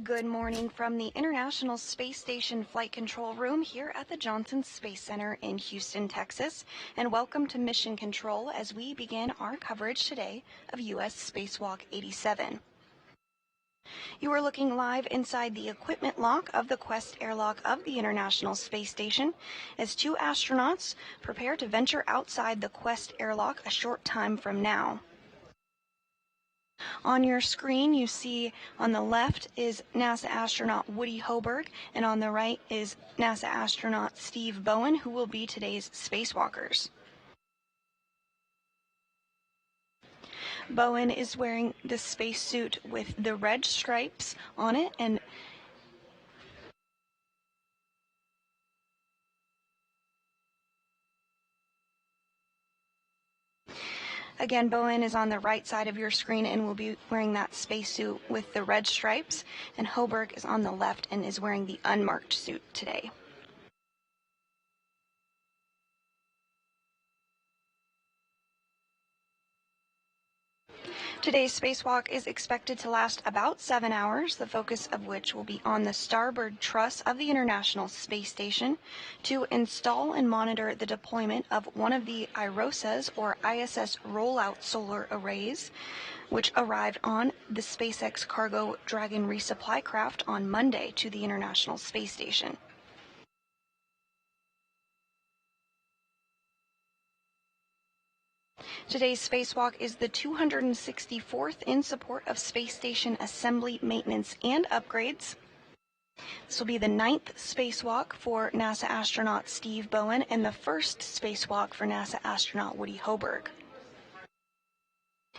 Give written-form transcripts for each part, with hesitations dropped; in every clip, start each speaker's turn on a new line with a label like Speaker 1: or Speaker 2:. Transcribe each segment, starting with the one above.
Speaker 1: Good morning from the International Space Station Flight Control Room here at the Johnson Space Center in Houston, Texas, and welcome to Mission Control as we begin our coverage today of U.S. Spacewalk 87. You are looking live inside the equipment lock of the Quest airlock of the International Space Station as two astronauts prepare to venture outside the Quest airlock a short time from now. On your screen, you see on the left is NASA astronaut Woody Hoberg, and on the right is NASA astronaut Steve Bowen, who will be today's spacewalkers. Bowen is wearing the spacesuit with the red stripes on it, and again, Bowen is on the right side of your screen and will be wearing that spacesuit with the red stripes, and Hoberg is on the left and is wearing the unmarked suit today. Today's spacewalk is expected to last about 7 hours, the focus of which will be on the starboard truss of the International Space Station to install and monitor the deployment of one of the IROSAs, or ISS rollout solar arrays, which arrived on the SpaceX Cargo Dragon resupply craft on Monday to the International Space Station. Today's spacewalk is the 264th in support of space station assembly, maintenance, and upgrades. This will be the 9th spacewalk for NASA astronaut Steve Bowen and the first spacewalk for NASA astronaut Woody Hoberg.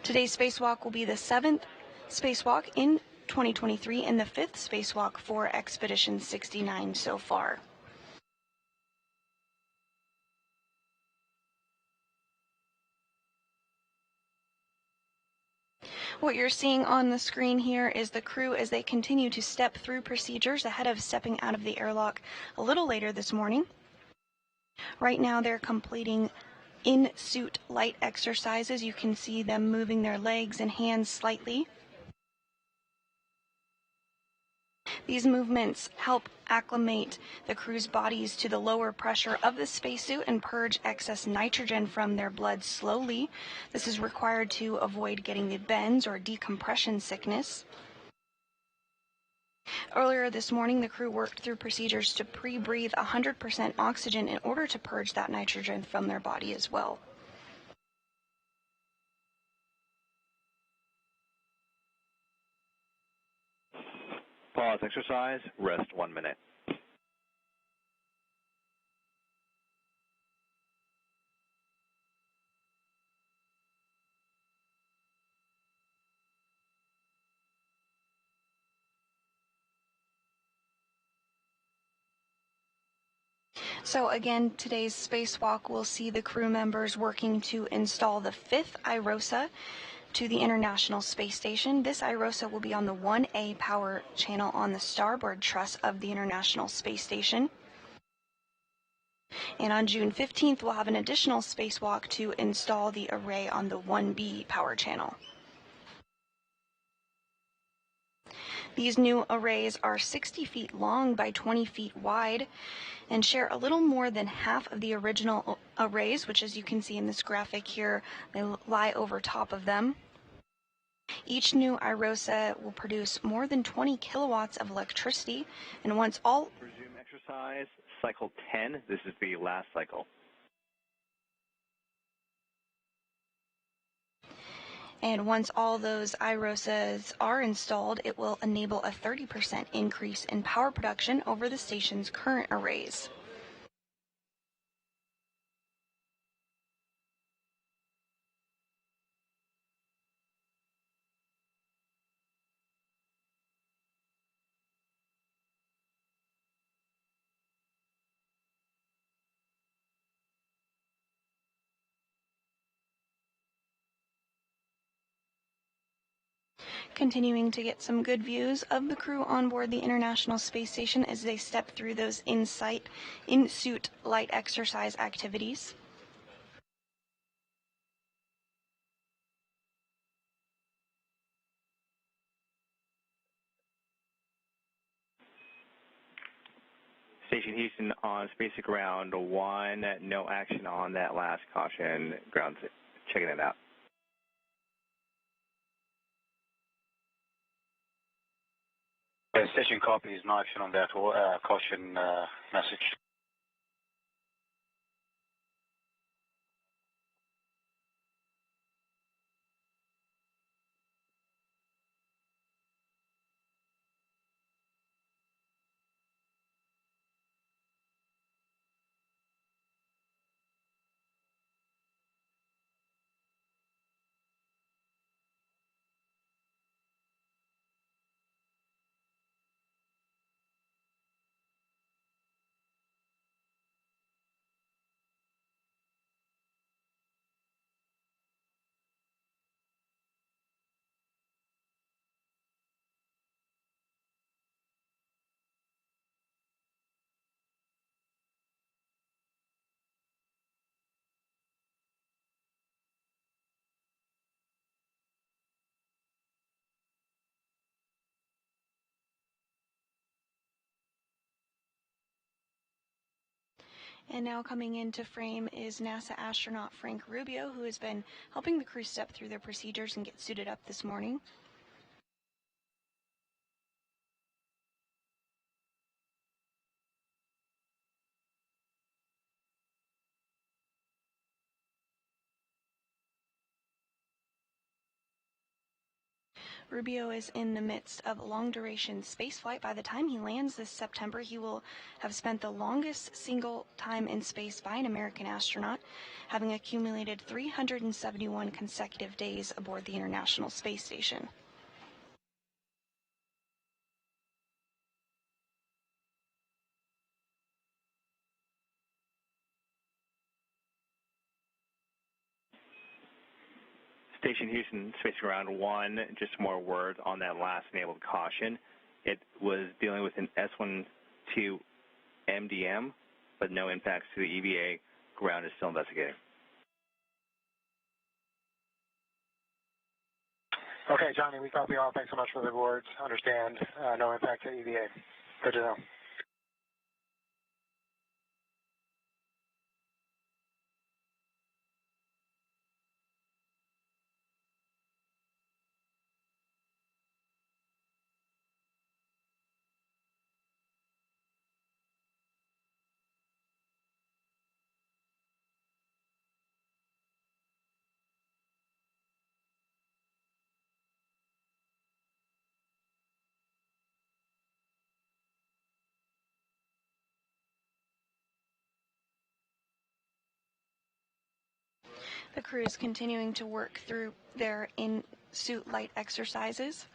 Speaker 1: Today's spacewalk will be the 7th spacewalk in 2023 and the 5th spacewalk for Expedition 69 so far. What you're seeing on the screen here is the crew as they continue to step through procedures ahead of stepping out of the airlock a little later this morning. Right now they're completing in-suit light exercises. You can see them moving their legs and hands slightly. These movements help acclimate the crew's bodies to the lower pressure of the spacesuit and purge excess nitrogen from their blood slowly. This is required to avoid getting the bends or decompression sickness. Earlier this morning, the crew worked through procedures to pre-breathe 100% oxygen in order to purge that nitrogen from their body as well.
Speaker 2: Pause exercise, rest 1 minute.
Speaker 1: So again, today's spacewalk will see the crew members working to install the 5th IROSA to the International Space Station. This IROSA will be on the 1A power channel on the starboard truss of the International Space Station. And on June 15th, we'll have an additional spacewalk to install the array on the 1B power channel. These new arrays are 60 feet long by 20 feet wide and share a little more than half of the original arrays, which, as you can see in this graphic here, they lie over top of them. Each new IROSA will produce more than 20 kilowatts of electricity, and once all...
Speaker 2: Resume exercise, cycle 10. This is the last cycle.
Speaker 1: And once all those IROSAs are installed, it will enable a 30% increase in power production over the station's current arrays. Continuing to get some good views of the crew on board the International Space Station as they step through those in-suit light exercise activities.
Speaker 2: Station Houston on Space to Ground 1, no action on that last caution. Ground checking it out.
Speaker 3: Station copies, no action on that caution message.
Speaker 1: And now coming into frame is NASA astronaut Frank Rubio, who has been helping the crew step through their procedures and get suited up this morning. Rubio is in the midst of a long-duration spaceflight. By the time he lands this September, he will have spent the longest single time in space by an American astronaut, having accumulated 371 consecutive days aboard the International Space Station.
Speaker 2: Station Houston, Space to Ground 1, just more words on that last enabled caution. It was dealing with an S12 MDM, but no impacts to the EVA. Ground is still investigating.
Speaker 3: Okay, Johnny, we copy all. Thanks so much for the words. Understand. No impact to EVA. Good to know.
Speaker 1: The crew is continuing to work through their in-suit light exercises.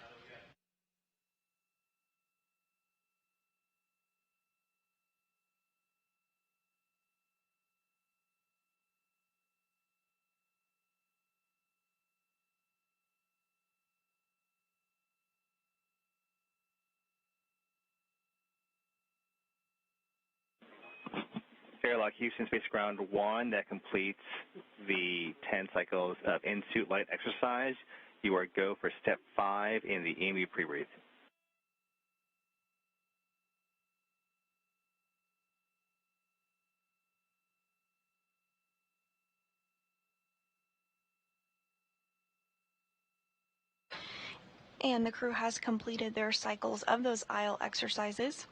Speaker 2: Airlock Houston, Space Ground 1, that completes the 10 cycles of in-suit light exercise. You are go for step 5 in the EMU pre-breathe.
Speaker 1: And the crew has completed their cycles of those aisle exercises.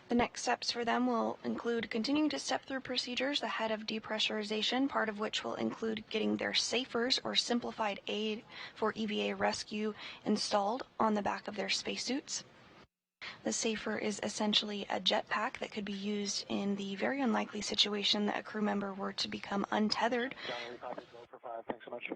Speaker 1: The next steps for them will include continuing to step through procedures ahead of depressurization, part of which will include getting their SAFERs, or Simplified Aid for EVA Rescue, installed on the back of their spacesuits. The SAFER is essentially a jetpack that could be used in the very unlikely situation that a crew member were to become untethered.
Speaker 3: Johnny, we copy. Go for 5. Thanks so much.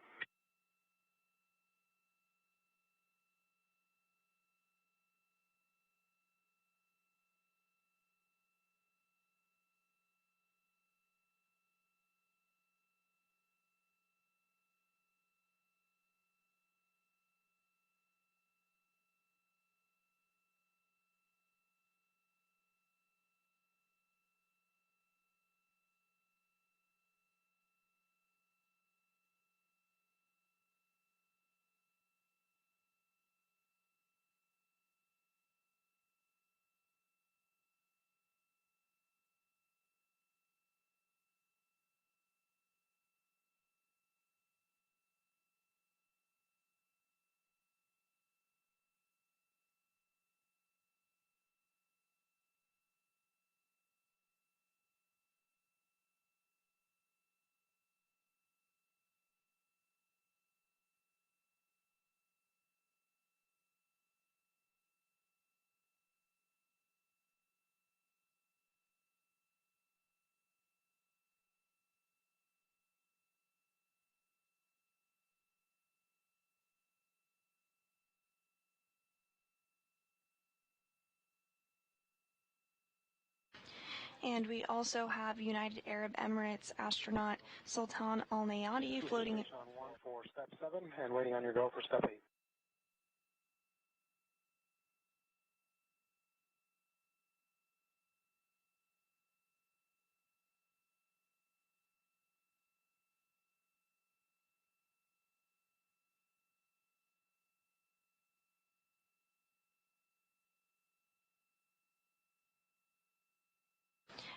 Speaker 1: And we also have United Arab Emirates astronaut Sultan Al Nayati floating.
Speaker 3: On 1 for step 7 and waiting on your go for step 8.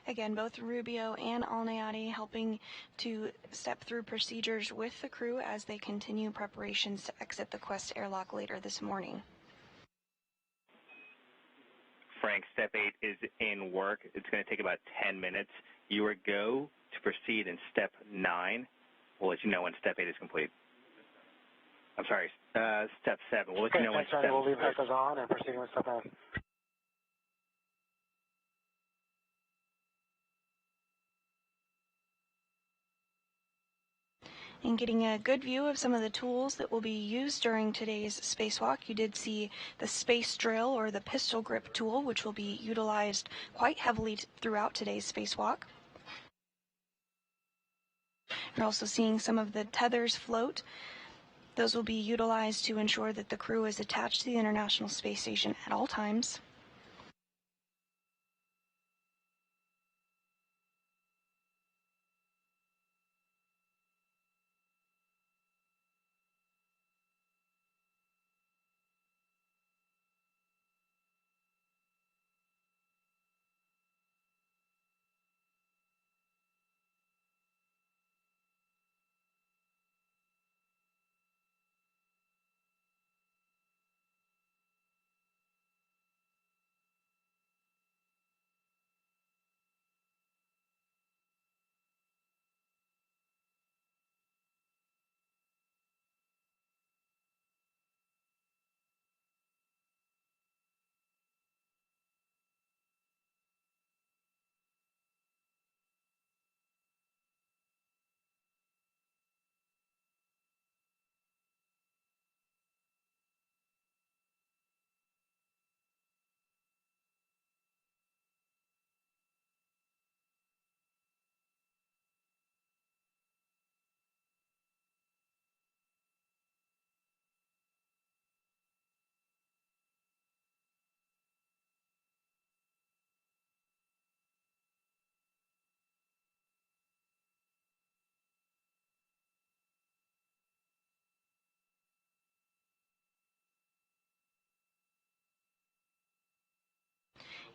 Speaker 1: Again, both Rubio and Al Nayati helping to step through procedures with the crew as they continue preparations to exit the Quest airlock later this morning.
Speaker 2: Frank, step 8 is in work. It's going to take about 10 minutes. You are go to proceed in step 9. We'll let you know when step 8 is complete. I'm sorry, step 7. We'll let you know when step 7
Speaker 3: we'll leave echoes on and proceeding with step 9.
Speaker 1: And getting a good view of some of the tools that will be used during today's spacewalk, you did see the space drill or the pistol grip tool, which will be utilized quite heavily throughout today's spacewalk. You're also seeing some of the tethers float. Those will be utilized to ensure that the crew is attached to the International Space Station at all times.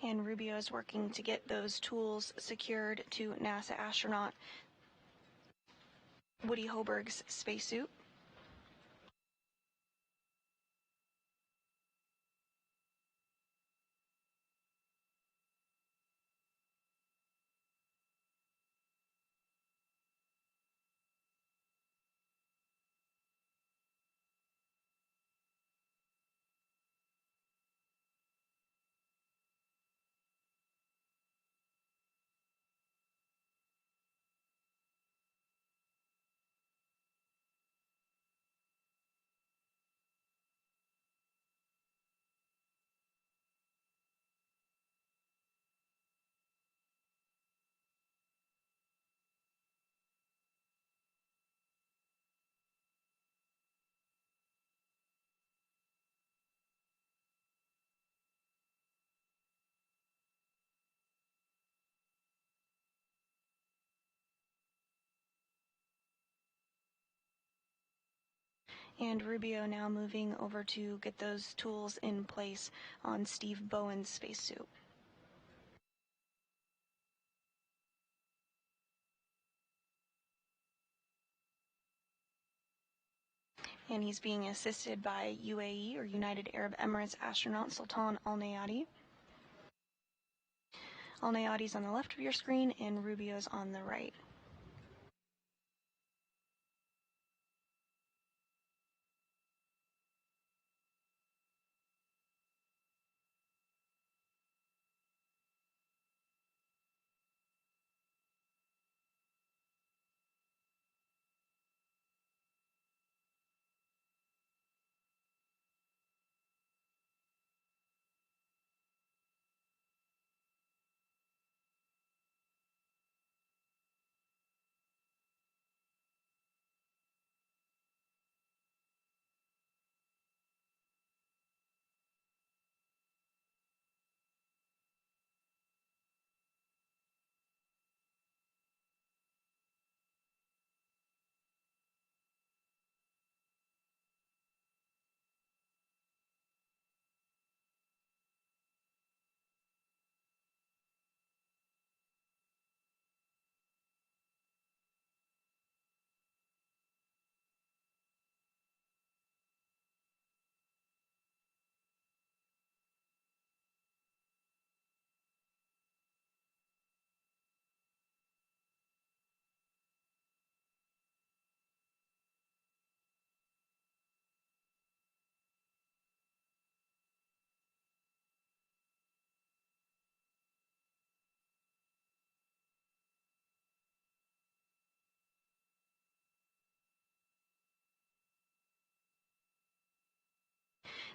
Speaker 1: And Rubio is working to get those tools secured to NASA astronaut Woody Hoburg's spacesuit. And Rubio now moving over to get those tools in place on Steve Bowen's spacesuit. And he's being assisted by UAE or United Arab Emirates astronaut Sultan Al Nayati. Al Nayati's on the left of your screen and Rubio's on the right.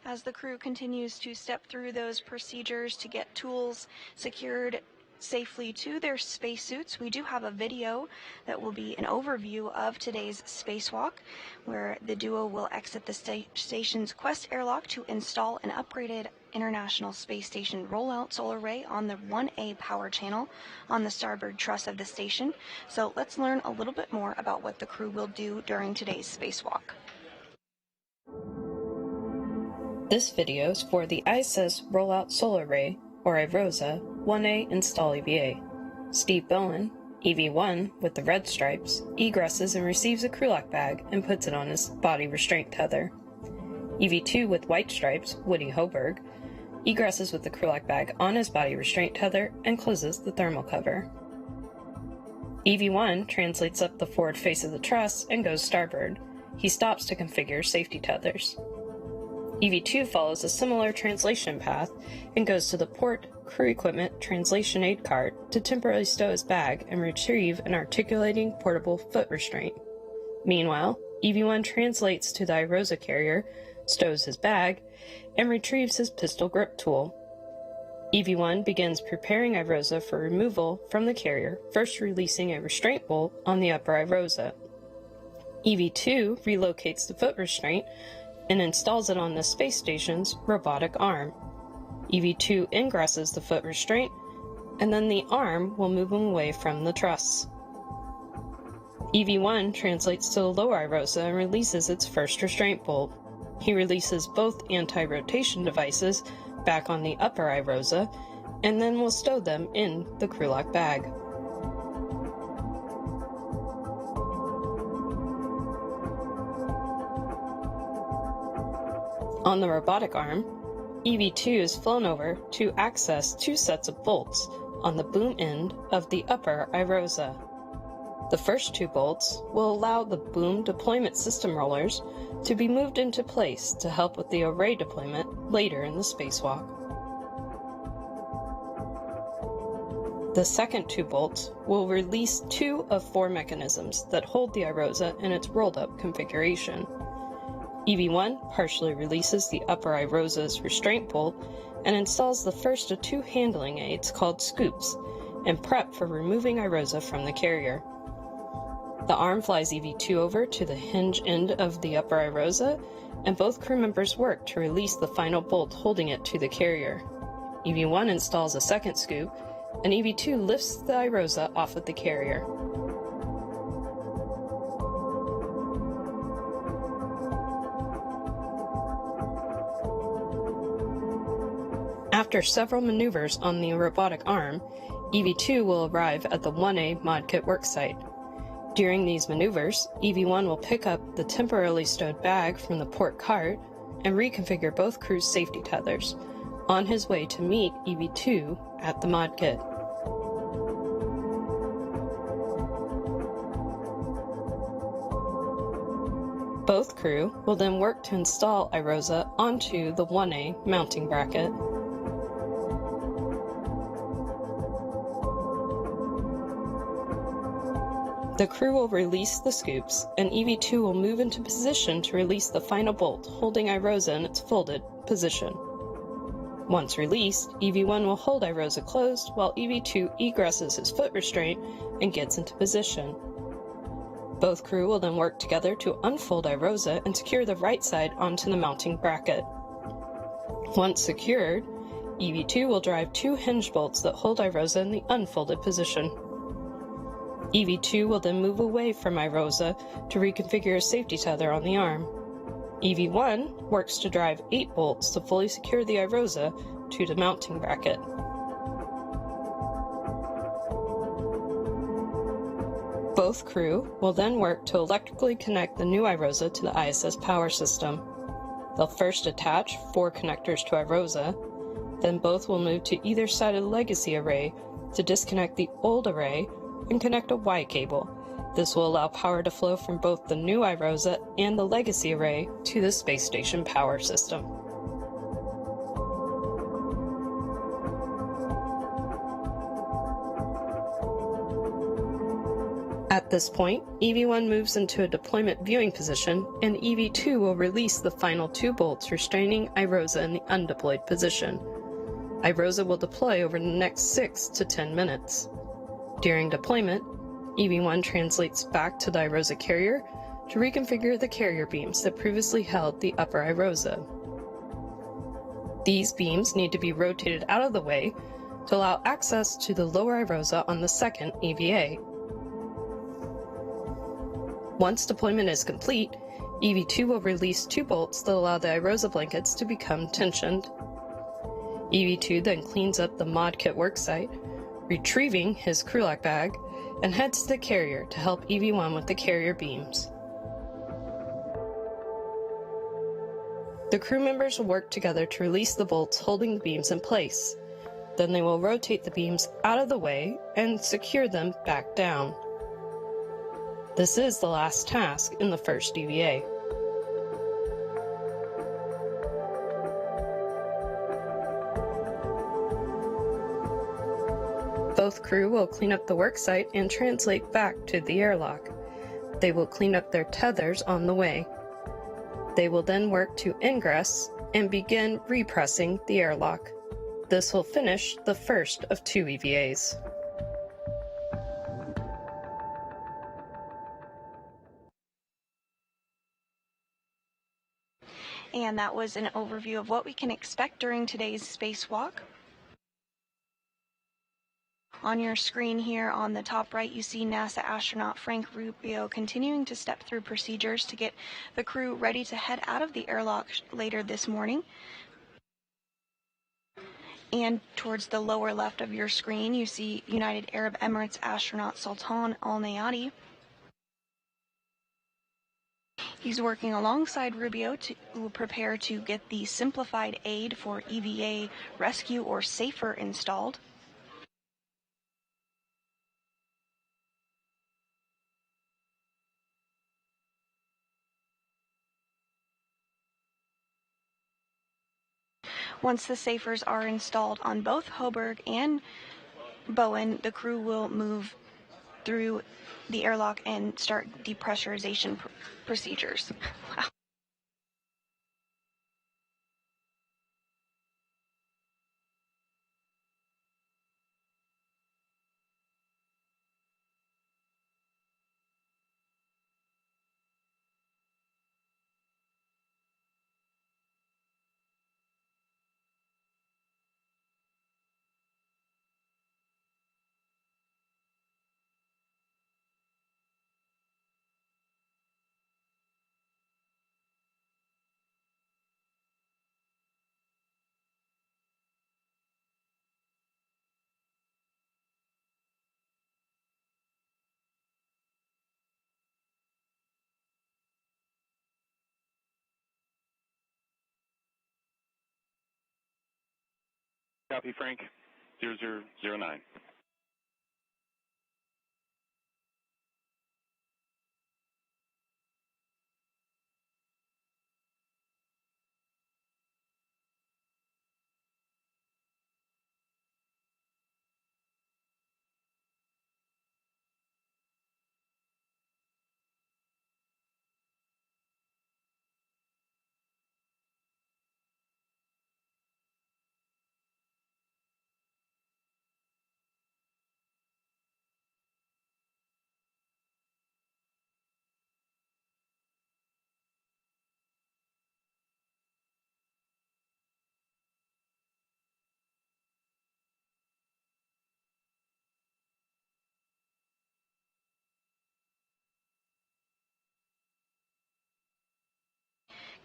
Speaker 1: As the crew continues to step through those procedures to get tools secured safely to their spacesuits, we do have a video that will be an overview of today's spacewalk, where the duo will exit the station's Quest airlock to install an upgraded International Space Station rollout solar array on the 1A power channel on the starboard truss of the station. So let's learn a little bit more about what the crew will do during today's spacewalk.
Speaker 4: This video is for the ISS Rollout Solar Array, or IROSA, 1A install EVA. Steve Bowen, EV1 with the red stripes, egresses and receives a crew lock bag and puts it on his body restraint tether. EV2 with white stripes, Woody Hoberg, egresses with the crew lock bag on his body restraint tether and closes the thermal cover. EV1 translates up the forward face of the truss and goes starboard. He stops to configure safety tethers. EV2 follows a similar translation path and goes to the port crew equipment translation aid cart to temporarily stow his bag and retrieve an articulating portable foot restraint. Meanwhile, EV1 translates to the IROSA carrier, stows his bag, and retrieves his pistol grip tool. EV1 begins preparing IROSA for removal from the carrier, first releasing a restraint bolt on the upper IROSA. EV2 relocates the foot restraint and installs it on the space station's robotic arm. EV2 ingresses the foot restraint, and then the arm will move him away from the truss. EV1 translates to the lower IROSA and releases its first restraint bolt. He releases both anti-rotation devices back on the upper IROSA, and then will stow them in the crew lock bag. On the robotic arm, EV2 is flown over to access two sets of bolts on the boom end of the upper IROSA. The first two bolts will allow the boom deployment system rollers to be moved into place to help with the array deployment later in the spacewalk. The second two bolts will release two of four mechanisms that hold the IROSA in its rolled-up configuration. EV1 partially releases the upper IROSA's restraint bolt and installs the first of two handling aids called scoops and prep for removing IROSA from the carrier. The arm flies EV2 over to the hinge end of the upper IROSA, and both crew members work to release the final bolt holding it to the carrier. EV1 installs a second scoop, and EV2 lifts the IROSA off of the carrier. After several maneuvers on the robotic arm, EV2 will arrive at the 1A mod kit worksite. During these maneuvers, EV1 will pick up the temporarily stowed bag from the port cart and reconfigure both crews' safety tethers, on his way to meet EV2 at the mod kit. Both crew will then work to install IROSA onto the 1A mounting bracket. The crew will release the scoops, and EV2 will move into position to release the final bolt, holding IROSA in its folded position. Once released, EV1 will hold IROSA closed while EV2 egresses his foot restraint and gets into position. Both crew will then work together to unfold IROSA and secure the right side onto the mounting bracket. Once secured, EV2 will drive two hinge bolts that hold IROSA in the unfolded position. EV2 will then move away from IROSA to reconfigure a safety tether on the arm. EV1 works to drive 8 bolts to fully secure the IROSA to the mounting bracket. Both crew will then work to electrically connect the new IROSA to the ISS power system. They'll first attach 4 connectors to IROSA, then both will move to either side of the legacy array to disconnect the old array and connect a Y cable. This will allow power to flow from both the new IROSA and the legacy array to the space station power system. At At this point, EV1 moves into a deployment viewing position, and EV2 will release the final 2 bolts restraining iROSA in the undeployed position. iROSA will deploy over the next 6 to 10 minutes. During deployment, EV1 translates back to the iROSA carrier to reconfigure the carrier beams that previously held the upper iROSA. These beams need to be rotated out of the way to allow access to the lower iROSA on the second EVA. Once deployment is complete, EV2 will release 2 bolts that allow the iROSA blankets to become tensioned. EV2 then cleans up the mod kit worksite, retrieving his crew lock bag, and heads to the carrier to help EV1 with the carrier beams. The crew members will work together to release the bolts holding the beams in place. Then they will rotate the beams out of the way and secure them back down. This is the last task in the first EVA. Both crew will clean up the worksite and translate back to the airlock. They will clean up their tethers on the way. They will then work to ingress and begin repressing the airlock. This will finish the first of 2 EVAs.
Speaker 1: And that was an overview of what we can expect during today's spacewalk. On your screen here on the top right, you see NASA astronaut Frank Rubio continuing to step through procedures to get the crew ready to head out of the airlock later this morning. And towards the lower left of your screen, you see United Arab Emirates astronaut Sultan Al Nayati. He's working alongside Rubio to prepare to get the simplified aid for EVA rescue or SAFER installed. Once the SAFERs are installed on both Hoburg and Bowen, the crew will move through the airlock and start depressurization procedures. Wow.
Speaker 5: Copy, Frank. 0009.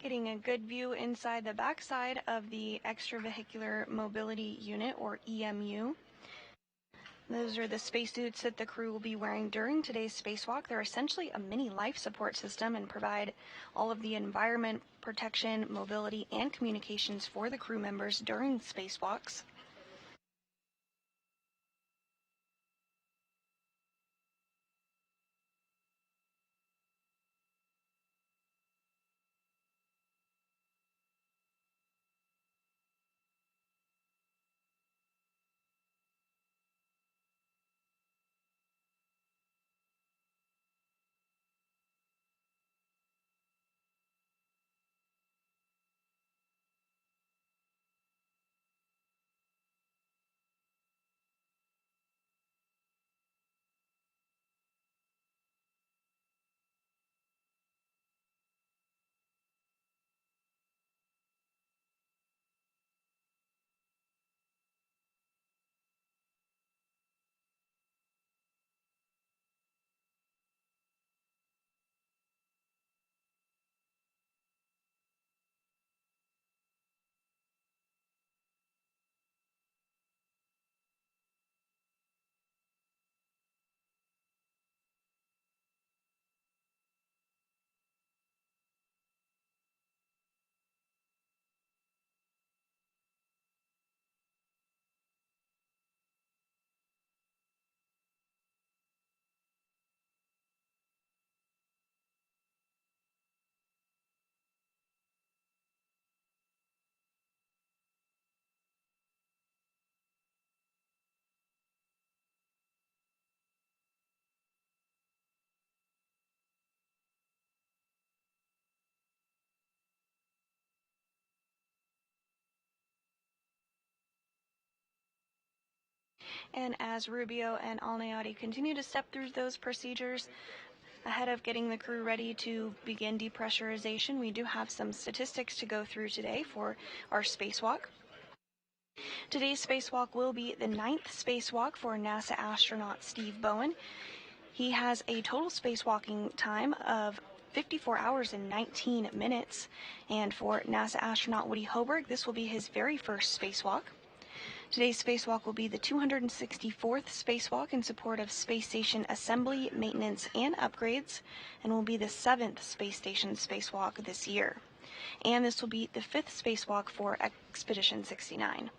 Speaker 1: Getting a good view inside the backside of the Extravehicular Mobility Unit, or EMU. Those are the spacesuits that the crew will be wearing during today's spacewalk. They're essentially a mini life support system and provide all of the environment, protection, mobility, and communications for the crew members during spacewalks. And as Rubio and Alnayati continue to step through those procedures, ahead of getting the crew ready to begin depressurization, we do have some statistics to go through today for our spacewalk. Today's spacewalk will be the 9th spacewalk for NASA astronaut Steve Bowen. He has a total spacewalking time of 54 hours and 19 minutes, and for NASA astronaut Woody Hoberg, this will be his very first spacewalk. Today's spacewalk will be the 264th spacewalk in support of space station assembly, maintenance, and upgrades, and will be the 7th space station spacewalk this year. And this will be the 5th spacewalk for Expedition 69.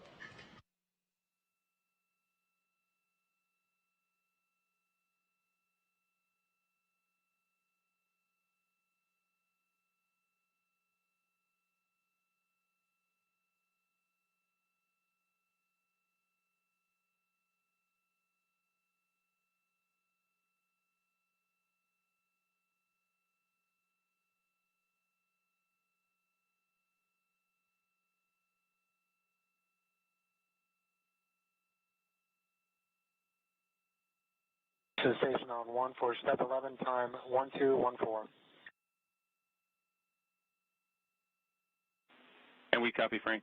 Speaker 3: To station on 1 for step 11, time 1214.
Speaker 5: And we copy, Frank.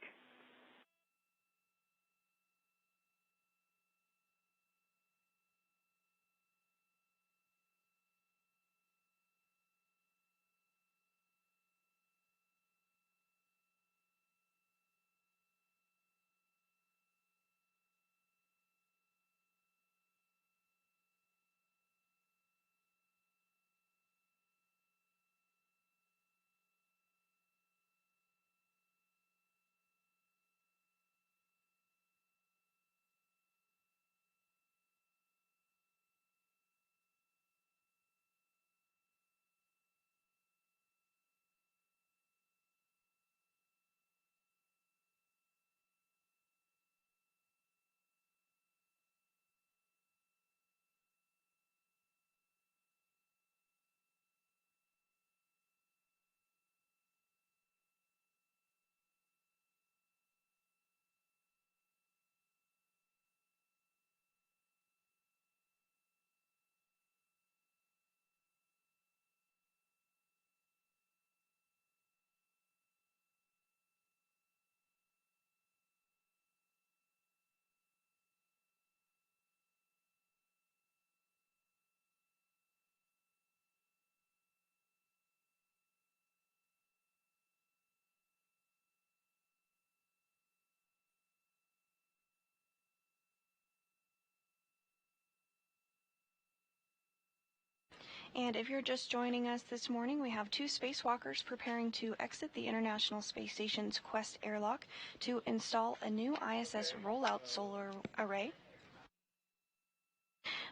Speaker 1: And if you're just joining us this morning, we have 2 spacewalkers preparing to exit the International Space Station's Quest airlock to install a new ISS rollout solar array.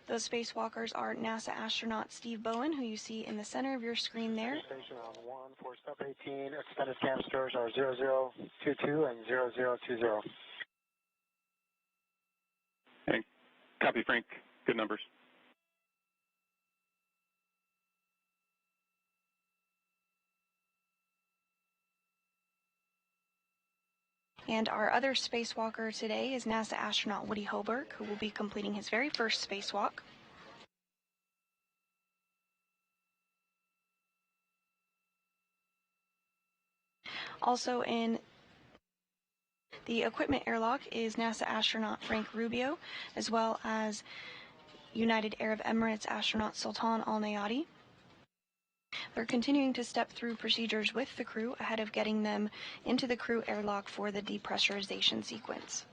Speaker 1: Those spacewalkers are NASA astronaut Steve Bowen, who you see in the center of your screen there.
Speaker 3: Station on 1 for step 18, extended canisters are 0022 and 0020.
Speaker 5: And copy, Frank. Good numbers.
Speaker 1: And our other spacewalker today is NASA astronaut Woody Hoberg, who will be completing his very first spacewalk. Also in the equipment airlock is NASA astronaut Frank Rubio, as well as United Arab Emirates astronaut Sultan Al-Nayati. They're continuing to step through procedures with the crew ahead of getting them into the crew airlock for the depressurization sequence.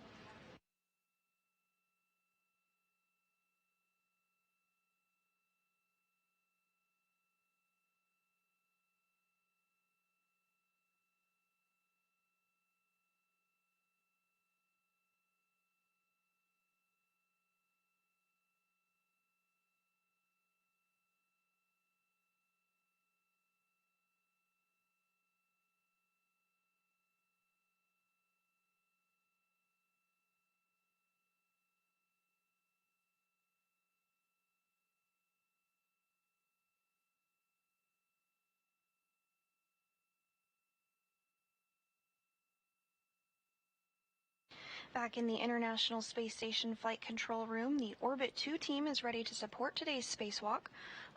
Speaker 1: Back in the International Space Station Flight Control Room, the Orbit 2 team is ready to support today's spacewalk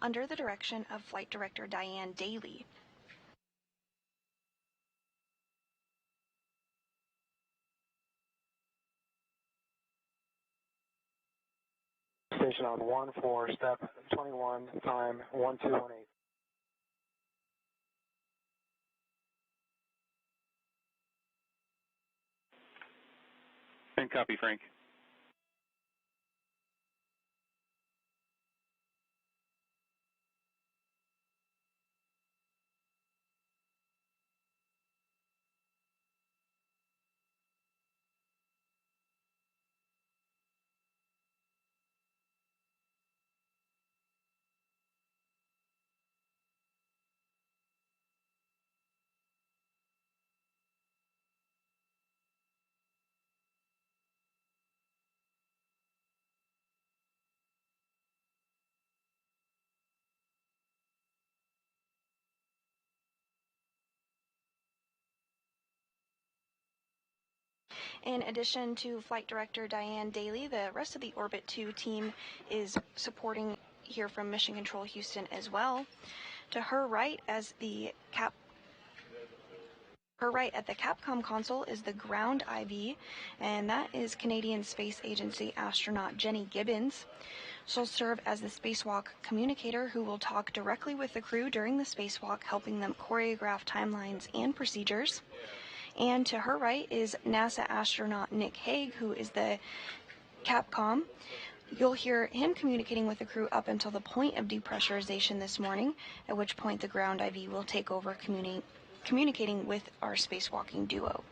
Speaker 1: under the direction of Flight Director Diane Daly.
Speaker 3: Station on 1 for step 21, time 1218.
Speaker 5: And copy, Frank.
Speaker 1: In addition to Flight Director Diane Daly, the rest of the Orbit 2 team is supporting here from Mission Control Houston as well. To her right at the Capcom console is the ground IV, and that is Canadian Space Agency astronaut Jenny Gibbons. She'll serve as the spacewalk communicator who will talk directly with the crew during the spacewalk, helping them choreograph timelines and procedures. And to her right is NASA astronaut Nick Hague, who is the Capcom. You'll hear him communicating with the crew up until the point of depressurization this morning, at which point the ground IV will take over communicating with our spacewalking duo.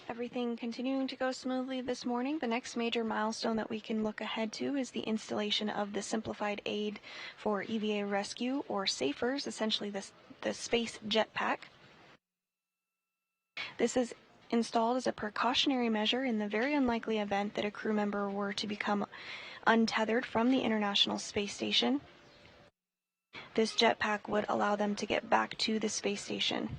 Speaker 1: Everything continuing to go smoothly this morning. The next major milestone that we can look ahead to is the installation of the Simplified Aid for EVA Rescue, or SAFERS, essentially the Space Jetpack. This is installed as a precautionary measure in the very unlikely event that a crew member were to become untethered from the International Space Station. This jetpack would allow them to get back to the space station.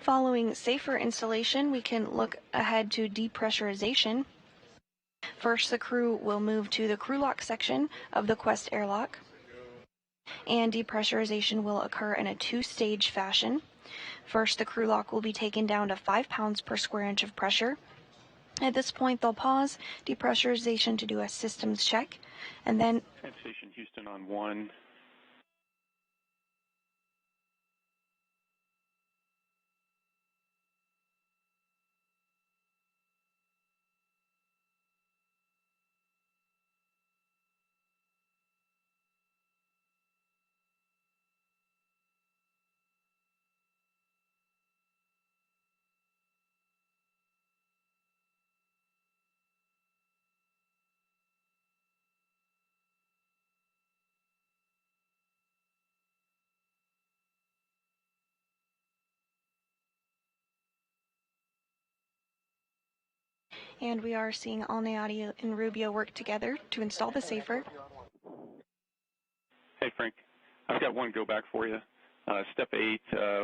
Speaker 1: Following SAFER installation, we can look ahead to depressurization. First, the crew will move to the crew lock section of the Quest airlock, and depressurization will occur in a two-stage fashion. First, the crew lock will be taken down to 5 pounds per square inch of pressure. At this point, they'll pause depressurization to do a systems check, and then
Speaker 5: Station Houston on 1.
Speaker 1: And we are seeing Alneati and Rubio work together to install the safer.
Speaker 5: Hey, Frank. I've got one go back for you. Step 8,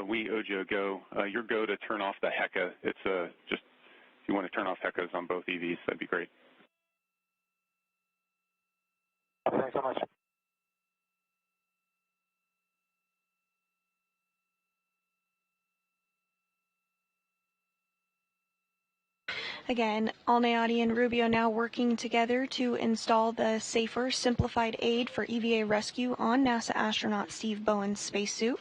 Speaker 5: we owed you a go. Your go to turn off the HECA. It's just, if you want to turn off HECAs on both EVs, that'd be great.
Speaker 3: Thanks so much.
Speaker 1: Again, Alneati and Rubio now working together to install the safer, simplified aid for EVA rescue on NASA astronaut Steve Bowen's spacesuit.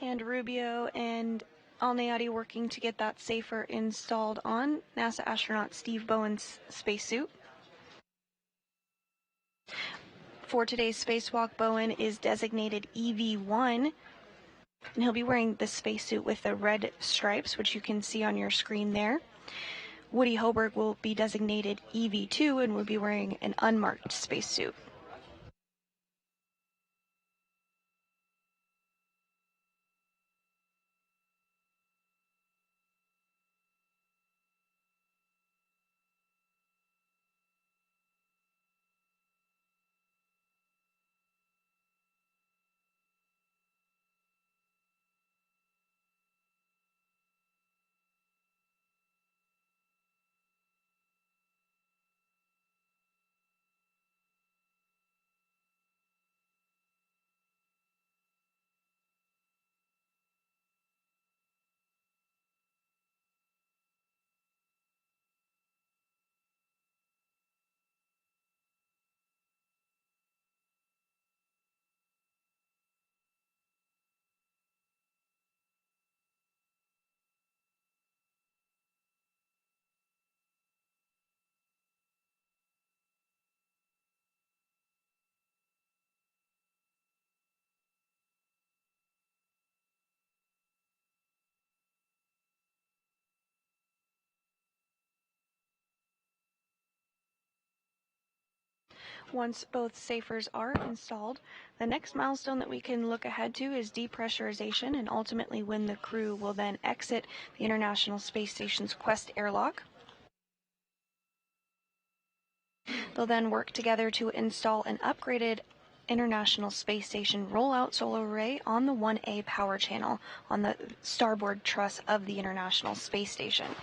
Speaker 1: And Rubio and Alneati working to get that safer installed on NASA astronaut Steve Bowen's spacesuit. For today's spacewalk, Bowen is designated EV1, and he'll be wearing the spacesuit with the red stripes, which you can see on your screen there. Woody Hoburg will be designated EV2 and will be wearing an unmarked spacesuit. Once both safers are installed, the next milestone that we can look ahead to is depressurization, and ultimately when the crew will then exit the International Space Station's Quest airlock. They'll then work together to install an upgraded International Space Station rollout solar array on the 1A power channel on the starboard truss of the International Space Station.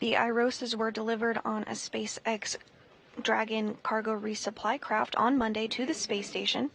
Speaker 1: The IROSAs were delivered on a SpaceX Dragon cargo resupply craft on Monday to the space station.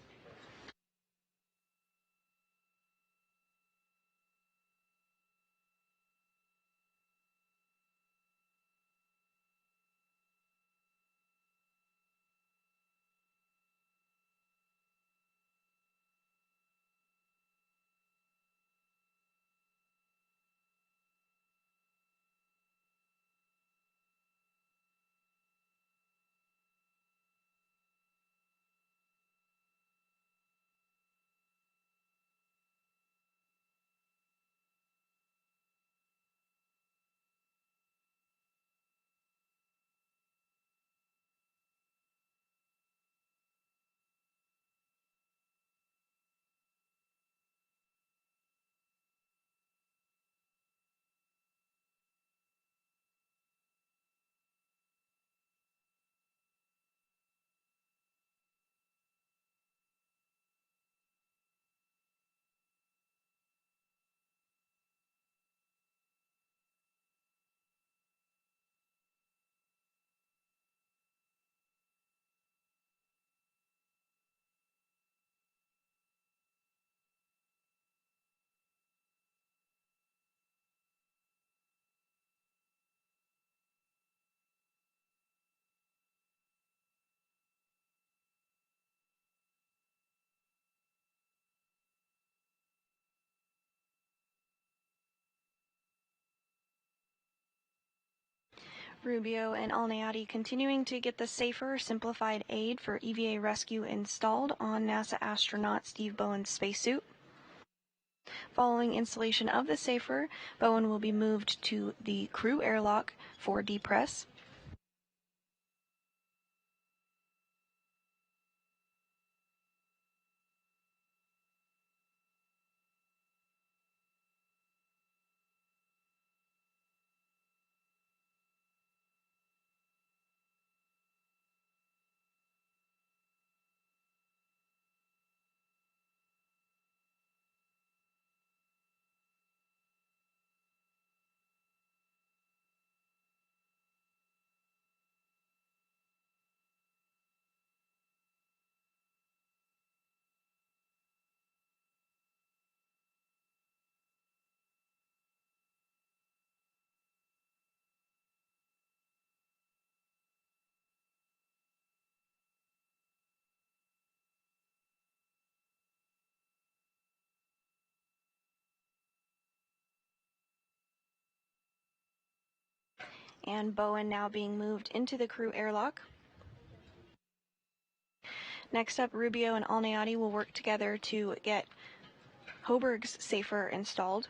Speaker 1: Rubio and Alniati continuing to get the safer, simplified aid for EVA rescue installed on NASA astronaut Steve Bowen's spacesuit. Following installation of the safer, Bowen will be moved to the crew airlock for depress. And Bowen now being moved into the crew airlock. Next up, Rubio and Alniati will work together to get Hoberg's safer installed.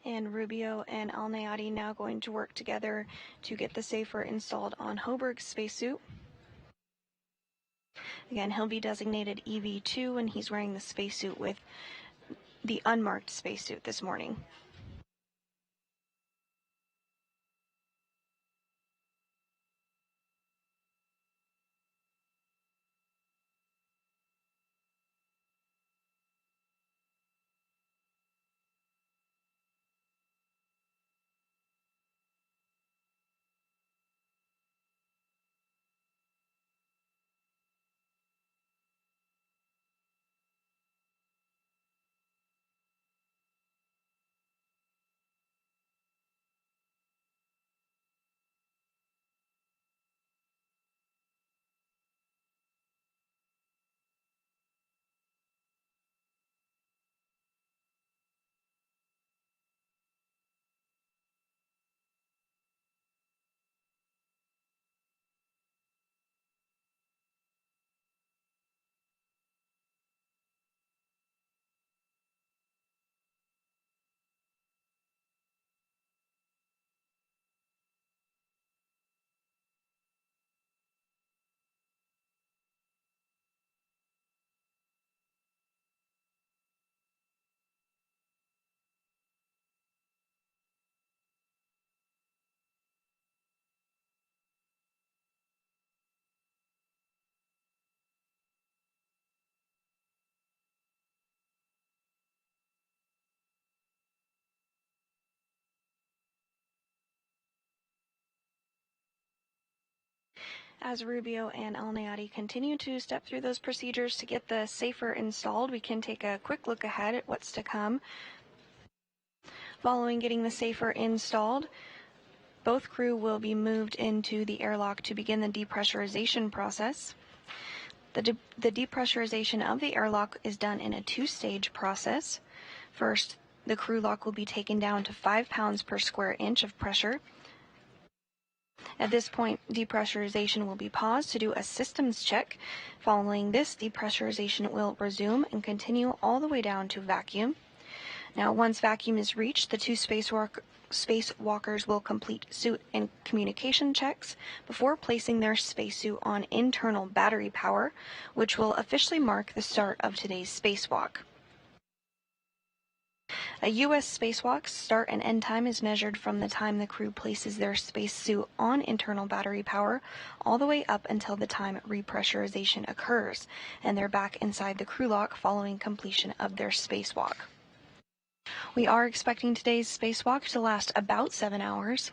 Speaker 1: And Rubio and Al-Nayati now going to work together to get the safer installed on Hoberg's spacesuit. Again, he'll be designated EV2 and he's wearing the spacesuit with the unmarked spacesuit this morning. As Rubio and Al-Nayati continue to step through those procedures to get the safer installed, we can take a quick look ahead at what's to come. Following getting the safer installed, both crew will be moved into the airlock to begin the depressurization process. The depressurization of the airlock is done in a two-stage process. First, the crew lock will be taken down to 5 pounds per square inch of pressure. At this point, depressurization will be paused to do a systems check. Following this, depressurization will resume and continue all the way down to vacuum. Now, once vacuum is reached, the two spacewalkers will complete suit and communication checks before placing their spacesuit on internal battery power, which will officially mark the start of today's spacewalk. A U.S. spacewalk's start and end time is measured from the time the crew places their spacesuit on internal battery power all the way up until the time repressurization occurs, and they're back inside the crew lock following completion of their spacewalk. We are expecting today's spacewalk to last about 7 hours.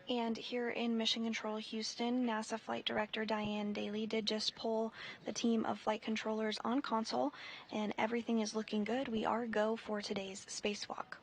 Speaker 1: And here in Mission Control Houston, NASA Flight Director Diane Daly did just pull the team of flight controllers on console, and everything is looking good. We are go for today's spacewalk.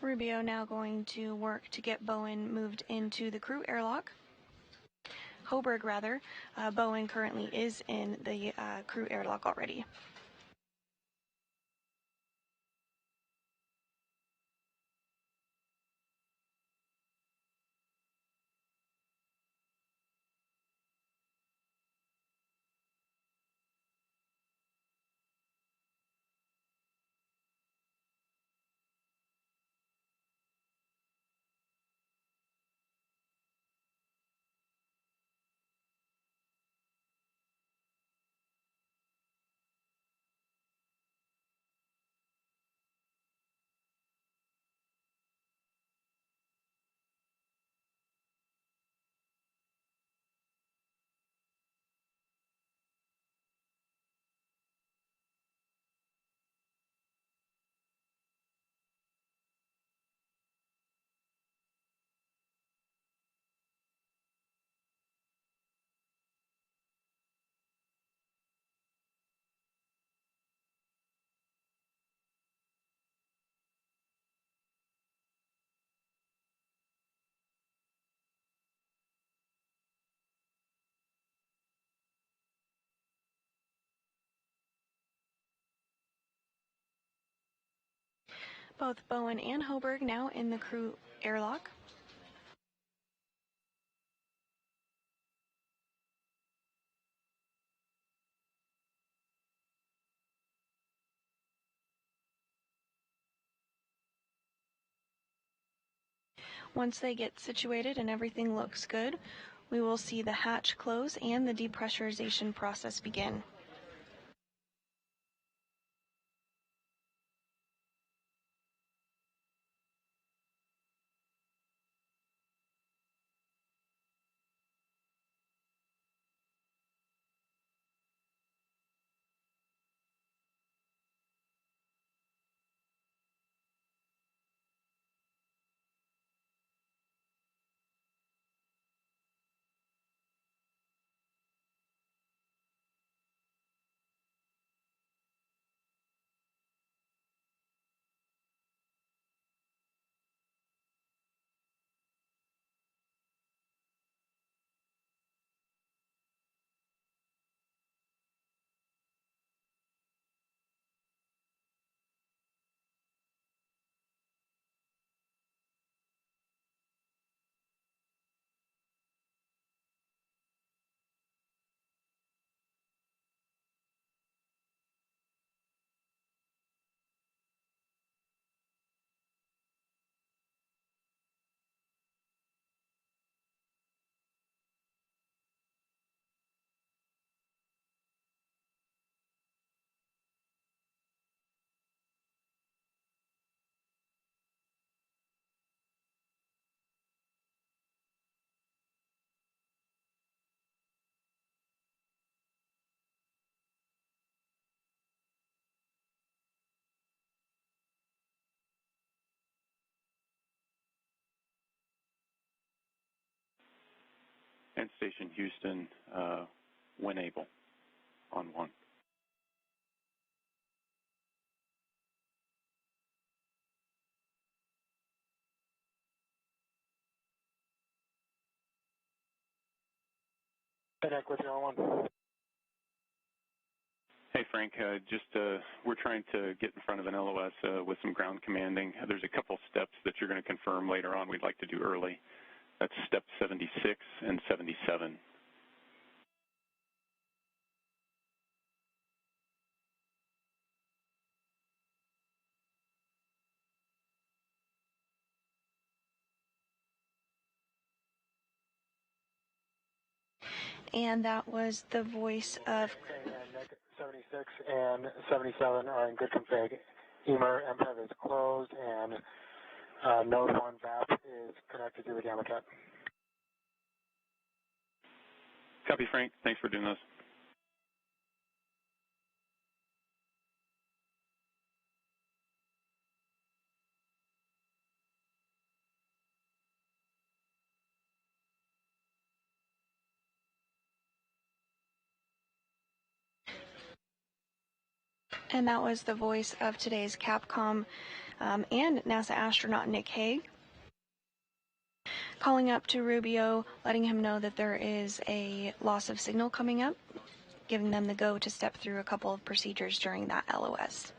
Speaker 1: Rubio now going to work to get Bowen moved into the crew airlock. Hoburg, rather. Bowen currently is in the crew airlock already. Both Bowen and Hoburg now in the crew airlock. Once they get situated and everything looks good, we will see the hatch close and the depressurization process begin.
Speaker 5: And Station Houston, when able, on 1.
Speaker 3: Connect with you on 1.
Speaker 5: Hey, Frank, we're trying to get in front of an LOS with some ground commanding. There's a couple steps that you're going to confirm later on we'd like to do early. That's step 76 and 77.
Speaker 1: And that was the voice of...
Speaker 3: Okay, and Nick, 76 and 77 are in good config. EMER MPEV is closed, and node 1 VAP is connected to the gamma cat.
Speaker 5: Copy, Frank. Thanks for doing this.
Speaker 1: And that was the voice of today's Capcom and NASA astronaut Nick Hague, calling up to Rubio, letting him know that there is a loss of signal coming up, giving them the go to step through a couple of procedures during that LOS.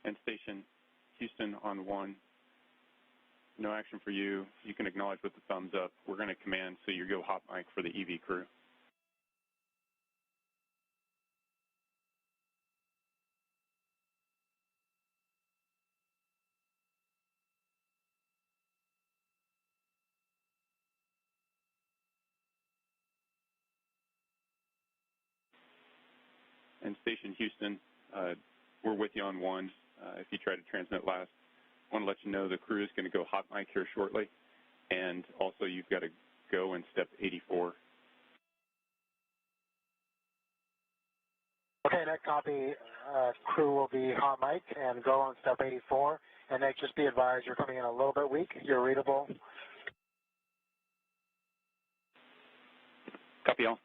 Speaker 5: And Station Houston on 1. No action for you. You can acknowledge with the thumbs up. We're going to command, so you go hot mic for the EV crew. And Station Houston, we're with you on 1. If you try to transmit last, I want to let you know the crew is going to go hot mic here shortly, and also you've got to go in step 84.
Speaker 3: Okay, next copy. Crew will be hot mic and go on step 84. And Nick, just be advised, you're coming in a little bit weak. You're readable.
Speaker 5: Copy all.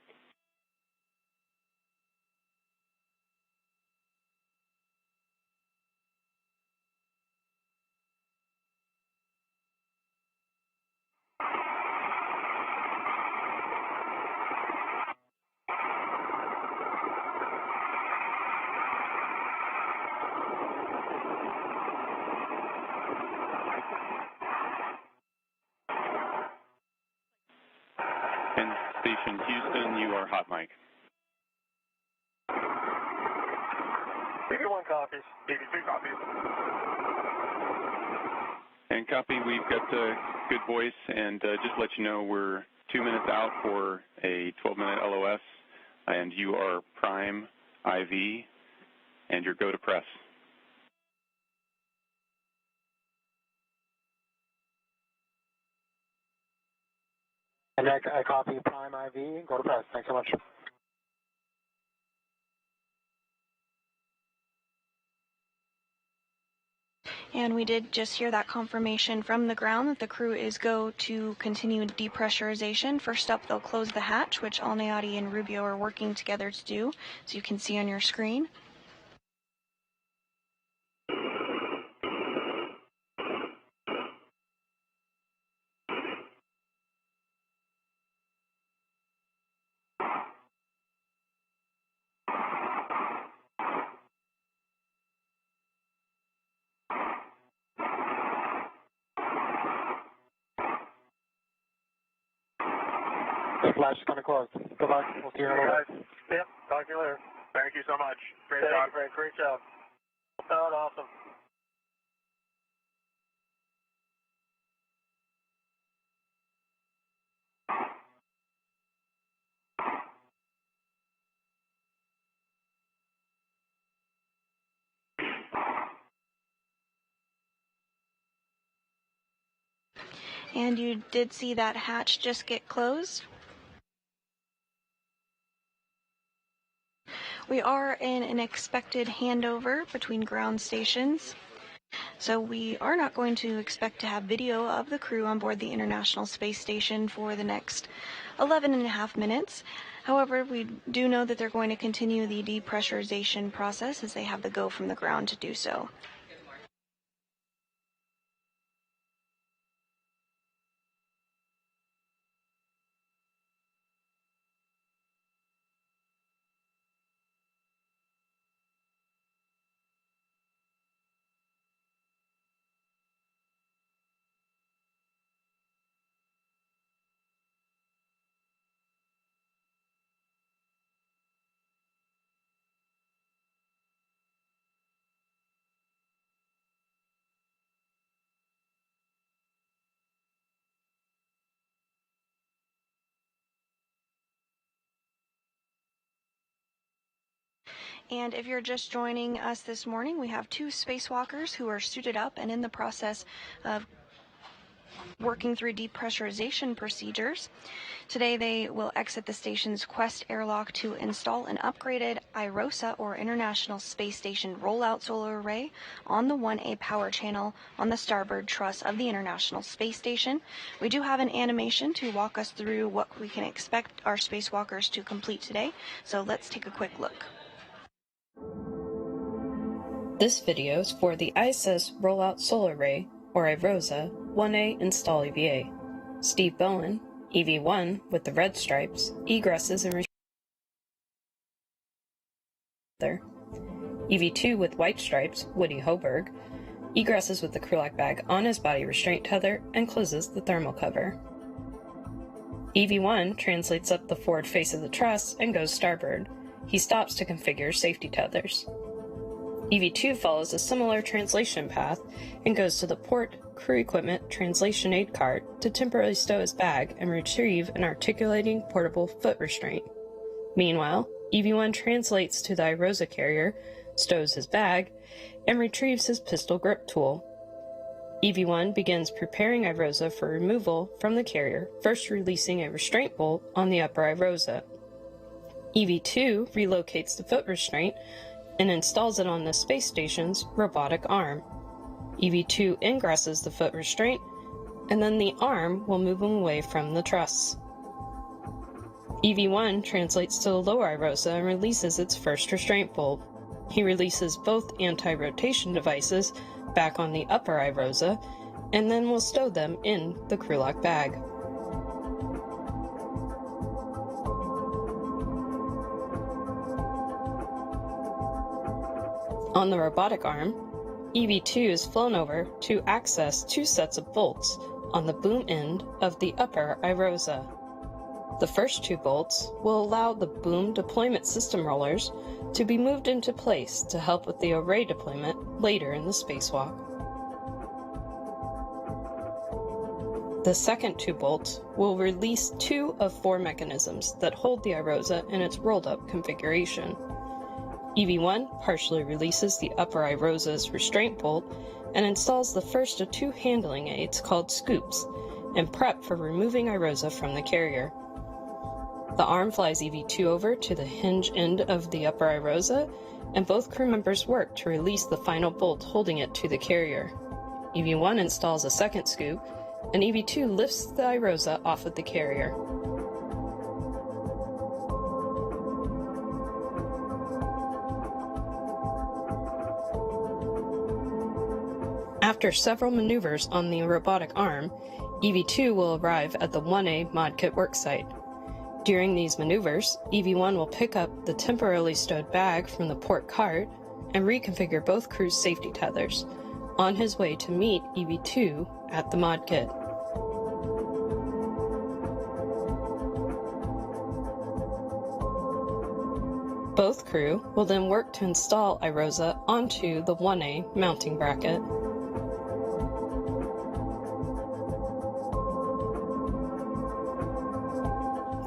Speaker 5: And Station Houston, you are hot mic.
Speaker 3: BB1 copies. BB2 copies.
Speaker 5: And copy, we've got good voice, and just let you know we're 2 minutes out for a 12-minute LOS, and you are prime IV, and your go to press.
Speaker 3: And Nick, I copy prime IV. Go to press. Thanks so much.
Speaker 1: And we did just hear that confirmation from the ground that the crew is go to continue depressurization. First up, they'll close the hatch, which Alnayati and Rubio are working together to do, as you can see on your screen.
Speaker 3: The flash is going to close. Good luck. We'll see you in a little bit.
Speaker 6: Yep. Talk to you later. Thank you so much. Great
Speaker 3: Thank
Speaker 6: job.
Speaker 3: you, Frank.
Speaker 6: Great job. That was awesome.
Speaker 1: And you did see that hatch just get closed. We are in an expected handover between ground stations. So we are not going to expect to have video of the crew on board the International Space Station for the next 11.5 minutes. However, we do know that they're going to continue the depressurization process as they have the go from the ground to do so. And if you're just joining us this morning, we have 2 spacewalkers who are suited up and in the process of working through depressurization procedures. Today they will exit the station's Quest airlock to install an upgraded IROSA, or International Space Station Rollout Solar Array, on the 1A power channel on the starboard truss of the International Space Station. We do have an animation to walk us through what we can expect our spacewalkers to complete today, so let's take a quick look.
Speaker 4: This video is for the ISS Rollout Solar Array, or IROSA, 1A install EVA. Steve Bowen, EV1 with the red stripes, egresses and EV2 with white stripes, Woody Hoberg, egresses with the crew lock bag on his body restraint tether and closes the thermal cover. EV1 translates up the forward face of the truss and goes starboard. He stops to configure safety tethers. EV2 follows a similar translation path and goes to the port crew equipment translation aid cart to temporarily stow his bag and retrieve an articulating portable foot restraint. Meanwhile, EV1 translates to the IROSA carrier, stows his bag, and retrieves his pistol grip tool. EV1 begins preparing IROSA for removal from the carrier, first releasing a restraint bolt on the upper IROSA. EV2 relocates the foot restraint and installs it on the space station's robotic arm. EV2 ingresses the foot restraint, and then the arm will move him away from the truss. EV1 translates to the lower IROSA and releases its first restraint bolt. He releases both anti-rotation devices back on the upper IROSA, and then will stow them in the crew lock bag. On the robotic arm, EV2 is flown over to access 2 sets of bolts on the boom end of the upper IROSA. The first 2 bolts will allow the boom deployment system rollers to be moved into place to help with the array deployment later in the spacewalk. The second 2 bolts will release 2 of 4 mechanisms that hold the IROSA in its rolled-up configuration. EV1 partially releases the upper IROSA's restraint bolt and installs the first of 2 handling aids called scoops and prep for removing IROSA from the carrier. The arm flies EV2 over to the hinge end of the upper IROSA, and both crew members work to release the final bolt holding it to the carrier. EV1 installs a second scoop, and EV2 lifts the IROSA off of the carrier. After several maneuvers on the robotic arm, EV2 will arrive at the 1A mod kit worksite. During these maneuvers, EV1 will pick up the temporarily stowed bag from the port cart and reconfigure both crews' safety tethers, on his way to meet EV2 at the mod kit. Both crew will then work to install IROSA onto the 1A mounting bracket.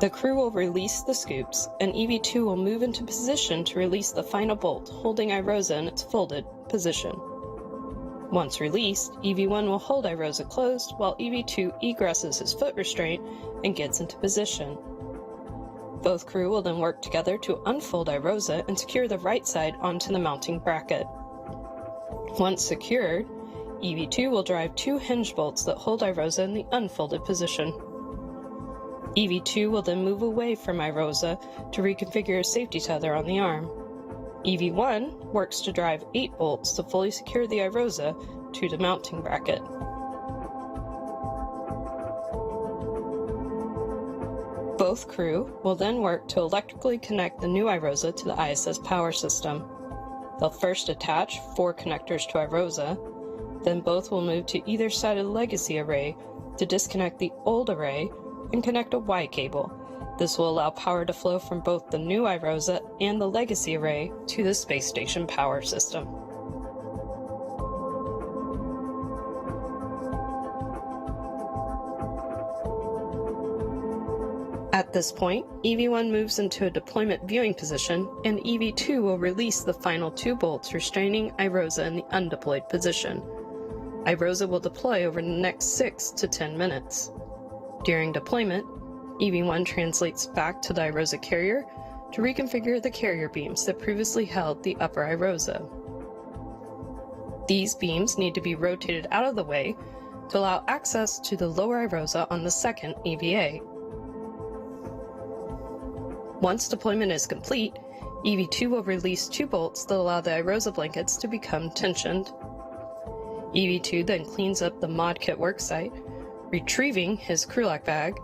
Speaker 4: The crew will release the scoops, and EV2 will move into position to release the final bolt, holding IROSA in its folded position. Once released, EV1 will hold IROSA closed while EV2 egresses his foot restraint and gets into position. Both crew will then work together to unfold IROSA and secure the right side onto the mounting bracket. Once secured, EV2 will drive 2 hinge bolts that hold iROSA in the unfolded position. EV2 will then move away from iROSA to reconfigure a safety tether on the arm. EV1 works to drive 8 bolts to fully secure the iROSA to the mounting bracket. Both crew will then work to electrically connect the new iROSA to the ISS power system. They'll first attach 4 connectors to iROSA, then both will move to either side of the legacy array to disconnect the old array and connect a Y cable. This will allow power to flow from both the new iROSA and the legacy array to the space station power system. At this point, EV1 moves into a deployment viewing position, and EV2 will release the final 2 bolts restraining iROSA in the undeployed position. iROSA will deploy over the next 6 to 10 minutes. During deployment, EV1 translates back to the iROSA carrier to reconfigure the carrier beams that previously held the upper iROSA. These beams need to be rotated out of the way to allow access to the lower iROSA on the second EVA. Once deployment is complete, EV2 will release 2 bolts that allow the iROSA blankets to become tensioned. EV2 then cleans up the mod kit worksite, retrieving his crew lock bag,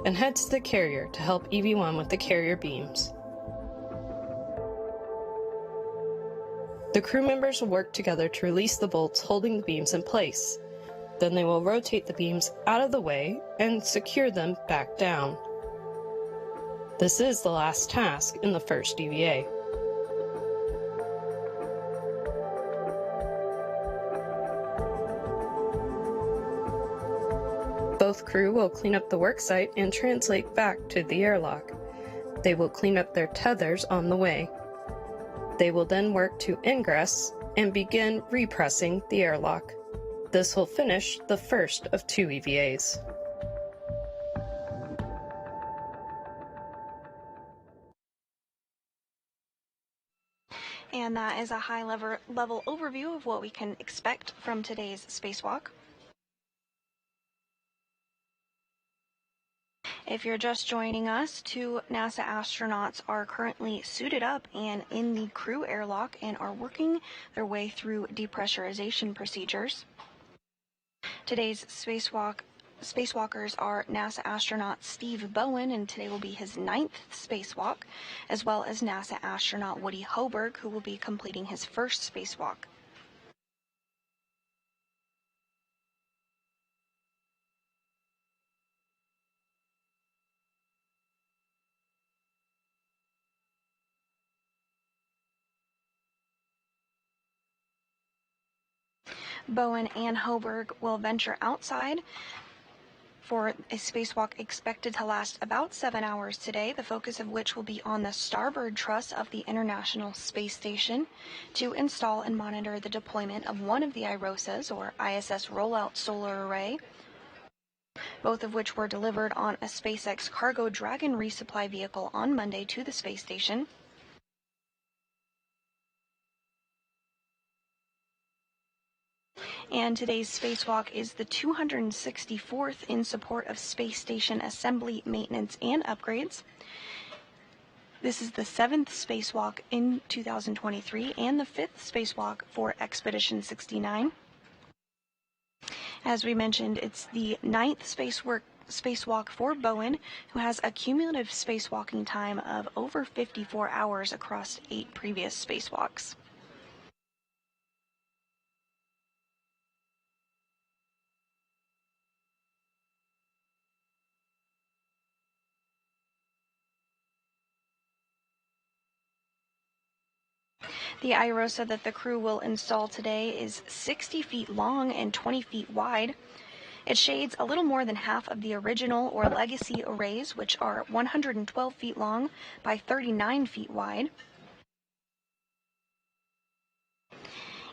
Speaker 4: and heads to the carrier to help EV1 with the carrier beams. The crew members will work together to release the bolts holding the beams in place. Then they will rotate the beams out of the way and secure them back down. This is the last task in the first EVA. Both crew will clean up the worksite and translate back to the airlock. They will clean up their tethers on the way. They will then work to ingress and begin repressing the airlock. This will finish the first of 2 EVAs.
Speaker 1: And that is a high-level overview of what we can expect from today's spacewalk. If you're just joining us, 2 NASA astronauts are currently suited up and in the crew airlock and are working their way through depressurization procedures. Today's spacewalkers are NASA astronaut Steve Bowen, and today will be his 9th spacewalk, as well as NASA astronaut Woody Hoburg, who will be completing his first spacewalk. Bowen and Hoburg will venture outside for a spacewalk expected to last about 7 hours today, the focus of which will be on the starboard truss of the International Space Station to install and monitor the deployment of one of the iROSAs, or ISS Rollout Solar Array, both of which were delivered on a SpaceX Cargo Dragon resupply vehicle on Monday to the space station. And today's spacewalk is the 264th in support of space station assembly, maintenance, and upgrades. This is the 7th spacewalk in 2023 and the 5th spacewalk for Expedition 69. As we mentioned, it's the 9th spacewalk for Bowen, who has a cumulative spacewalking time of over 54 hours across 8 previous spacewalks. The iROSA that the crew will install today is 60 feet long and 20 feet wide. It shades a little more than half of the original or legacy arrays, which are 112 feet long by 39 feet wide.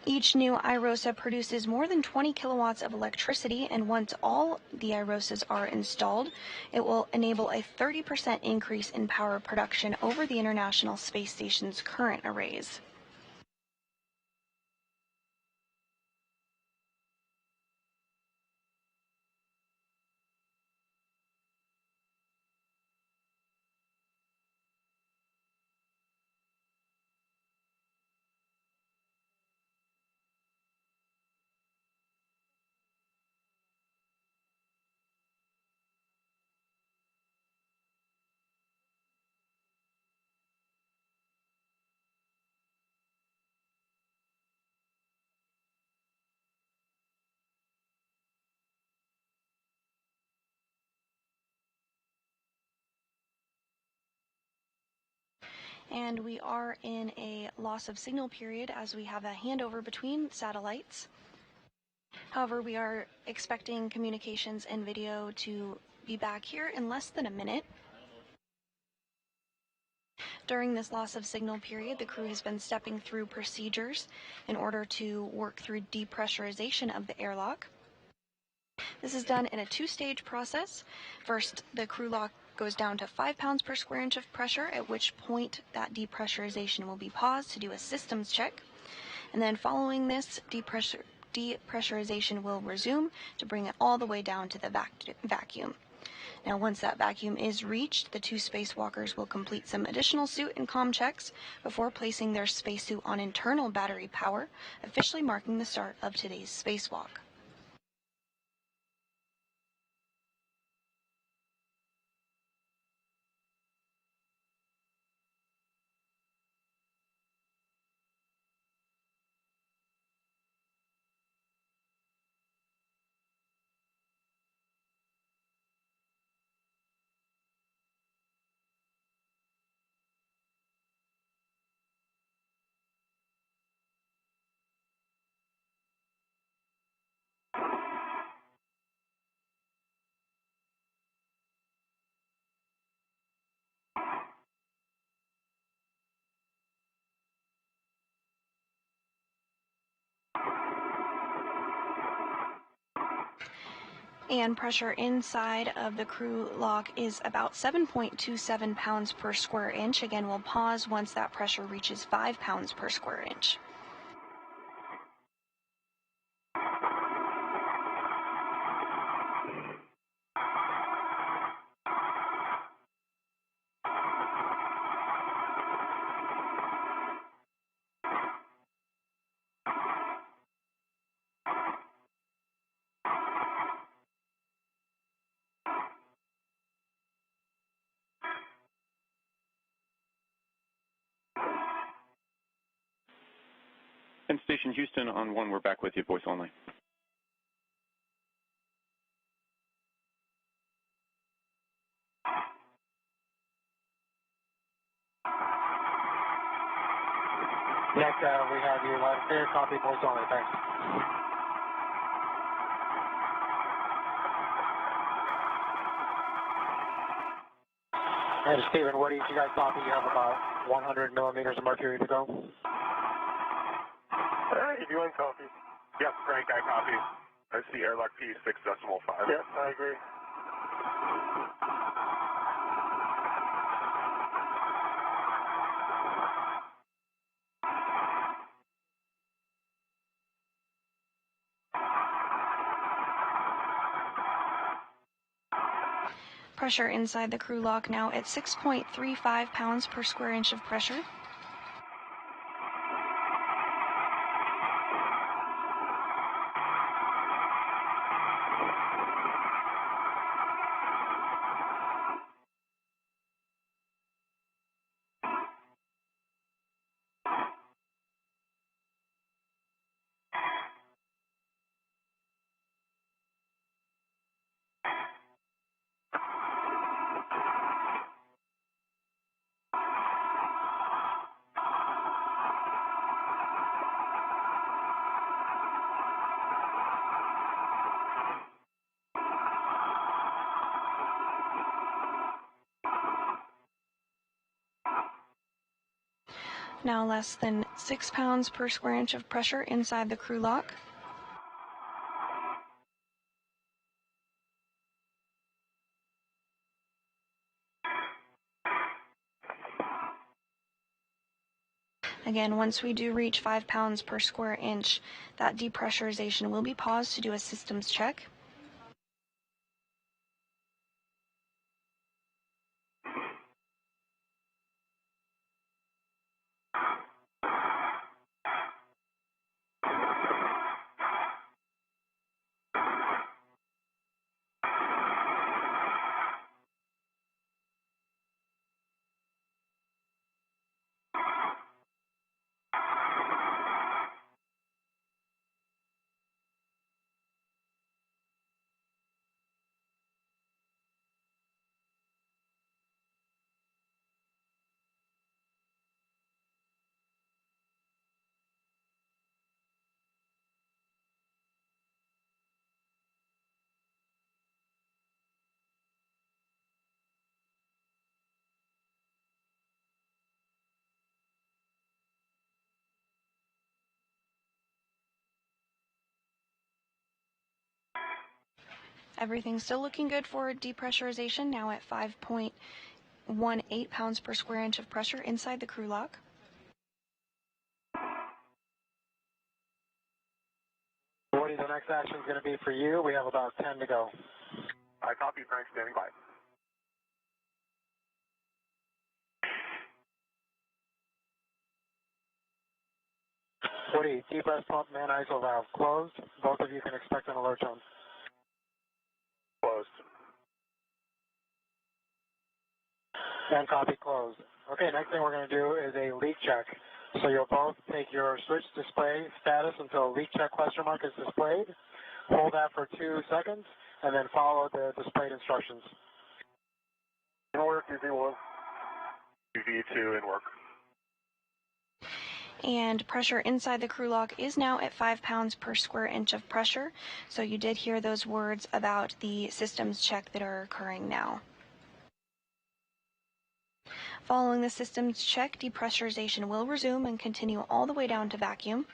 Speaker 1: Each new iROSA produces more than 20 kilowatts of electricity, and once all the iROSAs are installed, it will enable a 30% increase in power production over the International Space Station's current arrays. And we are in a loss of signal period as we have a handover between satellites. However, we are expecting communications and video to be back here in less than a minute. During this loss of signal period, the crew has been stepping through procedures in order to work through depressurization of the airlock. This is done in a two-stage process. First, the crew lock goes down to 5 pounds per square inch of pressure, at which point that depressurization will be paused to do a systems check. And then following this, depressurization will resume to bring it all the way down to the vacuum. Now, once that vacuum is reached, the two spacewalkers will complete some additional suit and comm checks before placing their spacesuit on internal battery power, officially marking the start of today's spacewalk. And pressure inside of the crew lock is about 7.27 pounds per square inch. Again, we'll pause once that pressure reaches 5 pounds per square inch.
Speaker 5: And Station Houston on 1, we're back with you, voice only.
Speaker 3: Next, we have you loud and clear, copy, voice only, thanks. And Stephen, what do you guys copy? You have about 100 millimeters of mercury to go.
Speaker 6: You doing copy? Yep, Frank, I copy. I see airlock P 6.5. Yep, I agree.
Speaker 1: Pressure inside the crew lock now at 6.35 pounds per square inch of pressure. Now less than 6 pounds per square inch of pressure inside the crew lock. Again, once we do reach 5 pounds per square inch, that depressurization will be paused to do a systems check. Everything's still looking good for depressurization, now at 5.18 pounds per square inch of pressure inside the crew lock.
Speaker 3: Woody, the next action is going to be for you. We have about 10 to go.
Speaker 6: I copy, Frank, standing by.
Speaker 3: Woody, depress pump, man ISO valve closed. Both of you can expect an alert tone.
Speaker 6: Closed.
Speaker 3: And copy closed. Okay, next thing we're going to do is a leak check. So you'll both take your switch display status until leak check question mark is displayed. Hold that for 2 seconds, and then follow the displayed instructions.
Speaker 6: In work, UV1. UV2 in work.
Speaker 1: And pressure inside the crew lock is now at 5 pounds per square inch of pressure. So you did hear those words about the systems check that are occurring now. Following the systems check, depressurization will resume and continue all the way down to vacuum.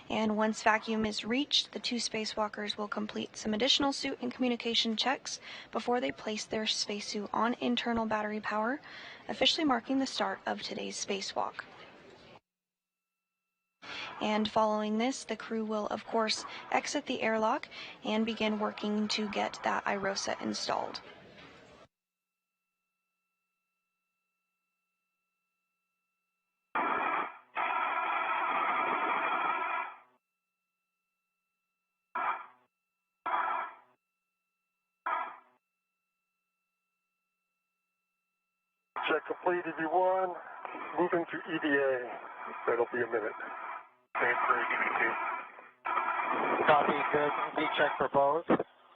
Speaker 1: And once vacuum is reached, the 2 spacewalkers will complete some additional suit and communication checks before they place their spacesuit on internal battery power, officially marking the start of today's spacewalk. And following this, the crew will, of course, exit the airlock and begin working to get that IROSA installed.
Speaker 6: Check complete, EV1. Moving to EVA. That'll be a minute. Same for EV2.
Speaker 3: Copy, good. Leak check for both.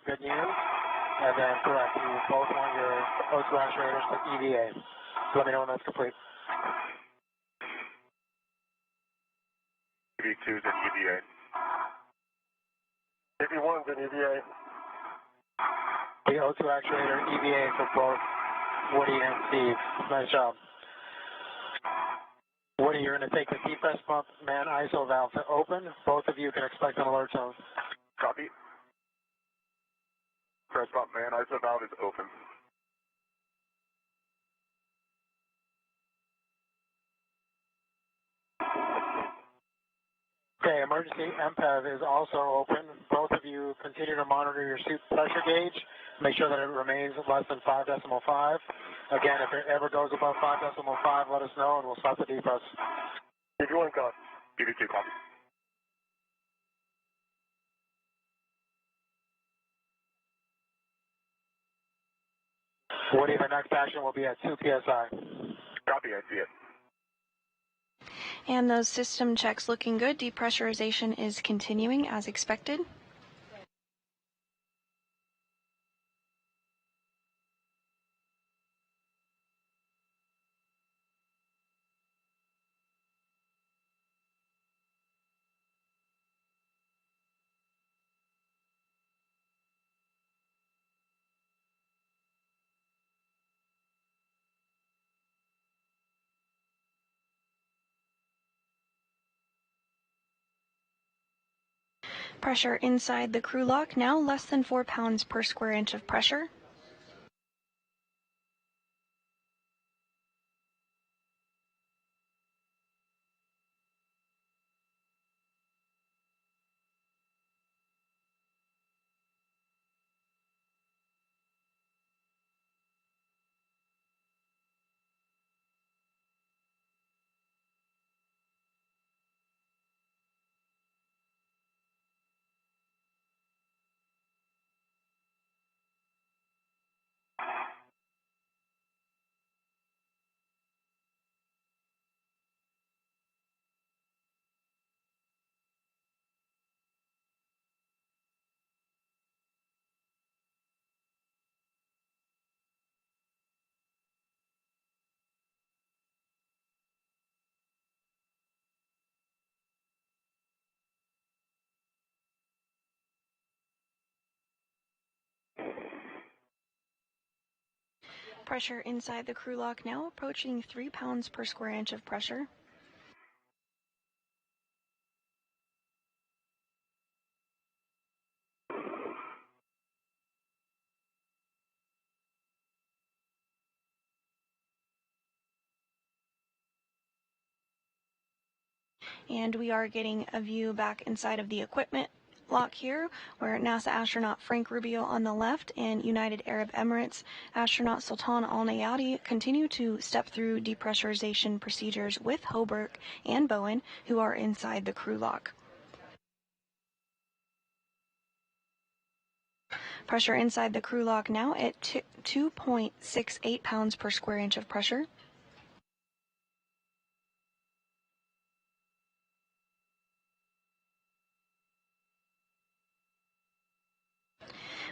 Speaker 3: Good news. And then correct, you both want your O2 actuators to EVA. So let me know when that's complete.
Speaker 6: EV2's in EVA. EV1's in EVA.
Speaker 3: The O2 actuator EVA for both Woody and Steve. Nice job. Woody, you're going to take the depress pump man ISO valve to open. Both of you can expect an alert tone.
Speaker 6: Copy. Press pump man ISO valve is open.
Speaker 3: Okay, emergency MPEV is also open. Both of you continue to monitor your suit pressure gauge. Make sure that it remains less than 5.5. Again, if it ever goes above 5.5, let us know and we'll stop the depress.
Speaker 6: EV1 copy. EV2 copy.
Speaker 3: Woody, the next action will be at 2 PSI.
Speaker 6: Copy, I see it.
Speaker 1: And those system checks looking good. Depressurization is continuing as expected. Pressure inside the crew lock now less than 4 pounds per square inch of pressure. Pressure inside the crew lock now approaching 3 pounds per square inch of pressure. And we are getting a view back inside of the equipment lock here, where NASA astronaut Frank Rubio on the left and United Arab Emirates astronaut Sultan Al Nayati continue to step through depressurization procedures with Hoberg and Bowen, who are inside the crew lock. Pressure inside the crew lock now at 2.68 pounds per square inch of pressure.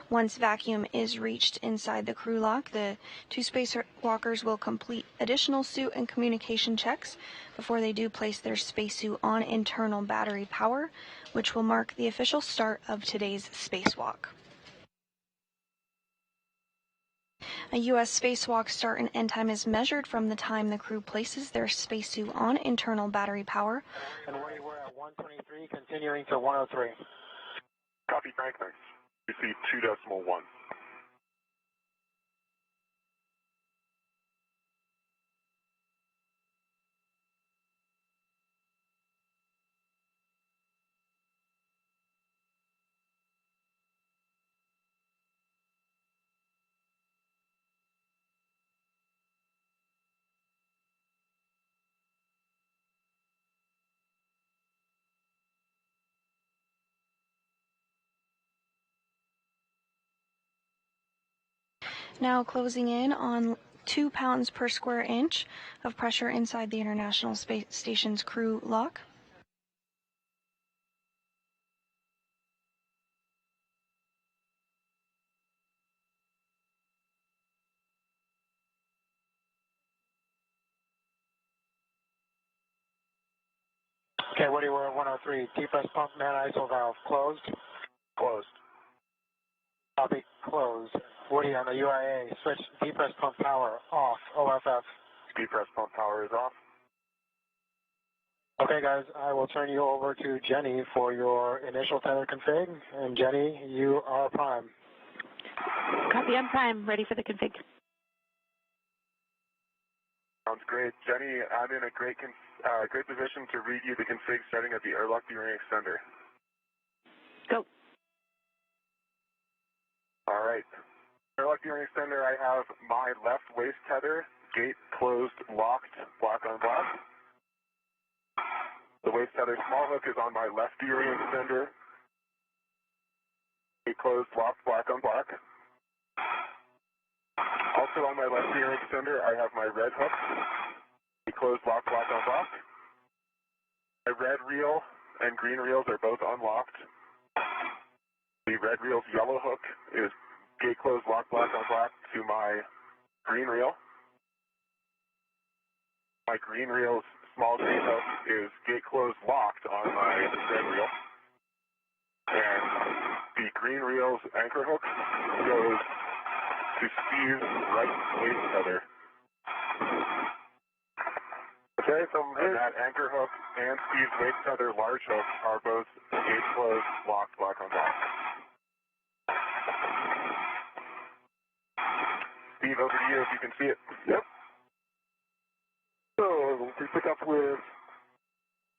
Speaker 1: Once vacuum is reached inside the crew lock, the two spacewalkers will complete additional suit and communication checks before they do place their spacesuit on internal battery power, which will mark the official start of today's spacewalk. A U.S. spacewalk start and end time is measured from the time the crew places their spacesuit on internal battery power.
Speaker 3: And we're at 123, continuing to 103.
Speaker 6: Copy, Frank. Receive 2.1.
Speaker 1: Now closing in on 2 pounds per square inch of pressure inside the International Space Station's crew lock.
Speaker 3: Okay, Woody, we're at 103. Depress pump man ISO valve closed.
Speaker 6: Closed.
Speaker 3: Copy, closed. Woody on the UIA, switch depress pump power off, OFF.
Speaker 6: Depress pump power is off.
Speaker 3: Okay, guys, I will turn you over to Jenny for your initial tether config. And Jenny, you are prime.
Speaker 7: Copy, I'm prime, ready for the config.
Speaker 6: Sounds great. Jenny, I'm in a great position to read you the config setting of the airlock gearing extender.
Speaker 7: Go.
Speaker 6: All right. Airlock gearing extender, I have my left waist tether, gate closed, locked, block on block. The waist tether small hook is on my left gearing extender. Gate closed, locked, block on block. Also on my left gearing extender, I have my red hook. Gate closed, locked, block on block. My red reel and green reels are both unlocked. The red reel's yellow hook is gate closed, lock, block on block to my green reel. My green reel's small gate hook is gate closed, locked on my red reel. And the green reel's anchor hook goes to Steve's right waist tether.
Speaker 3: Okay, so
Speaker 6: And that anchor hook and Steve's waist tether large hook are both gate closed, locked, block on block. Steve, over to you if you can see it.
Speaker 3: Yep. So we pick up with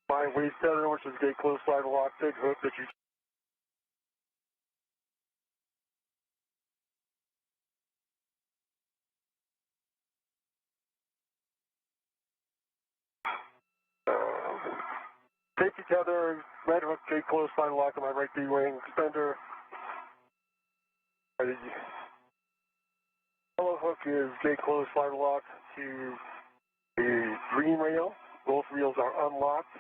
Speaker 3: my waist tether, which is gate closed, slide lock, big hook that you. Safety tether, red hook, gate closed, slide lock on my right B-wing extender. The yellow hook is gate closed, slide lock to the green rail. Both reels are unlocked.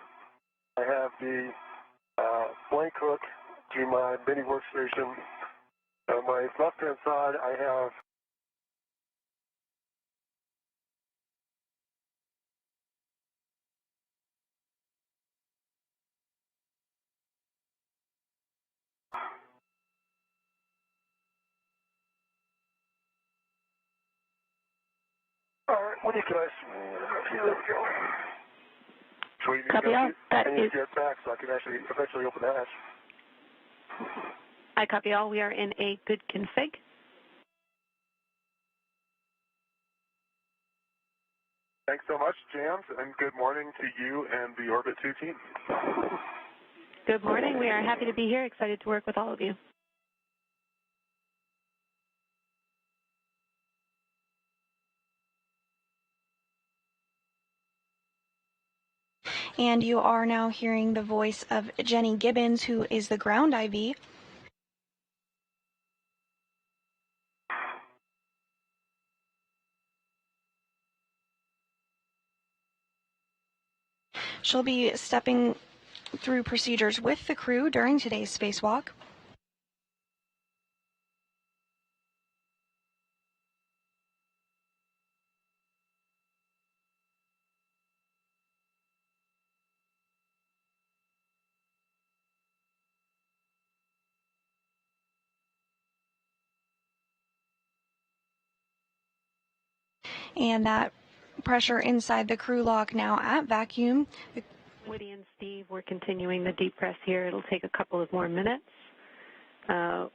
Speaker 3: I have the blank hook to my mini workstation. On my left-hand side, I have all right, what do you guys? Here we go. So you need
Speaker 7: Copy
Speaker 3: to
Speaker 7: all. That
Speaker 3: I need
Speaker 7: is.
Speaker 3: to get back so I can actually eventually open the hatch.
Speaker 7: I copy all. We are in a good config.
Speaker 6: Thanks so much, Jams, and good morning to you and the Orbit 2 team.
Speaker 7: Good morning. We are happy to be here, excited to work with all of you.
Speaker 1: And you are now hearing the voice of Jenny Gibbons, who is the ground IV. She'll be stepping through procedures with the crew during today's spacewalk. And that pressure inside the crew lock now at vacuum.
Speaker 7: Woody and Steve, we're continuing the deep press here. It'll take a couple of more minutes.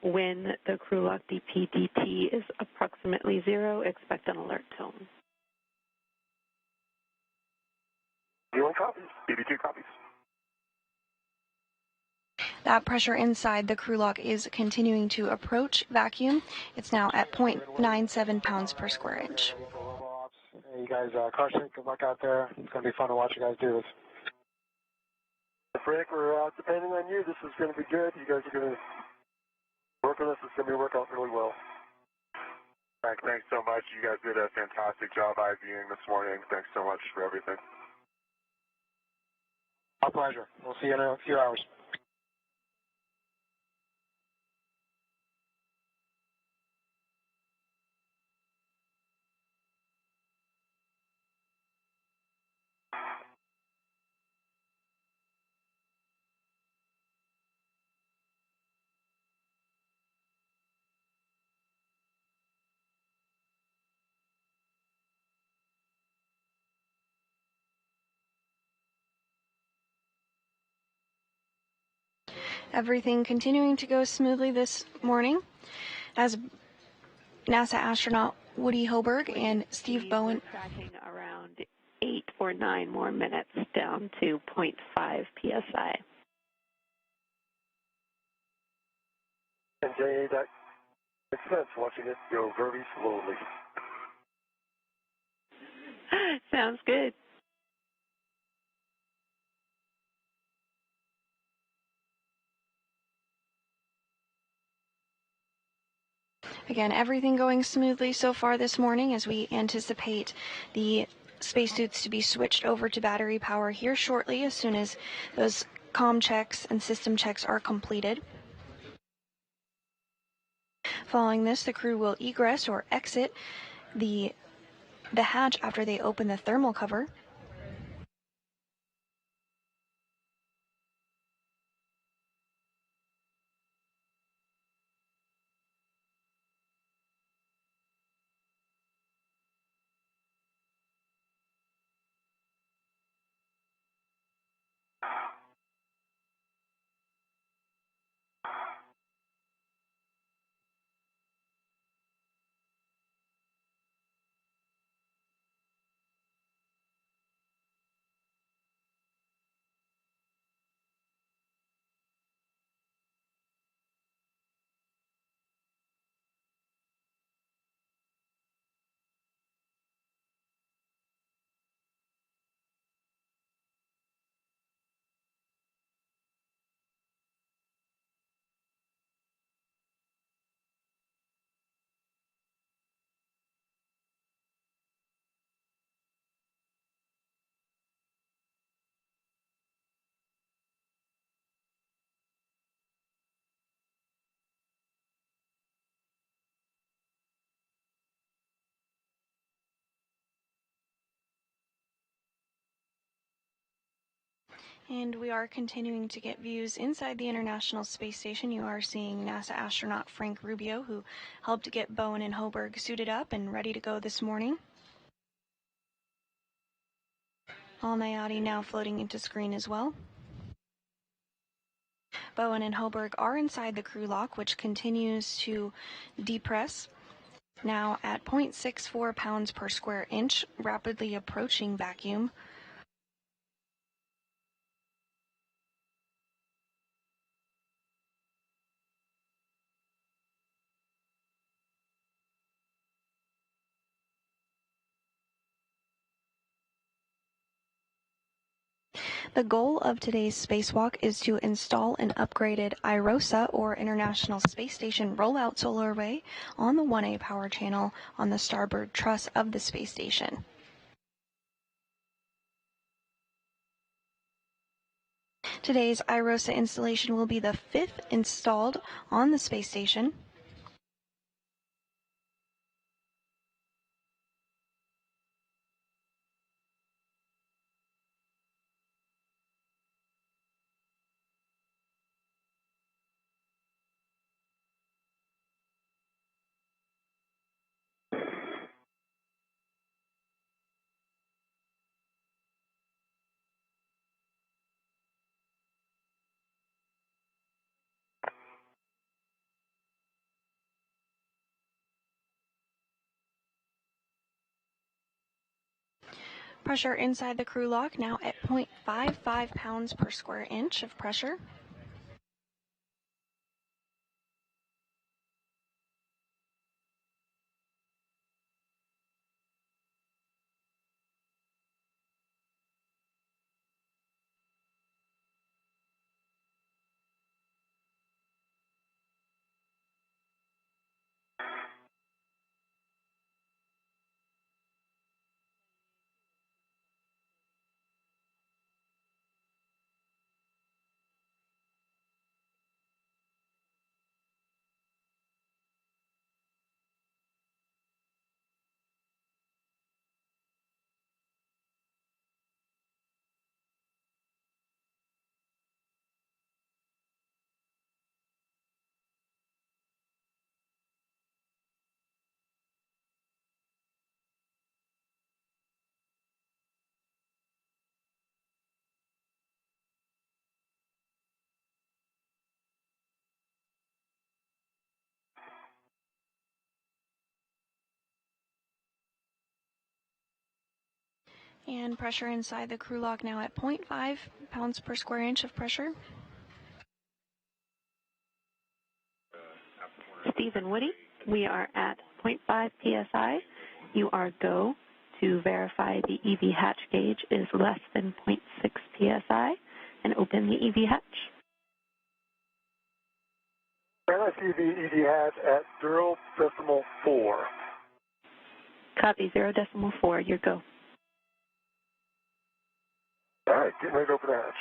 Speaker 7: When the crew lock DP/DT is approximately 0, expect an alert tone.
Speaker 6: B1 copies. BB2 copies.
Speaker 1: That pressure inside the crew lock is continuing to approach vacuum. It's now at 0.97 pounds per square inch.
Speaker 3: Hey, you guys crush it. Good luck out there. It's going to be fun to watch you guys do this.
Speaker 6: Frank, we're depending on you. This is going to be good. You guys are going to work on this. It's going to work out really well. Frank, thanks so much. You guys did a fantastic job IVing this morning. Thanks so much for everything.
Speaker 3: Our pleasure. We'll see you in a few hours.
Speaker 1: Everything continuing to go smoothly this morning as NASA astronaut Woody Hoberg and Steve Bowen.
Speaker 7: Tracking around 8 or 9 more minutes down to 0.5 psi.
Speaker 6: And Jay, that makes sense watching it go very slowly.
Speaker 7: Sounds good.
Speaker 1: Again, everything going smoothly so far this morning as we anticipate the spacesuits to be switched over to battery power here shortly as soon as those comm checks and system checks are completed. Following this, the crew will egress or exit the hatch after they open the thermal cover. And we are continuing to get views inside the International Space Station. You are seeing NASA astronaut Frank Rubio, who helped get Bowen and Hoberg suited up and ready to go this morning. All Nayati now floating into screen as well. Bowen and Hoberg are inside the crew lock, which continues to depress. Now at 0.64 pounds per square inch, rapidly approaching vacuum. The goal of today's spacewalk is to install an upgraded IROSA, or International Space Station Rollout Solar Array, on the 1A power channel on the starboard truss of the space station. Today's IROSA installation will be the 5th installed on the space station. Pressure inside the crew lock now at 0.55 pounds per square inch of pressure. And pressure inside the crew lock now at 0.5 pounds per square inch of pressure.
Speaker 7: Stephen Woody, we are at 0.5 psi. You are go to verify the EV hatch gauge is less than 0.6 psi and open the EV hatch.
Speaker 3: And I see the EV hatch at 0.4.
Speaker 7: Copy, 0.4, you're go.
Speaker 3: All right, getting ready to open the hatch.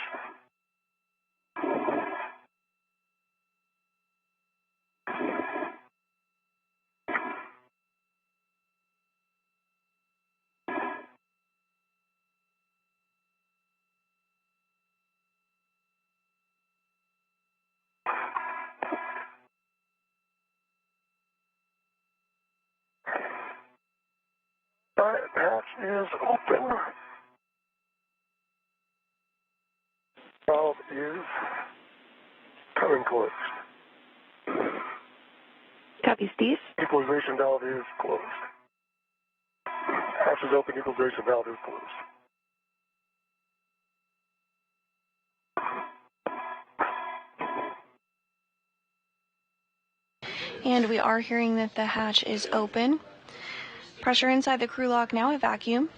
Speaker 3: All right, the hatch is open. Valve is coming closed.
Speaker 7: Copy, Steve.
Speaker 3: Equalization valve is closed. Hatch is open, equalization valve is closed.
Speaker 1: And we are hearing that the hatch is open. Pressure inside the crew lock now at vacuum.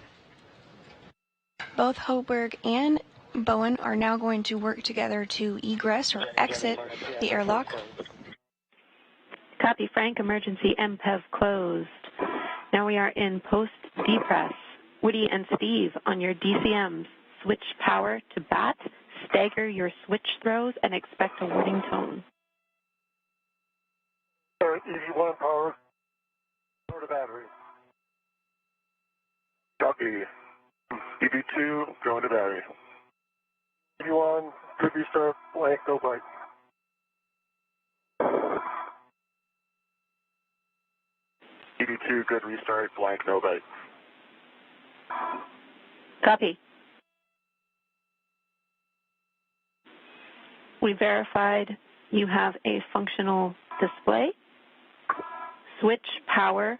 Speaker 1: Both Hoberg and Bowen are now going to work together to egress or exit the airlock.
Speaker 7: Copy, Frank. Emergency MPEV closed. Now we are in post-depress. Woody and Steve, on your DCMs, switch power to BAT, stagger your switch throws, and expect a warning tone.
Speaker 3: All right, EV1 power, power to battery. Copy. EV2, going to battery. EV1, good restart, blank, no bite. EV2, good restart, blank, no bite.
Speaker 7: Copy. We verified you have a functional display. Switch power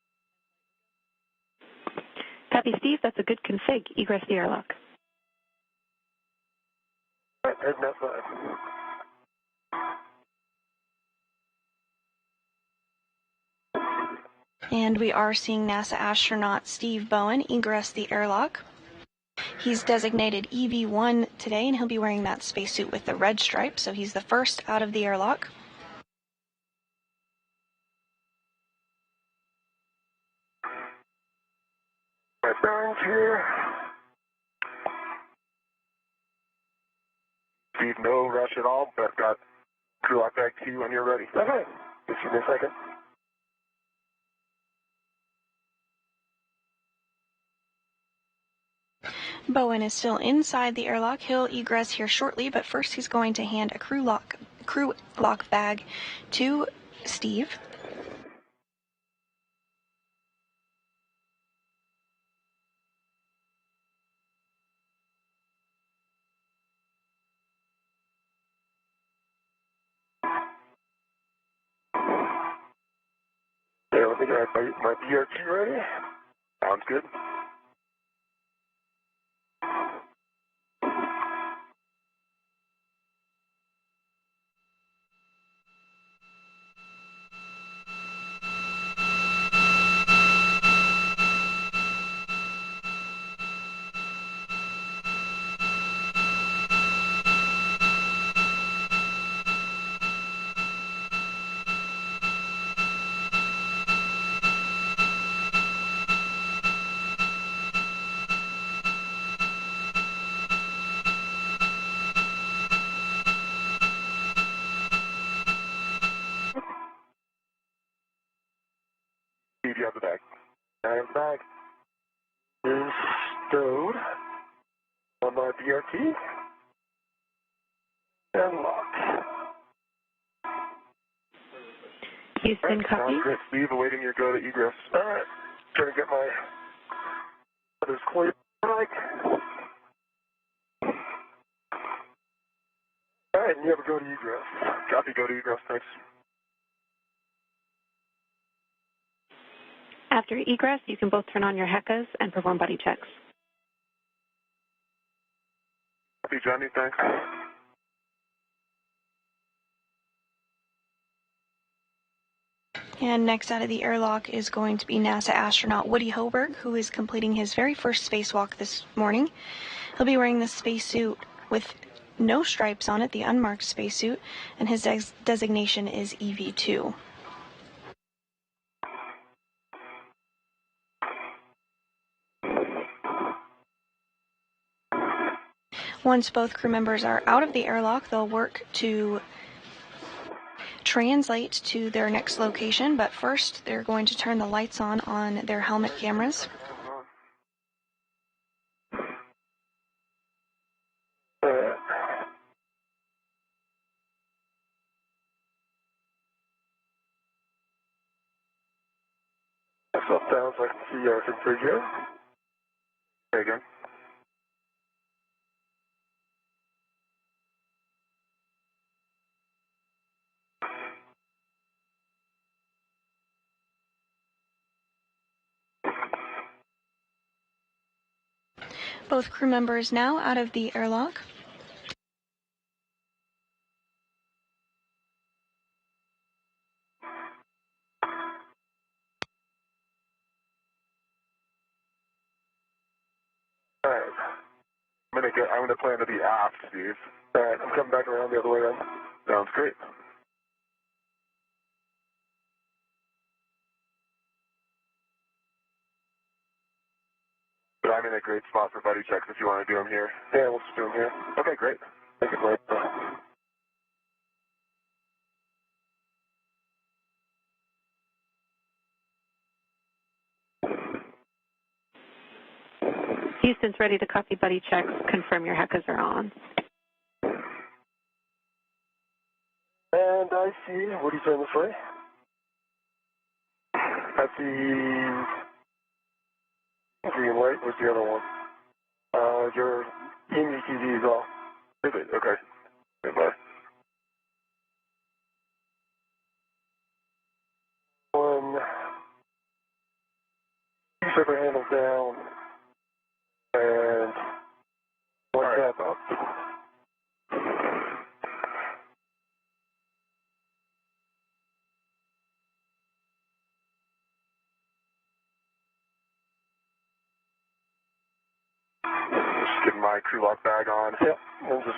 Speaker 7: Copy, Steve. That's a good config. Egress the airlock.
Speaker 3: All right, heading outside.
Speaker 1: And we are seeing NASA astronaut Steve Bowen egress the airlock. He's designated EV1 today, and he'll be wearing that spacesuit with the red stripe, so he's the first out of the airlock.
Speaker 3: My bearings here.
Speaker 6: Steve, no rush at all, but I've got crew lock bag 2 when you're ready.
Speaker 3: Okay. Just give me a second.
Speaker 1: Bowen is still inside the airlock. He'll egress here shortly, but first he's going to hand a crew lock bag to Steve.
Speaker 6: Yeah, let me get my BRT ready. Sounds good. Steve, you have the bag.
Speaker 3: I am back. Is stowed on my BRT and locked.
Speaker 7: Houston, copy.
Speaker 6: Sounds good. Steve, awaiting your go to egress.
Speaker 3: All right. Trying to get my others clear. All right, and you have a go to egress.
Speaker 6: Copy, go to egress, thanks.
Speaker 7: After egress, you can both turn on your HECAs and perform buddy checks.
Speaker 6: Copy, Johnny, thanks.
Speaker 1: And next out of the airlock is going to be NASA astronaut Woody Hoberg, who is completing his very first spacewalk this morning. He'll be wearing the spacesuit with no stripes on it, the unmarked spacesuit, and his designation is EV2. Once both crew members are out of the airlock, they'll work to translate to their next location, but first they're going to turn the lights on their helmet cameras.
Speaker 3: So it sounds like CR configure.
Speaker 6: Okay, again.
Speaker 1: Both crew members now out of the airlock.
Speaker 6: All right. I'm gonna plan to be aft, Steve.
Speaker 3: All right, I'm coming back around the other way then.
Speaker 6: Sounds great. But I'm in a great spot for buddy checks if you want to do them here.
Speaker 3: Yeah, we'll just do them here.
Speaker 6: Okay, great.
Speaker 3: Take it right.
Speaker 7: Houston's ready to copy buddy checks. Confirm your HECAs are on.
Speaker 3: And I see, what are you saying this way? I see green light. What's the other one? Your METV is off.
Speaker 6: Is it? Okay. Goodbye.
Speaker 3: One. Keep the handle down.
Speaker 6: my crew lock bag on.
Speaker 3: Yep, and just...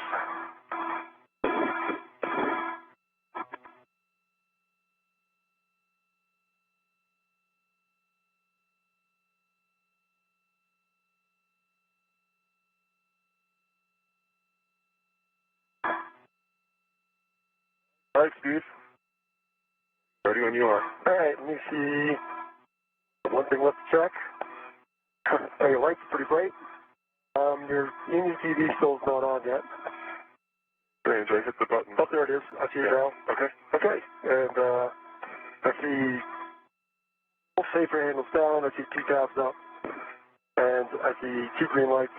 Speaker 6: All right, Steve. Ready when you are.
Speaker 3: All right, let me see. One thing left to check. Oh, your lights are pretty bright. Your Union TV still is not on yet.
Speaker 6: Range, I hit the button.
Speaker 3: Oh, there it is. I see it now.
Speaker 6: Okay.
Speaker 3: Okay, and I see both safer handles down. I see 2 tabs up. And I see 2 green lights.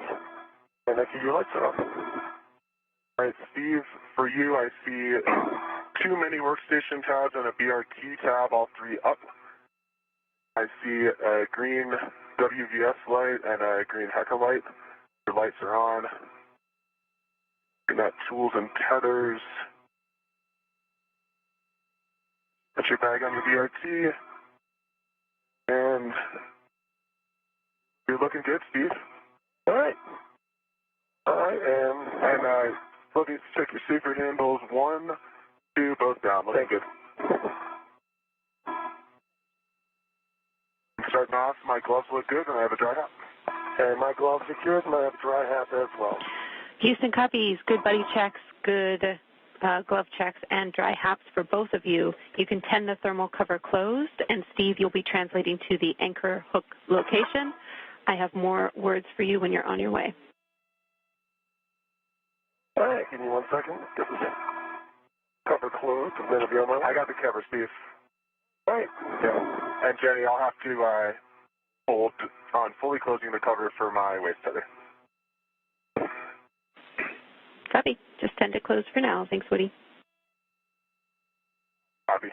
Speaker 3: And I see your lights are off.
Speaker 6: All right, Steve, for you, I see 2 mini workstation tabs and a BRT tab, all 3 up. I see a green WVS light and a green Hecker light. Your lights are on. You got tools and tethers. Put your bag on the BRT. And you're looking good, Steve.
Speaker 3: All right.
Speaker 6: And looking to check your safer handles. 1, 2, both down. Looking good. Starting off, my gloves look good, and I have a dry hat.
Speaker 3: And my gloves are good, and I have a dry hat as well.
Speaker 7: Houston copies. Good buddy checks, good glove checks, and dry hats for both of you. You can tend the thermal cover closed, and Steve, you'll be translating to the anchor hook location. I have more words for you when you're on your way.
Speaker 3: All right, give me 1 second. Get this cover closed, and then it'll be on my way.
Speaker 6: I got the cover, Steve.
Speaker 3: All right.
Speaker 6: Yeah. And Jenny, I'll have to hold on fully closing the cover for my waist tether.
Speaker 7: Copy. Just tend to close for now. Thanks, Woody.
Speaker 6: Copy.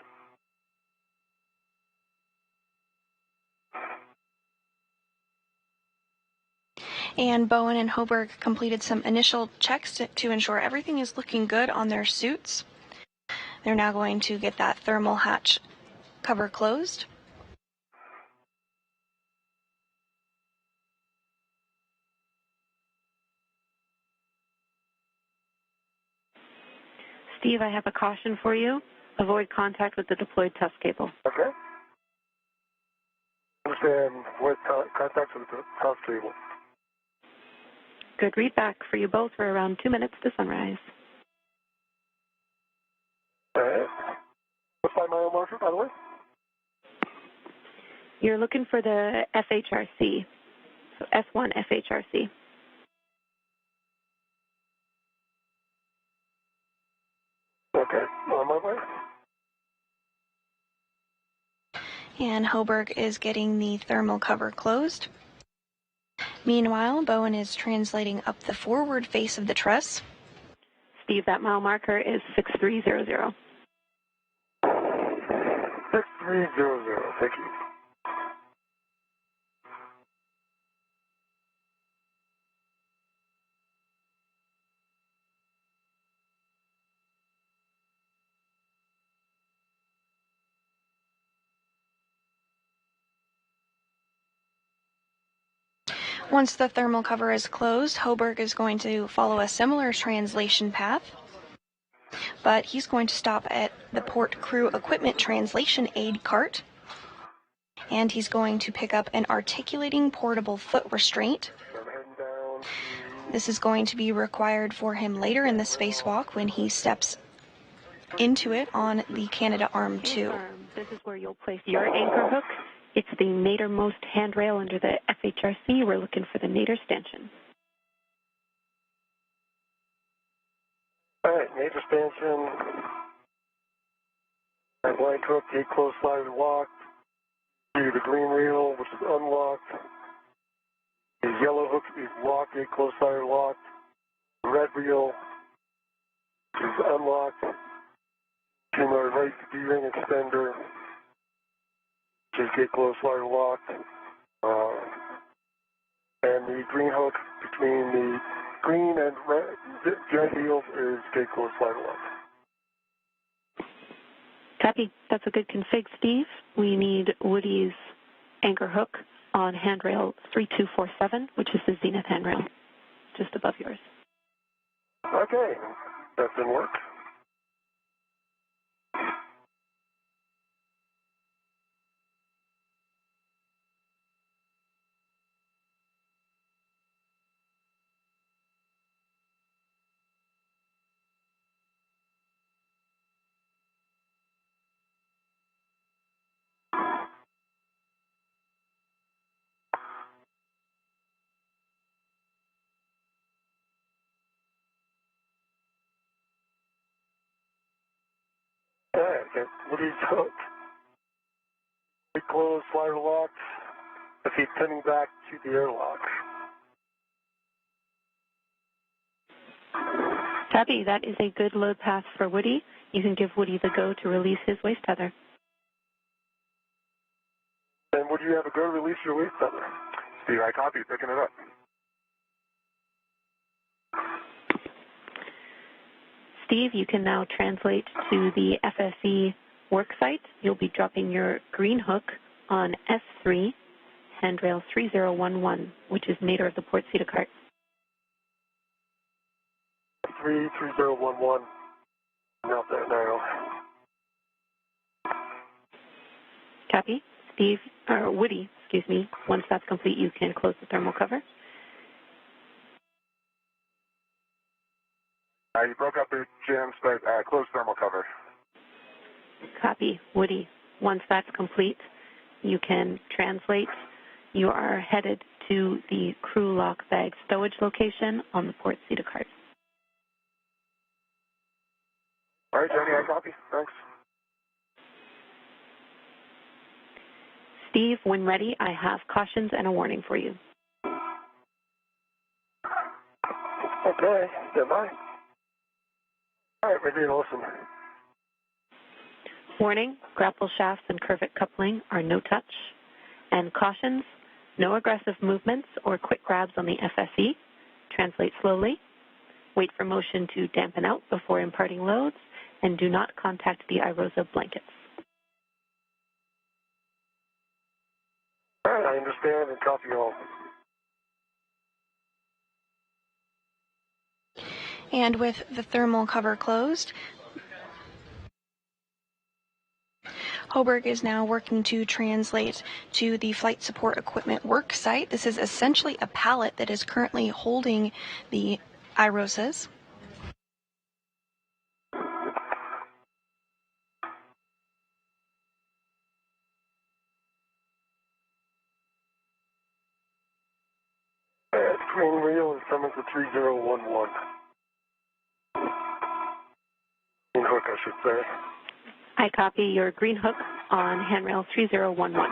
Speaker 1: And Bowen and Hoberg completed some initial checks to ensure everything is looking good on their suits. They're now going to get that thermal hatch cover closed.
Speaker 7: Steve, I have a caution for you. Avoid contact with the deployed test cable.
Speaker 3: Okay. Understand. Avoid contact with the test cable.
Speaker 7: Good readback for you both for around 2 minutes to sunrise.
Speaker 3: All right. What's my mile marker, by the way?
Speaker 7: You're looking for the FHRC, so S1 FHRC.
Speaker 3: Okay, on my way.
Speaker 1: And Hoberg is getting the thermal cover closed. Meanwhile, Bowen is translating up the forward face of the truss.
Speaker 7: Steve, that mile marker is 6300.
Speaker 3: 6300, thank you.
Speaker 1: Once the thermal cover is closed, Hoberg is going to follow a similar translation path, but he's going to stop at the port crew equipment translation aid cart, and he's going to pick up an articulating portable foot restraint. This is going to be required for him later in the spacewalk when he steps into it on the Canada Arm 2.
Speaker 7: This is where you'll place your anchor hook. It's the nadirmost handrail under the FHRC. We're looking for the nadir stanchion.
Speaker 3: All right, nadir stanchion. My blank hook, gate closed, slider locked. To the green reel, which is unlocked. The yellow hook is locked, gate closed, slider locked. The red reel is unlocked. To my right D-ring extender. Just gate closed, slider locked. And the green hook between the green and red jet heels is gate closed, slider locked.
Speaker 7: Copy. That's a good config, Steve. We need Woody's anchor hook on handrail 3247, which is the zenith handrail. just above yours.
Speaker 6: Okay, that's in work. Okay, what do you hook? We close slider lock. If he's pinning back to the airlock.
Speaker 7: Copy, that is a good load path for Woody. You can give Woody the go to release his waist tether.
Speaker 6: Then would you have a go to release your waist tether? Steve, I copy, picking it up.
Speaker 7: Steve, you can now translate to the FSE work site. You'll be dropping your green hook on S3, handrail 3011, which is nadir of the port Cedar cart.
Speaker 6: 3011. Out there now.
Speaker 7: Copy. Steve, or Woody, excuse me. Once that's complete, you can close the thermal cover.
Speaker 6: You broke up your jams, but close thermal cover.
Speaker 7: Copy. Woody, once that's complete, you can translate. You are headed to the crew lock bag stowage location on the port Cedar cart.
Speaker 6: All right, Jenny, I copy. Thanks.
Speaker 7: Steve, when ready, I have cautions and a warning for you.
Speaker 6: Okay, stand by. All right, ready and listen.
Speaker 7: Warning, grapple shafts and curvet coupling are no touch. And cautions, no aggressive movements or quick grabs on the FSE. Translate slowly. Wait for motion to dampen out before imparting loads. And do not contact the iROSA blankets.
Speaker 6: All right, I understand and copy all.
Speaker 1: And with the thermal cover closed, Hoburg is now working to translate to the flight support equipment work site. This is essentially a pallet that is currently holding the iROSAs.
Speaker 6: Green reel is coming to 3011. Green hook, I should say.
Speaker 7: I copy your green hook on handrail 3011.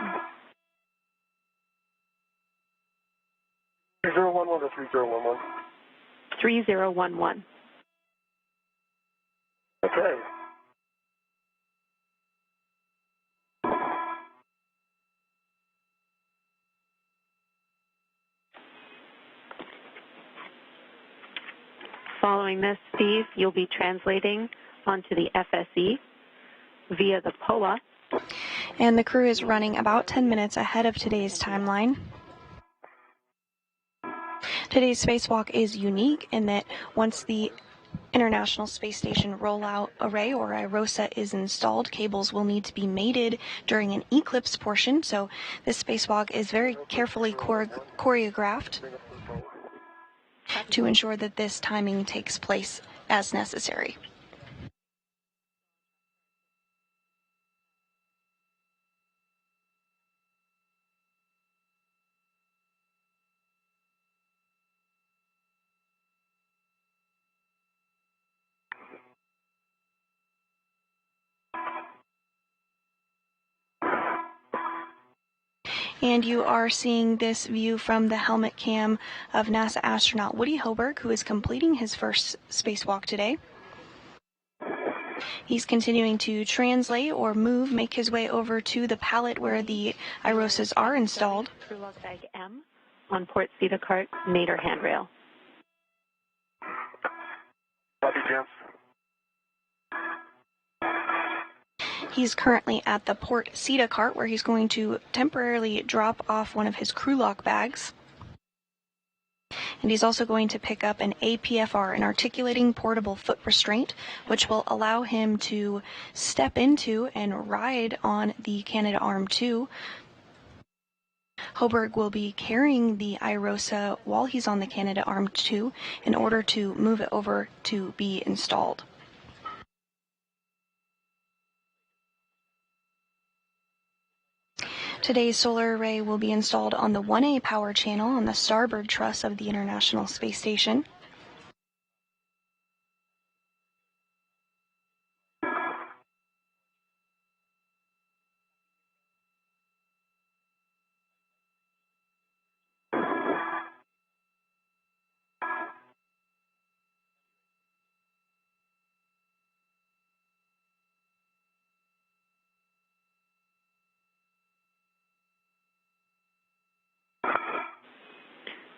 Speaker 6: 3011 or 3011?
Speaker 7: 3011.
Speaker 6: Okay.
Speaker 7: Following this, Steve, you'll be translating onto the FSE via the POA.
Speaker 1: And the crew is running about 10 minutes ahead of today's timeline. Today's spacewalk is unique in that once the International Space Station Rollout Array, or iROSA, is installed, cables will need to be mated during an eclipse portion, so this spacewalk is very carefully choreographed to ensure that this timing takes place as necessary. And you are seeing this view from the helmet cam of NASA astronaut Woody Hoburg, who is completing his first spacewalk today. He's continuing to translate or make his way over to the pallet where the iROSAs are installed.
Speaker 7: Crew lock bag M on port Cedar cart, nadir handrail.
Speaker 6: Copy, Jams.
Speaker 1: He's currently at the port Cedar cart where he's going to temporarily drop off one of his crew lock bags. And he's also going to pick up an APFR, an articulating portable foot restraint, which will allow him to step into and ride on the Canadarm2. Hoberg will be carrying the iROSA while he's on the Canadarm2 in order to move it over to be installed. Today's solar array will be installed on the 1A power channel on the starboard truss of the International Space Station.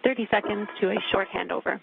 Speaker 7: "30 seconds to a short handover."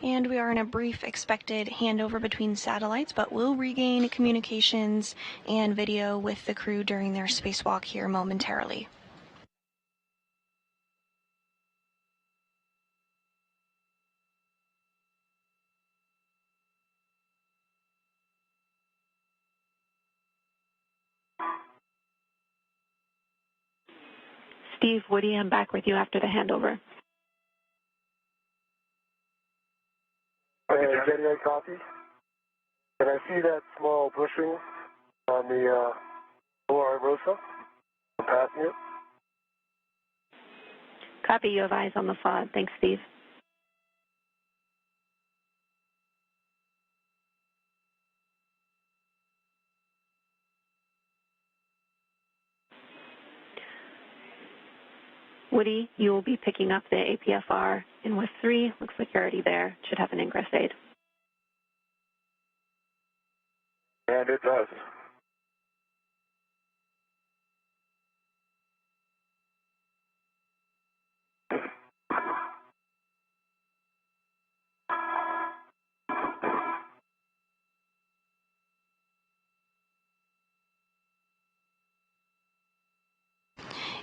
Speaker 1: And we are in a brief expected handover between satellites, but we'll regain communications and video with the crew during their spacewalk here momentarily.
Speaker 7: Steve, Woody, I'm back with you after the handover.
Speaker 3: Jetty, I copy. Can I see that small bushing on the lower iROSA? I'm passing it.
Speaker 7: Copy, you have eyes on the FOD. Thanks, Steve. Woody, you will be picking up the APFR in with 3. Looks like you're already there. Should have an ingress aid.
Speaker 6: And it does.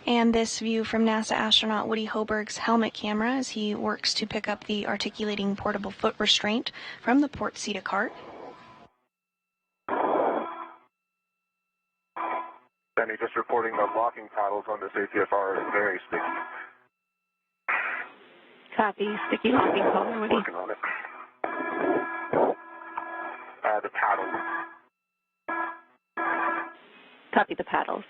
Speaker 1: And this view from NASA astronaut Woody Hoberg's helmet camera as he works to pick up the articulating portable foot restraint from the port CETA cart.
Speaker 6: Danny, just reporting the locking paddles on this APFR is very sticky.
Speaker 7: Copy. Sticky locking color, Woody.
Speaker 6: Working on it. The paddles.
Speaker 7: Copy the paddles.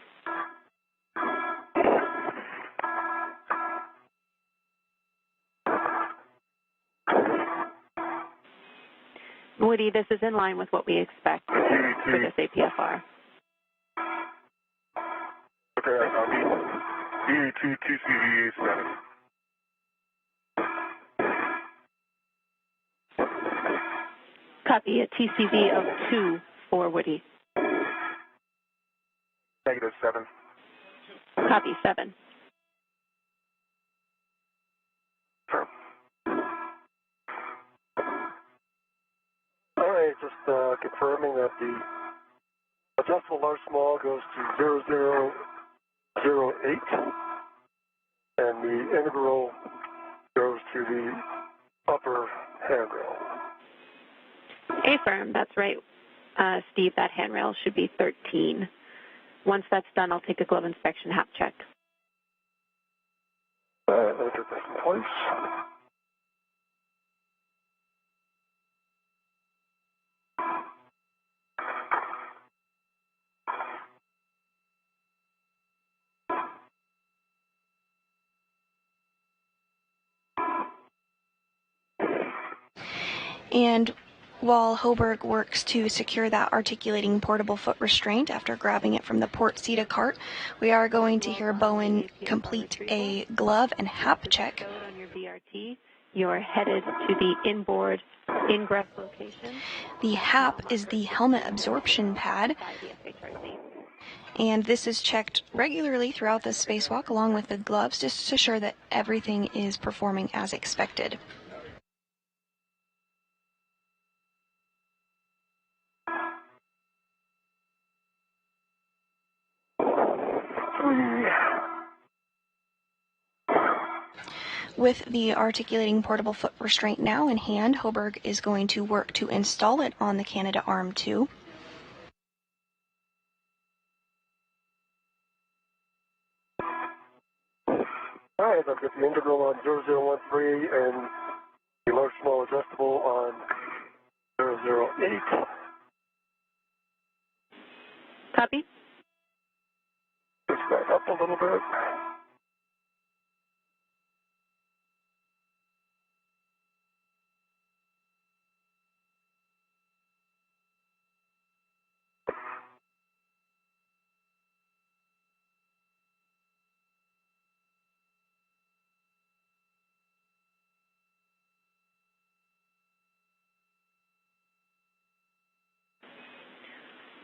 Speaker 7: Woody, this is in line with what we expect for this APFR.
Speaker 6: Okay, I copy. DE2 2CV7.
Speaker 7: Copy, a TCV of 2 for Woody.
Speaker 6: -7.
Speaker 7: Copy, 7.
Speaker 6: Sure.
Speaker 3: All right, just confirming that the adjustable large small goes to 0008, and the integral goes to the upper handrail.
Speaker 7: Affirm, that's right. Steve, that handrail should be 13. Once that's done, I'll take a glove inspection hap check.
Speaker 3: Let me get this in place.
Speaker 1: And While Hoburg works to secure that articulating portable foot restraint after grabbing it from the port seat of cart, we are going to hear Bowen complete a glove and hap check.
Speaker 7: On your VRT, you're headed to the inboard ingress location.
Speaker 1: The hap is the helmet absorption pad, and this is checked regularly throughout the spacewalk along with the gloves just to ensure that everything is performing as expected. With the articulating portable foot restraint now in hand, Hoburg is going to work to install it on the Canadarm2.
Speaker 3: All right, I've got the integral on 0013 and the large small adjustable on 008.
Speaker 7: Copy.
Speaker 3: Just back up a little bit.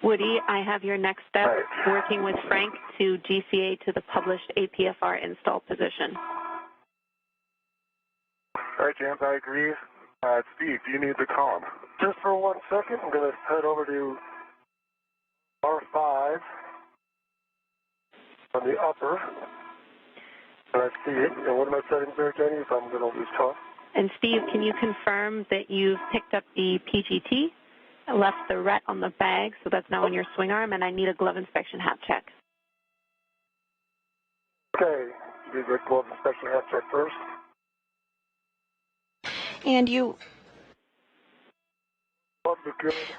Speaker 7: Woody, I have your next step, working with Frank to GCA to the published APFR install position.
Speaker 6: All right, James, I agree. Steve, do you need the comm?
Speaker 3: Just for 1 second, I'm going to head over to R5 on the upper. And I see it. And what are my settings there, Jenny, if I'm going to lose talk?
Speaker 7: And Steve, can you confirm that you've picked up the PGT, left the RET on the bag, so that's now on your swing arm, and I need a glove inspection hat check.
Speaker 3: Okay, do the glove inspection hat check first.
Speaker 1: And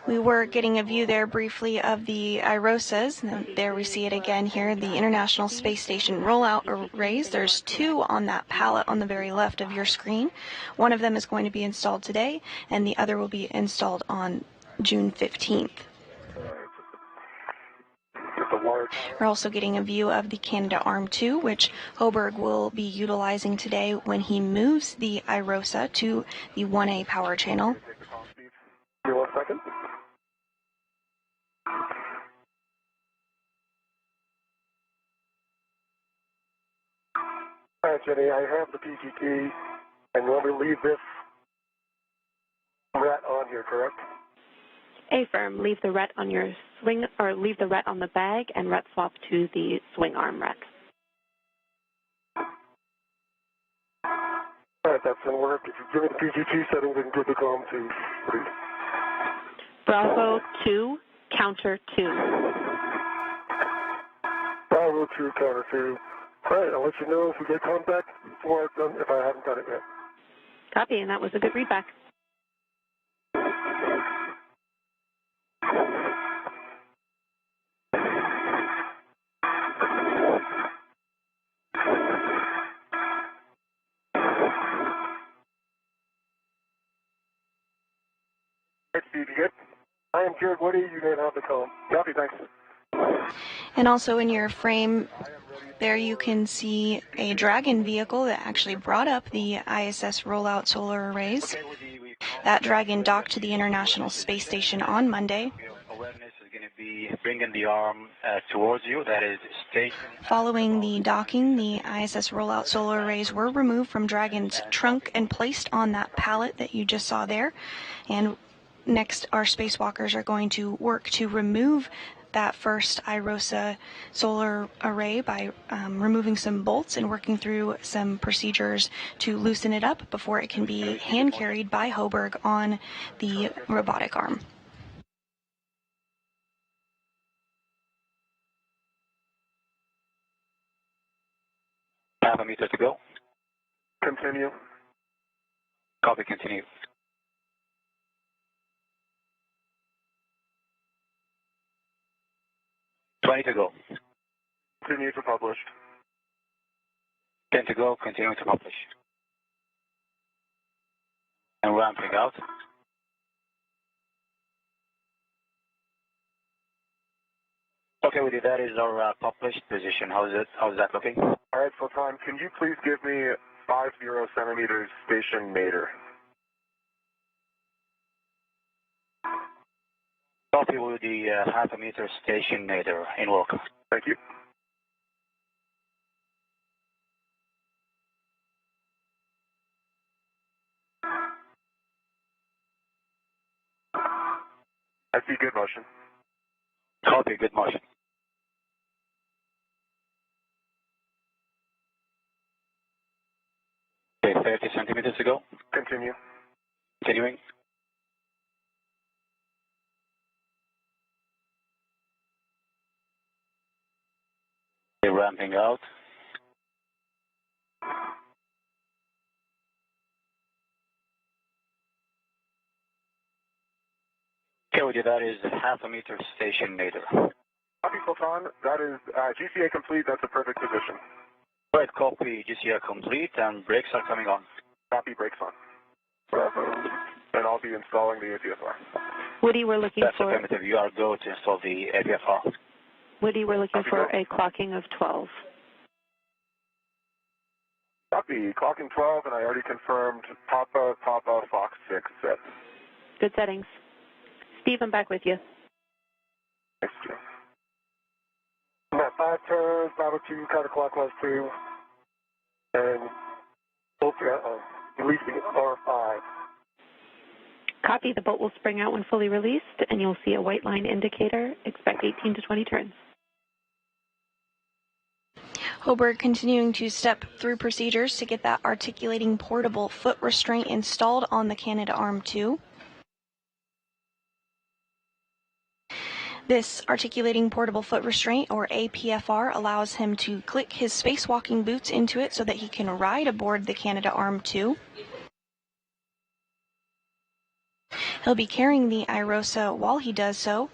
Speaker 1: we were getting a view there briefly of the IROSAs. And there we see it again here, the International Space Station rollout arrays. There's two on that pallet on the very left of your screen. One of them is going to be installed today, and the other will be installed on June 15th. We're also getting a view of the Canadarm2, which Hoburg will be utilizing today when he moves the IROSA to the 1A power channel.
Speaker 3: Give me 1 second. All right, Jenny, I have the PGT, and you want me to leave this RET on here, correct?
Speaker 7: Affirm, leave the RET on your swing, or leave the RET on the bag and RET swap to the swing arm RET.
Speaker 3: All right, that's going to work. If you give me the PGT settings, we can give the comm to, please.
Speaker 7: Bravo 2, counter 2.
Speaker 3: Bravo 2, counter 2. All right, I'll let you know if we get contact before I've done, if I haven't done it yet.
Speaker 7: Copy, and that was a good readback.
Speaker 3: Hey, Steve, you good? I am Jared Woody. You may have the comm. Copy, thanks.
Speaker 1: And also in your frame there you can see a Dragon vehicle that actually brought up the ISS rollout solar arrays. That Dragon docked to the International Space Station on Monday.
Speaker 8: Awareness is going to be bringing the arm towards you. That is station.
Speaker 1: Following the docking, the ISS rollout solar arrays were removed from Dragon's trunk and placed on that pallet that you just saw there. And next, our spacewalkers are going to work to remove that first IROSA solar array by removing some bolts and working through some procedures to loosen it up before it can be hand carried by Hoburg on the robotic arm.
Speaker 8: Alpha meter to go.
Speaker 3: Continue.
Speaker 8: Copy, continue. $20 to go.
Speaker 6: Continue to publish.
Speaker 8: 10 to go, continue to publish. And ramping out. Okay, Woody, that is our published position. How's that looking?
Speaker 6: All right, Sultan, can you please give me 50 centimeters station nadir?
Speaker 8: Copy, Woody, half a meter station nadir in work.
Speaker 6: Thank you. I see good motion.
Speaker 8: Copy, good motion. Okay, 30 centimeters to go.
Speaker 6: Continue.
Speaker 8: Continuing. Okay, ramping out. Okay, Woody, that is half a meter station nadir.
Speaker 6: Copy, Sultan. That is GCA complete. That's a perfect position.
Speaker 8: Right, copy, GCA complete, and brakes are coming on.
Speaker 6: Copy, brakes on. And I'll be installing the APFR.
Speaker 7: Woody, we're looking
Speaker 8: That's
Speaker 7: for...
Speaker 8: affirmative. You are go to install the APFR.
Speaker 7: Woody, we're looking for a clocking of 12.
Speaker 6: Copy, clocking 12, and I already confirmed Papa, Fox 6 set.
Speaker 7: Good settings. Steve, I'm back with you.
Speaker 6: Thanks, Jim. About 5 turns, 502, counterclockwise 2, and releasing R5.
Speaker 7: Copy, the boat will spring out when fully released, and you'll see a white line indicator. Expect 18 to 20 turns.
Speaker 1: Hoberg continuing to step through procedures to get that articulating portable foot restraint installed on the Canadarm2. This articulating portable foot restraint, or APFR, allows him to click his spacewalking boots into it so that he can ride aboard the Canadarm2. He'll be carrying the IROSA while he does so.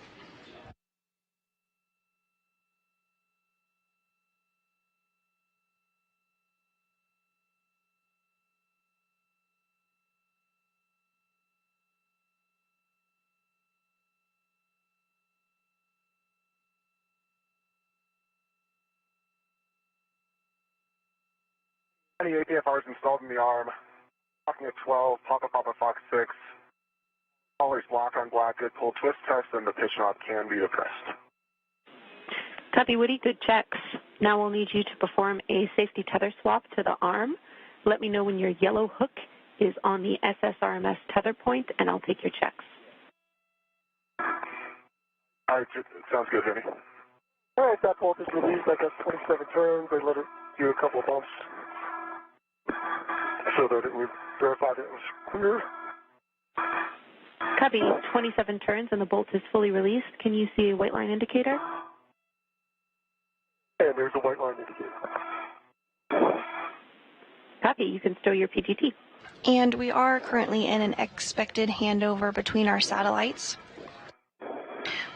Speaker 6: Any APFRs installed in the arm. Clocking at 12, Papa, Fox 6. Always block on black, good pull twist test, and the pitch knob can be depressed.
Speaker 7: Copy, Woody, good checks. Now we'll need you to perform a safety tether swap to the arm. Let me know when your yellow hook is on the SSRMS tether point, and I'll take your checks.
Speaker 6: All right, sounds good, Jenny. All right, that bolt is released. I got 27 turns. I let it do a couple of bumps so that it would verify that it was clear.
Speaker 7: Copy, 27 turns and the bolt is fully released. Can you see a white line indicator?
Speaker 6: And there's a white line indicator.
Speaker 7: Copy, you can stow your PGT.
Speaker 1: And we are currently in an expected handover between our satellites.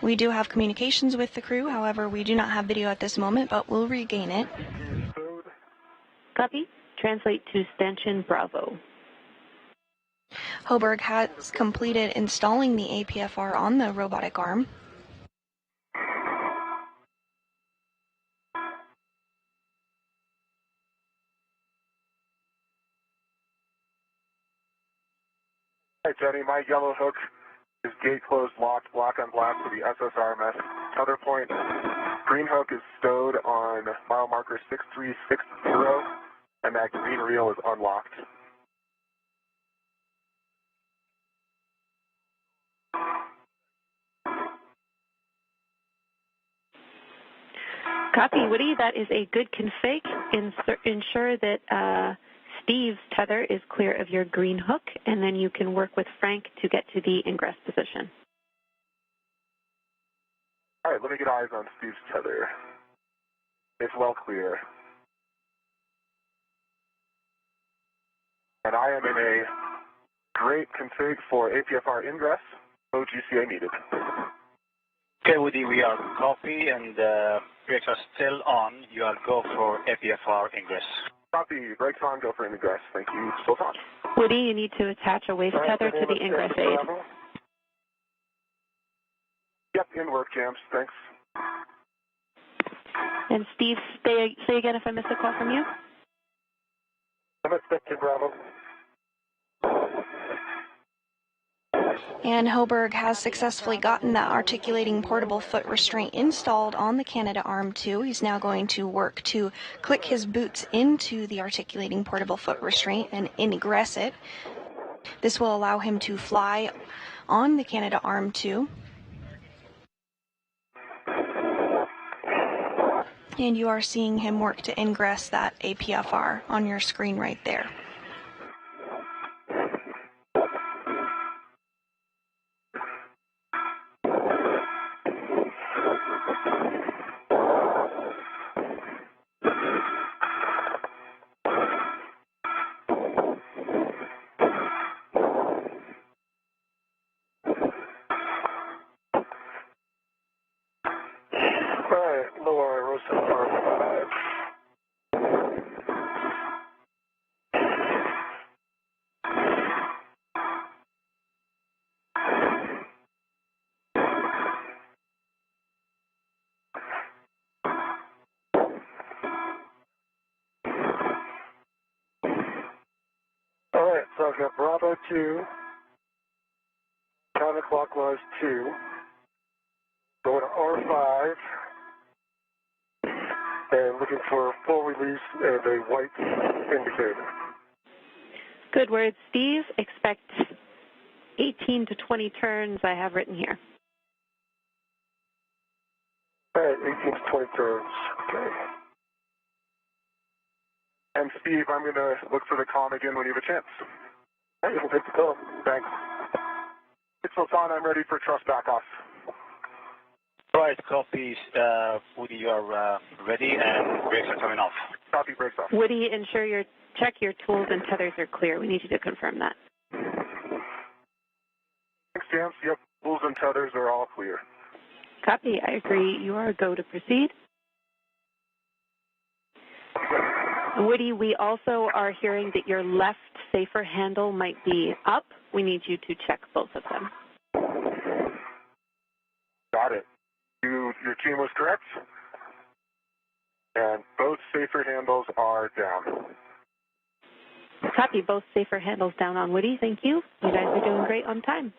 Speaker 1: We do have communications with the crew, however, we do not have video at this moment, but we'll regain it.
Speaker 7: Copy, translate to stanchion Bravo.
Speaker 1: Hoberg has completed installing the APFR on the robotic arm.
Speaker 6: Hi, Jenny. My yellow hook is gate closed, locked, black on black for the SSRMS tether point. Green hook is stowed on mile marker 6360, and that green reel is unlocked.
Speaker 7: Copy, Woody. That is a good config. Ensure that Steve's tether is clear of your green hook, and then you can work with Frank to get to the ingress position.
Speaker 6: All right, let me get eyes on Steve's tether. It's well clear. And I am in a great config for APFR ingress. No GCA needed.
Speaker 8: Okay, Woody, we are copy and brakes are still on. You are go for APFR ingress.
Speaker 6: Copy, brakes on, go for ingress. Thank you, Sultan.
Speaker 7: Woody, you need to attach a wave tether to the ingress aid.
Speaker 6: Yep, in work, Jams. Thanks.
Speaker 7: And Steve, say again if I missed a call from you.
Speaker 3: I'm expecting Bravo.
Speaker 1: And Hoburg has successfully gotten that articulating portable foot restraint installed on the Canadarm2. He's now going to work to click his boots into the articulating portable foot restraint and ingress it. This will allow him to fly on the Canadarm2. And you are seeing him work to ingress that APFR on your screen right there.
Speaker 3: So I've got Bravo 2, counterclockwise 2, going to R5, and looking for full release and a white indicator.
Speaker 7: Good word, Steve. Expect 18 to 20 turns I have written here.
Speaker 3: All right, 18 to 20 turns. Okay. And Steve, I'm going to look for the comm again when you have a chance. Hey, we'll take the call. Thanks. It's Sultan. I'm ready for thrust back off.
Speaker 8: All right, copy. Woody, you are ready, and brakes are coming off.
Speaker 3: Copy, brakes off.
Speaker 7: Woody, check your tools and tethers are clear. We need you to confirm that.
Speaker 3: Thanks, James. Yep, tools and tethers are all clear.
Speaker 7: Copy. I agree. You are a go to proceed. Woody, we also are hearing that your left safer handle might be up. We need you to check both of them.
Speaker 3: Got it. Your team was correct. And both safer handles are down.
Speaker 7: Copy. Both safer handles down on Woody. Thank you. You guys are doing great on time.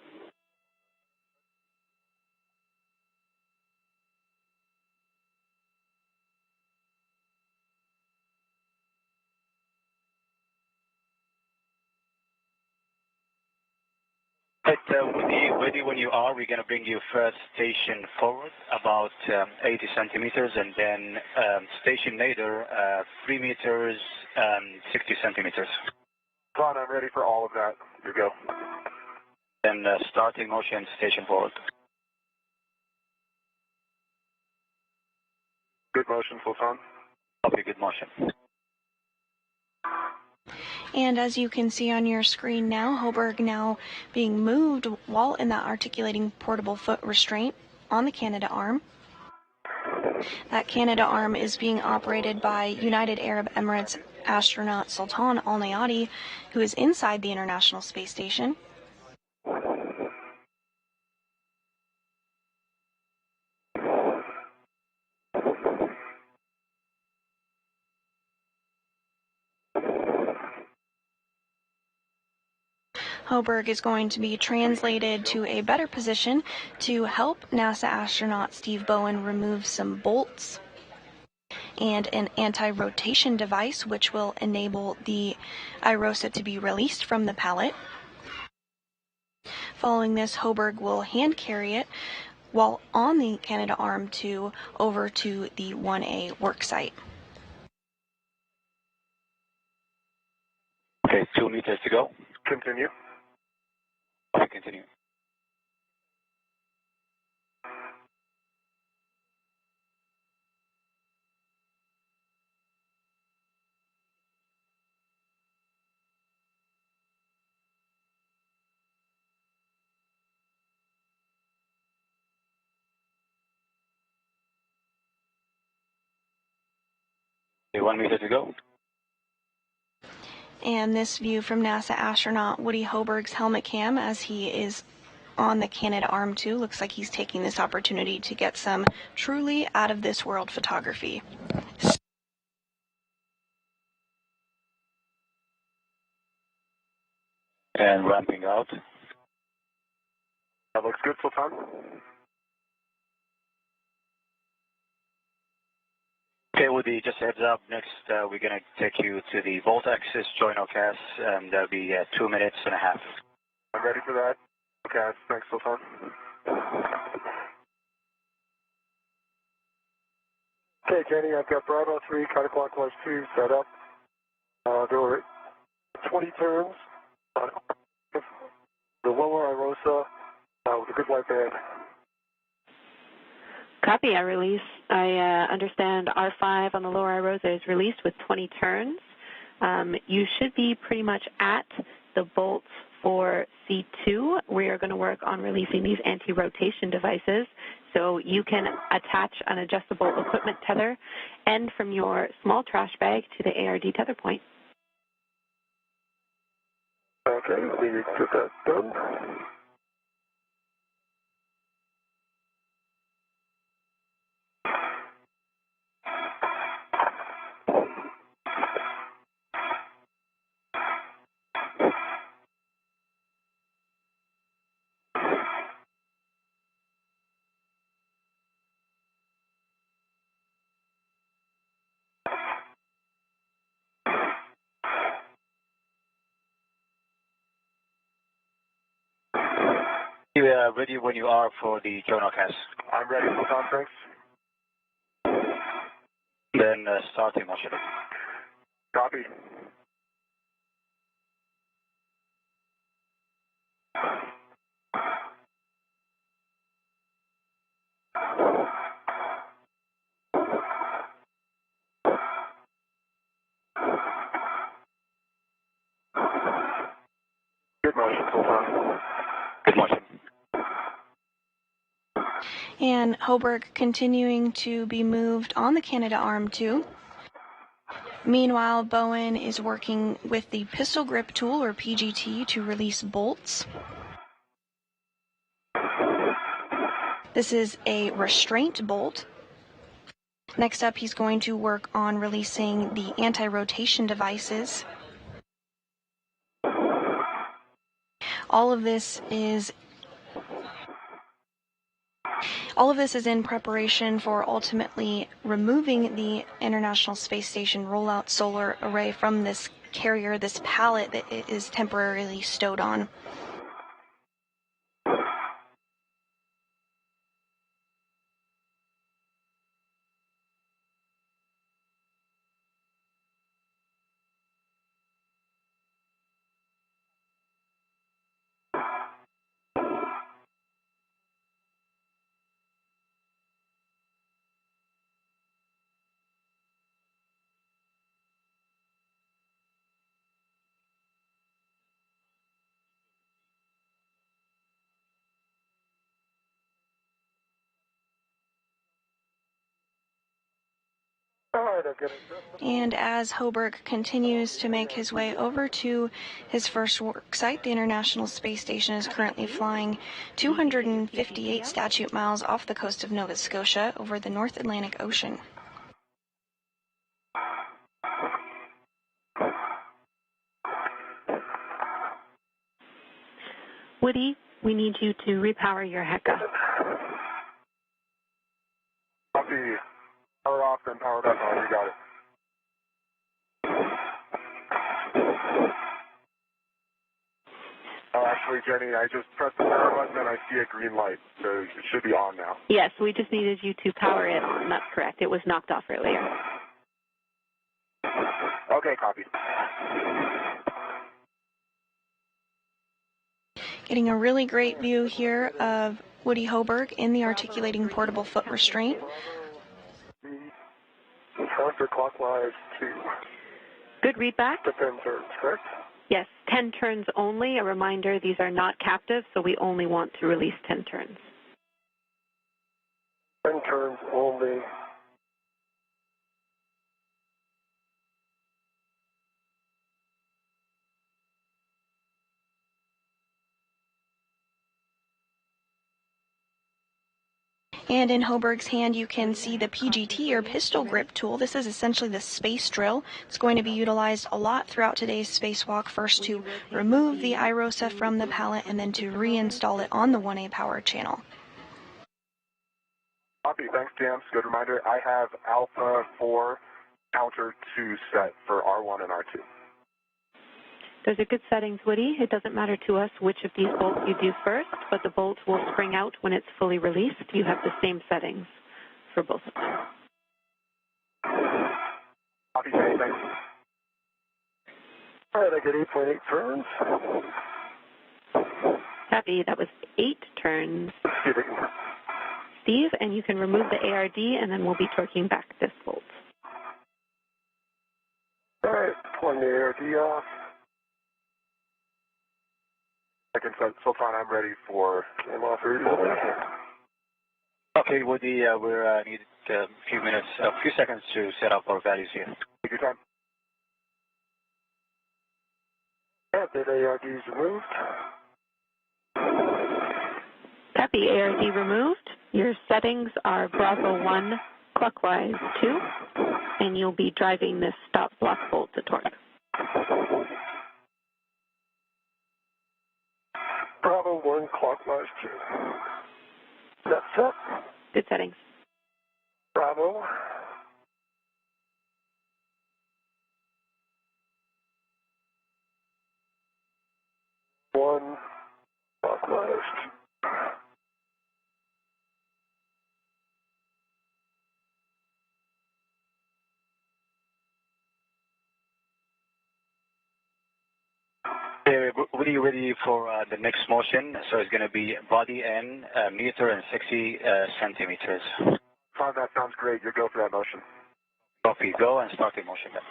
Speaker 8: Woody, when you are, we're going to bring you first station forward about 80 centimeters, and then station later 3 meters, 60 centimeters.
Speaker 3: Ron, I'm ready for all of that. You go.
Speaker 8: Then starting motion, station forward.
Speaker 3: Good motion, Sultan.
Speaker 8: Copy, good motion.
Speaker 1: And as you can see on your screen now, Hoburg now being moved while in that articulating portable foot restraint on the Canadarm. That Canadarm is being operated by United Arab Emirates astronaut Sultan Al Nayati, who is inside the International Space Station. Hoburg is going to be translated to a better position to help NASA astronaut Steve Bowen remove some bolts and an anti-rotation device which will enable the IROSA to be released from the pallet. Following this, Hoburg will hand carry it while on the Canadarm2 over to the 1A worksite.
Speaker 8: Okay, 2 meters to go.
Speaker 3: Continue.
Speaker 8: Okay, continue. Okay, 1 meter to go.
Speaker 1: And this view from NASA astronaut Woody Hoburg's helmet cam as he is on the Canadarm2. Looks like he's taking this opportunity to get some truly out-of-this-world photography.
Speaker 8: And ramping out.
Speaker 6: That looks good, Sultan.
Speaker 8: Okay, Woody, just a heads up. Next, we're going to take you to the Volt Axis joint OCAS, and that'll be 2 minutes and a half.
Speaker 6: I'm ready for that. Okay, thanks, Sultan. Okay, Jenny, I've got Bravo 3, counterclockwise 2 set up. There were 20 turns on the lower Irosa with a good white band.
Speaker 7: Copy, I release. I understand R5 on the lower Irosa is released with 20 turns. You should be pretty much at the bolts for C2. We are going to work on releasing these anti-rotation devices, so you can attach an adjustable equipment tether and from your small trash bag to the ARD tether point.
Speaker 6: Okay, let me get that done.
Speaker 8: You are ready when you are for the joint OCAS.
Speaker 6: I'm ready, Sultan, thanks.
Speaker 8: Then starting motion.
Speaker 6: Copy. Good motion, Sultan.
Speaker 8: Good motion.
Speaker 1: And Hoburg continuing to be moved on the Canadarm2. Meanwhile, Bowen is working with the pistol grip tool, or PGT, to release bolts. This is a restraint bolt. Next up, he's going to work on releasing the anti-rotation devices. All of this is in preparation for ultimately removing the International Space Station rollout solar array from this carrier, this pallet that it is temporarily stowed on. And as Hoburg continues to make his way over to his first work site, the International Space Station is currently flying 258 statute miles off the coast of Nova Scotia over the North Atlantic Ocean.
Speaker 7: Woody, we need you to repower your HECA.
Speaker 6: Copy. Power off, then power back on. You got it. Oh, actually, Jenny, I just pressed the power button and I see a green light, so it should be on now.
Speaker 7: Yes, we just needed you to power it on. That's correct. It was knocked off earlier.
Speaker 6: Okay, copy.
Speaker 1: Getting a really great view here of Woody Hoburg in the articulating portable foot restraint.
Speaker 6: Counterclockwise 2.
Speaker 7: Good readback.
Speaker 6: The 10 turns, correct?
Speaker 7: Yes, 10 turns only. A reminder, these are not captive, so we only want to release 10 turns.
Speaker 6: 10 turns only.
Speaker 1: And in Hoberg's hand, you can see the PGT, or pistol grip tool. This is essentially the space drill. It's going to be utilized a lot throughout today's spacewalk, first to remove the iROSA from the pallet and then to reinstall it on the 1A power channel.
Speaker 6: Copy. Thanks, James. Good reminder. I have Alpha 4 counter 2 set for R1 and R2.
Speaker 7: Those are good settings, Woody. It doesn't matter to us which of these bolts you do first, but the bolt will spring out when it's fully released. You have the same settings for both of them.
Speaker 6: Copy, Jay. Thanks. All right, I get 8.8 turns.
Speaker 7: Copy. That was 8 turns. Steve, and you can remove the ARD, and then we'll be torquing back this bolt.
Speaker 6: All right, pulling the ARD off. So far, I'm ready for aim-off.
Speaker 8: Okay, Woody, we need a few seconds to set up our values here.
Speaker 6: Take your time. Yeah, the ARD is removed.
Speaker 7: Copy, ARD removed. Your settings are Bravo 1 clockwise 2, and you'll be driving this stop block bolt to torque.
Speaker 6: Bravo 1 clockwise 2. That's set.
Speaker 7: Good settings.
Speaker 6: Bravo. One clockwise 2.
Speaker 8: Woody, ready for the next motion? So it's going to be body N, meter and 60 centimeters.
Speaker 6: Tom, that sounds great. You go for that motion.
Speaker 8: Copy. Go and start the motion then.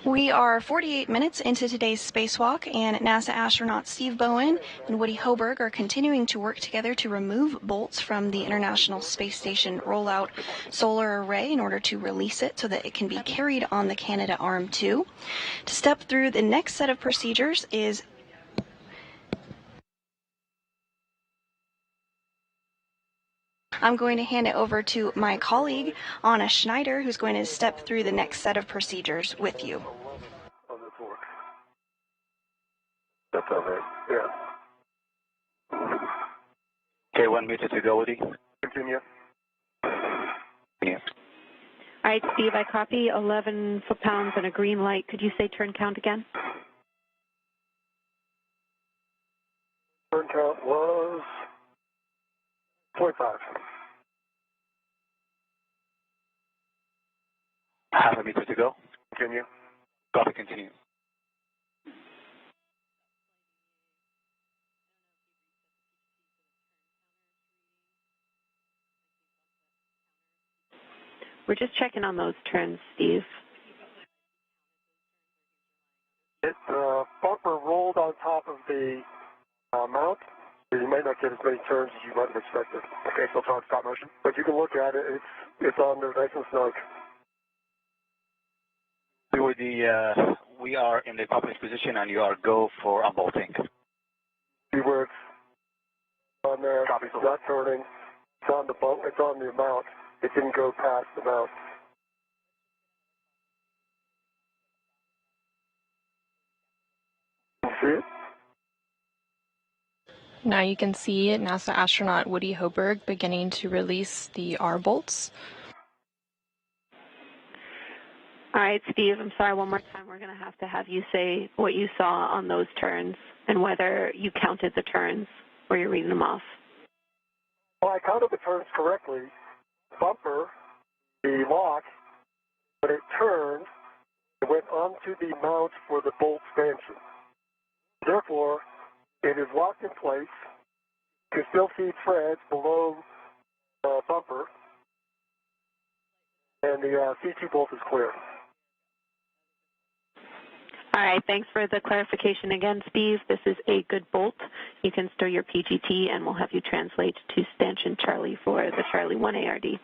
Speaker 1: We are 48 minutes into today's spacewalk, and NASA astronauts Steve Bowen and Woody Hoberg are continuing to work together to remove bolts from the International Space Station rollout solar array in order to release it so that it can be carried on the Canadarm2. To step through the next set of procedures is I'm going to hand it over to my colleague, Anna Schneider, who's going to step through the next set of procedures with you.
Speaker 6: On the torque. That's all right. Yeah.
Speaker 8: Okay, 1 meter to go, Woody.
Speaker 6: Continue.
Speaker 8: Yeah.
Speaker 7: All right, Steve, I copy 11 foot-pounds and a green light. Could you say turn count again?
Speaker 6: Turn count was 0.5.
Speaker 8: Half a meter to go.
Speaker 6: Continue.
Speaker 8: Copy, continue.
Speaker 7: We're just checking on those turns, Steve.
Speaker 6: It bumper rolled on top of the mount. You might not get as many turns as you might have expected. Okay, so it's on stop motion. But you can look at it. It's on there nice and snug.
Speaker 8: We are in the cockpit position, and you are go for unbolting.
Speaker 6: See where it's on there. Copy. It's not turning. It's on the bump. It's on the mount. It didn't go past the mount. See it?
Speaker 9: Now you can see NASA astronaut Woody Hoberg beginning to release the R bolts.
Speaker 7: All right, Steve, I'm sorry, one more time. We're going to have you say what you saw on those turns and whether you counted the turns or you're reading them off.
Speaker 6: Well, I counted the turns correctly. Bumper, the lock, when it turned, it went onto the mount for the bolt stanchion. Therefore, it is locked in place. You can still see threads below the bumper, and the C2 bolt is clear.
Speaker 7: All right, thanks for the clarification again, Steve. This is a good bolt. You can store your PGT, and we'll have you translate to stanchion Charlie for the Charlie 1 ARD.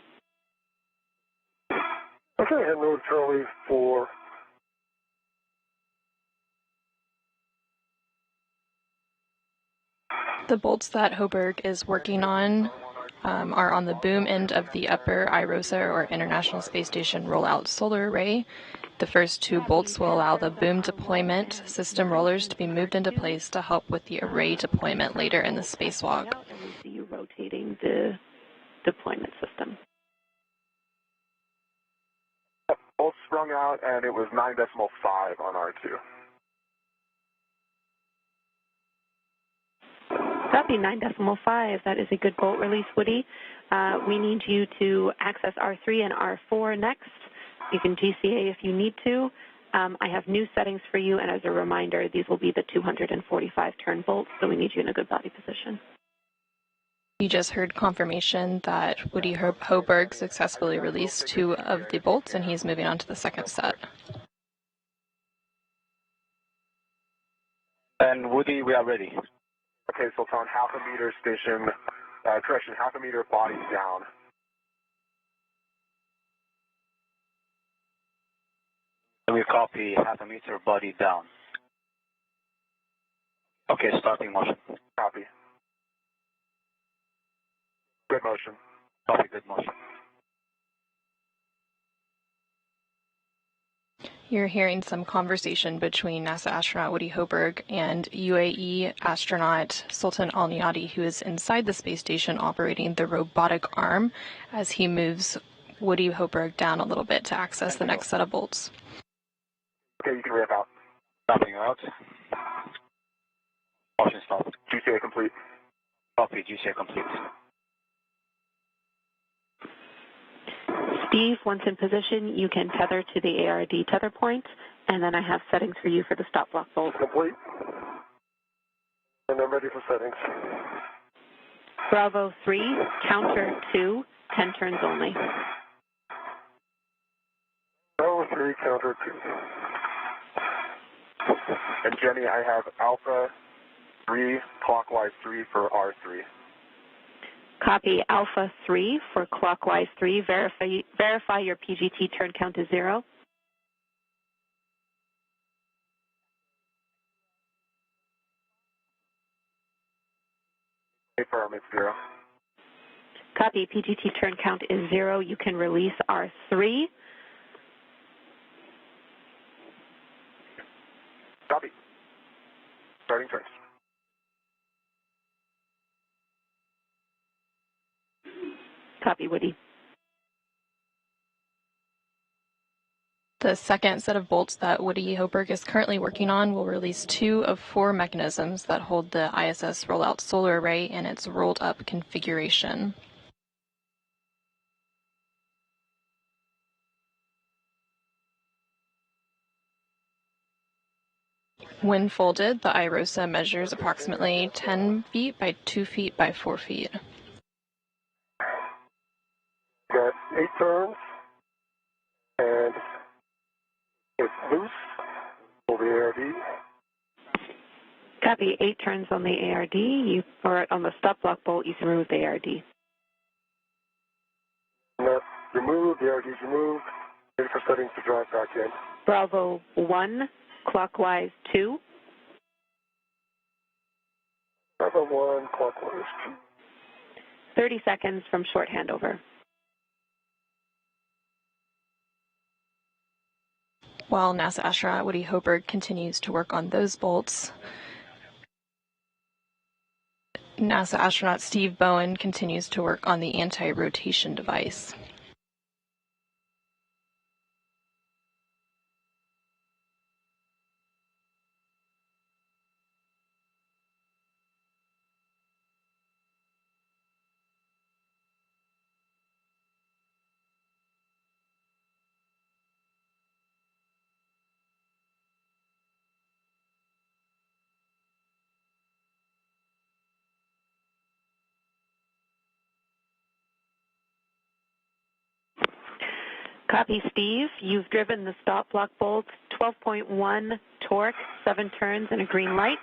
Speaker 6: Okay, and move Charlie for
Speaker 9: The bolts that Hoburg is working on are on the boom end of the upper IROSA, or International Space Station Rollout Solar Array. The first two bolts will allow the boom deployment system rollers to be moved into place to help with the array deployment later in the spacewalk.
Speaker 7: And we see you rotating the deployment system.
Speaker 6: Bolt sprung out, and it was 9.5 on R2.
Speaker 7: Copy 9.5. That is a good bolt release, Woody. We need you to access R3 and R4 next. You can GCA if you need to. I have new settings for you, and as a reminder, these will be the 245 turn bolts, so we need you in a good body position.
Speaker 9: You just heard confirmation that Woody Hoburg successfully released 2 of the bolts, and he's moving on to the second set.
Speaker 8: And Woody, we are ready.
Speaker 6: Okay, so it's on 0.5 meter station, correction, 0.5 meter body down.
Speaker 8: We copy 0.5 meter body down. Okay, starting motion.
Speaker 6: Copy. Good motion.
Speaker 8: Copy, good motion.
Speaker 9: You're hearing some conversation between NASA astronaut Woody Hoburg and UAE astronaut Sultan Al-Niyadi, who is inside the space station operating the robotic arm, as he moves Woody Hoburg down a little bit to access the next set of bolts.
Speaker 6: Okay, you can ramp out.
Speaker 8: Stopping out. Motion stop.
Speaker 6: GCA complete.
Speaker 8: Copy, GCA complete.
Speaker 7: Steve, once in position, you can tether to the ARD tether point, and then I have settings for you for the stop block bolt.
Speaker 6: Complete. And I'm ready for settings.
Speaker 7: Bravo 3, counter 2, 10 turns only.
Speaker 6: Bravo 3, counter 2. And Jenny, I have Alpha 3, clockwise 3 for R3.
Speaker 7: Copy Alpha 3 for clockwise 3. Verify your PGT turn count is 0.
Speaker 6: Confirm it's 0.
Speaker 7: Copy PGT turn count is 0. You can release R3.
Speaker 6: Copy. Starting turns.
Speaker 7: Copy, Woody.
Speaker 9: The second set of bolts that Woody Hoburg is currently working on will release 2 of 4 mechanisms that hold the ISS Rollout Solar Array in its rolled-up configuration. When folded, the IROSA measures approximately 10 feet by 2 feet by 4 feet.
Speaker 6: Got 8 turns, and it's loose over the ARD.
Speaker 7: Copy 8 turns on the ARD, or on the stop block bolt, you can remove the ARD.
Speaker 6: And that's removed, the ARD is removed, ready for settings to drive back in.
Speaker 7: Bravo 1, clockwise 2.
Speaker 6: Bravo 1, clockwise 2.
Speaker 7: 30 seconds from short handover.
Speaker 9: While NASA astronaut Woody Hoburg continues to work on those bolts, NASA astronaut Steve Bowen continues to work on the anti-rotation device.
Speaker 7: Copy, Steve. You've driven the stop block bolt, 12.1 torque, 7 turns, and a green light.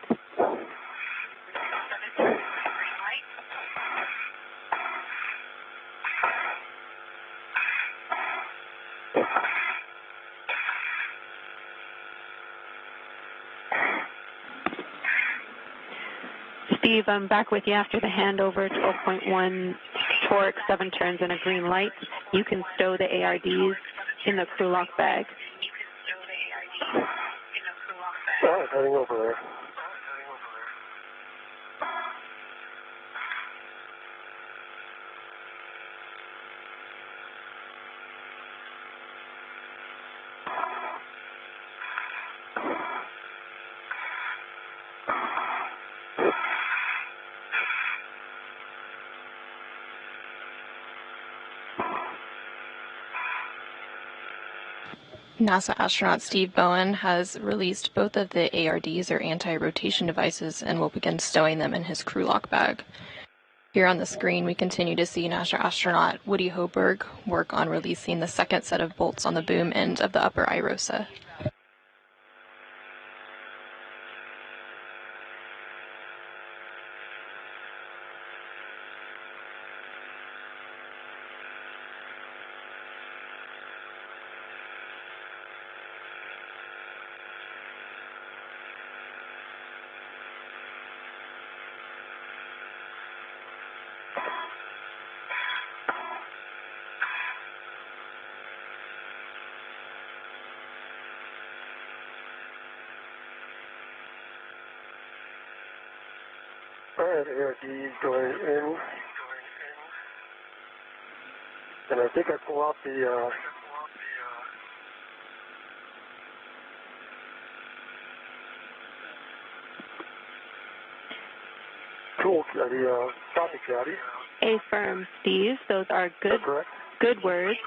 Speaker 7: Steve, I'm back with you after the handover, 12.1 torque, 7 turns and a green light. You can stow the ARDs in the crew lock bag.
Speaker 3: All right, heading over there.
Speaker 9: NASA astronaut Steve Bowen has released both of the ARDs, or anti-rotation devices, and will begin stowing them in his crew lock bag. Here on the screen, we continue to see NASA astronaut Woody Hoberg work on releasing the second set of bolts on the boom end of the upper IROSA.
Speaker 3: All right, ARD going in. And I think I pull out the socket caddy.
Speaker 7: Affirm, Steve. Those are good words.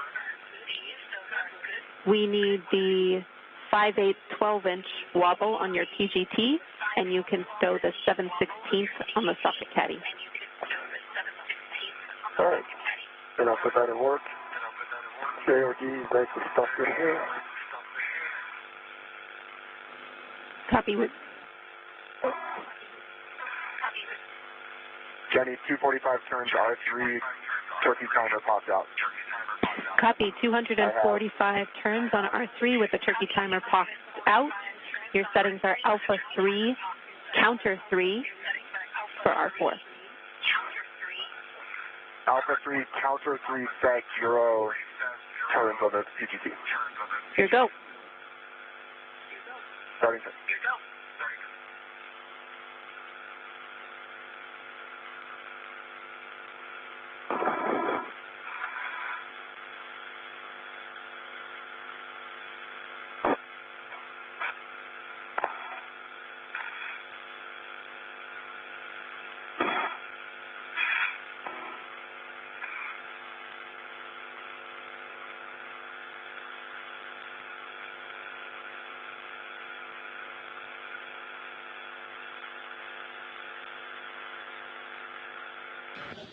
Speaker 7: We need the 5/8 12-inch wobble on your TGT, and you can stow the 7/16 on the socket caddy.
Speaker 3: All right, and I'll put that in work. ARD is nicely stuffed in here.
Speaker 7: Copy.
Speaker 6: Jenny, 245 turns, R3, turkey timer popped out.
Speaker 7: Copy, 245 turns on R3 with the turkey timer popped out. Your settings are Alpha 3, Counter 3 for R4.
Speaker 6: Alpha 3, Counter 3, set 0 turns on the TGT.
Speaker 7: Here go.
Speaker 6: Starting turn.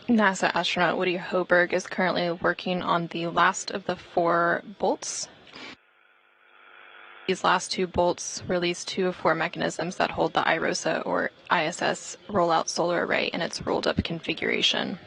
Speaker 9: NASA astronaut Woody Hoberg is currently working on the last of the 4 bolts. These last 2 bolts release 2 of 4 mechanisms that hold the IROSA or ISS rollout solar array in its rolled up configuration.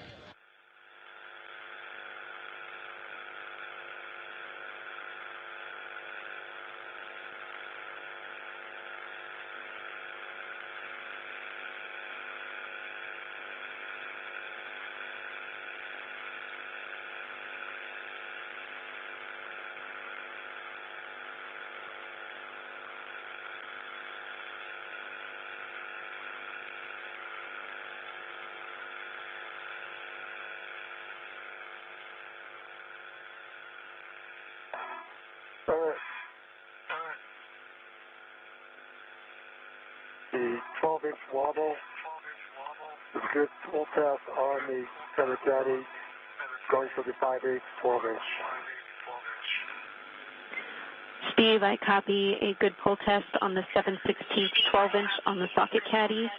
Speaker 3: The 12-inch wobble is a good pull test on the center caddy, going for the 5/8 12-inch.
Speaker 7: Steve, I copy a good pull test on the 7/16 12-inch on the socket caddy.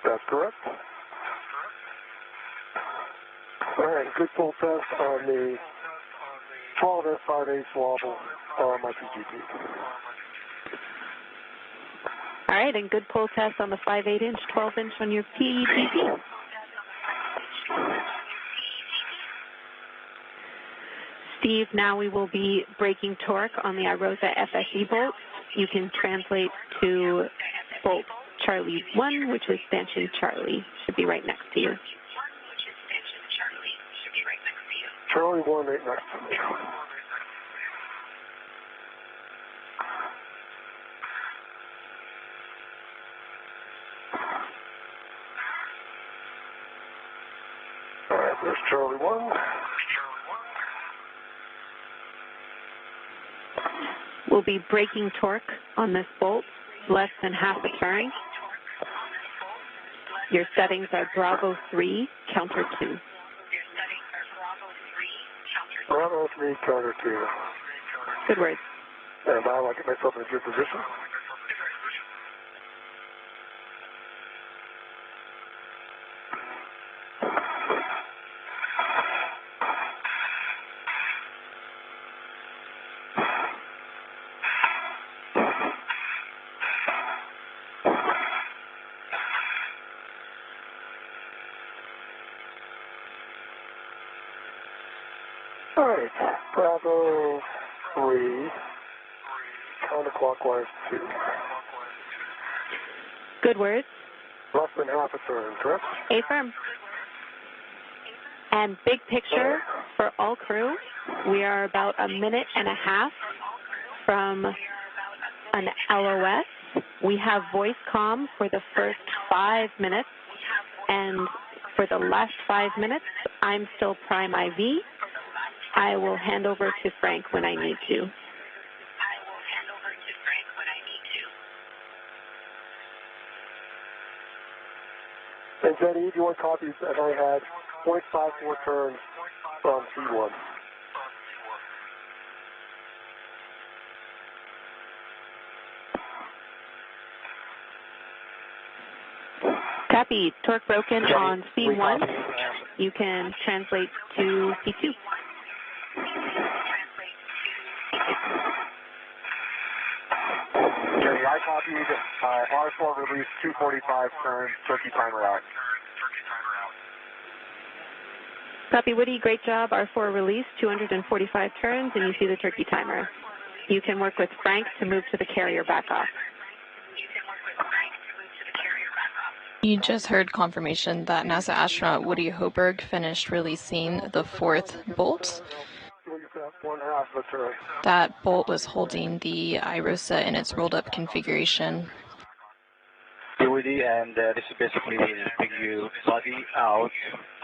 Speaker 3: That's correct. All right, good pull test on the 12-inch 5/8 wobble on my TGT.
Speaker 7: All right, and good pull test on the 5/8-inch, 12-inch on your PGT. Steve, now we will be breaking torque on the IROSA FSE bolts. you can translate to Bolt Charlie 1, which is stanchion Charlie. Should be right next to you.
Speaker 3: Charlie 1 right next to me. All right, there's Charlie 1.
Speaker 7: We'll be braking torque on this bolt, less than half a turn. Your settings are Bravo 3, counter 2.
Speaker 3: Bravo 3, counter 2.
Speaker 7: Good words.
Speaker 3: And now I'll get myself in a good position. All right, Bravo 3, counterclockwise 2.
Speaker 7: Good words.
Speaker 3: Less than half a turn, correct?
Speaker 7: Affirm. And big picture for all crew, we are about a minute and a half from an LOS. We have voice comm for the first 5 minutes, and for the last 5 minutes, I'm still prime IV. I will hand over to Frank when I need to.
Speaker 3: And Jenny, you want copies that I had 0.54 turns from C1.
Speaker 7: Copy. Torque broken on C1. You can translate to C2.
Speaker 3: Jenny, I copied R4 release 245 turns, turkey timer out.
Speaker 7: Copy, Woody. Great job. R4 release, 245 turns, and you see the turkey timer. You can work with Frank to move to the carrier back off.
Speaker 9: You just heard confirmation that NASA astronaut Woody Hoburg finished releasing the 4th bolt. That bolt was holding the IROSA in its rolled up configuration.
Speaker 8: Hey Woody, and this is basically bring you body out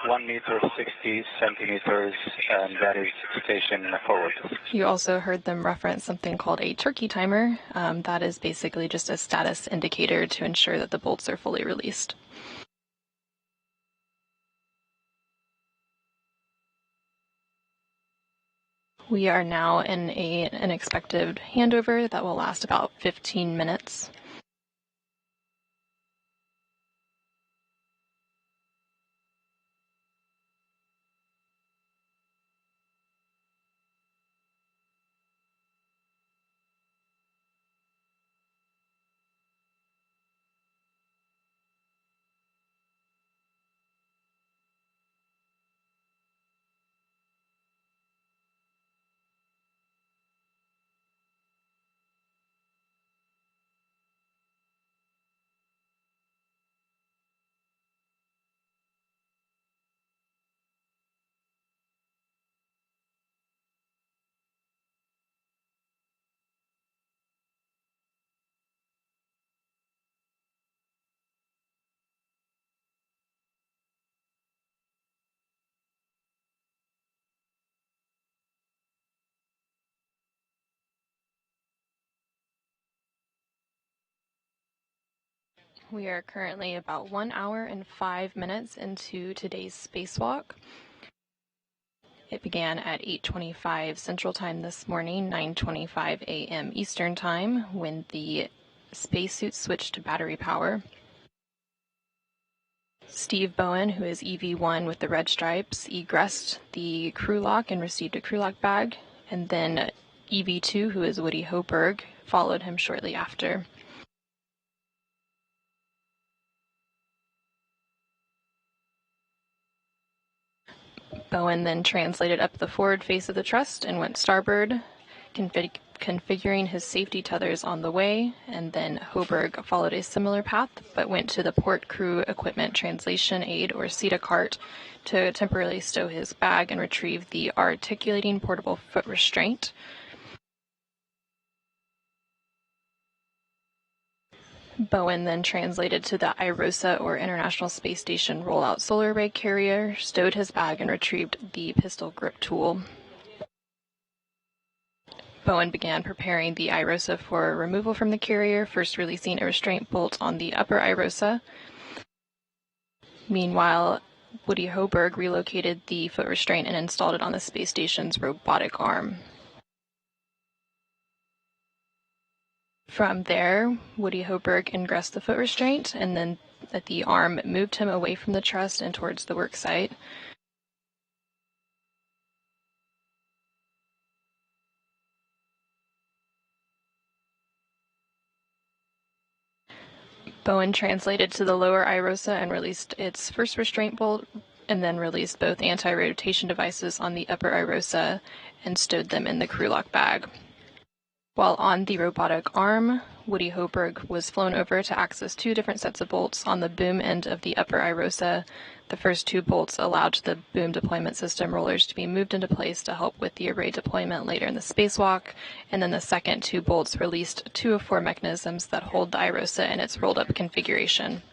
Speaker 8: 1 meter 60 centimeters, and that is station forward.
Speaker 9: You also heard them reference something called a turkey timer. That is basically just a status indicator to ensure that the bolts are fully released. We are now in an expected handover that will last about 15 minutes. We are currently about 1 hour and 5 minutes into today's spacewalk. It began at 8:25 Central Time this morning, 9:25 a.m. Eastern Time, when the spacesuit switched to battery power. Steve Bowen, who is EV1 with the red stripes, egressed the crew lock and received a crew lock bag, and then EV2, who is Woody Hoburg, followed him shortly after. Bowen then translated up the forward face of the truss and went starboard, configuring his safety tethers on the way, and then Hoberg followed a similar path, but went to the Port Crew Equipment Translation Aid, or CETA cart, to temporarily stow his bag and retrieve the articulating portable foot restraint. Bowen then translated to the IROSA, or International Space Station Rollout Solar Array carrier, stowed his bag, and retrieved the pistol grip tool. Bowen began preparing the IROSA for removal from the carrier, first releasing a restraint bolt on the upper IROSA. Meanwhile, Woody Hoberg relocated the foot restraint and installed it on the space station's robotic arm. From there, Woody Hoberg ingressed the foot restraint, and then the arm moved him away from the truss and towards the work site. Bowen translated to the lower IROSA and released its first restraint bolt, and then released both anti-rotation devices on the upper IROSA and stowed them in the crew lock bag. While on the robotic arm, Woody Hoberg was flown over to access two different sets of bolts on the boom end of the upper IROSA. The first two bolts allowed the boom deployment system rollers to be moved into place to help with the array deployment later in the spacewalk, and then the second two bolts released two of four mechanisms that hold the IROSA in its rolled-up configuration.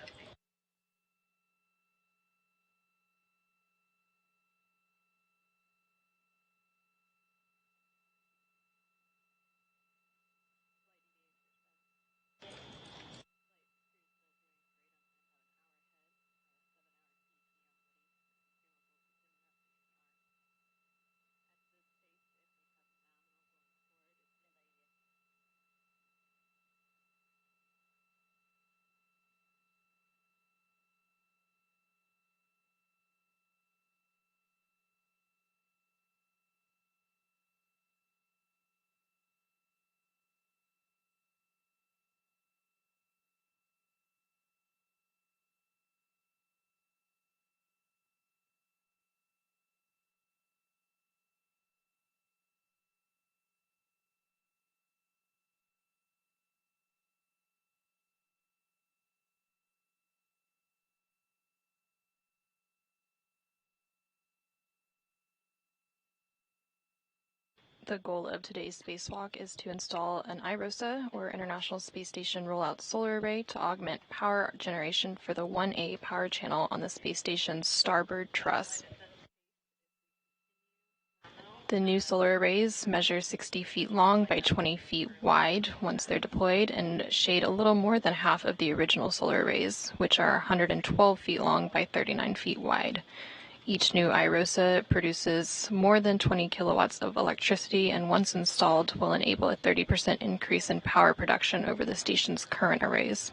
Speaker 9: The goal of today's spacewalk is to install an IROSA, or International Space Station Rollout Solar Array, to augment power generation for the 1A power channel on the space station's starboard truss. The new solar arrays measure 60 feet long by 20 feet wide once they're deployed, and shade a little more than half of the original solar arrays, which are 112 feet long by 39 feet wide. Each new IROSA produces more than 20 kilowatts of electricity, and once installed will enable a 30% increase in power production over the station's current arrays.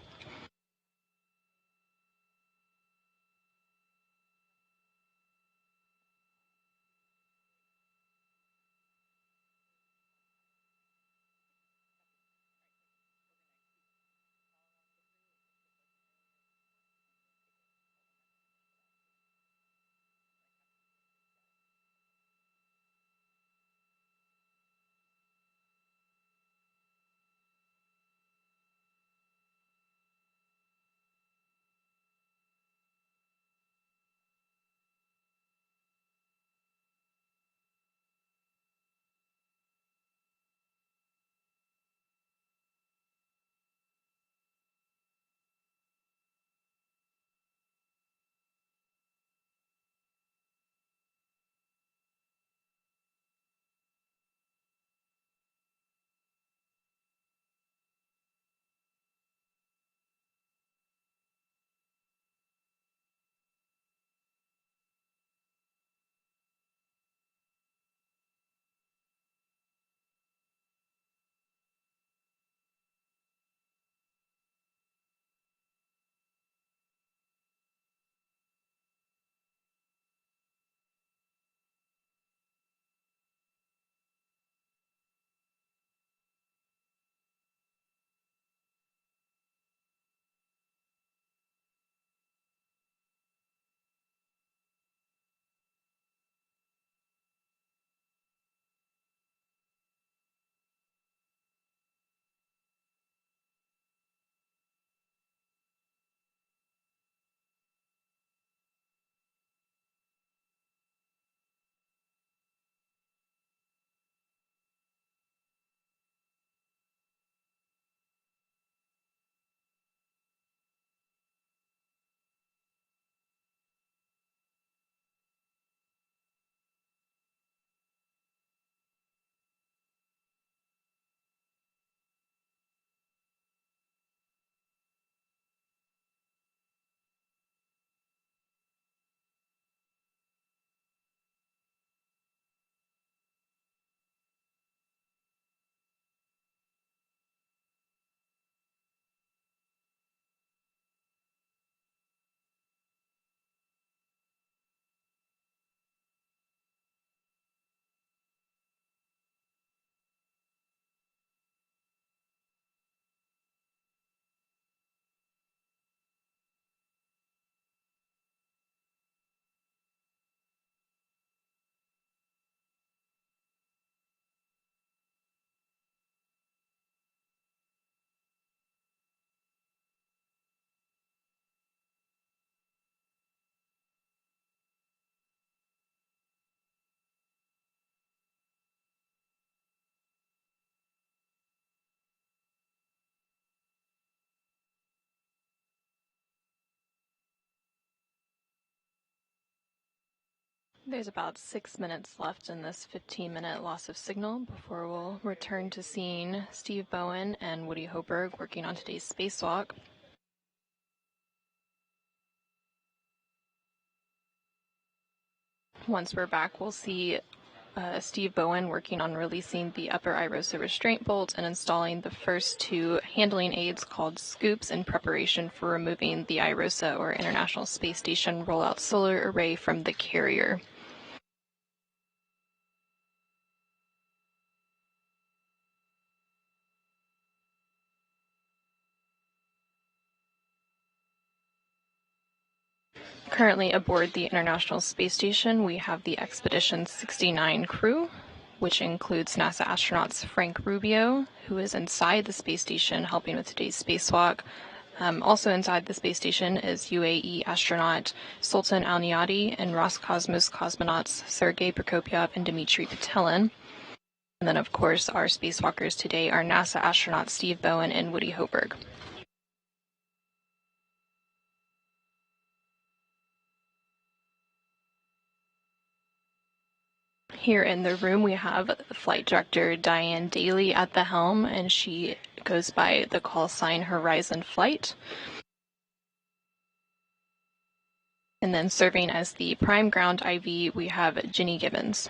Speaker 9: There's about 6 minutes left in this 15-minute loss of signal before we'll return to seeing Steve Bowen and Woody Hoberg working on today's spacewalk. Once we're back, we'll see Steve Bowen working on releasing the upper IROSA restraint bolt and installing the first two handling aids called scoops in preparation for removing the IROSA, or International Space Station Rollout Solar Array, from the carrier. Currently aboard the International Space Station, we have the Expedition 69 crew, which includes NASA astronauts Frank Rubio, who is inside the space station helping with today's spacewalk. Also inside the space station is UAE astronaut Sultan Al-Niyadi and Roscosmos cosmonauts Sergei Prokopyev and Dmitry Petelin. And then, of course, our spacewalkers today are NASA astronauts Steve Bowen and Woody Hoberg. Here in the room, we have Flight Director Diane Daly at the helm, and she goes by the call sign Horizon Flight. And then serving as the prime ground IV, we have Ginny Gibbons.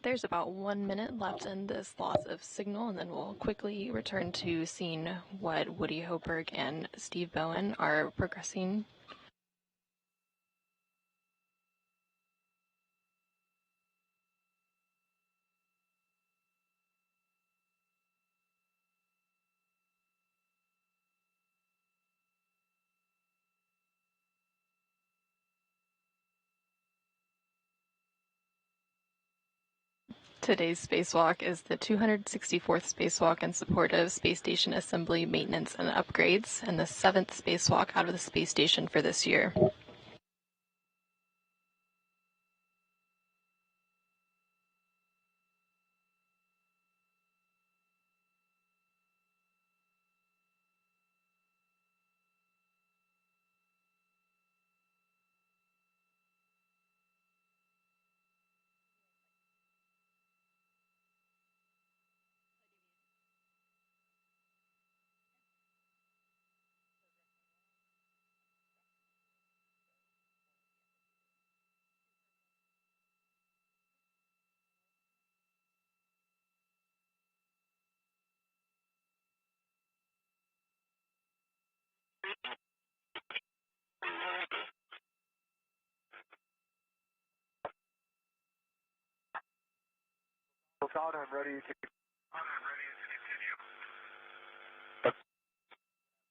Speaker 9: There's about 1 minute left in this loss of signal, and then we'll quickly return to seeing what Woody Hoberg and Steve Bowen are progressing. Today's spacewalk is the 264th spacewalk in support of space station assembly, maintenance, and upgrades, and the 7th spacewalk out of the space station for this year.
Speaker 6: I'm ready to continue.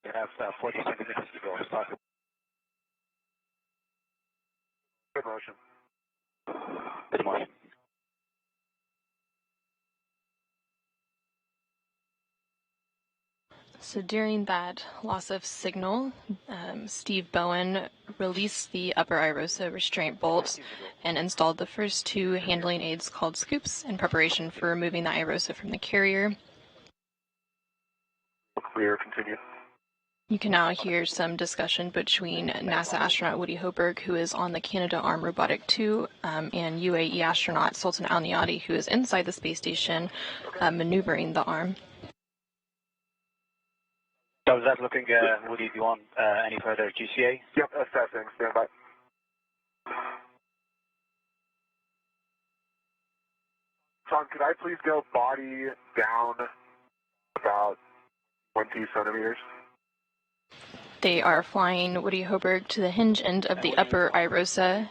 Speaker 8: You have 40 centimeters to go. Start.
Speaker 6: Good motion.
Speaker 8: Good motion.
Speaker 9: So during that loss of signal, Steve Bowen released the upper IROSA restraint bolt and installed the first 2 handling aids called scoops in preparation for removing the IROSA from the carrier.
Speaker 6: Clear, continue.
Speaker 9: You can now hear some discussion between NASA astronaut Woody Hoberg, who is on the Canadarm Robotic 2, and UAE astronaut Sultan Al-Niyadi, who is inside the space station maneuvering the arm.
Speaker 8: So is that looking, Woody, do you want any further GCA?
Speaker 6: Yep, assessing. Stand by. Tom, could I please go body down about 20 centimeters?
Speaker 9: They are flying Woody Hoberg to the hinge end of the upper IROSA.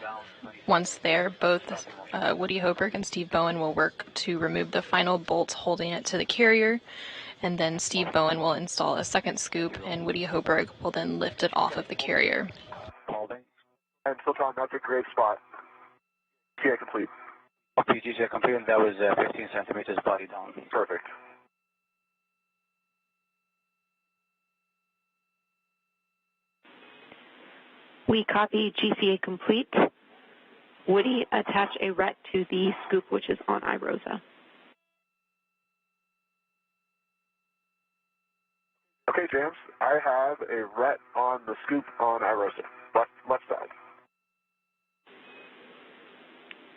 Speaker 9: Once there, both Woody Hoberg and Steve Bowen will work to remove the final bolt holding it to the carrier, and then Steve Bowen will install a second scoop, and Woody Hoberg will then lift it off of the carrier.
Speaker 6: Holding. And Sultan, that's a great spot. GA complete.
Speaker 8: Okay, GCA complete, and that was 15 centimeters body down.
Speaker 6: Perfect.
Speaker 7: We copy GCA complete. Woody, attach a RET to the scoop, which is on IROSA.
Speaker 6: Okay, James, I have a RET on the scoop on IROSA, left side.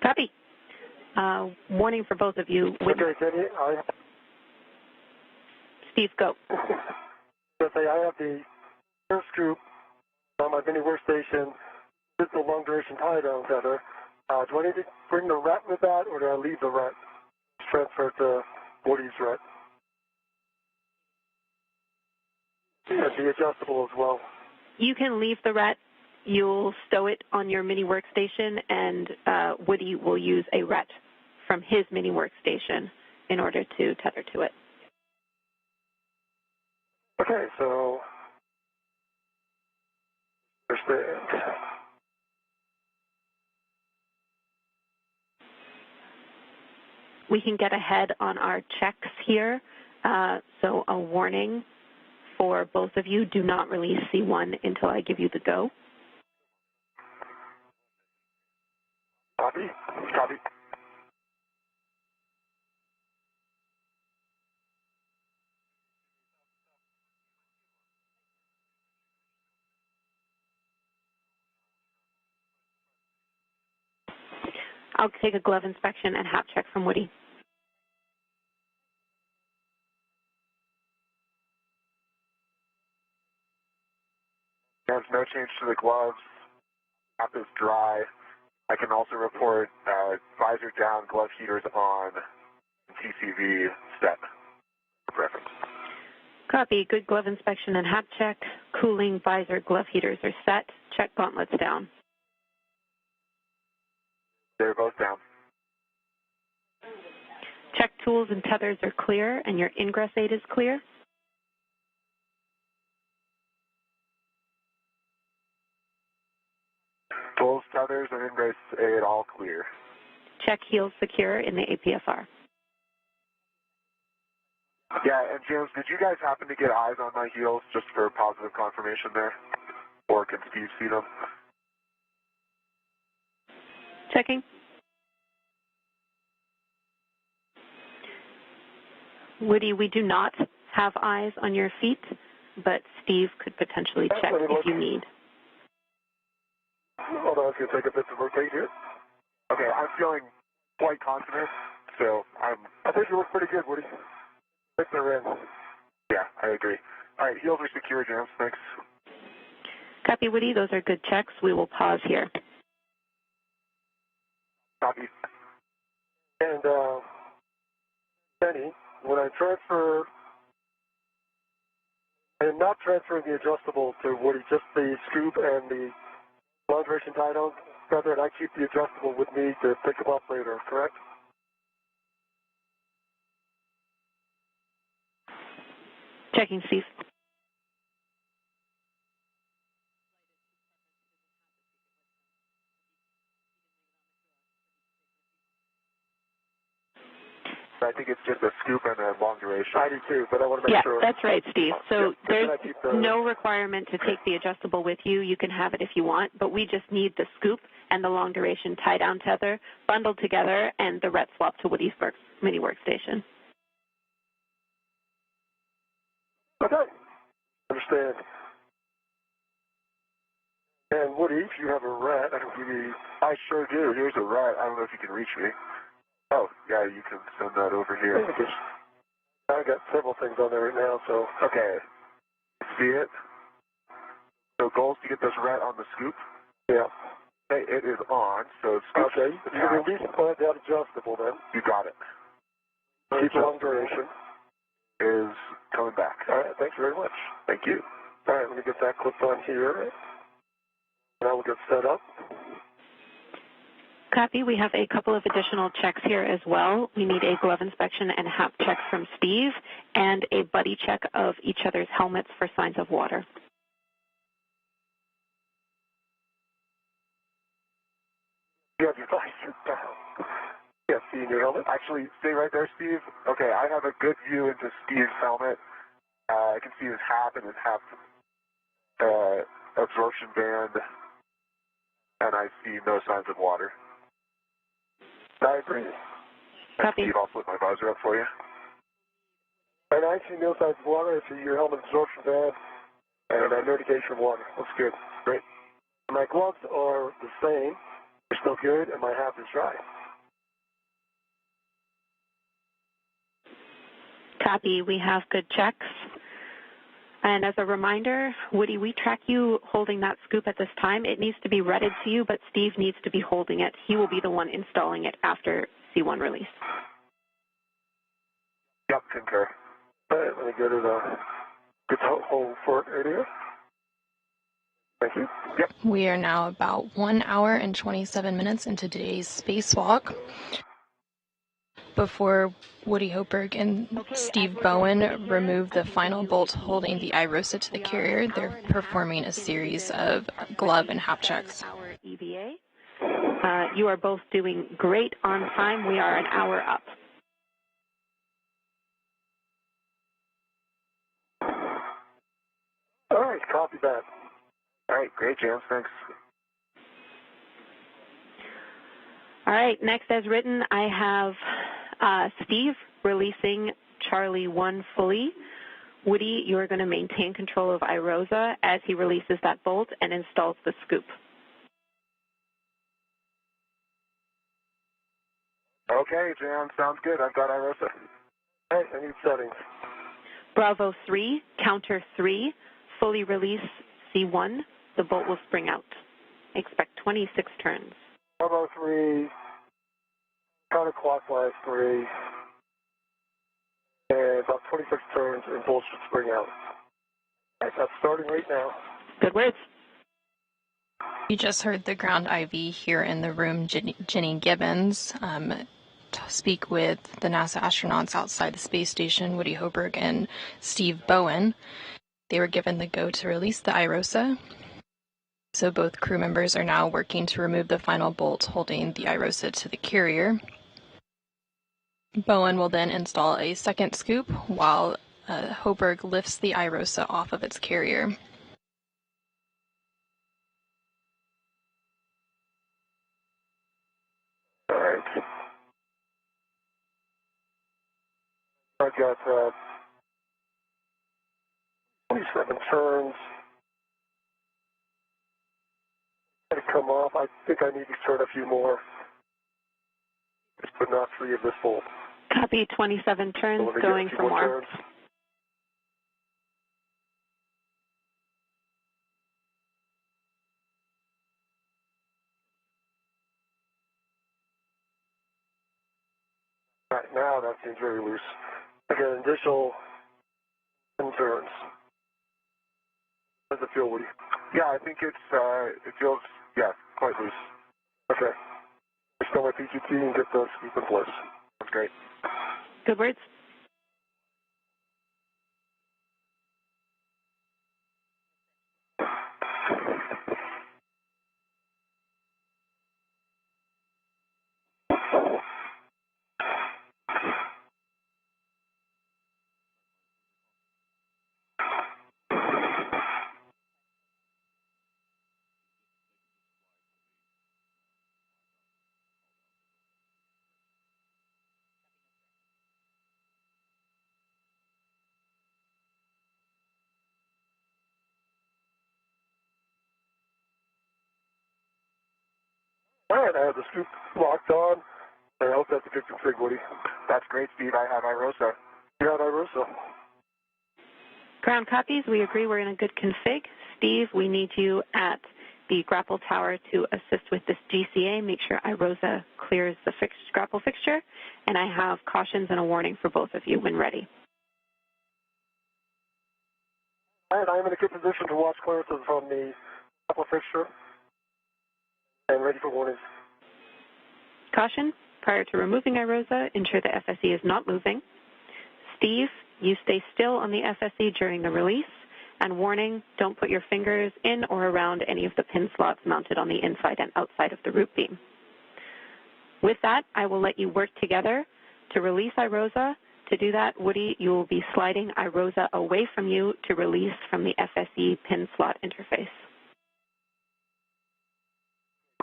Speaker 7: Copy. Warning for both of you.
Speaker 3: Okay, Jenny,
Speaker 7: Steve, go.
Speaker 3: I have the first scoop on my mini workstation. This is a long duration tie down tether. Do I need to bring the RET with that, or do I leave the RET? Transfer to Woody's RET. It'd be adjustable as well.
Speaker 7: You can leave the RET. You'll stow it on your mini workstation, and Woody will use a RET from his mini workstation in order to tether to it.
Speaker 3: Okay, so understand.
Speaker 7: We can get ahead on our checks here. So a warning for both of you, do not release C1 until I give you the go.
Speaker 6: Copy. Copy.
Speaker 7: I'll take a glove inspection and hap check from Woody.
Speaker 6: There's no change to the gloves. App is dry. I can also report visor down, glove heaters on, TCV set. Reference.
Speaker 7: Copy. Good glove inspection and HAP check. Cooling, visor, glove heaters are set. Check gauntlets down.
Speaker 6: They're both down.
Speaker 7: Check tools and tethers are clear, and your ingress aid is clear.
Speaker 6: Tools, tethers, and ingress aid all clear.
Speaker 7: Check heels secure in the APFR.
Speaker 6: Yeah, and James, did you guys happen to get eyes on my heels just for positive confirmation there? Or can Steve see them?
Speaker 7: Checking. Woody, we do not have eyes on your feet, but Steve could potentially check if you need.
Speaker 6: Hold on, it's going to take a bit to rotate here. Okay, I'm feeling quite confident, so I think you look pretty good, Woody. I think they're in. Yeah, I agree. All right, heels are secure, James. Thanks.
Speaker 7: Copy, Woody. Those are good checks. We will pause here.
Speaker 6: Copy.
Speaker 3: And Benny, when I transfer, I am not transferring the adjustable to Woody, just the scoop and the long duration tie down feather, and I keep the adjustable with me to pick them up later, correct?
Speaker 7: Checking, Steve.
Speaker 6: I think it's just a scoop and a long duration.
Speaker 3: I do too, but I want to make sure.
Speaker 7: Yeah, that's right, Steve. So
Speaker 3: yeah,
Speaker 7: there's no requirement to take the adjustable with you. You can have it if you want, but we just need the scoop and the long duration tie down tether bundled together and the ret swap to Woody's mini workstation.
Speaker 3: Okay. Understand. And Woody, if you have a rat, I can give you.
Speaker 6: I sure do. Here's a rat. I don't know if you can reach me. Oh, yeah, you can send that over here.
Speaker 3: I got several things on there right now, so.
Speaker 6: Okay. See it? So goals to get this rat on the scoop?
Speaker 3: Yeah.
Speaker 6: Okay, it is on, so scoop.
Speaker 3: Okay, you can replant that adjustable then.
Speaker 6: You got it.
Speaker 3: Keep long duration.
Speaker 6: Is coming back.
Speaker 3: All right, thanks very much.
Speaker 6: Thank you.
Speaker 3: All right, let me get that clipped on here. Now we'll get set up.
Speaker 7: Copy. We have a couple of additional checks here as well. We need a glove inspection and HAP check from Steve and a buddy check of each other's helmets for signs of water.
Speaker 3: You have your visor down. Yeah, see in your helmet?
Speaker 6: Actually, stay right there, Steve. Okay, I have a good view into Steve's helmet. I can see his HAP and his HAP absorption band, and I see no signs of water.
Speaker 3: I agree.
Speaker 7: Copy.
Speaker 6: Steve, I'll flip my visor up for you.
Speaker 3: And I see no signs of water. I see your helmet absorption band and notification of water. Looks good.
Speaker 6: Great.
Speaker 3: My gloves are the same. They're still good, and my HAP is dry.
Speaker 7: Copy. We have good checks. And as a reminder, Woody, we track you holding that scoop at this time. It needs to be redded to you, but Steve needs to be holding it. He will be the one installing it after C1 release.
Speaker 6: Yep, concur.
Speaker 3: All right, let me go to the hold fort area. Thank you.
Speaker 6: Yep.
Speaker 9: We are now about 1 hour and 27 minutes into today's spacewalk. Before Woody Hopeberg and Steve Bowen remove the final bolt holding the iROSA to the carrier, they're performing a series of glove and HAP checks.
Speaker 7: EVA. You are both doing great on time. We are an hour up.
Speaker 3: All right, copy that.
Speaker 6: All right, great, James. Thanks.
Speaker 7: All right, next as written, I have Steve releasing Charlie 1 fully. Woody, you are going to maintain control of iROSA as he releases that bolt and installs the scoop.
Speaker 6: Okay, Jan, sounds good. I've got iROSA.
Speaker 3: All right, I need settings.
Speaker 7: Bravo 3, counter 3, fully release C1. The bolt will spring out. Expect 26 turns.
Speaker 3: Bravo 3, counterclockwise 3, and about 26 turns, and Bull should spring out. All right, that's starting right now.
Speaker 7: Good words.
Speaker 9: You just heard the ground IV here in the room, Jenny Gibbons, speak with the NASA astronauts outside the space station, Woody Hoberg and Steve Bowen. They were given the go to release the IROSA. So both crew members are now working to remove the final bolt holding the IROSA to the carrier. Bowen will then install a second scoop while Hoberg lifts the IROSA off of its carrier.
Speaker 3: All right. I got 27 turns. To come off, I think I need to turn a few more, but not 3 of this bolt.
Speaker 7: Copy, 27 turns,
Speaker 3: So
Speaker 7: going for more.
Speaker 3: Turns. Right now, that seems very loose. Again, additional 10 turns. How does it feel, Woody? Yeah, I think it feels, quite loose. Okay. Still my PGT and get the scoop in place. That's great.
Speaker 7: Good words.
Speaker 3: All right, I have the scoop locked on. I hope that's a good config, Woody. That's great, Steve. I have IROSA. You have IROSA.
Speaker 7: Ground copies. We agree we're in a good config. Steve, we need you at the grapple tower to assist with this GCA. Make sure IROSA clears the grapple fixture. And I have cautions and a warning for both of you when ready.
Speaker 3: All right, I'm in a good position to watch clearances from the grapple fixture. And ready for warnings.
Speaker 7: Caution, prior to removing IROSA, ensure the FSE is not moving. Steve, you stay still on the FSE during the release. And warning, don't put your fingers in or around any of the pin slots mounted on the inside and outside of the root beam. With that, I will let you work together to release IROSA. To do that, Woody, you will be sliding IROSA away from you to release from the FSE pin slot interface.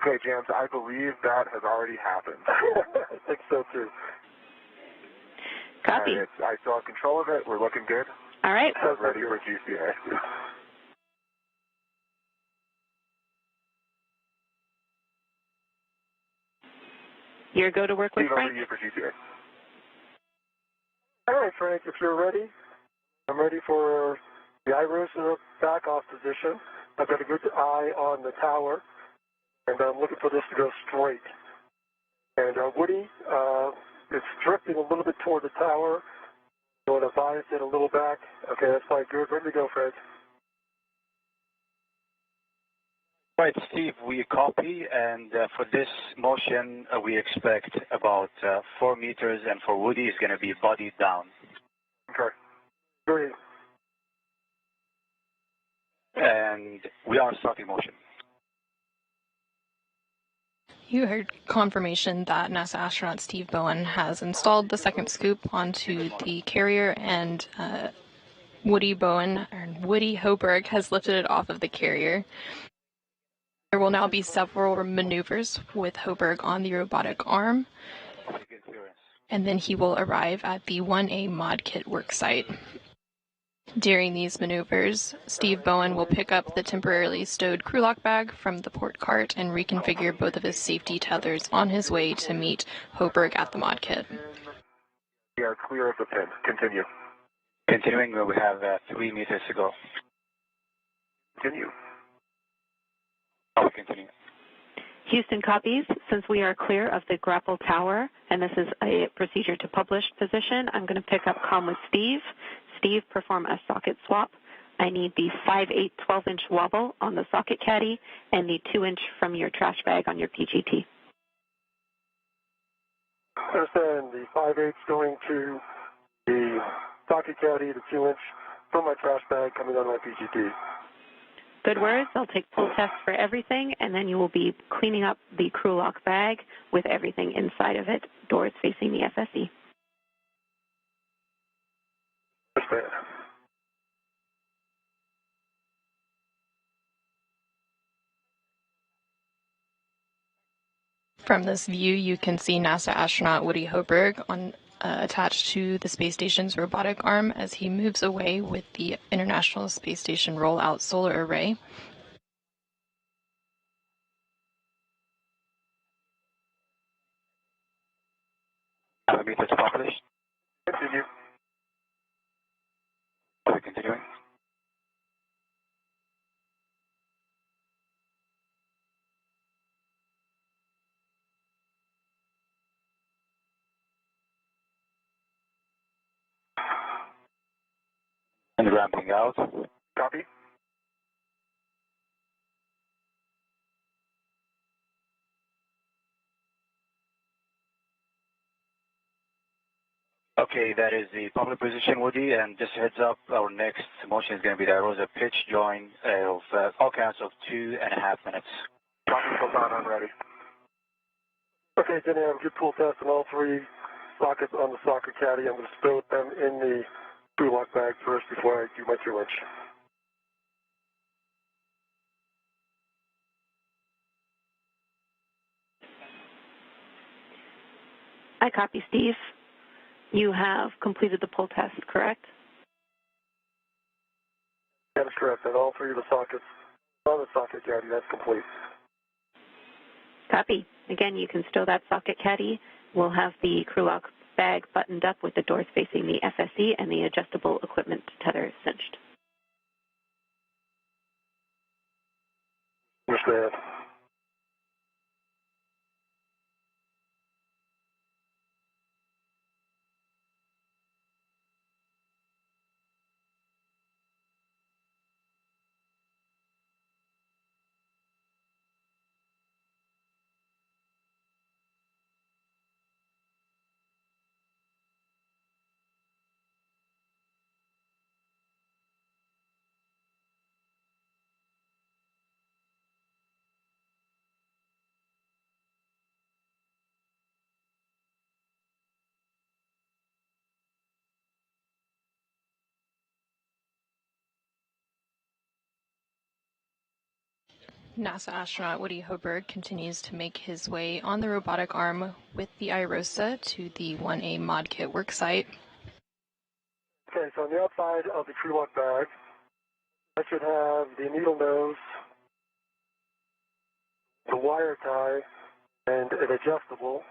Speaker 6: Okay, James, I believe that has already happened.
Speaker 3: I think so, too.
Speaker 7: Copy.
Speaker 6: I still have control of it. We're looking good.
Speaker 7: All right.
Speaker 6: So ready for GCA.
Speaker 7: Your go to work with
Speaker 6: Steve,
Speaker 7: Frank.
Speaker 6: over to you for GCA.
Speaker 3: All right, Frank, if you're ready, I'm ready for the IROSA back-off position. I've got a good eye on the tower, and I'm looking for this to go straight. And Woody, it's drifting a little bit toward the tower. You want to bias it a little back. Okay, that's quite good. Ready to go, Frank.
Speaker 8: Right, Steve, we copy, and for this motion, we expect about 4 meters, and for Woody, it's going to be body down.
Speaker 3: Okay. Great.
Speaker 8: And we are starting motion.
Speaker 9: You heard confirmation that NASA astronaut Steve Bowen has installed the second scoop onto the carrier, and Woody Hoberg has lifted it off of the carrier. There will now be several maneuvers with Hoberg on the robotic arm, and then he will arrive at the 1A mod kit worksite. During these maneuvers, Steve Bowen will pick up the temporarily stowed crew lock bag from the port cart and reconfigure both of his safety tethers on his way to meet Hoberg at the mod kit.
Speaker 6: We are clear of the pin. Continue.
Speaker 8: Continuing, we have 3 meters to go.
Speaker 6: Continue.
Speaker 8: Oh, continue.
Speaker 7: Houston copies. Since we are clear of the grapple tower, and this is a procedure to published position, I'm going to pick up comm with Steve. Steve, perform a socket swap. I need the 5/8 12-inch wobble on the socket caddy and the 2-inch from your trash bag on your PGT.
Speaker 3: Understand, the 5/8 going to the socket caddy, the 2-inch from my trash bag coming on my PGT.
Speaker 7: Good words. I'll take pull tests for everything, and then you will be cleaning up the crew lock bag with everything inside of it, doors facing the FSE.
Speaker 3: Understand.
Speaker 9: From this view, you can see NASA astronaut Woody Hoberg attached to the space station's robotic arm as he moves away with the International Space Station Rollout Solar Array.
Speaker 8: Meters published.
Speaker 3: Continue.
Speaker 8: Are we continuing? And ramping out.
Speaker 3: Copy.
Speaker 8: Okay, that is the public position, Woody, and just heads up, our next motion is going to be the Rosa pitch join of all counts of 2.5 minutes.
Speaker 3: Copy, hold on, I'm ready. Okay, then I have a good pull test on all 3 sockets on the socket caddy. I'm going to stow them in the crew lock bag first before I do my 2-inch.
Speaker 7: I copy, Steve. You have completed the pull test, correct?
Speaker 3: That is correct. And all 3 of the sockets on the socket caddy, that's complete.
Speaker 7: Copy. Again, you can stow that socket caddy. We'll have the crew lock bag buttoned up with the doors facing the FSE and the adjustable equipment tether cinched.
Speaker 3: Understand.
Speaker 9: NASA astronaut Woody Hoberg continues to make his way on the robotic arm with the iROSA to the 1A mod kit worksite.
Speaker 3: Okay, so on the outside of the crew lock bag, I should have the needle nose, the wire tie, and an adjustable.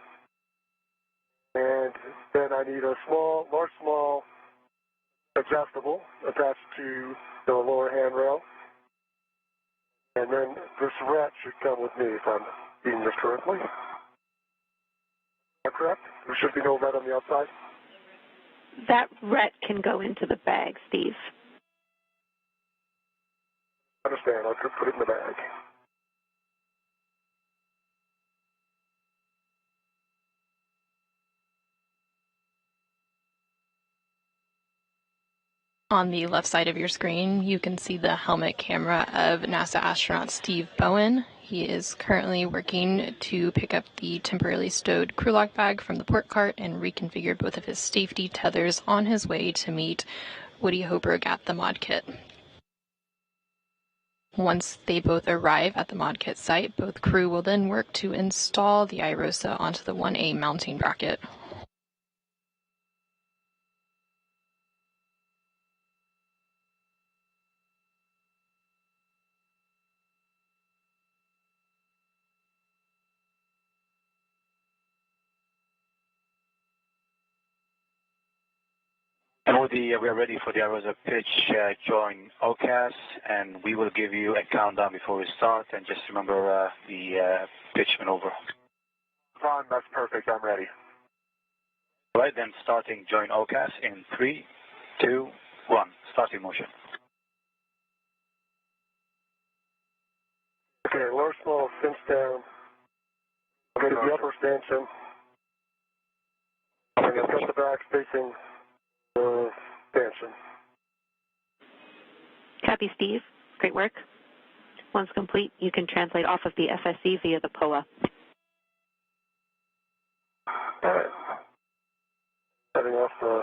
Speaker 3: And then I need a small adjustable attached to the lower handrail. And then this rat should come with me if I'm reading this correctly. Am I correct? There should be no rat on the outside?
Speaker 7: That ret can go into the bag, Steve.
Speaker 3: I understand. I'll put it in the bag.
Speaker 9: On the left side of your screen, you can see the helmet camera of NASA astronaut Steve Bowen. He is currently working to pick up the temporarily stowed crew lock bag from the port cart and reconfigure both of his safety tethers on his way to meet Woody Hoberg at the mod kit. Once they both arrive at the mod kit site, both crew will then work to install the iROSA onto the 1A mounting bracket.
Speaker 8: And we are ready for the IROSA pitch. Join OCAS, and we will give you a countdown before we start. And just remember the pitch maneuver.
Speaker 6: Ron, that's perfect. I'm ready.
Speaker 8: All right, then starting join OCAS in 3, 2, 1. Starting motion.
Speaker 3: Okay, lower small, cinch down. Okay, to the upper stanchion. And then cut the back facing the stanchion.
Speaker 7: Copy, Steve. Great work. Once complete, you can translate off of the FSE via the POA.
Speaker 3: All right. Setting off the...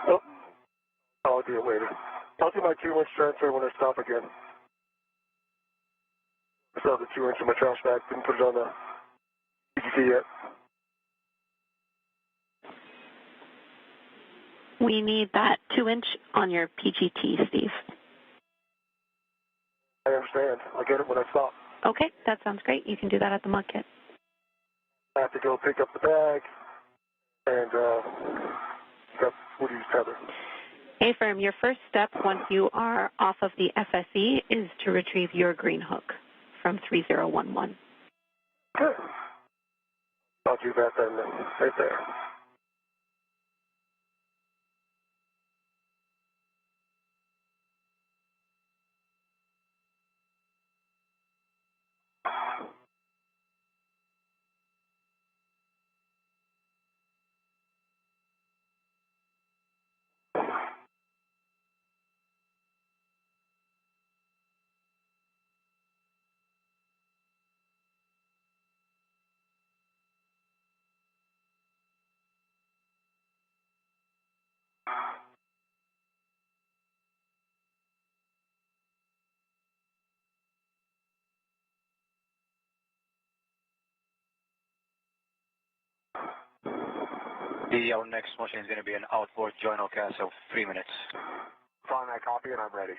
Speaker 3: Oh, I'll do it later. I'll do my 2-inch transfer when I stop again. I still have the 2-inch in my trash bag. Didn't put it on the PGT yet.
Speaker 7: We need that 2-inch on your PGT, Steve.
Speaker 3: I understand. I'll get it when I stop.
Speaker 7: Okay, that sounds great. You can do that at the mud kit.
Speaker 3: I have to go pick up the bag and Woody's tether.
Speaker 7: Hey, firm, your first step once you are off of the FSE is to retrieve your green hook from 3011.
Speaker 3: Good. I'll do that then, right there.
Speaker 8: Our next motion is going to be an outboard join OCAS of 3 minutes.
Speaker 6: Find that copy and I'm ready.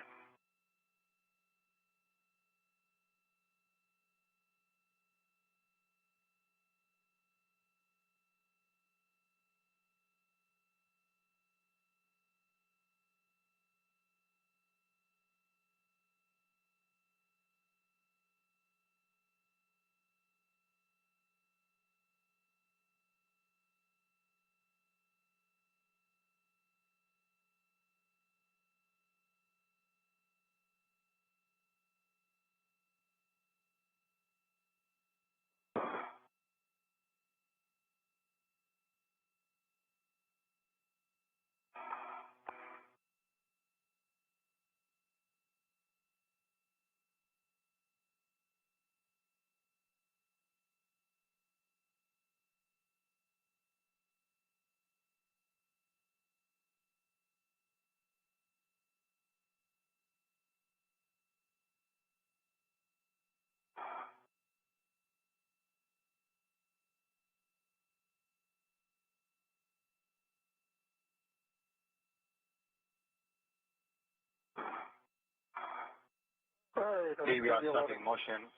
Speaker 3: Right,
Speaker 8: We are starting motion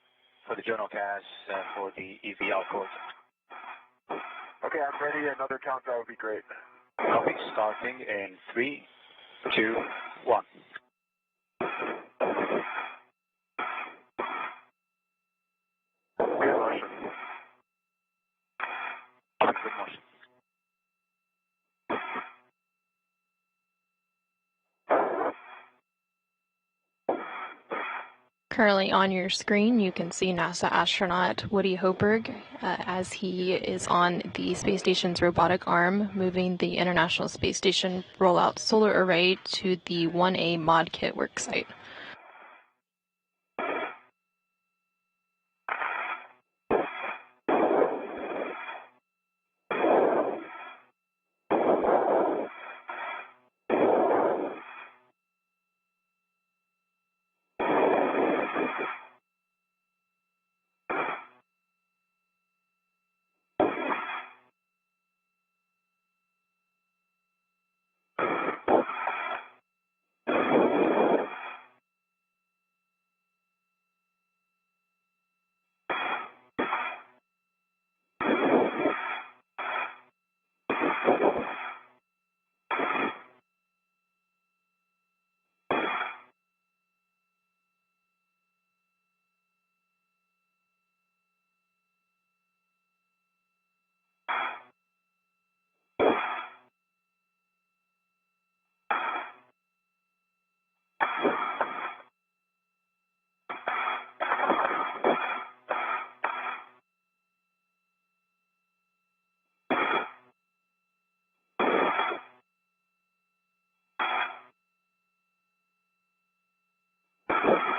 Speaker 8: for the join OCAS for the EV outboard.
Speaker 6: Okay, I'm ready. Another countdown would be great.
Speaker 8: Copy, starting in 3, 2, 1.
Speaker 6: Good motion.
Speaker 8: Good motion.
Speaker 9: Currently on your screen, you can see NASA astronaut Woody Hoberg as he is on the space station's robotic arm, moving the International Space Station rollout solar array to the 1A mod kit worksite.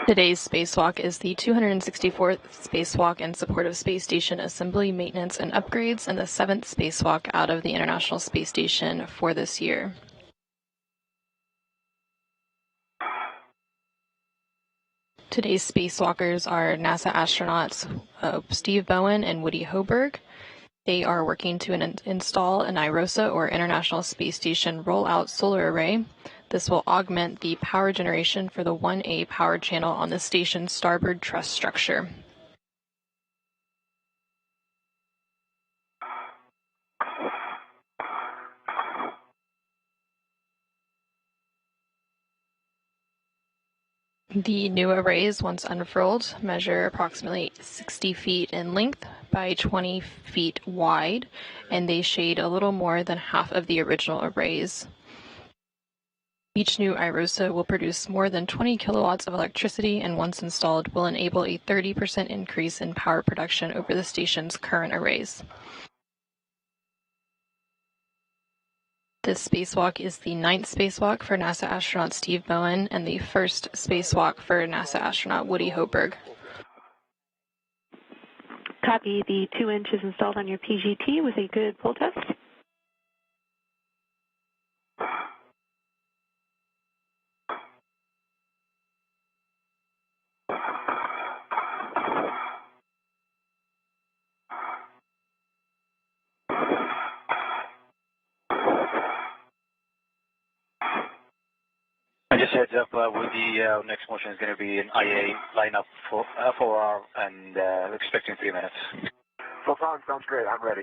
Speaker 9: Today's spacewalk is the 264th spacewalk in support of space station assembly, maintenance, and upgrades, and the 7th spacewalk out of the International Space Station for this year. Today's spacewalkers are NASA astronauts Steve Bowen and Woody Hoberg. They are working to install an IROSA, or International Space Station Rollout Solar Array. This will augment the power generation for the 1A power channel on the station's starboard truss structure. The new arrays, once unfurled, measure approximately 60 feet in length by 20 feet wide, and they shade a little more than half of the original arrays. Each new IROSA will produce more than 20 kilowatts of electricity, and once installed will enable a 30% increase in power production over the station's current arrays. This spacewalk is the 9th spacewalk for NASA astronaut Steve Bowen and the 1st spacewalk for NASA astronaut Woody Hoberg.
Speaker 7: Copy. The 2 inches installed on your PGT with a good pull test.
Speaker 8: And just heads up, with the next motion is going to be an IA lineup for 4 hours and expecting 3 minutes.
Speaker 6: Sultan, sounds great. I'm ready.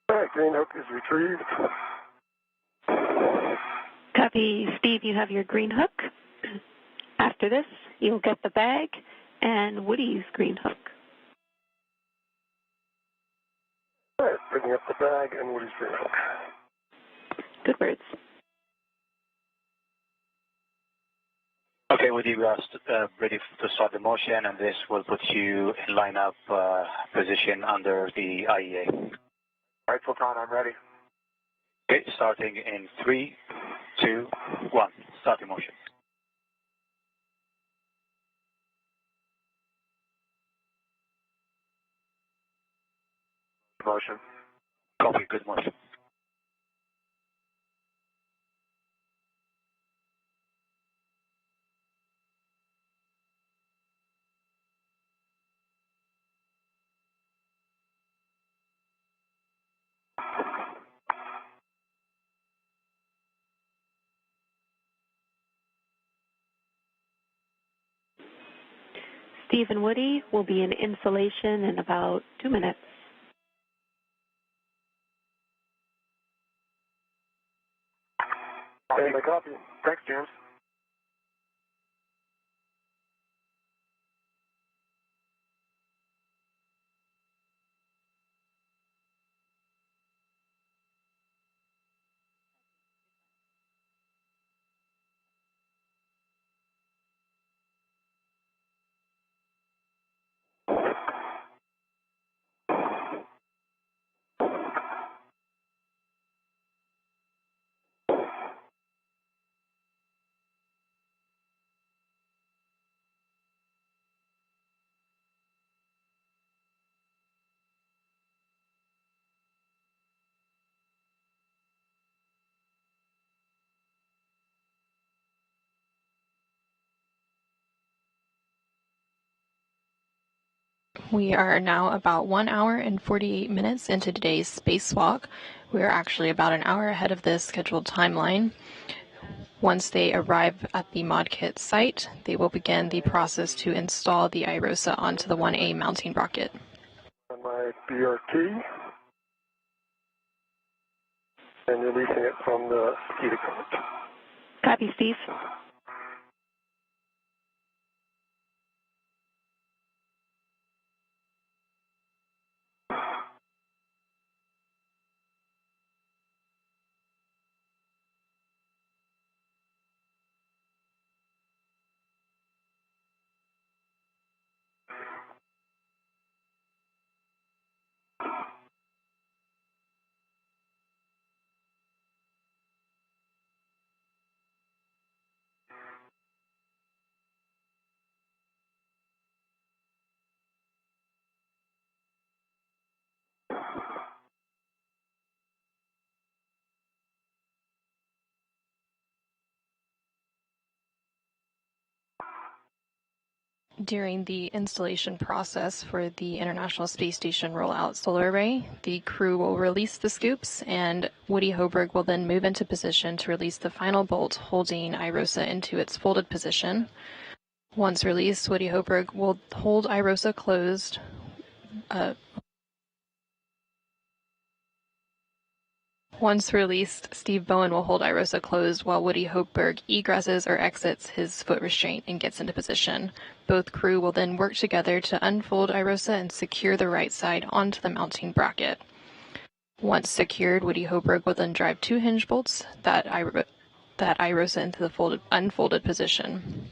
Speaker 6: All right, green hook is retrieved.
Speaker 7: Copy. Steve, you have your green hook. After this, you'll get the bag and Woody's green hook.
Speaker 6: All right, bringing up the bag and Woody's green hook.
Speaker 7: Good words.
Speaker 8: Okay, Woody, we are ready to start the motion, and this will put you in lineup position under the IEA.
Speaker 6: All right, Sultan, I'm ready.
Speaker 8: Okay, starting in 3, 2, 1. Starting motion.
Speaker 6: Motion.
Speaker 8: Copy, good motion.
Speaker 7: Steve and Woody will be in installation in about 2 minutes.
Speaker 6: Hey, copy. Thanks, James.
Speaker 9: We are now about 1 hour and 48 minutes into today's spacewalk. We are actually about an hour ahead of the scheduled timeline. Once they arrive at the ModKit site, they will begin the process to install the IROSA onto the 1A mounting rocket.
Speaker 6: On my BRT and releasing it from the SCADA card.
Speaker 7: Copy, Steve.
Speaker 9: During the installation process for the International Space Station Rollout Solar Array, the crew will release the scoops, and Woody Hoburg will then move into position to release the final bolt holding IROSA into its folded position. Once released, Woody Hoburg will hold IROSA closed. Once released, Steve Bowen will hold IROSA closed while Woody Hoburg egresses or exits his foot restraint and gets into position. Both crew will then work together to unfold IROSA and secure the right side onto the mounting bracket. Once secured, Woody Hoburg will then drive 2 hinge bolts that IROSA into the unfolded position.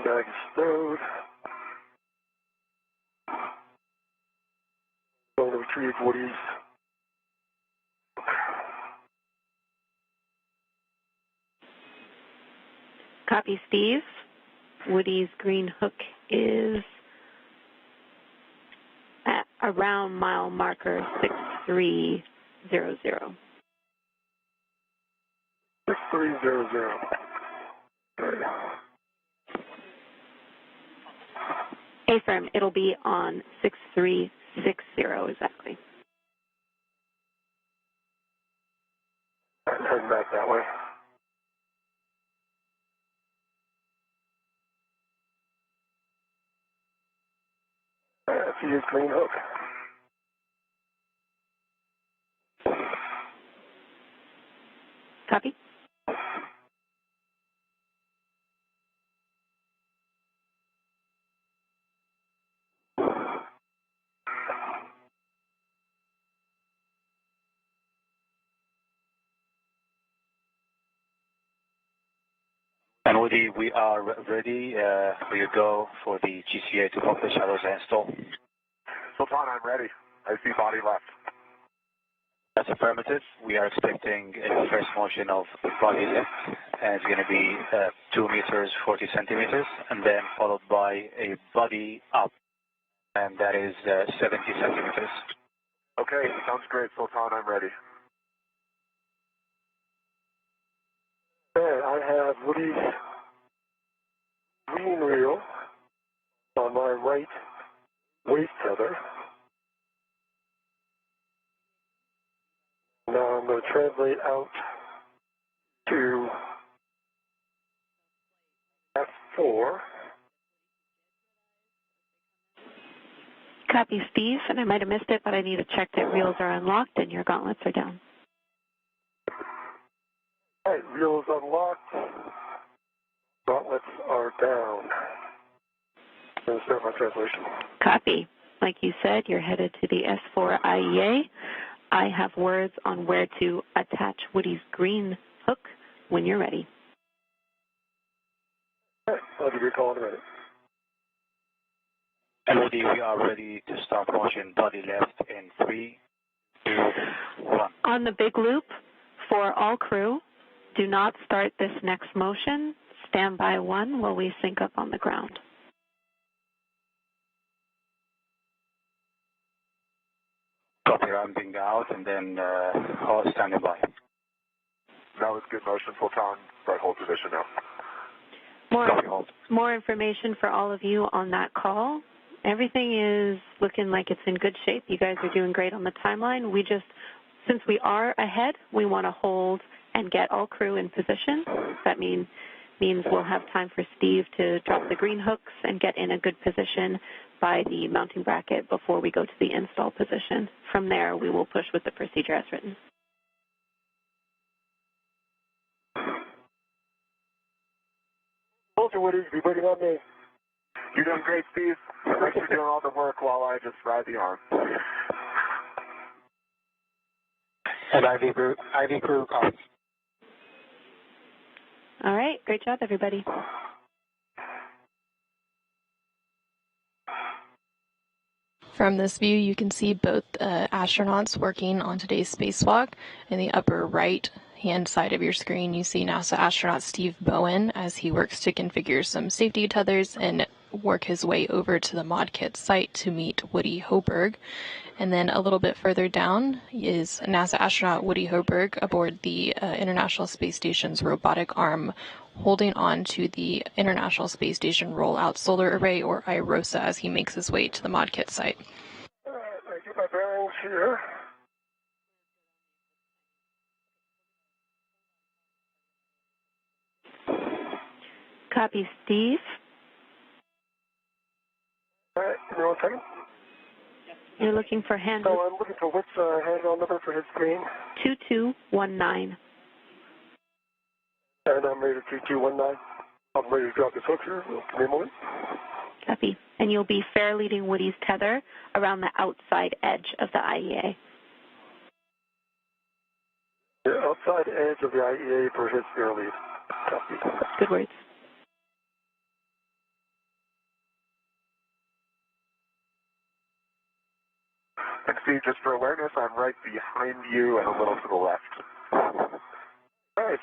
Speaker 6: Bag stowed. Going to retrieve Woody's.
Speaker 7: Copy, Steve. Woody's green hook is at around mile marker 6300.
Speaker 6: 6300.
Speaker 7: Affirm, it'll be on 6360 exactly.
Speaker 6: Heading back that way. See his green hook.
Speaker 7: Copy.
Speaker 8: And Woody, we are ready for your go for the GCA to accomplish IROSA install.
Speaker 6: Sultan, I'm ready. I see body left.
Speaker 8: That's affirmative. We are expecting a first motion of body left, and it's going to be 2 meters, 40 centimeters, and then followed by a body up, and that is 70 centimeters.
Speaker 6: Okay, sounds great, Sultan. I'm ready. Okay, I have Woody's green reel on my right waist tether. Now I'm going to translate out to F4.
Speaker 7: Copy, Steve, and I might have missed it, but I need to check that reels are unlocked and your gauntlets are down.
Speaker 6: All right, reels unlocked. Gauntlets are down. I'm going to start my translation.
Speaker 7: Copy. Like you said, you're headed to the S4 IEA. I have words on where to attach Woody's green hook when you're ready.
Speaker 6: All right, I'll give you a call in a minute.
Speaker 8: And Woody, we are ready to start motion body left in 3, 2, 1.
Speaker 7: On the big loop, for all crew, do not start this next motion. Stand by 1 while we sync up on the ground.
Speaker 8: Copy, ramping out, and then hold standing by.
Speaker 6: That was good motion, Sultan. Right, hold position now.
Speaker 7: More information for all of you on that call. Everything is looking like it's in good shape. You guys are doing great on the timeline. Since we are ahead, we want to hold and get all crew in position. That means we'll have time for Steve to drop the green hooks and get in a good position by the mounting bracket before we go to the install position. From there, we will push with the procedure as written.
Speaker 6: Hold your Woody, be waiting on me. You're doing great, Steve. Thanks for doing all the work while I just ride the arm.
Speaker 3: And IV crew, copy.
Speaker 7: All right, great job, everybody.
Speaker 9: From this view, you can see both astronauts working on today's spacewalk. In the upper right-hand side of your screen, you see NASA astronaut Steve Bowen as he works to configure some safety tethers, and work his way over to the mod kit site to meet Woody Hoberg. And then a little bit further down is NASA astronaut Woody Hoberg aboard the International Space Station's robotic arm, holding on to the International Space Station Rollout Solar Array, or IROSA, as he makes his way to the mod kit site.
Speaker 6: All right, I get my bearings here.
Speaker 7: Copy, Steve.
Speaker 6: All right, give me 1 second.
Speaker 7: You're looking for hand.
Speaker 6: So I'm looking for which handrail number for his screen.
Speaker 7: 2219.
Speaker 6: And I'm ready to 2219. I'm ready to drop this hook here. Give me a moment.
Speaker 7: Copy. And you'll be fair leading Woody's tether around the outside edge of the IEA.
Speaker 6: The outside edge of the IEA for his fair lead. Copy.
Speaker 7: Good words.
Speaker 6: And Steve, just for awareness, I'm right behind you and a little to the left. All right.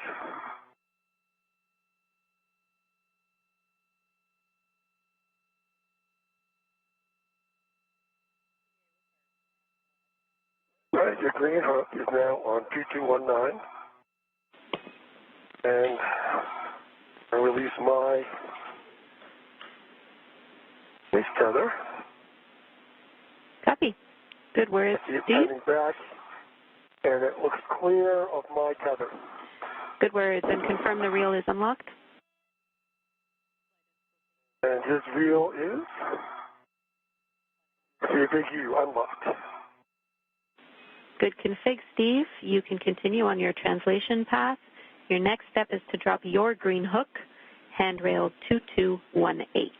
Speaker 6: All right, your green hook is now on 2219. And I release my base tether.
Speaker 7: Copy. Good words,
Speaker 6: I see it
Speaker 7: Steve.
Speaker 6: pointing back, and it looks clear of my tether.
Speaker 7: Good words. And confirm the reel is unlocked.
Speaker 6: And his reel is, see a big U, unlocked.
Speaker 7: Good config, Steve. You can continue on your translation path. Your next step is to drop your green hook, handrail 2218.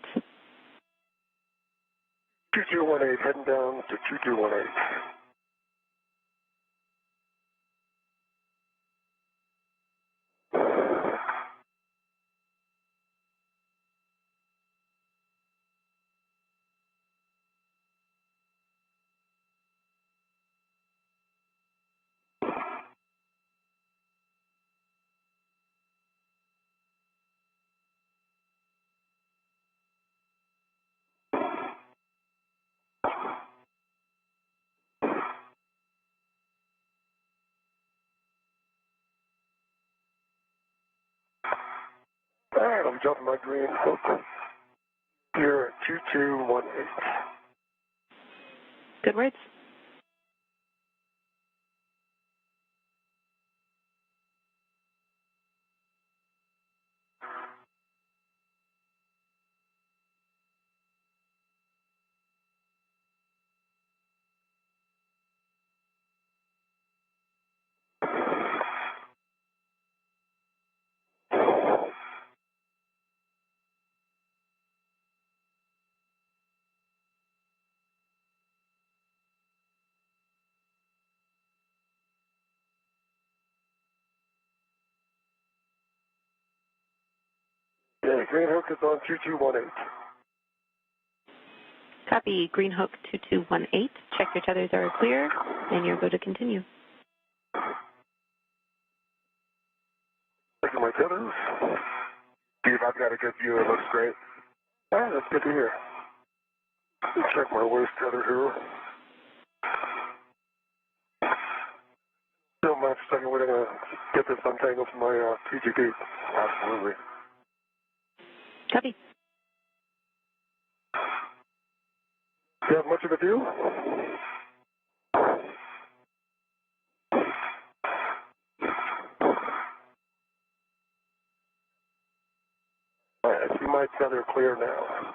Speaker 6: 2218, heading down to 2218. All right, I'm dropping my green hook here at 2218.
Speaker 7: Good words.
Speaker 6: Yeah, green hook is on 2218.
Speaker 7: Copy. Green hook 2218. Check your tethers are clear, and you're good to continue.
Speaker 6: Look at my tethers. Steve, I've got a good view. It looks great. All right, that's good to hear. Check my waist tether here. Don't mind for a second. We're going to get this untangled from my PGP. Absolutely.
Speaker 7: Copy.
Speaker 6: Do you have much of a view? All right, I see my tether clear now.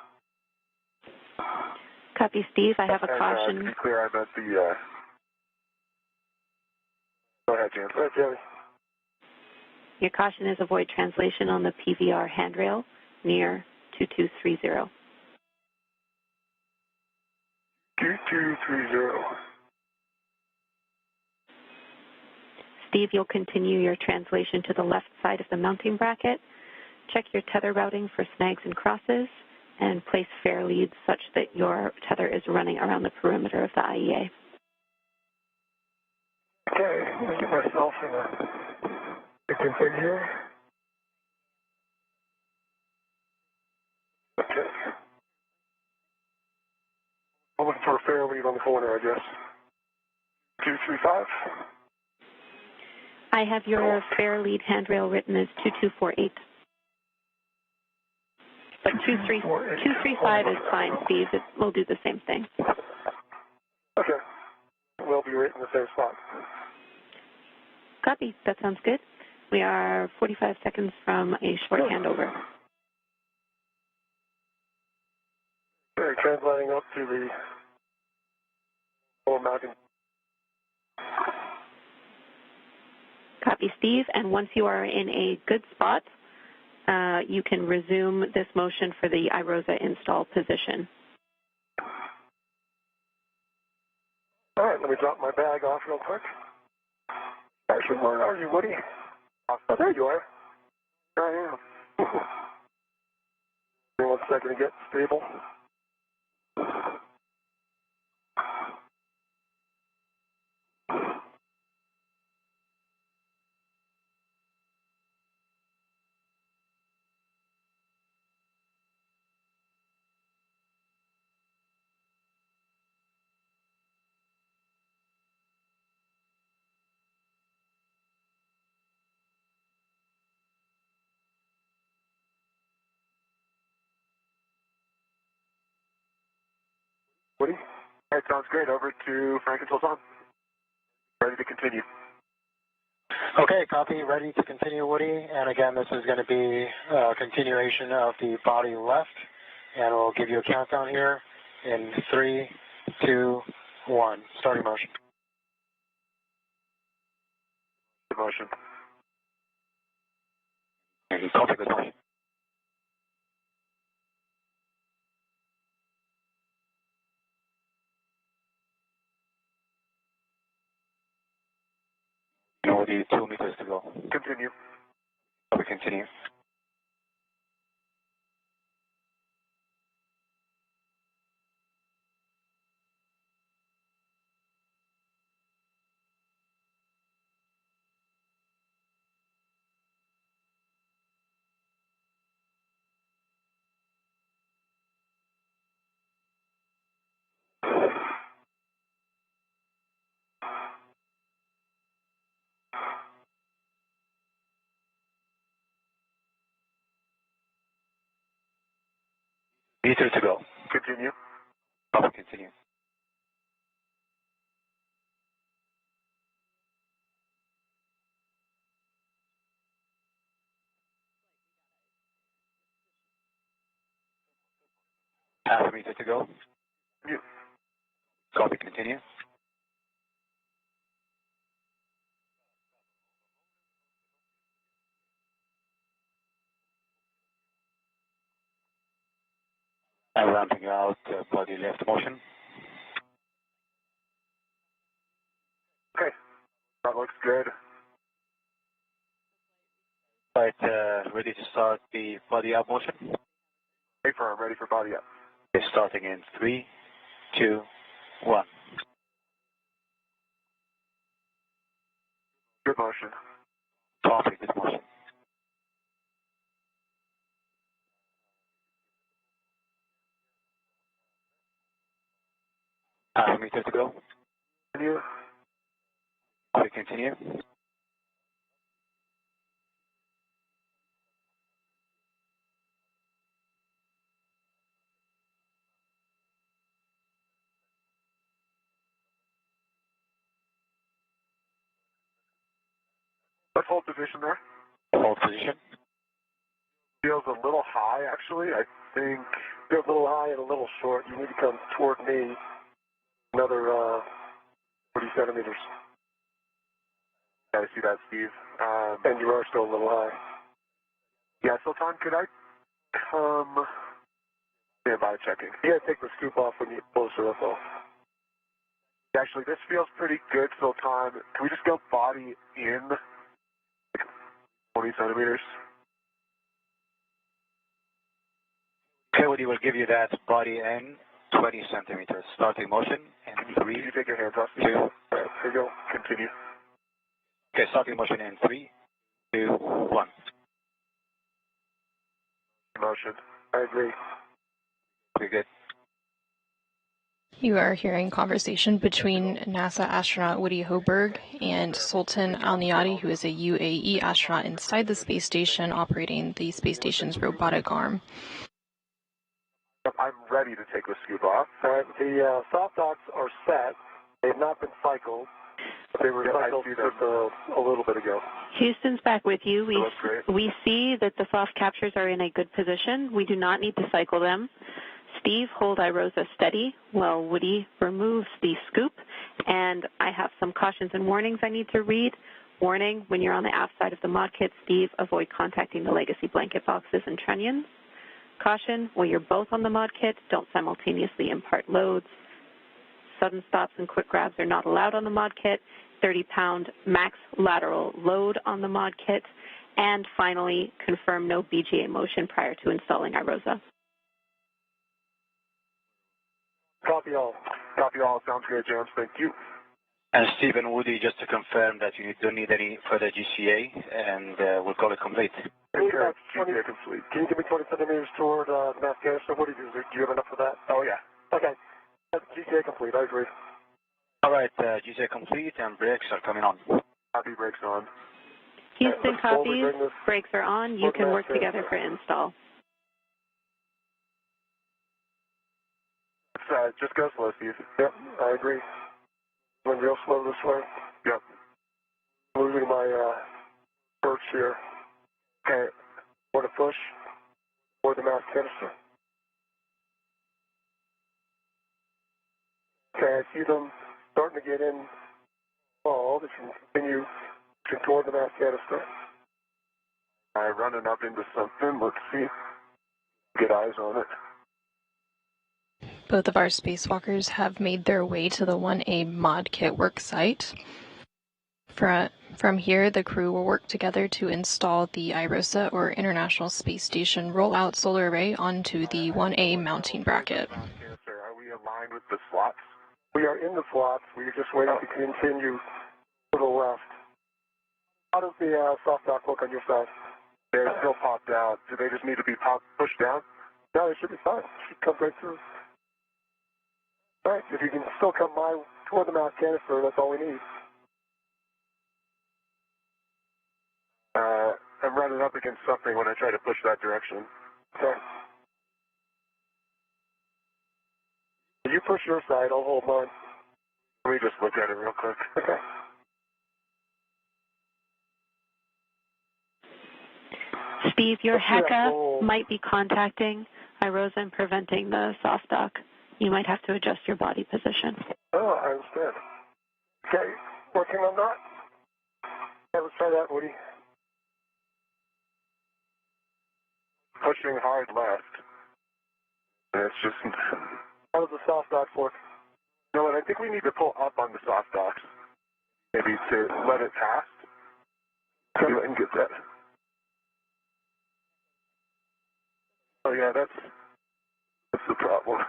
Speaker 7: Copy, Steve. I have a
Speaker 6: And,
Speaker 7: caution.
Speaker 6: to be clear, I meant the... Go ahead, James. Go ahead, Jamie.
Speaker 7: Your caution is avoid translation on the PVR handrail near 2230.
Speaker 6: 2230.
Speaker 7: Steve, you'll continue your translation to the left side of the mounting bracket. Check your tether routing for snags and crosses, and place fair leads such that your tether is running around the perimeter of the IEA.
Speaker 6: Okay, let me get myself in a config here. Okay. fair lead on the corner, I guess. 235.
Speaker 7: I have your fair lead handrail written as 2248. But 235 is fine, Steve. We'll do the same thing.
Speaker 6: Okay. We'll be right in the same spot.
Speaker 7: Copy. That sounds good. We are 45 seconds from a short handover.
Speaker 6: Okay, translating up to the lower mountain.
Speaker 7: Copy, Steve. And once you are in a good spot, you can resume this motion for the iROSA install position.
Speaker 6: All right, let me drop my bag off real quick. Actually, where are you, Woody? Oh, there you are. There I am. Give me 1 second to get stable. Woody? All right, sounds great. Over to Frank and Sultan. Ready to continue.
Speaker 3: Okay, copy. Ready to continue, Woody. And again, this is going to be a continuation of the body left. And we'll give you a countdown here in 3, 2, 1. Starting motion.
Speaker 6: Good motion.
Speaker 3: Copy, good motion. Woody, 2 meters to go.
Speaker 6: Continue.
Speaker 3: Copy, continue. Meter to go.
Speaker 6: Continue.
Speaker 3: Copy, continue. Half a meter to go.
Speaker 6: Continue.
Speaker 3: Copy, continue. And ramping out body left motion.
Speaker 6: Okay. That looks good.
Speaker 3: Right, ready to start the body up motion.
Speaker 6: Hey, firm, ready for body up.
Speaker 3: Okay, starting in 3, 2, 1.
Speaker 6: Good motion.
Speaker 3: Copy, good motion. Half a meter to go.
Speaker 6: Continue.
Speaker 3: Copy, continue.
Speaker 6: Let's hold position there.
Speaker 3: Hold position.
Speaker 6: Feels a little high, actually. I think feels a little high and a little short. You need to come toward me another 40 centimeters. I see that, Steve. And you are still a little high. Yeah, Sultan, could I come... Standby checking. You gotta take the scoop off when you closer, that's all. Actually, this feels pretty good, Sultan. Can we just go body in 20 centimeters?
Speaker 3: Okay, Woody will give you that body in 20 centimeters. Starting motion in 3,
Speaker 6: Can you take your hands off?
Speaker 3: 2.
Speaker 6: All right, here you go. Continue.
Speaker 3: Okay, starting motion in 3, 2, 1.
Speaker 6: Motion. I agree.
Speaker 3: Pretty good.
Speaker 9: You are hearing conversation between NASA astronaut Woody Hoberg and Sultan Al-Niyadi, who is a UAE astronaut inside the space station operating the space station's robotic arm.
Speaker 6: I'm ready to take the scoop off.
Speaker 3: All right, the soft docks are set. They have not been cycled. They were cycled just a little bit ago.
Speaker 7: Houston's back with you.
Speaker 6: Great.
Speaker 7: We see that the soft captures are in a good position. We do not need to cycle them. Steve, hold iROSA steady while Woody removes the scoop. And I have some cautions and warnings I need to read. Warning, when you're on the aft side of the mod kit, Steve, avoid contacting the legacy blanket boxes and trunnions. Caution, when you're both on the mod kit, don't simultaneously impart loads. Sudden stops and quick grabs are not allowed on the mod kit. 30-pound max lateral load on the mod kit. And finally, confirm no BGA motion prior to installing iROSA.
Speaker 3: Copy all.
Speaker 6: Copy all. Sounds great, James. Thank you.
Speaker 8: And Steve and Woody, just to confirm that you don't need any further GCA, and we'll call it complete.
Speaker 6: GCA complete.
Speaker 3: Can you give me 20 centimeters toward mass canister? What do you have enough for that?
Speaker 6: Oh, yeah.
Speaker 3: Okay. GCA complete. I agree.
Speaker 8: All right, GCA complete, and brakes are coming on.
Speaker 6: Copy, brakes on.
Speaker 7: Houston copies. Brakes are on. You can work together for install.
Speaker 6: Just go slow, Steve.
Speaker 3: Yep, I agree. Went real slow this way.
Speaker 6: Yep.
Speaker 3: Losing my perch here. Okay. More to push. More the mass canister. Okay, I see them starting to get in involved. If you continue toward the mass canister.
Speaker 6: I'm running up into something. Let's see. Get eyes on it.
Speaker 9: Both of our spacewalkers have made their way to the 1A mod kit work site. From here, the crew will work together to install the iROSA, or International Space Station Rollout Solar Array, onto the 1A mounting bracket.
Speaker 6: Are we aligned with the slots?
Speaker 3: We are in the slots. We're just waiting to continue to the left. How does the soft dock look on your side?
Speaker 6: They're still popped out. Do they just need to be pushed down?
Speaker 3: No, they should be fine. Should come right through. All right, if you can still come toward the mass canister, that's all we need.
Speaker 6: I'm running up against something when I try to push that direction.
Speaker 3: Okay. You push your side, I'll hold mine.
Speaker 6: Let me just look at it real quick.
Speaker 3: Okay.
Speaker 7: Steve, your HECA might be contacting iROSA and preventing the soft dock. You might have to adjust your body position.
Speaker 3: Oh, I understand. Okay, working on that. Yeah, let's try that, Woody.
Speaker 6: Pushing hard left. And it's just...
Speaker 3: How does the soft dock work?
Speaker 6: You know what, I think we need to pull up on the soft docks. Maybe to let it pass. See if I can get that. Oh yeah, that's the problem.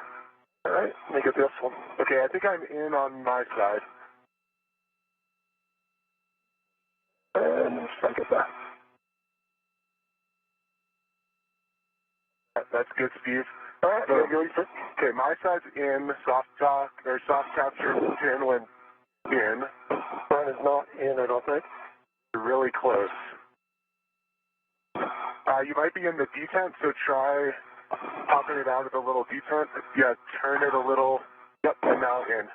Speaker 3: All right, let me get this one.
Speaker 6: Okay, I think I'm in on my side.
Speaker 3: And let's try to get that.
Speaker 6: That's good, Steve.
Speaker 3: All right,
Speaker 6: okay, my side's in, soft capture pin went in.
Speaker 3: Mine is not in, I don't think.
Speaker 6: Really close. You might be in the detent, so try popping it out of the little detent. Yeah, turn it a little. Yep, and now in.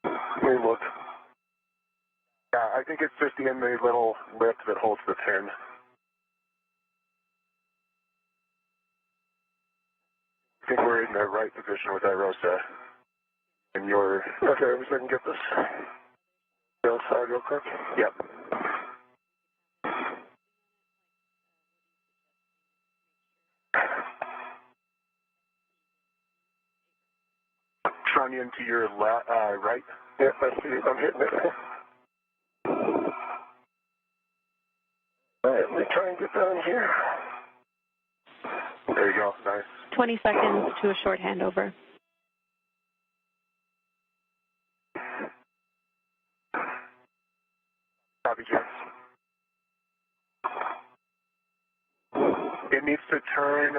Speaker 3: Let me look.
Speaker 6: Yeah, I think it's just in the little lip that holds the pin. I think we're in the right position with iROSA. And you're...
Speaker 3: Okay, let me see if I can get this. The outside real quick.
Speaker 6: Yep. Trunnion to your right.
Speaker 3: Yes, I see it. I'm hitting it. All right, let me try and get down here.
Speaker 6: There you go. Nice.
Speaker 7: 20 seconds to a short handover.
Speaker 6: Copy, James. It needs to turn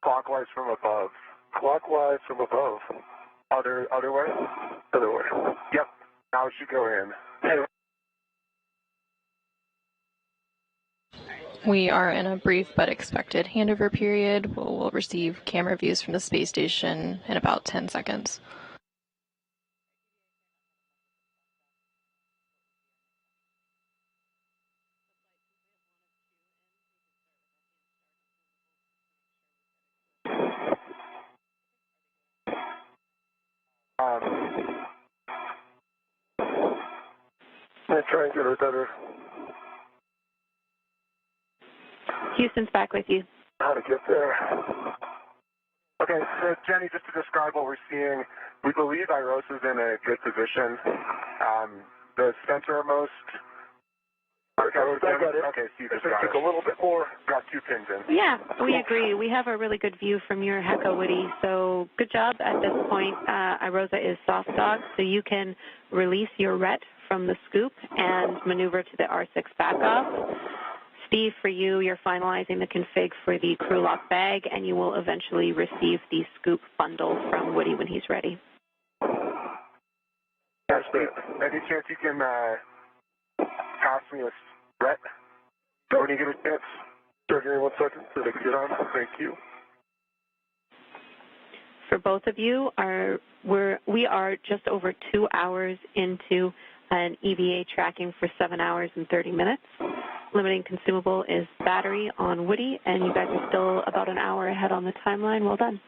Speaker 6: clockwise from above. Clockwise from above. Other way? Other way. Yep. Now it should go in.
Speaker 9: We are in a brief but expected handover period. We'll receive camera views from the space station in about 10 seconds.
Speaker 6: I'm trying to get her better.
Speaker 7: Houston's back with you.
Speaker 6: How to get there. Okay, so Jenny, just to describe what we're seeing, we believe IROSA's in a good position. The centermost. Okay, I got it. Okay, Steve just got it. A little bit more. Got 2 pins in.
Speaker 7: Yeah, we agree. We have a really good view from your HECA, Woody. So good job at this point. IROSA is soft dog, so you can release your RET from the scoop and maneuver to the R6 back off. Steve, for you, you're finalizing the config for the crew lock bag, and you will eventually receive the scoop bundle from Woody when he's ready.
Speaker 6: Yeah, Steve, any chance you can pass me a RET when you get a chance? Sure, give me 1 second so they can get on. Thank you.
Speaker 7: For both of you, we are just over 2 hours into an EVA tracking for 7 hours and 30 minutes. Limiting consumable is battery on Woody, and you guys are still about an hour ahead on the timeline. Well done.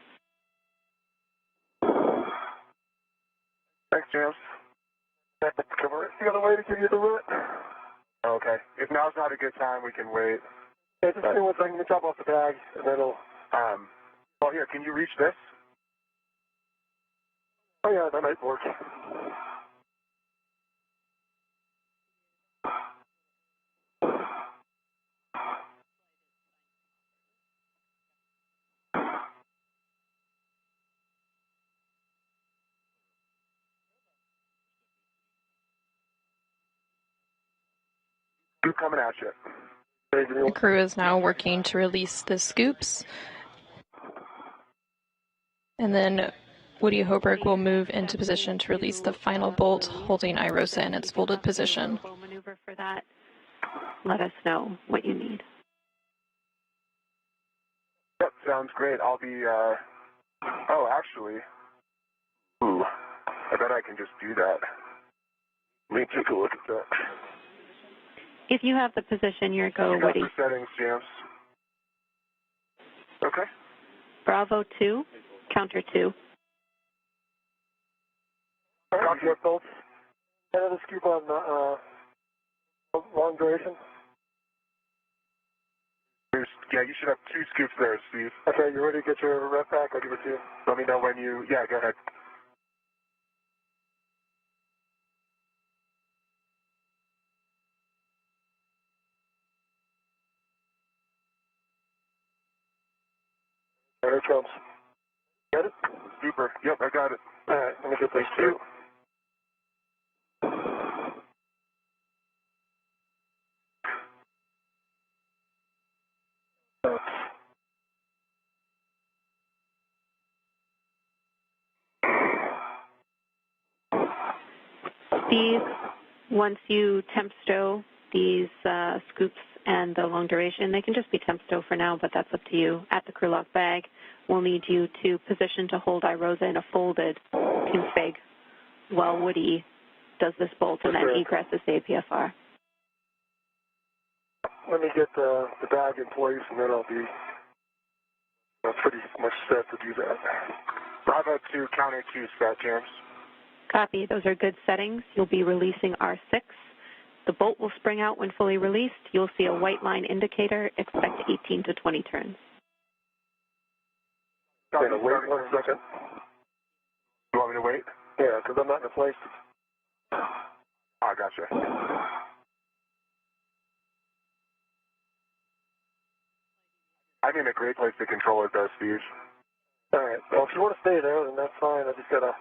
Speaker 6: Thanks, James. You got a way to give you the route? Okay. If now's not a good time, we can wait. Hey, just give me 1 second. Let me drop off the bag, and then it'll, oh, here, can you reach this? Oh, yeah, that might work. Scoop coming at you.
Speaker 9: The crew is now working to release the scoops. And then Woody Hoberg will move into position to release the final bolt, holding IROSA in its folded position.
Speaker 7: Maneuver for that. Let us know what you need.
Speaker 6: Yep, sounds great. I'll be, oh, actually, I bet I can just do that. Let me take a look at that.
Speaker 7: If you have the position, your go, Woody.
Speaker 6: Settings, James. Okay.
Speaker 7: Bravo 2, counter 2.
Speaker 6: Copy what bolts? Head of the scoop on long duration. Yeah, you should have 2 scoops there, Steve. Okay, you ready to get your rep back? I'll give it to you. Let me know when you, yeah, go ahead. There it comes. Got it? Super. Yep, I got it. All right, let me get these 2.
Speaker 7: Steve, once you temp stow these scoops and the long duration, they can just be temp stow for now, but that's up to you. At the crew lock bag, we'll need you to position to hold IROSA in a folded config while Woody does this bolt and then egresses the APFR.
Speaker 6: Let me get the bag in place, and then I'll be pretty much set to do that. Bravo 2, counter 2, Scott James.
Speaker 7: Copy. Those are good settings. You'll be releasing R6. The bolt will spring out when fully released. You'll see a white line indicator. Expect 18 to 20 turns.
Speaker 6: Wait 1 second. You want me to wait? Yeah, because I'm not in a place. Oh, I gotcha. I'm in a great place to control it, though, Steve. All right. Well, if you want to stay there, then that's fine. I just got to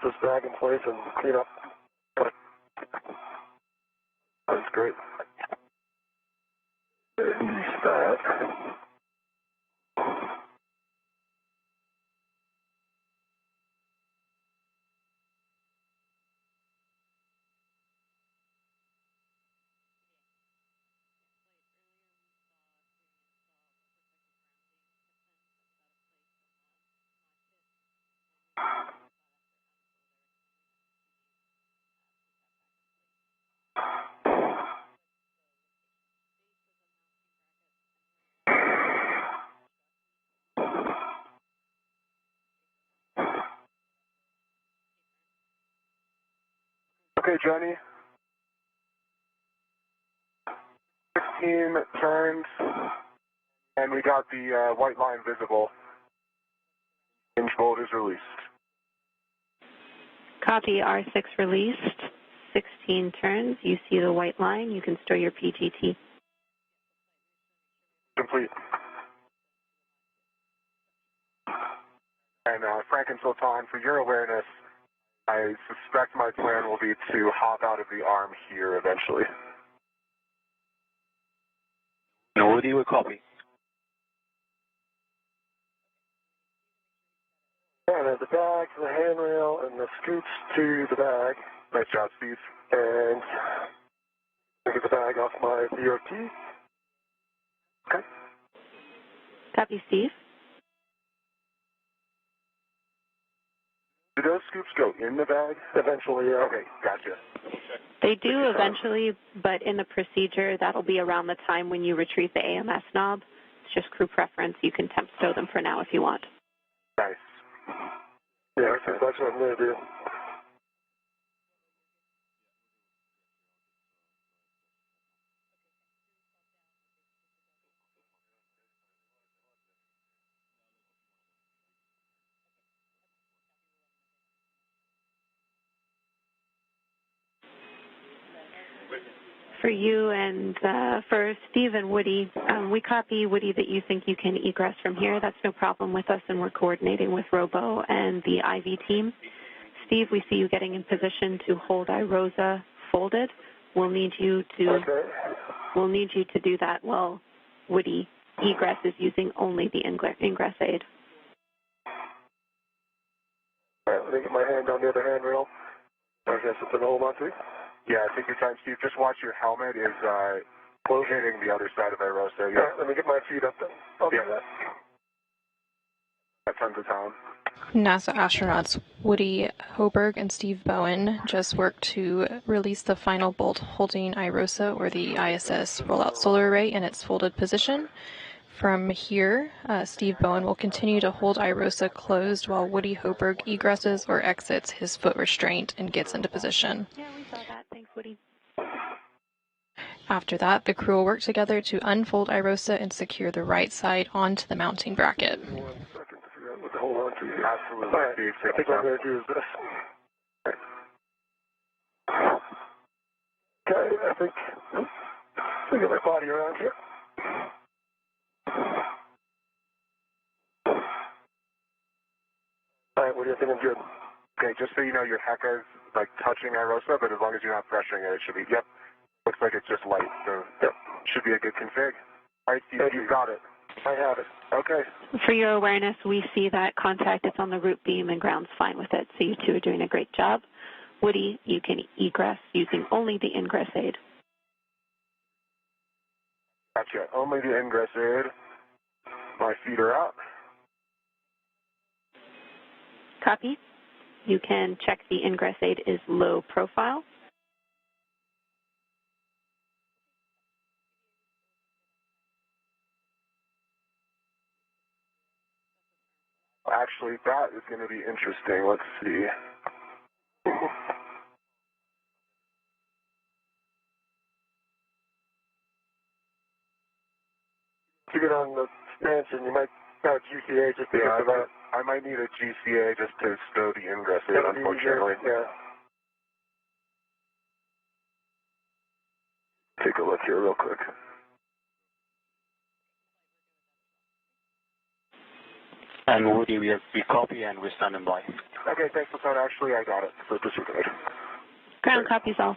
Speaker 6: put this bag in place and clean up. great. Restart. Okay, Johnny. 16 turns, and we got the white line visible. Hinge bolt is released.
Speaker 7: Copy, R6 released. 16 turns. You see the white line. You can store your PGT.
Speaker 6: Complete. And Frank and Sultan, for your awareness, I suspect my plan will be to hop out of the arm here eventually.
Speaker 8: No, Woody will copy.
Speaker 6: And the bag, the handrail, and the scoops to the bag. Nice job, Steve. And get the bag off my BOT. Okay.
Speaker 7: Copy, Steve.
Speaker 6: Do those scoops go in the bag? Eventually, yeah. Okay, gotcha.
Speaker 7: They do eventually, but in the procedure, that'll be around the time when you retrieve the AMS knob. It's just crew preference. You can temp stow them for now if you want.
Speaker 6: Nice. Yeah, okay. That's what I'm going to do.
Speaker 7: For you and for Steve and Woody, we copy, Woody, that you think you can egress from here. That's no problem with us, and we're coordinating with Robo and the IV team. Steve, we see you getting in position to hold iRosa folded. We'll need you to do that while Woody egress is using only the ingress aid.
Speaker 6: All right, let me get my hand on the other handrail. I guess it's an hold on to. Yeah, take your time, Steve. Just watch your helmet is hitting the other side of iRosa. Yeah. All right, let me get my feet up then. I'll do that. That tons of time.
Speaker 9: NASA astronauts Woody Hoberg and Steve Bowen just worked to release the final bolt holding iRosa or the ISS rollout solar array in its folded position. From here, Steve Bowen will continue to hold iRosa closed while Woody Hoberg egresses or exits his foot restraint and gets into position.
Speaker 7: Yeah, we saw that. Thanks, Woody.
Speaker 9: After that, the crew will work together to unfold iRosa and secure the right side onto the mounting bracket.
Speaker 6: 1 second to figure out what to hold on to. Absolutely, right. Steve. I think what I'm going to do is this. Okay, I think I'll get my body around here. All right, what do you think I'm good? Okay, just so you know, your Hecka's like touching iRosa, but as long as you're not pressuring it, it should be, yep. Looks like it's just light, so yep. Should be a good config. All right, Steve, you've got it. I have it. Okay.
Speaker 7: For your awareness, we see that contact is on the root beam and ground's fine with it, so you two are doing a great job. Woody, you can egress using only the ingress aid.
Speaker 6: Gotcha. Only the ingress aid. My feet are out.
Speaker 7: Copy. You can check the ingress aid is low profile.
Speaker 6: Actually, that is going to be interesting. Let's see. To get on the expansion, you might have GCA just to get to that. I might need a GCA just to stow the ingress aid, unfortunately. Yeah. Take a look here real quick.
Speaker 8: And Woody, we copy and we're standing by.
Speaker 6: Okay, thanks for that. Actually, I got it. So disregard.
Speaker 7: Ground copies all.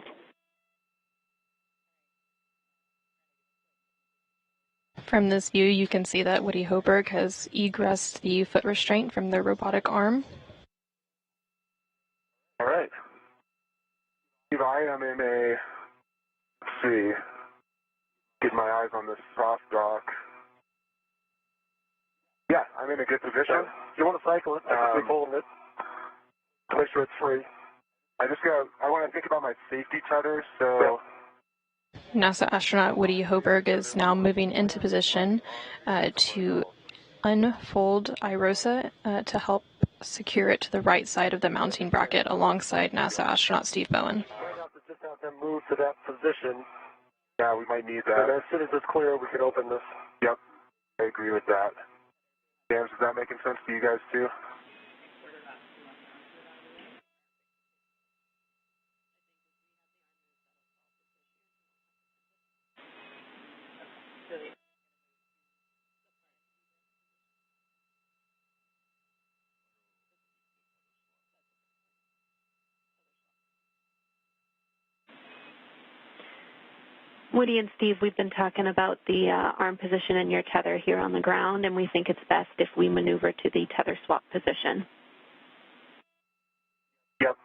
Speaker 9: From this view, you can see that Woody Hoburg has egressed the foot restraint from the robotic arm.
Speaker 6: All right. Steve, I am in a, let's see, get my eyes on this soft dock. Yeah, I'm in a good position.
Speaker 3: You want to cycle it? I keep holding it. Make sure it's free.
Speaker 6: I want to think about my safety tethers, so...
Speaker 9: NASA astronaut Woody Hoburg is now moving into position to unfold IROSA to help secure it to the right side of the mounting bracket alongside NASA astronaut Steve Bowen.
Speaker 3: Just have them move to that position.
Speaker 6: Yeah, we might need that.
Speaker 3: And as soon as it's clear, we can open this.
Speaker 6: Yep, I agree with that. James, is that making sense to you guys too?
Speaker 7: Woody and Steve, we've been talking about the arm position and your tether here on the ground, and we think it's best if we maneuver to the tether swap position.
Speaker 6: Yep,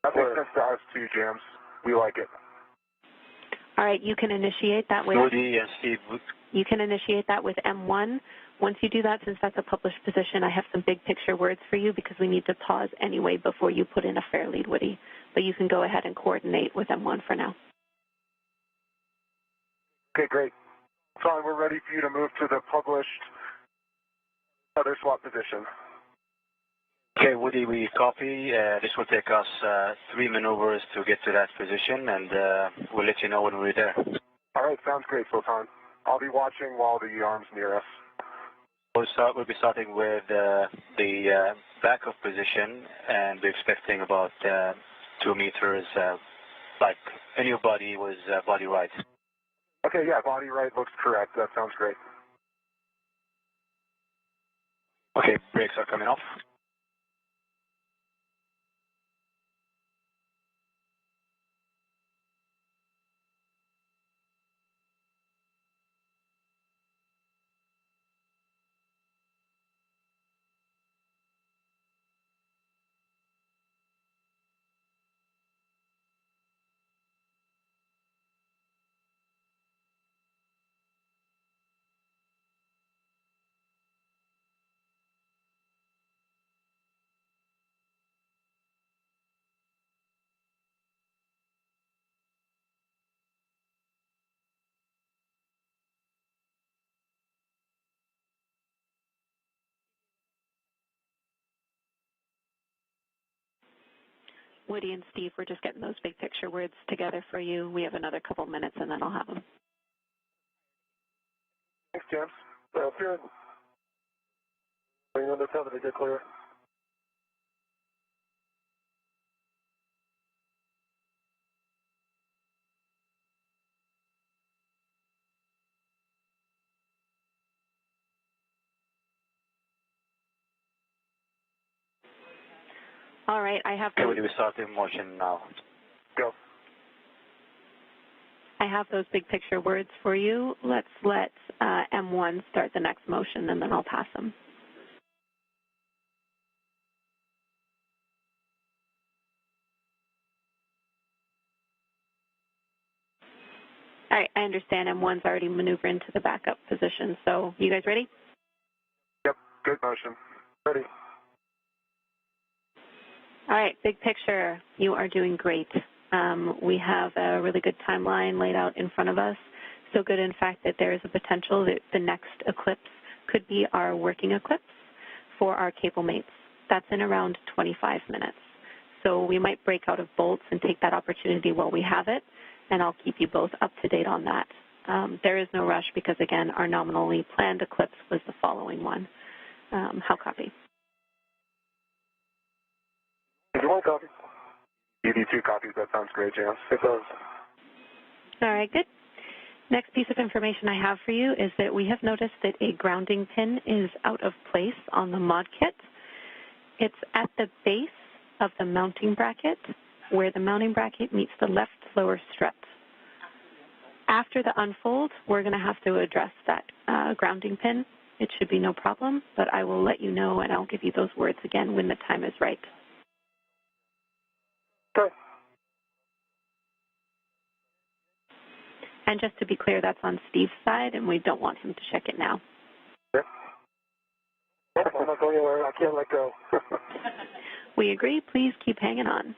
Speaker 6: that makes sense to us too, James. We like it.
Speaker 7: All right, you can initiate that with
Speaker 8: Woody and Steve.
Speaker 7: You can initiate that with M1. Once you do that, since that's a published position, I have some big picture words for you because we need to pause anyway before you put in a fair lead, Woody. But you can go ahead and coordinate with M1 for now.
Speaker 6: Okay, great. Sean, we're ready for you to move to the published tether swap position.
Speaker 8: Okay, Woody, we copy. This will take us 3 maneuvers to get to that position, and we'll let you know when we're there.
Speaker 6: All right, sounds great, Sultan. I'll be watching while the arm's near us.
Speaker 8: We'll be starting with the backup position, and we're expecting about 2 meters, like in your body was body right.
Speaker 6: Okay, yeah, body right looks correct. That sounds great.
Speaker 8: Okay, brakes are coming off.
Speaker 7: Woody and Steve, we're just getting those big picture words together for you. We have another couple minutes, and then I'll have them.
Speaker 6: Thanks, James.
Speaker 3: Good. Bring on the tether to get clear.
Speaker 7: All right, I have.
Speaker 8: Okay, Woody, we start in motion now.
Speaker 6: Go.
Speaker 7: I have those big picture words for you. Let's let M1 start the next motion, and then I'll pass them. All right, I understand M1's already maneuvering to the backup position. So you guys ready?
Speaker 6: Yep, good motion. Ready.
Speaker 7: All right, big picture. You are doing great. We have a really good timeline laid out in front of us. So good, in fact, that there is a potential that the next eclipse could be our working eclipse for our cable mates. That's in around 25 minutes. So we might break out of bolts and take that opportunity while we have it, and I'll keep you both up to date on that. There is no rush because, again, our nominally planned eclipse was the following one. How copy?
Speaker 6: If you want copy. You need 2 copies. That sounds great, James. It does.
Speaker 7: All right, good. Next piece of information I have for you is that we have noticed that a grounding pin is out of place on the mod kit. It's at the base of the mounting bracket where the mounting bracket meets the left lower strut. After the unfold, we're going to have to address that grounding pin. It should be no problem, but I will let you know, and I'll give you those words again when the time is right.
Speaker 3: Okay.
Speaker 7: And just to be clear, that's on Steve's side, and we don't want him to check it now.
Speaker 3: Okay. I'm not going anywhere. I can't let go.
Speaker 7: We agree. Please keep hanging on.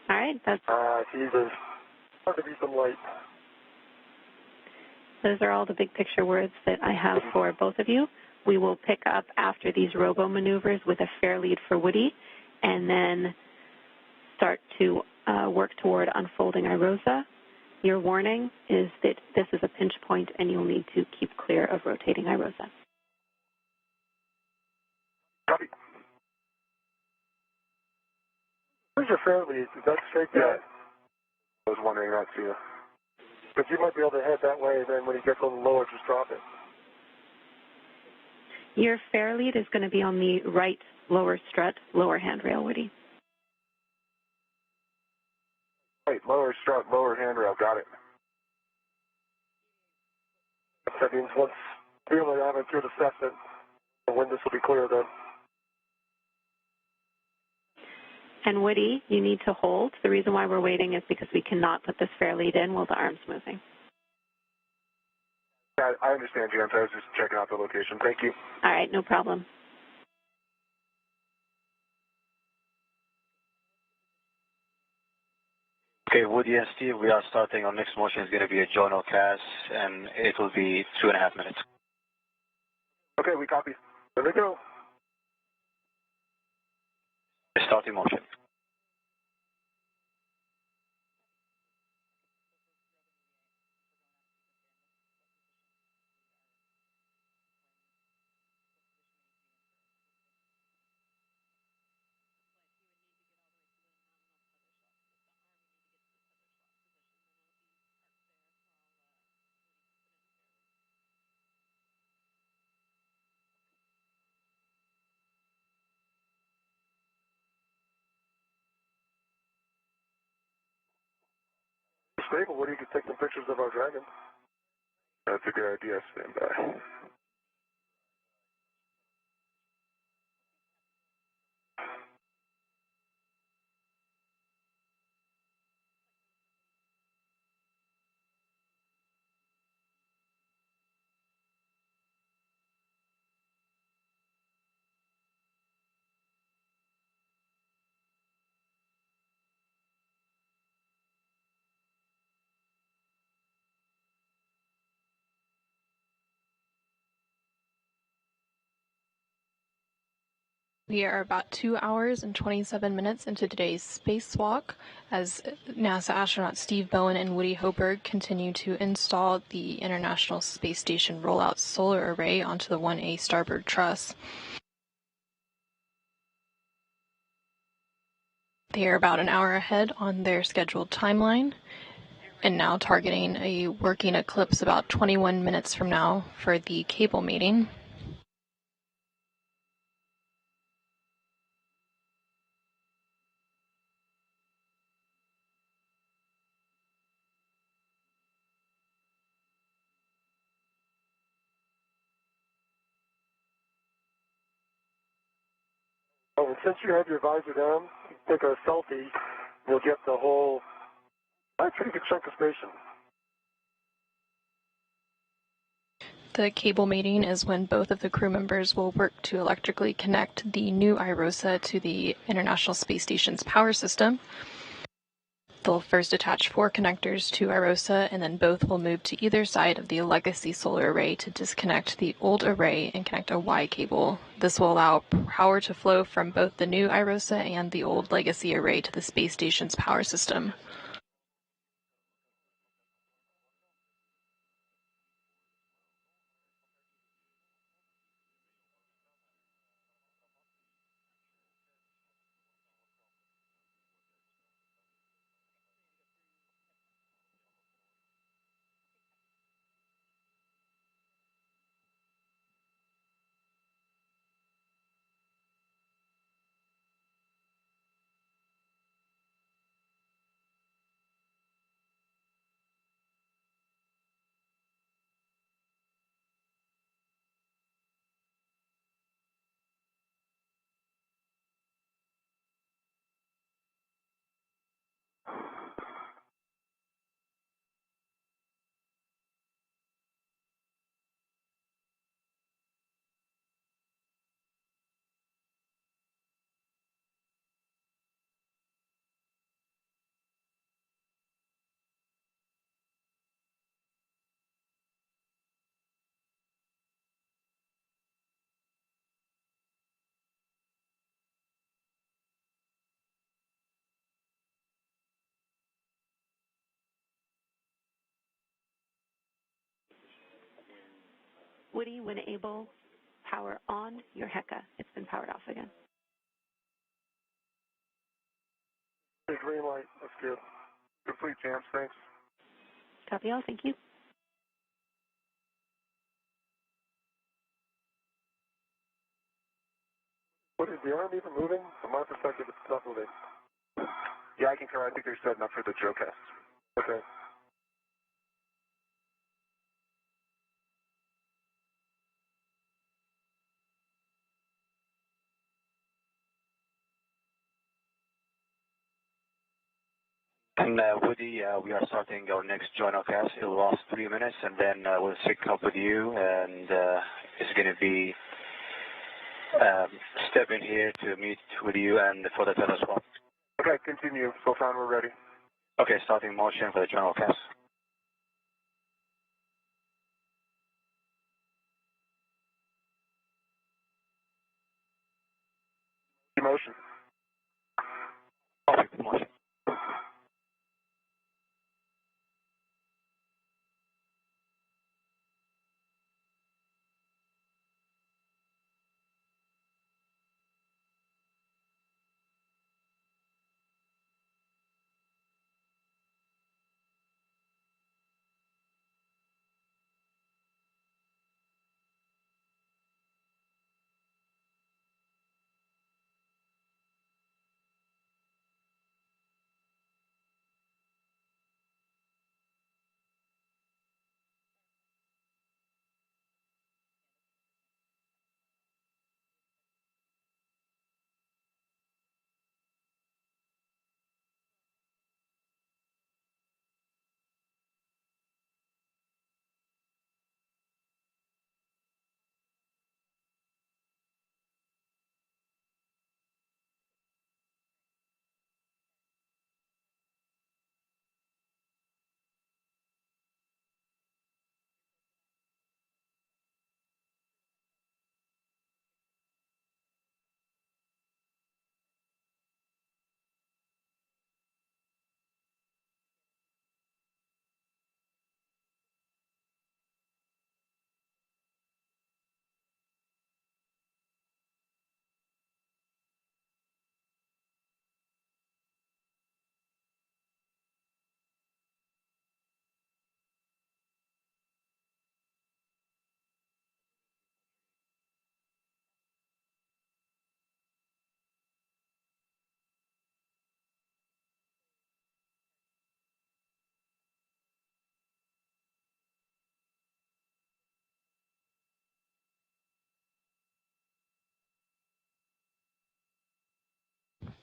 Speaker 7: All right. That's.
Speaker 3: Jesus. Hard to be some light.
Speaker 7: Those are all the big picture words that I have for both of you. We will pick up after these robo maneuvers with a fair lead for Woody, and then start to work toward unfolding IROSA. Your warning is that this is a pinch point, and you'll need to keep clear of rotating IROSA.
Speaker 3: Copy. Where's your fair lead? Is that straight there? I was wondering that too. But you might be able to head that way, and then when you get a little lower, just drop it.
Speaker 7: Your fair lead is going to be on the right lower strut, lower handrail, Woody.
Speaker 3: Right, lower strut, lower handrail, got it. That means once we really have it through the assessment, the wind this will be clear then.
Speaker 7: And Woody, you need to hold. The reason why we're waiting is because we cannot put this fair lead in while the arm's moving.
Speaker 3: I understand, James. I was just checking out the location. Thank you.
Speaker 7: All right, no problem.
Speaker 8: Okay, Woody and Steve, we are starting. Our next motion is going to be a journal cast, and it will be 2.5 minutes.
Speaker 3: Okay, we copy. There we go.
Speaker 8: Starting motion.
Speaker 3: Stable, Woody, you could take some pictures of our dragon. That's a good idea. Stand by.
Speaker 9: We are about 2 hours and 27 minutes into today's spacewalk as NASA astronauts Steve Bowen and Woody Hoburg continue to install the International Space Station rollout solar array onto the 1A starboard truss. They are about an hour ahead on their scheduled timeline and now targeting a working eclipse about 21 minutes from now for the cable mating.
Speaker 3: Oh, and since you have your visor down, take a selfie, you'll get the whole, pretty good chunk of station.
Speaker 9: The cable mating is when both of the crew members will work to electrically connect the new IROSA to the International Space Station's power system. They'll first attach 4 connectors to IROSA, and then both will move to either side of the legacy solar array to disconnect the old array and connect a Y cable. This will allow power to flow from both the new IROSA and the old legacy array to the space station's power system.
Speaker 7: Woody, when able, power on your HECA. It's been powered off again.
Speaker 6: Green light. That's good. Complete jams. Thanks.
Speaker 7: Copy all. Thank you.
Speaker 6: What is the arm even moving? From my perspective, it's not moving. Yeah, I concur. I think they're setting up for the Joe cast. Okay.
Speaker 8: And Woody, we are starting our next joint cast. It will last 3 minutes, and then we'll sync up with you, and it's going to be step in here to meet with you and for the as well.
Speaker 6: Okay, continue. So far, we're ready.
Speaker 8: Okay, starting motion for the joint cast.
Speaker 6: Motion.
Speaker 8: Okay, motion.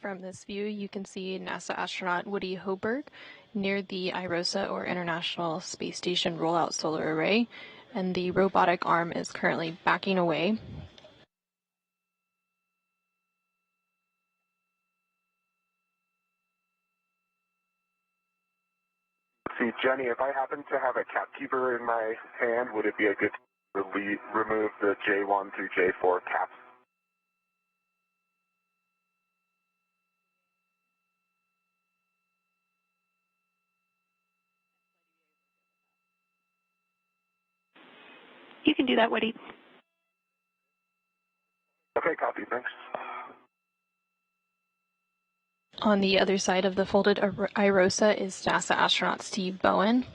Speaker 9: From this view, you can see NASA astronaut Woody Hoberg near the IROSA, or International Space Station Rollout Solar Array, and the robotic arm is currently backing away.
Speaker 6: See, Jenny, if I happen to have a cap keeper in my hand, would it be a good to remove the J1 through J4 caps?
Speaker 7: You can do that, Woody.
Speaker 6: Okay, copy. Thanks.
Speaker 9: On the other side of the folded IROSA is NASA astronaut Steve Bowen.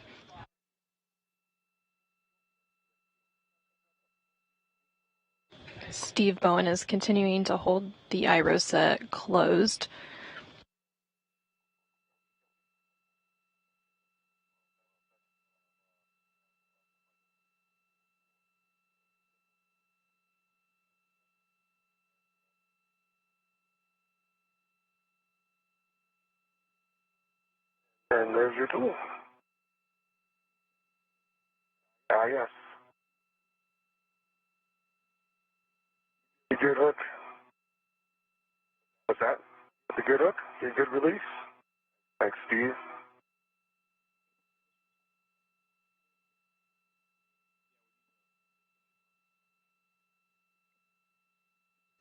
Speaker 9: Steve Bowen is continuing to hold the IROSA closed.
Speaker 6: And there's your tool. Yes. A good hook. What's that? A good hook? A good release? Thanks, Steve.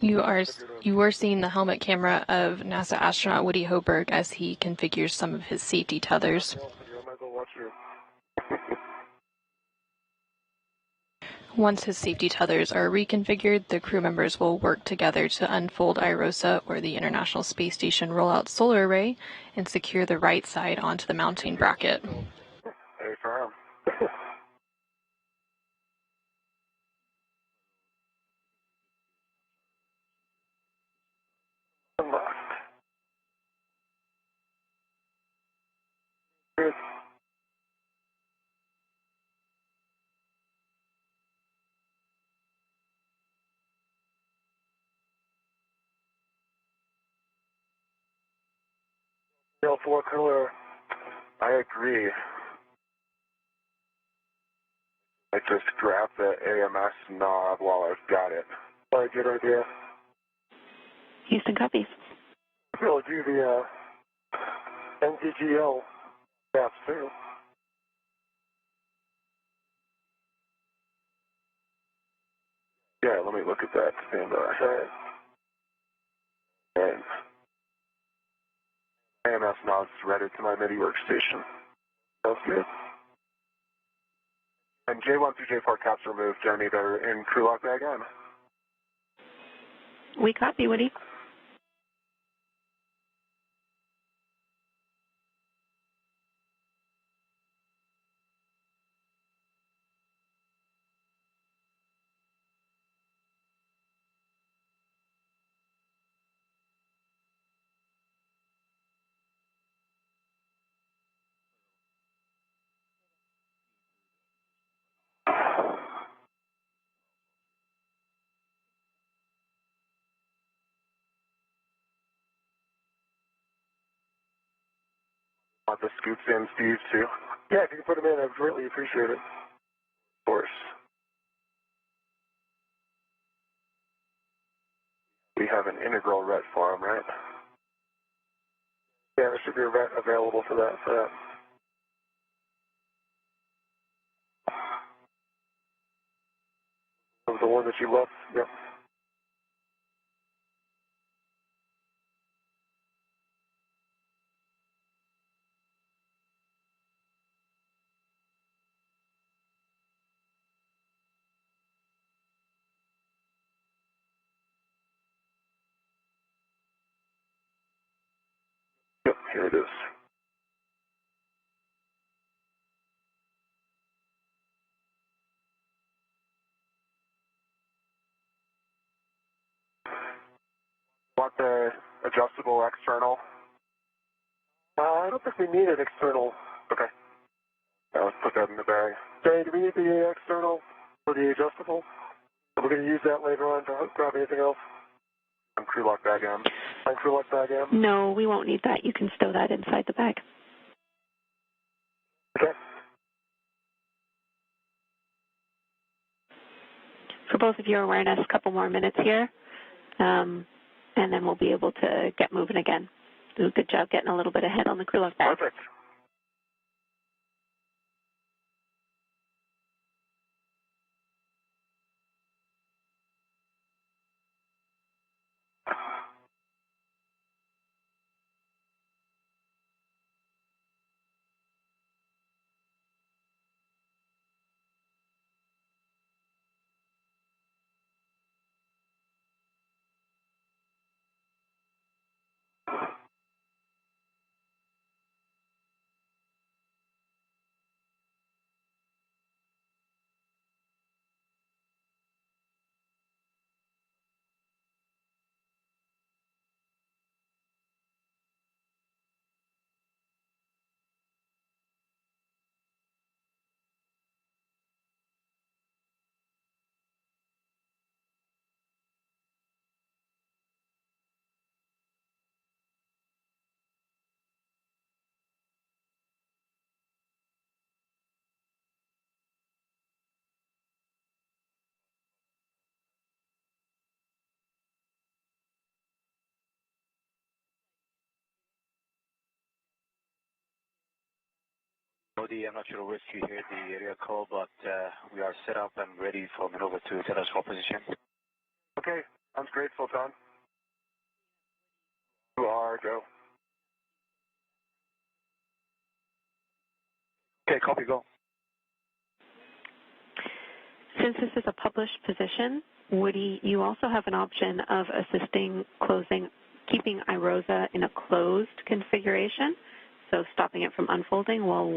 Speaker 9: You are seeing the helmet camera of NASA astronaut Woody Hoberg as he configures some of his safety tethers. Once his safety tethers are reconfigured, the crew members will work together to unfold IROSA, or the International Space Station Rollout Solar Array, and secure the right side onto the mounting bracket.
Speaker 6: Hey, firm. Good. L4 cooler. I agree. I just grab the AMS knob while I've got it. Probably a good idea.
Speaker 7: Houston copies.
Speaker 6: We'll do the NGGL maps too. Yeah, let me look at that. Stand by. And AMS knobs ready to my MIDI workstation. Sounds good. And J1 through J4 caps removed. Jeremy, they're in crew lock bag on.
Speaker 7: We copy, Woody.
Speaker 6: Want the scoops in, Steve, too? Yeah, if you can put them in, I'd greatly appreciate it. Of course. We have an integral ret for them, right? Yeah, there should be a ret available for that. The one that you love? Yep. Yep, here it is. Want the adjustable external? I don't think we need an external. Okay. Let's put that in the bag. Jay, do we need the external for the adjustable? We're going to use that later on to grab anything else. I'm crew lock bag M. I'm crew lock bag M.
Speaker 7: No, we won't need that. You can stow that inside the bag.
Speaker 6: Okay.
Speaker 7: For both of your awareness, a couple more minutes here, and then we'll be able to get moving again. Do a good job getting a little bit ahead on the crew lock bag.
Speaker 6: Perfect.
Speaker 8: Woody, I'm not sure which you hear the area call, but we are set up and ready for maneuver to telescope position.
Speaker 6: Okay. Sounds great, Sultan. You are, go.
Speaker 8: Okay, copy, go.
Speaker 7: Since this is a published position, Woody, you also have an option of assisting keeping iROSA in a closed configuration, so stopping it from unfolding while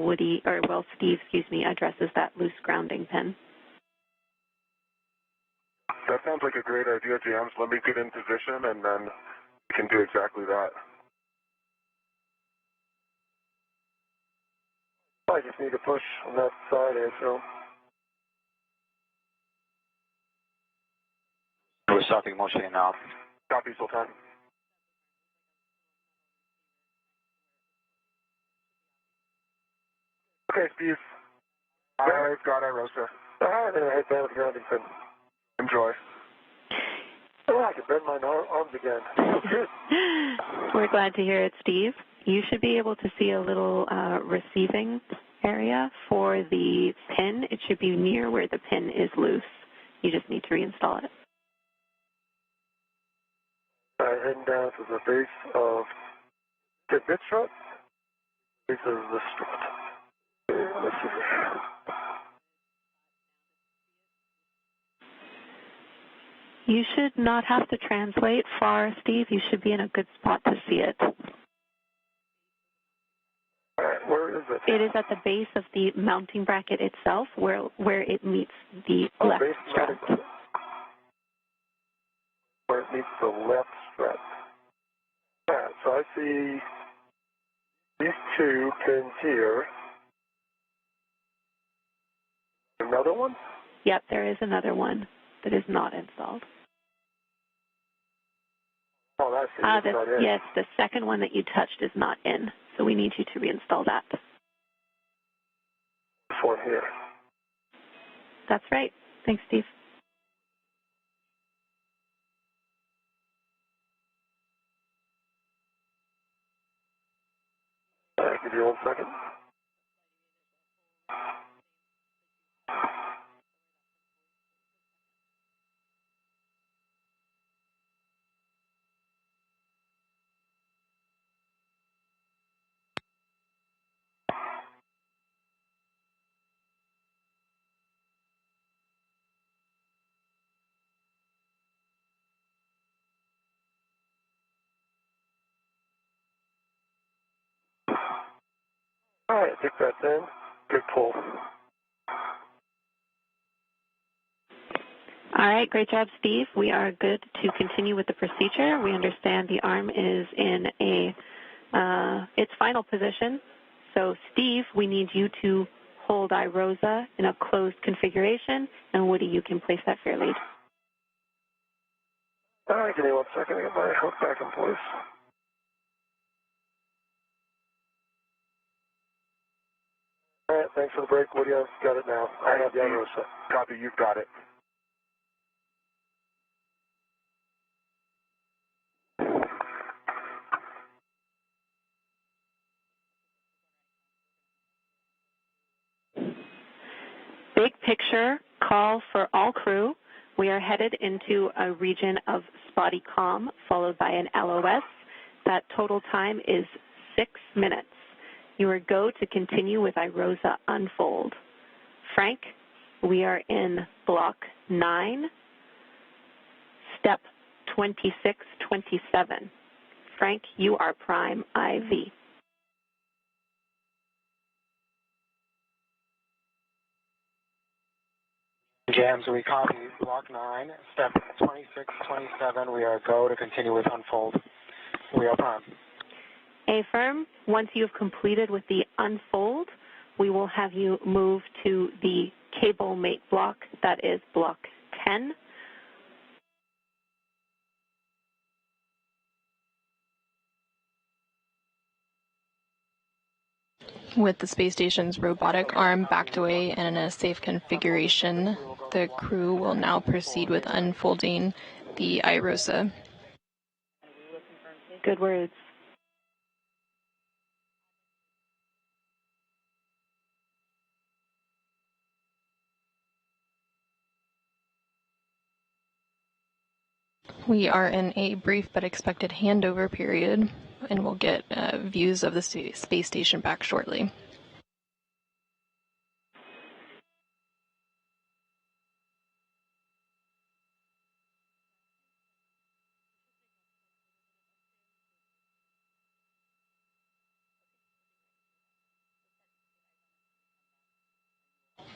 Speaker 7: Steve, addresses that loose grounding pin.
Speaker 6: That sounds like a great idea, James. Let me get in position, and then we can do exactly that. I just need to push on that side here, so.
Speaker 8: We're starting motion now.
Speaker 6: Copy, Sultan. Okay, Steve. I've got iROSA. I'm going to head down with grounding pin. Enjoy. Oh, I can bend my arms again.
Speaker 7: We're glad to hear it, Steve. You should be able to see a little receiving area for the pin. It should be near where the pin is loose. You just need to reinstall it.
Speaker 6: Heading down to the base of the bit strut. Base of the strut. Let's see.
Speaker 7: You should not have to translate far, Steve. You should be in a good spot to see it.
Speaker 6: Where is it?
Speaker 7: It is at the base of the mounting bracket itself, where it meets the left strut.
Speaker 6: Where it meets the left strut. Alright, so I see these two pins here. Another one?
Speaker 7: Yep, there is another one that is not installed.
Speaker 6: Oh, that's not in.
Speaker 7: Yes, the second one that you touched is not in, so we need you to reinstall that.
Speaker 6: This one here.
Speaker 7: That's right. Thanks, Steve.
Speaker 6: Give you 1 second. All right, I think that's in. Good pull.
Speaker 7: All right, great job, Steve. We are good to continue with the procedure. We understand the arm is in its final position. So, Steve, we need you to hold iROSA in a closed configuration, and Woody, you can place that fair lead.
Speaker 6: All right, give me 1 second to get my hook back in place. All right, thanks for the break, Woody. I've got it now. I have the iROSA. Copy, you've got it.
Speaker 7: Big picture call for all crew. We are headed into a region of spotty calm, followed by an LOS. That total time is 6 minutes. You are go to continue with iROSA unfold. Frank, we are in block 9, step 2627. Frank, you are prime IV.
Speaker 3: Jams, we copy block 9, step 2627. We are go to continue with unfold. We are prime.
Speaker 7: Affirm, once you have completed with the unfold, we will have you move to the cable mate block. That is block 10.
Speaker 9: With the space station's robotic arm backed away and in a safe configuration, the crew will now proceed with unfolding the iROSA.
Speaker 7: Good words.
Speaker 9: We are in a brief but expected handover period, and we'll get views of the space station back shortly.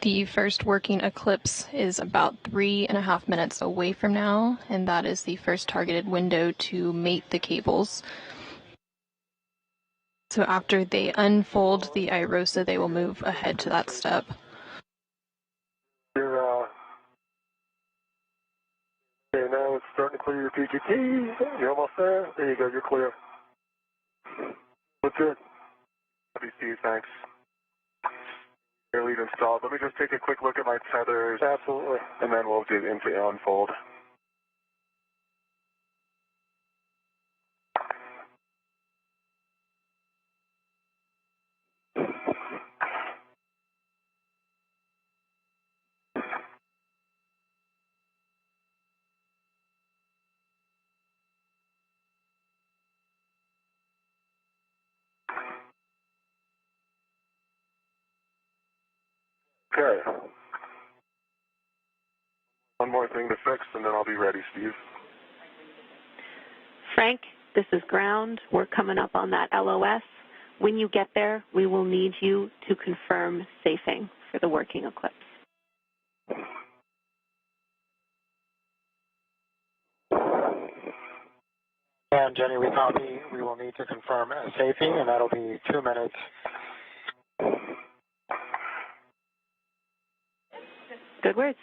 Speaker 9: The first working eclipse is about 3.5 minutes away from now, and that is the first targeted window to mate the cables. So after they unfold the IROSA, they will move ahead to that step.
Speaker 6: Okay, now it's starting to clear your PGT. You're almost there. There you go, you're clear. What's good? Happy to see you, thanks. Air lead installed. Let me just take a quick look at my tethers. Absolutely. And then we'll get into unfold. Okay. One more thing to fix, and then I'll be ready, Steve.
Speaker 7: Frank, this is ground. We're coming up on that LOS. When you get there, we will need you to confirm safing for the working eclipse.
Speaker 3: And Jenny, we copy. We will need to confirm safing, and that'll be 2 minutes.
Speaker 7: Good words.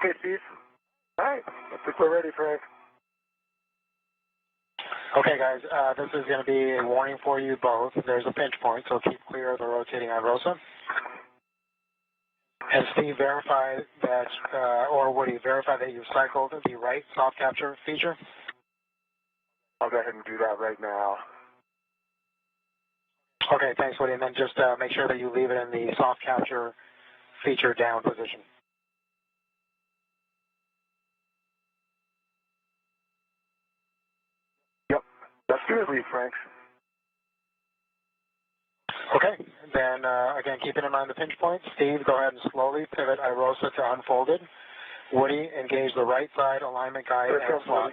Speaker 6: Okay, Steve. All right. I think we're ready, Frank.
Speaker 3: Okay, guys, this is going to be a warning for you both. There's a pinch point, so keep clear of the rotating IROSA. And Steve, verify that, or Woody, verify that you've cycled the right soft capture feature.
Speaker 6: I'll go ahead and do that right now.
Speaker 3: Okay, thanks, Woody. And then just make sure that you leave it in the soft capture feature down position.
Speaker 6: Yep. That's good, Frank.
Speaker 3: Okay, then again, keeping in mind the pinch point, Steve, go ahead and slowly pivot IROSA to unfolded. Woody, engage the right side alignment guide and slot.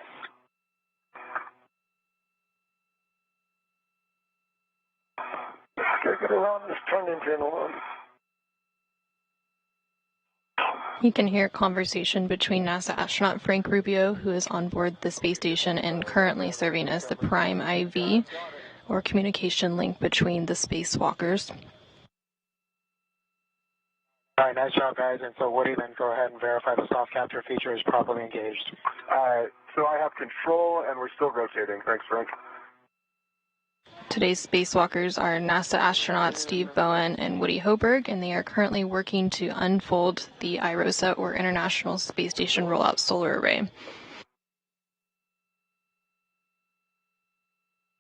Speaker 6: Okay, get around this turn engine on.
Speaker 9: You can hear conversation between NASA astronaut Frank Rubio, who is on board the space station and currently serving as the prime IV, or communication link between the spacewalkers.
Speaker 3: All right, nice job, guys. And so, Woody, then go ahead and verify the soft capture feature is properly engaged.
Speaker 6: All right, so I have control, and we're still rotating. Thanks, Frank.
Speaker 9: Today's spacewalkers are NASA astronauts Steve Bowen and Woody Hoburg, and they are currently working to unfold the IROSA, or International Space Station Rollout Solar Array.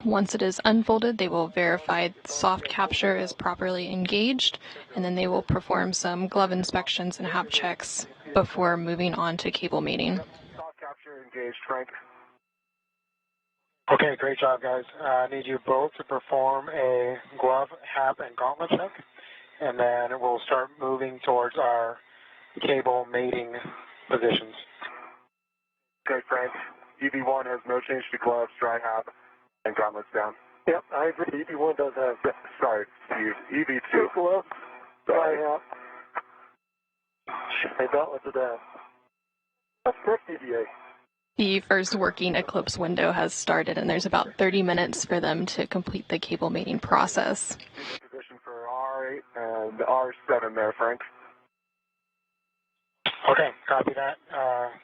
Speaker 9: Once it is unfolded, they will verify soft capture is properly engaged, and then they will perform some glove inspections and hap checks before moving on to cable mating.
Speaker 6: Soft capture engaged, Frank.
Speaker 3: Okay, great job, guys. I need you both to perform a glove, hap, and gauntlet check, and then we'll start moving towards our cable mating positions.
Speaker 6: Okay, Frank. EV1 has no change to gloves, dry hap, and gauntlets down.
Speaker 3: Yep, I agree. EV1 does have.
Speaker 6: Sorry, Steve. EV2.
Speaker 3: Gloves, dry hap, and gauntlets are down. That's correct, EVA.
Speaker 9: The first working eclipse window has started, and there's about 30 minutes for them to complete the cable mating process.
Speaker 6: Position for R8 and R7 there, Frank.
Speaker 3: Okay, copy that.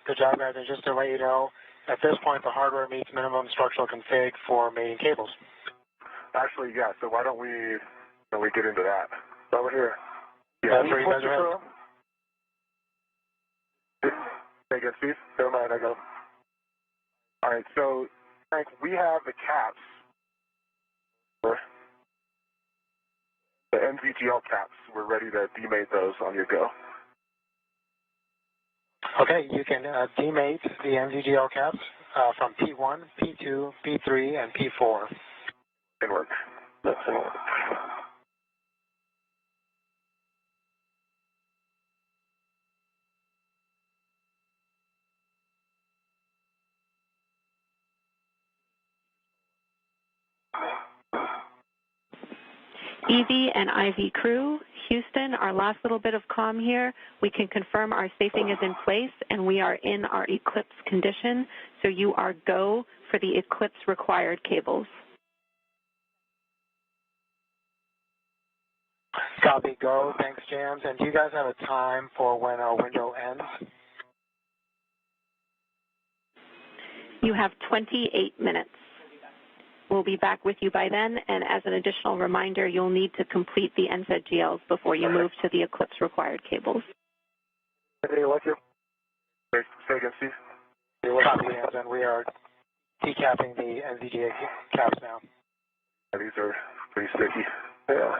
Speaker 3: Good job, guys. And just to let you know, at this point, the hardware meets minimum structural config for mating cables.
Speaker 6: Actually, yeah, so why don't we get into that? Over here.
Speaker 3: Yeah, that's where you guys are
Speaker 6: headed. Say again, Steve? Never mind, I go. All right, so, Frank, we have the caps, the MVGL caps. We're ready to demate those on your go.
Speaker 3: Okay, you can demate the MVGL caps from P1, P2, P3, and P4.
Speaker 6: In work.
Speaker 3: That's in work.
Speaker 7: EV and IV crew, Houston, our last little bit of comm here. We can confirm our safing is in place and we are in our eclipse condition, so you are go for the eclipse required cables.
Speaker 3: Copy, go. Thanks, Jams. And do you guys have a time for when our window ends?
Speaker 7: You have 28 minutes. We'll be back with you by then, and as an additional reminder, you'll need to complete the NZGLs before you move to the eclipse required cables.
Speaker 6: Hey, what you? Say again, Steve.
Speaker 3: Copy, Jams, and we are decapping the NZGA caps now.
Speaker 6: These are pretty sticky. Yeah.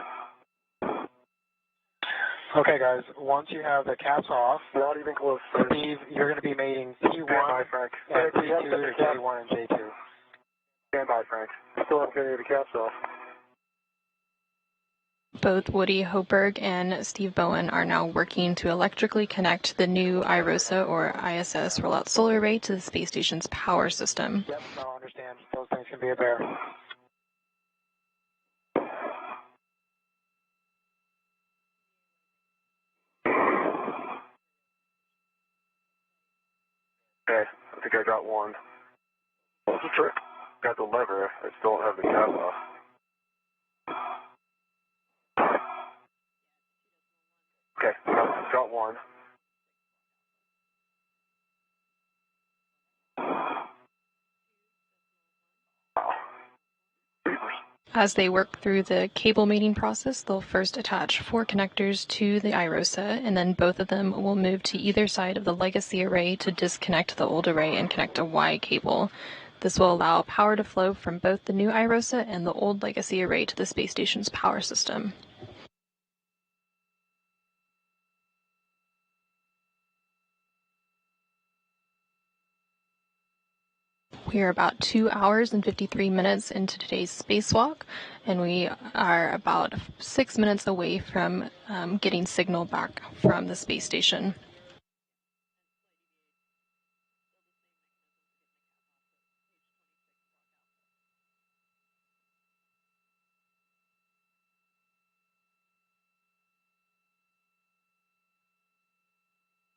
Speaker 3: Okay, guys, once you have the caps off,
Speaker 6: Not even close.
Speaker 3: Steve, you're going to be mating P1
Speaker 6: by, Frank.
Speaker 3: and P2 to J1 and J2.
Speaker 6: Stand by, Frank. Still haven't got any of the caps off.
Speaker 9: Both Woody Hoberg and Steve Bowen are now working to electrically connect the new IROSA or ISS rollout solar array to the space station's power system.
Speaker 3: Yep, no, I understand. Those things can be a bear.
Speaker 6: Okay, I think I got one. What's the trick? Got the lever. I still don't have the cap off. Okay, got one. Wow.
Speaker 9: As they work through the cable mating process, they'll first attach 4 connectors to the IROSA, and then both of them will move to either side of the legacy array to disconnect the old array and connect a Y cable. This will allow power to flow from both the new IROSA and the old legacy array to the space station's power system. We are about 2 hours and 53 minutes into today's spacewalk, and we are about 6 minutes away from getting signal back from the space station.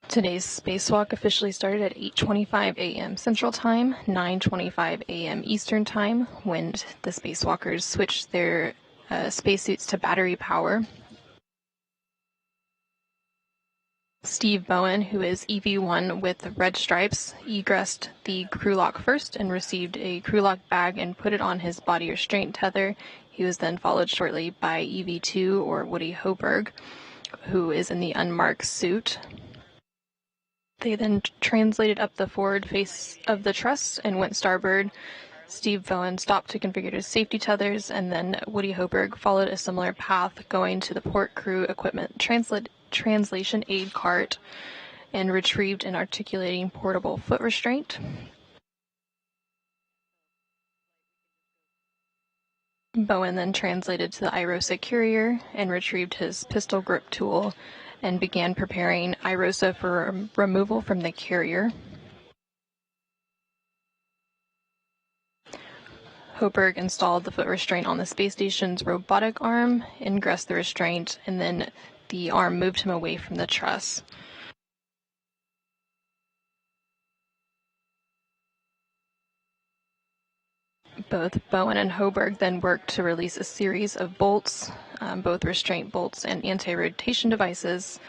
Speaker 9: Today's spacewalk officially started at 8:25 a.m. Central Time, 9:25 a.m. Eastern Time, when the spacewalkers switched their spacesuits to battery power. Steve Bowen, who is EV1 with red stripes, egressed the crew lock first and received a crew lock bag and put it on his body restraint tether. He was then followed shortly by EV2, or Woody Hoberg, who is in the unmarked suit. They then translated up the forward face of the truss and went starboard. Steve Bowen stopped to configure his safety tethers, and then Woody Hoberg followed a similar path, going to the port crew equipment translation aid cart and retrieved an articulating portable foot restraint. Bowen then translated to the IROSA carrier and retrieved his pistol grip tool and began preparing IROSA for removal from the carrier. Hoberg installed the foot restraint on the space station's robotic arm, ingressed the restraint, and then the arm moved him away from the truss. Both Bowen and Hoberg then worked to release a series of bolts, both restraint bolts and anti-rotation devices.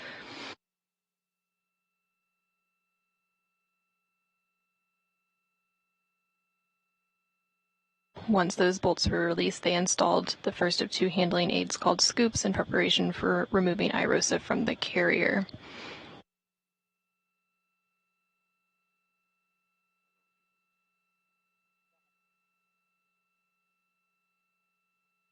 Speaker 9: Once those bolts were released, they installed the first of 2 handling aids called scoops in preparation for removing IROSA from the carrier.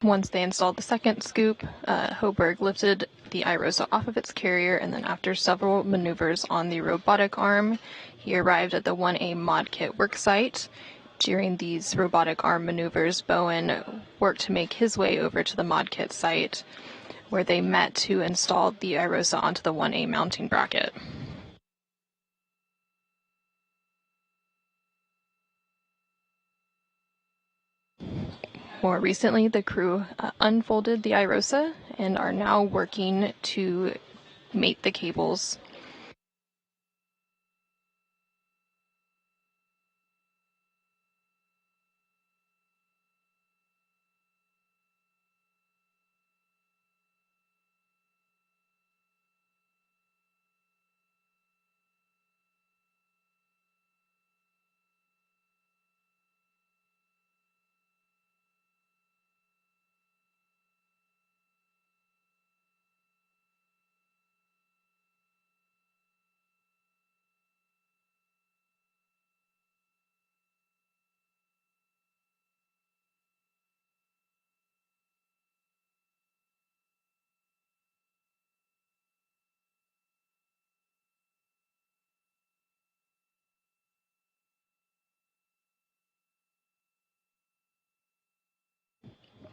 Speaker 9: Once they installed the second scoop, Hoberg lifted the IROSA off of its carrier, and then after several maneuvers on the robotic arm, he arrived at the 1A mod kit worksite. During these robotic arm maneuvers, Bowen worked to make his way over to the ModKit site, where they met to install the iROSA onto the 1A mounting bracket. More recently, the crew unfolded the iROSA and are now working to mate the cables.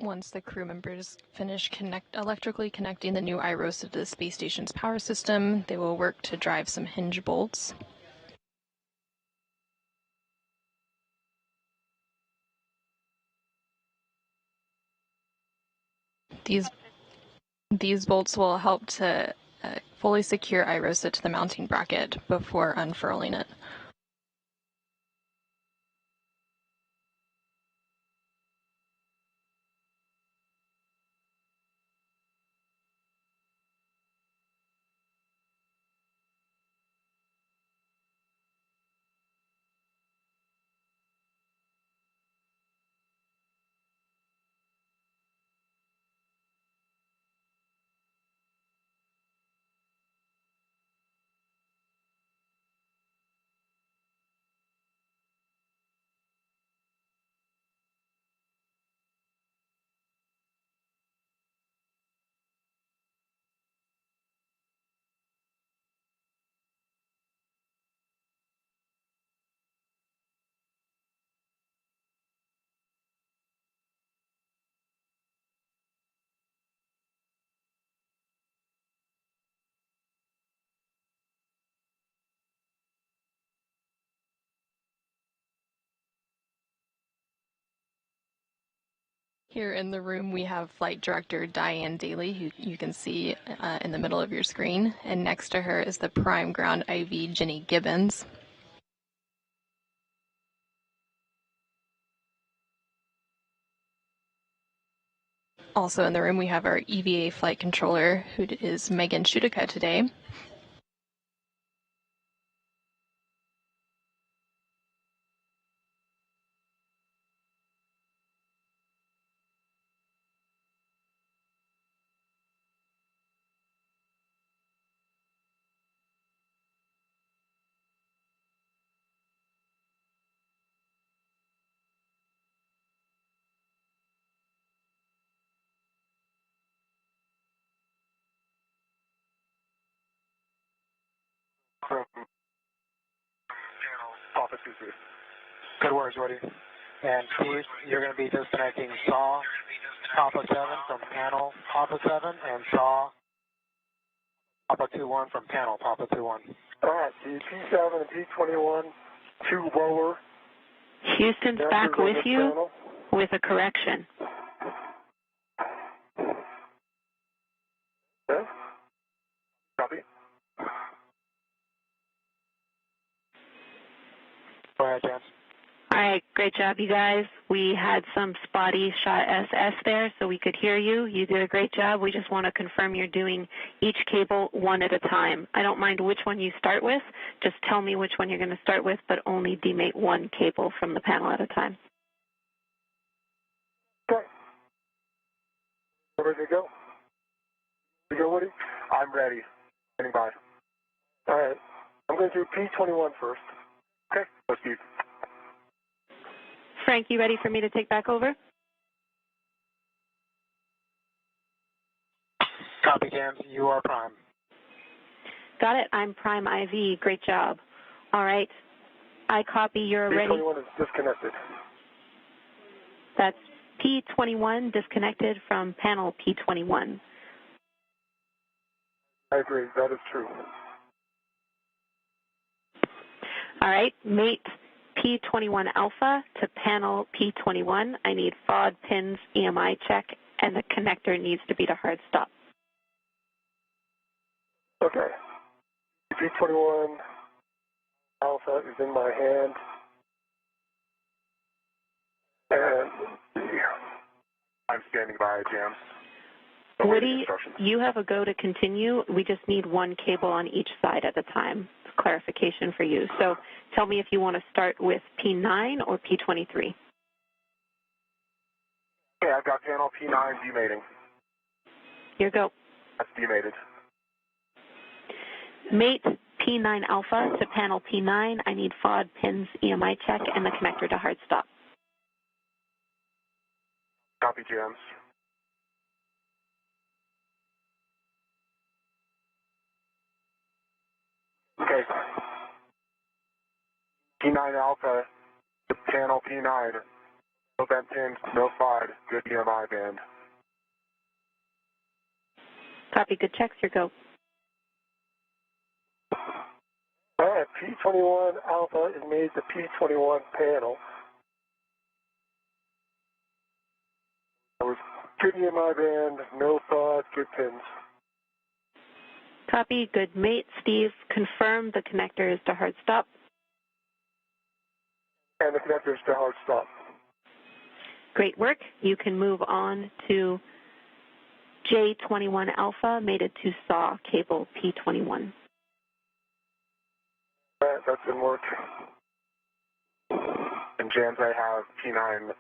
Speaker 9: Once the crew members finish electrically connecting the new iROSA to the space station's power system, they will work to drive some hinge bolts. These bolts will help to fully secure iROSA to the mounting bracket before unfurling it. Here in the room, we have Flight Director Diane Daly, who you can see in the middle of your screen, and next to her is the Prime Ground IV, Jenny Gibbons. Also in the room, we have our EVA flight controller, who is Megan Shudica today.
Speaker 3: From Papa 2-3. Good words, Woody. And Steve, you're going to be disconnecting SAW Papa 7 from panel Papa 7 and SAW Papa 2-1 from panel Papa 2-1. All right, the P7 and P21, 2 lower.
Speaker 7: Houston's back with you panel. With a correction.
Speaker 3: Okay. Copy. Go ahead, James.
Speaker 7: All right, great job, you guys. We had some spotty shot SS there, so we could hear you. You did a great job. We just want to confirm you're doing each cable one at a time. I don't mind which one you start with. Just tell me which one you're going to start with, but only demate one cable from the panel at a time.
Speaker 3: Okay. Ready to go? You go, Woody? I'm ready. Standing by. All right. I'm going to do P21 first. Okay. Let's do.
Speaker 7: Frank, you ready for me to take back over?
Speaker 3: Copy, James. You are prime.
Speaker 7: Got it. I'm Prime IV. Great job. All right. I copy. You're ready.
Speaker 3: P21 is disconnected.
Speaker 7: That's P21 disconnected from panel P21.
Speaker 3: I agree. That is true.
Speaker 7: All right, mate P21 alpha to panel P21. I need FOD, pins, EMI check, and the connector needs to be to hard stop.
Speaker 3: Okay. P21 alpha is in my hand. And I'm standing by, Jams.
Speaker 7: Woody, you have a go to continue. We just need one cable on each side at a time. It's clarification for you. So tell me if you want to start with P9 or P23.
Speaker 3: Okay, I've got panel P9 demating.
Speaker 7: Here go.
Speaker 3: That's demated.
Speaker 7: Mate P9 alpha to panel P9. I need FOD, pins, EMI check, and the connector to hard stop.
Speaker 3: Copy, Jams. Okay. P9 alpha to panel P9. No bent pins, no FOD, good EMI band.
Speaker 7: Copy, good checks. Here go.
Speaker 3: All right, P21 alpha is made to P21 panel. That was good EMI band, no FOD, good pins.
Speaker 7: Copy, good mate. Steve, confirm the connector is to hard stop.
Speaker 3: And the connector is to hard stop.
Speaker 7: Great work. You can move on to J21 alpha, mated to SAW cable P21.
Speaker 3: All right, that's in work. And Jams, I have P9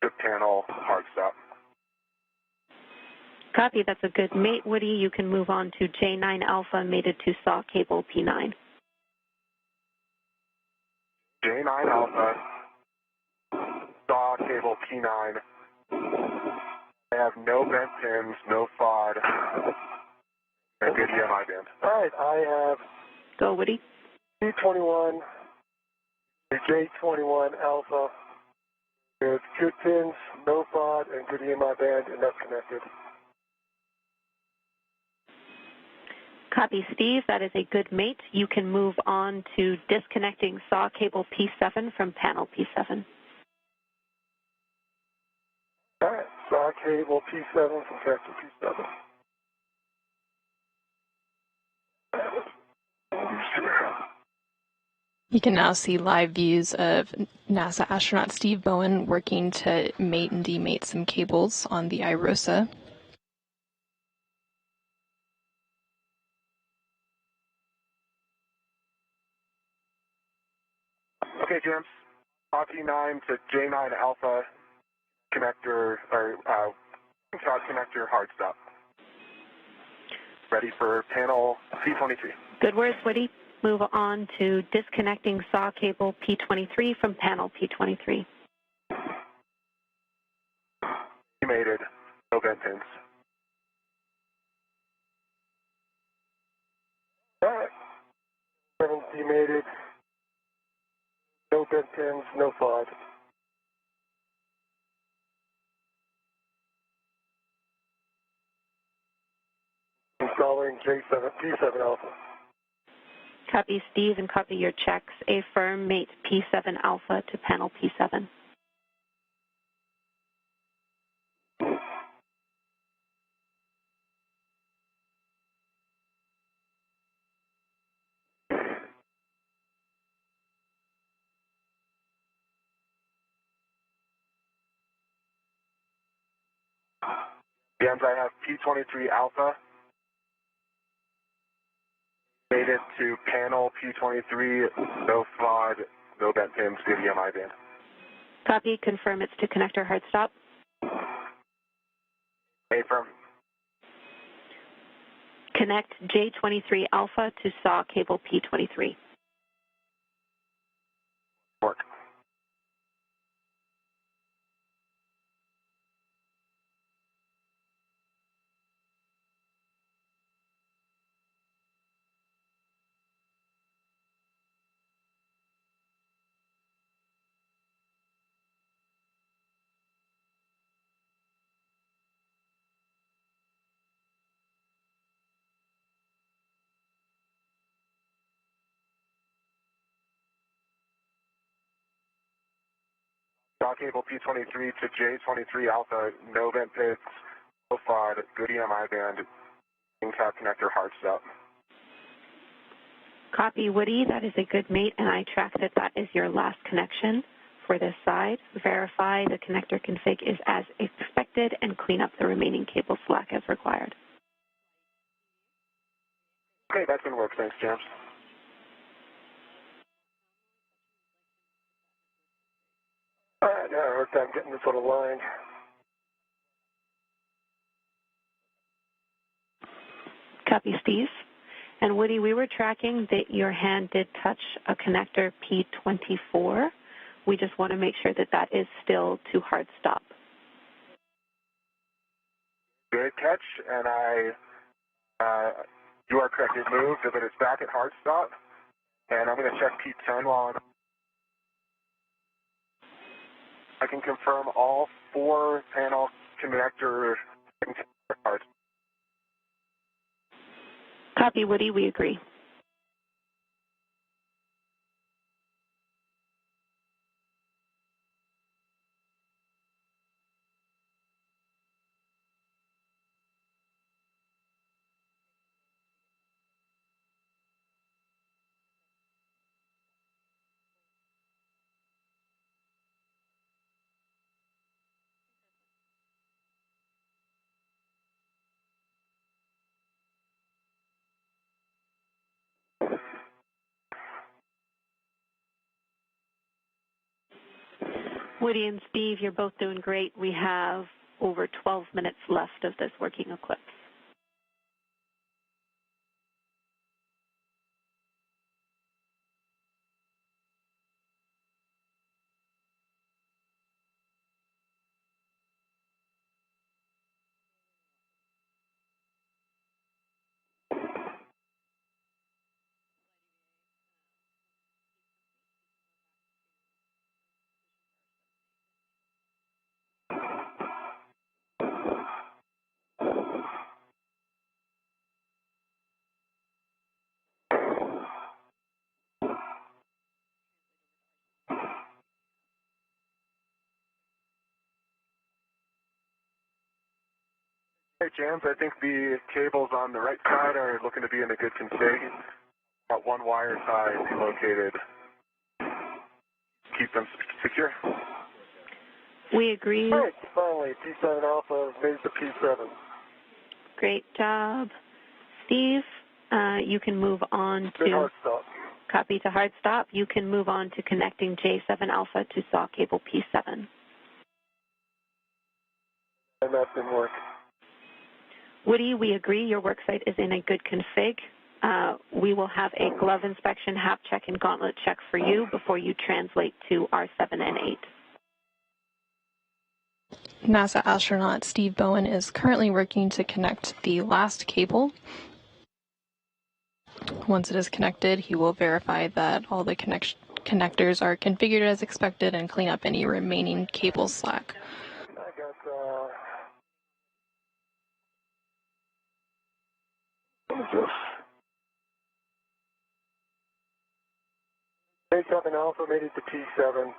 Speaker 3: good panel hard stop.
Speaker 7: Copy, that's a good mate. Woody, you can move on to J9 alpha, mated to SAW cable P9.
Speaker 3: J9 alpha, SAW cable P9. I have no bent pins, no FOD, and good EMI band. All right, I have
Speaker 7: Go, Woody.
Speaker 3: P21, J21 alpha, with good pins, no FOD, and good EMI band, and that's connected.
Speaker 7: Copy, Steve. That is a good mate. You can move on to disconnecting SAW cable P7 from panel P7.
Speaker 3: All right, SAW cable P7 from connector P7.
Speaker 9: You can now see live views of NASA astronaut Steve Bowen working to mate and demate some cables on the IROSA.
Speaker 3: Okay, James. P9 to J9 alpha connector, or shot connector hard stop. Ready for panel P23.
Speaker 7: Good words, Woody. Move on to disconnecting SAW cable P23 from panel P23.
Speaker 3: Demated, no bent pins. All right. 7 demated, no bent pins, no FOD. Installing J7, P7 alpha.
Speaker 7: Copy, Steve, and copy your checks. Affirm mate P7 alpha to panel P7.
Speaker 3: Jams, I have P23 alpha. Made it to panel P23, no FOD, no bent pins, good EMI band.
Speaker 7: Copy, confirm it's to connector hard stop.
Speaker 3: Affirm.
Speaker 7: Connect J23 alpha to SAW cable P23.
Speaker 3: Work.
Speaker 6: Saw cable P23 to J23 Alpha, no vent pits, no FOD, good EMI band, in-cap connector, hard stop.
Speaker 7: Copy, Woody. That is a good mate, and I track that that is your last connection for this side. Verify the connector config is as expected and clean up the remaining cable slack as required.
Speaker 6: Okay, that's going to work. Thanks, James. All right, now I worked on getting this one aligned.
Speaker 7: Copy, Steve. And Woody, we were tracking that your hand did touch a connector P24. We just want to make sure that that is still to hard stop.
Speaker 6: Good catch, and you are correct. It moved, but it's back at hard stop. And I'm going to check P10 while I can confirm all 4 panel connector hard.
Speaker 7: Copy, Woody. We agree. Woody and Steve, you're both doing great. We have over 12 minutes left of this working eclipse.
Speaker 6: Hey, James, I think the cables on the right side are looking to be in a good config. Got one wire side located. Keep them secure.
Speaker 7: We agree.
Speaker 6: All right, finally, P7 Alpha made the P7.
Speaker 7: Great job. Steve, you can move on
Speaker 6: Good
Speaker 7: to
Speaker 6: hard stop.
Speaker 7: copy to hard stop. You can move on to connecting J7 Alpha to saw cable P7.
Speaker 6: And that didn't work.
Speaker 7: Woody, we agree your worksite is in a good config. We will have a glove inspection, hap check, and gauntlet check for you before you translate to R7 and 8.
Speaker 9: NASA astronaut Steve Bowen is currently working to connect the last cable. Once it is connected, he will verify that all the connectors are configured as expected and clean up any remaining cable slack.
Speaker 6: I got, J7 Alpha made it to P7.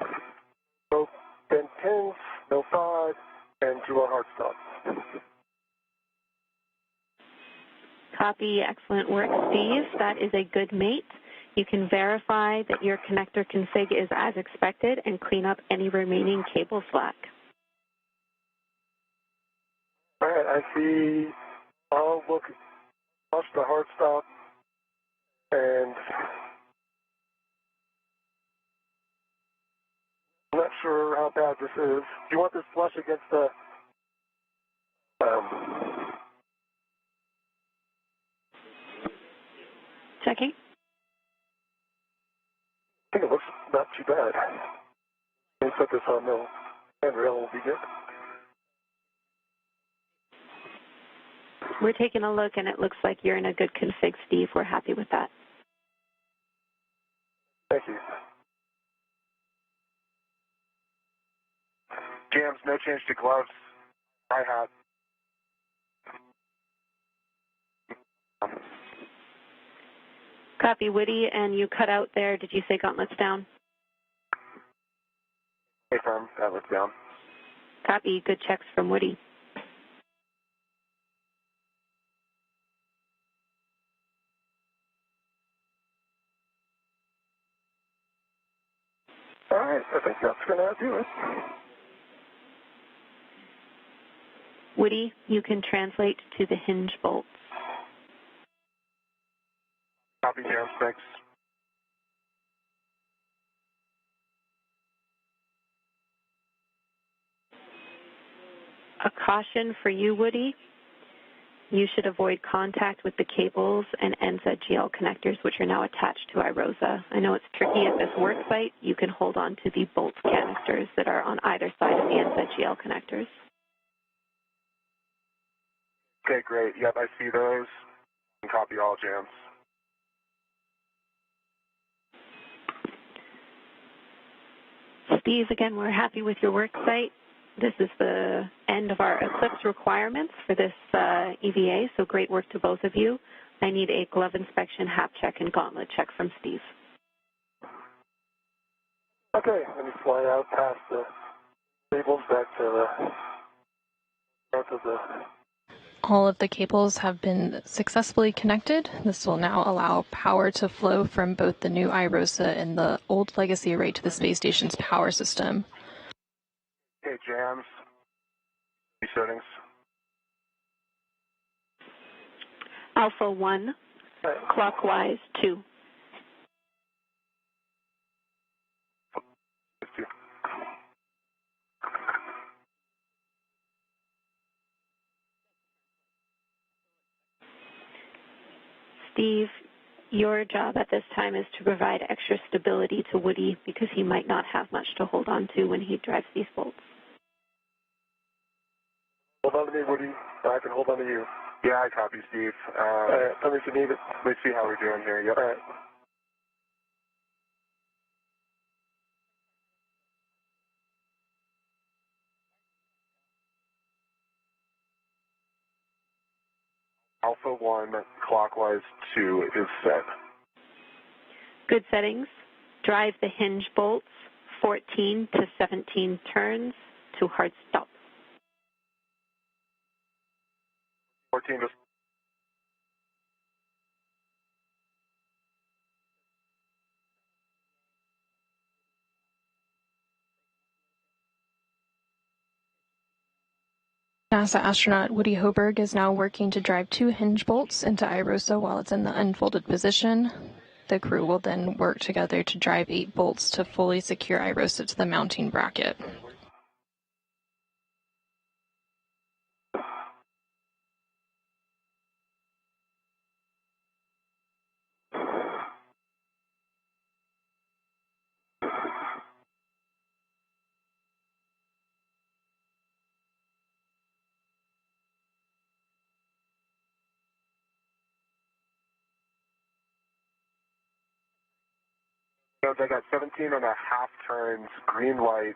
Speaker 6: No bent pins, no FOD, and 2 are hard stops.
Speaker 7: Copy. Excellent work, Steve. That is a good mate. You can verify that your connector config is as expected and clean up any remaining cable slack.
Speaker 6: All right, I see. I'll watch the hard stop, and I'm not sure how bad this is. Do you want this flush against the
Speaker 7: Checking.
Speaker 6: I think it looks not too bad. Let me put this on the handrail, will be good.
Speaker 7: We're taking a look, and it looks like you're in a good config, Steve. We're happy with that.
Speaker 6: Thank you. Jams, no change to gloves. Hi-hat.
Speaker 7: Copy, Woody, and you cut out there. Did you say gauntlets down?
Speaker 6: Firm, outlet's down.
Speaker 7: Copy. Good checks from Woody.
Speaker 6: All right, I think that's going to do it.
Speaker 7: Woody, you can translate to the hinge bolts.
Speaker 6: Copy, Jam, thanks.
Speaker 7: A caution for you, Woody. You should avoid contact with the cables and NZGL connectors, which are now attached to iROSA. I know it's tricky at this work site. You can hold on to the bolt canisters that are on either side of the NZGL connectors.
Speaker 6: Okay, great. Yep, I see those. And copy all jams.
Speaker 7: Steve, again, we're happy with your work site. This is the end of our Eclipse requirements for this EVA, so great work to both of you. I need a glove inspection, hap check, and gauntlet check from Steve.
Speaker 3: Okay, let me fly out past the cables back to the front of the...
Speaker 9: All of the cables have been successfully connected. This will now allow power to flow from both the new iROSA and the old legacy array to the space station's power system.
Speaker 6: Okay, jams. Settings.
Speaker 7: Alpha 1, clockwise 2. Steve, your job at this time is to provide extra stability to Woody because he might not have much to hold on to when he drives these bolts.
Speaker 3: Hold on to me, Woody. I can hold on to you.
Speaker 6: Yeah, I copy, Steve.
Speaker 3: All right, tell me if you need it.
Speaker 6: Let's see how we're doing here. Yep.
Speaker 3: All right.
Speaker 6: Alpha 1, clockwise 2 is set.
Speaker 7: Good settings. Drive the hinge bolts 14 to 17 turns to hard stop.
Speaker 6: 14 to...
Speaker 9: NASA astronaut Woody Hoberg is now working to drive 2 hinge bolts into iROSA while it's in the unfolded position. The crew will then work together to drive 8 bolts to fully secure iROSA to the mounting bracket.
Speaker 6: I got 17 and a half turns, green light,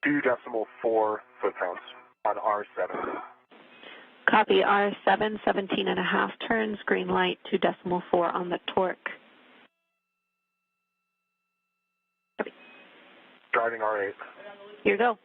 Speaker 6: 2.4 foot-pounds on R7.
Speaker 7: Copy R7, 17 and a half turns, green light, 2.4 on the torque. Copy.
Speaker 6: Driving R8.
Speaker 7: Here you go.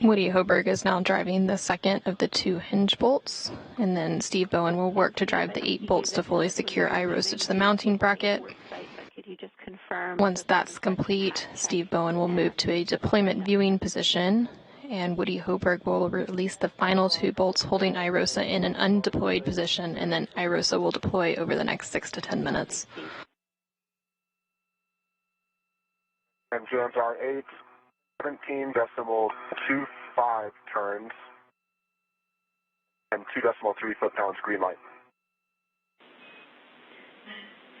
Speaker 9: Woody Hoberg is now driving the second of the 2 hinge bolts, and then Steve Bowen will work to drive the 8 bolts to fully secure iROSA to the mounting bracket.
Speaker 7: Could you just confirm?
Speaker 9: Once that's complete, Steve Bowen will move to a deployment viewing position, and Woody Hoberg will release the final 2 bolts holding iROSA in an undeployed position, and then iROSA will deploy over the next 6 to 10 minutes.
Speaker 6: And jams R8, 17.25 turns, and 2.3 foot-pounds, green light.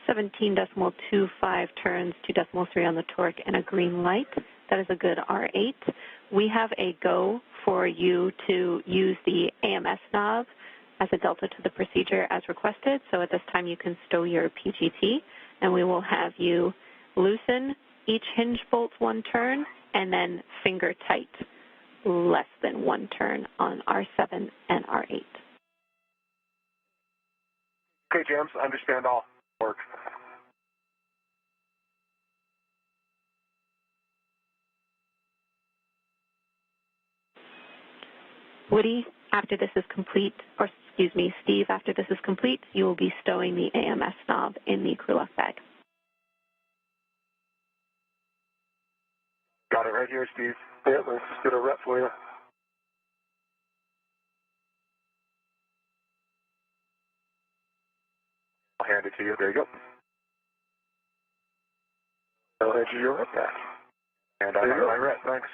Speaker 7: 17.25 turns, 2.3 on the torque, and a green light. That is a good R8. we have a go for you to use the AMS knob as a delta to the procedure as requested. So at this time you can stow your PGT, and we will have you loosen each hinge bolt one turn and then finger tight less than one turn on R7 and R8.
Speaker 6: Okay, James, understand all. Work.
Speaker 7: Woody, after this is complete, or excuse me, Steve, after this is complete, you will be stowing the AMS knob in the crew lock bag.
Speaker 6: Got it right here, Steve. Yeah, let's just get a rep for you. I'll hand it to you. There you go. I'll hand you your rep back. And I have my rep. Thanks.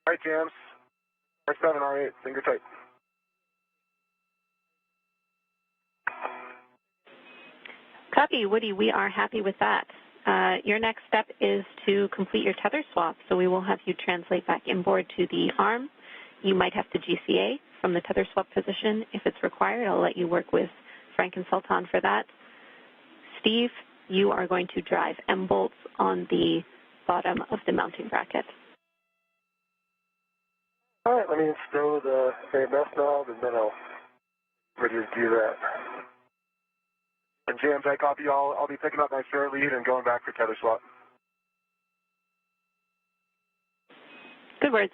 Speaker 6: All right, James. R7, R8, finger tight.
Speaker 7: Copy, Woody. We are happy with that. Your next step is to complete your tether swap. So we will have you translate back inboard to the arm. You might have to GCA from the tether swap position if it's required. I'll let you work with Frank and Sultan for that. Steve, you are going to drive M bolts on the bottom of the mounting bracket.
Speaker 3: All right, let me stow the AMS knob, and then I'll ready to do that.
Speaker 6: And James, I copy y'all. I'll be picking up my spare lead and going back for tether swap.
Speaker 7: Good words.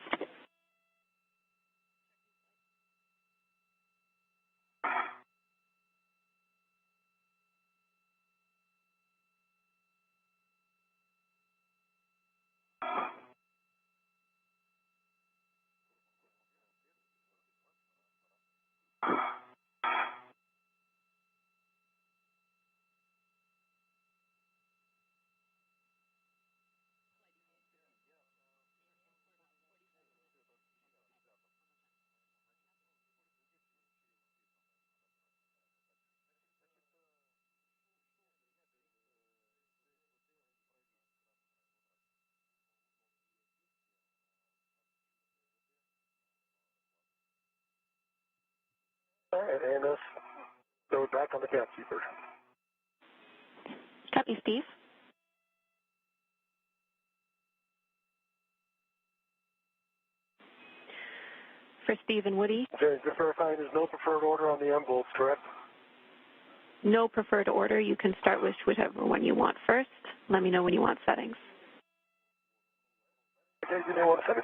Speaker 3: All right, AMS, stow back on the cap keeper.
Speaker 7: Copy, Steve. For Steve and Woody.
Speaker 3: James, just verifying there's no preferred order on the M bolts, correct?
Speaker 7: No preferred order. You can start with whichever one you want first. Let me know when you want settings.
Speaker 3: Okay, give me 1 second.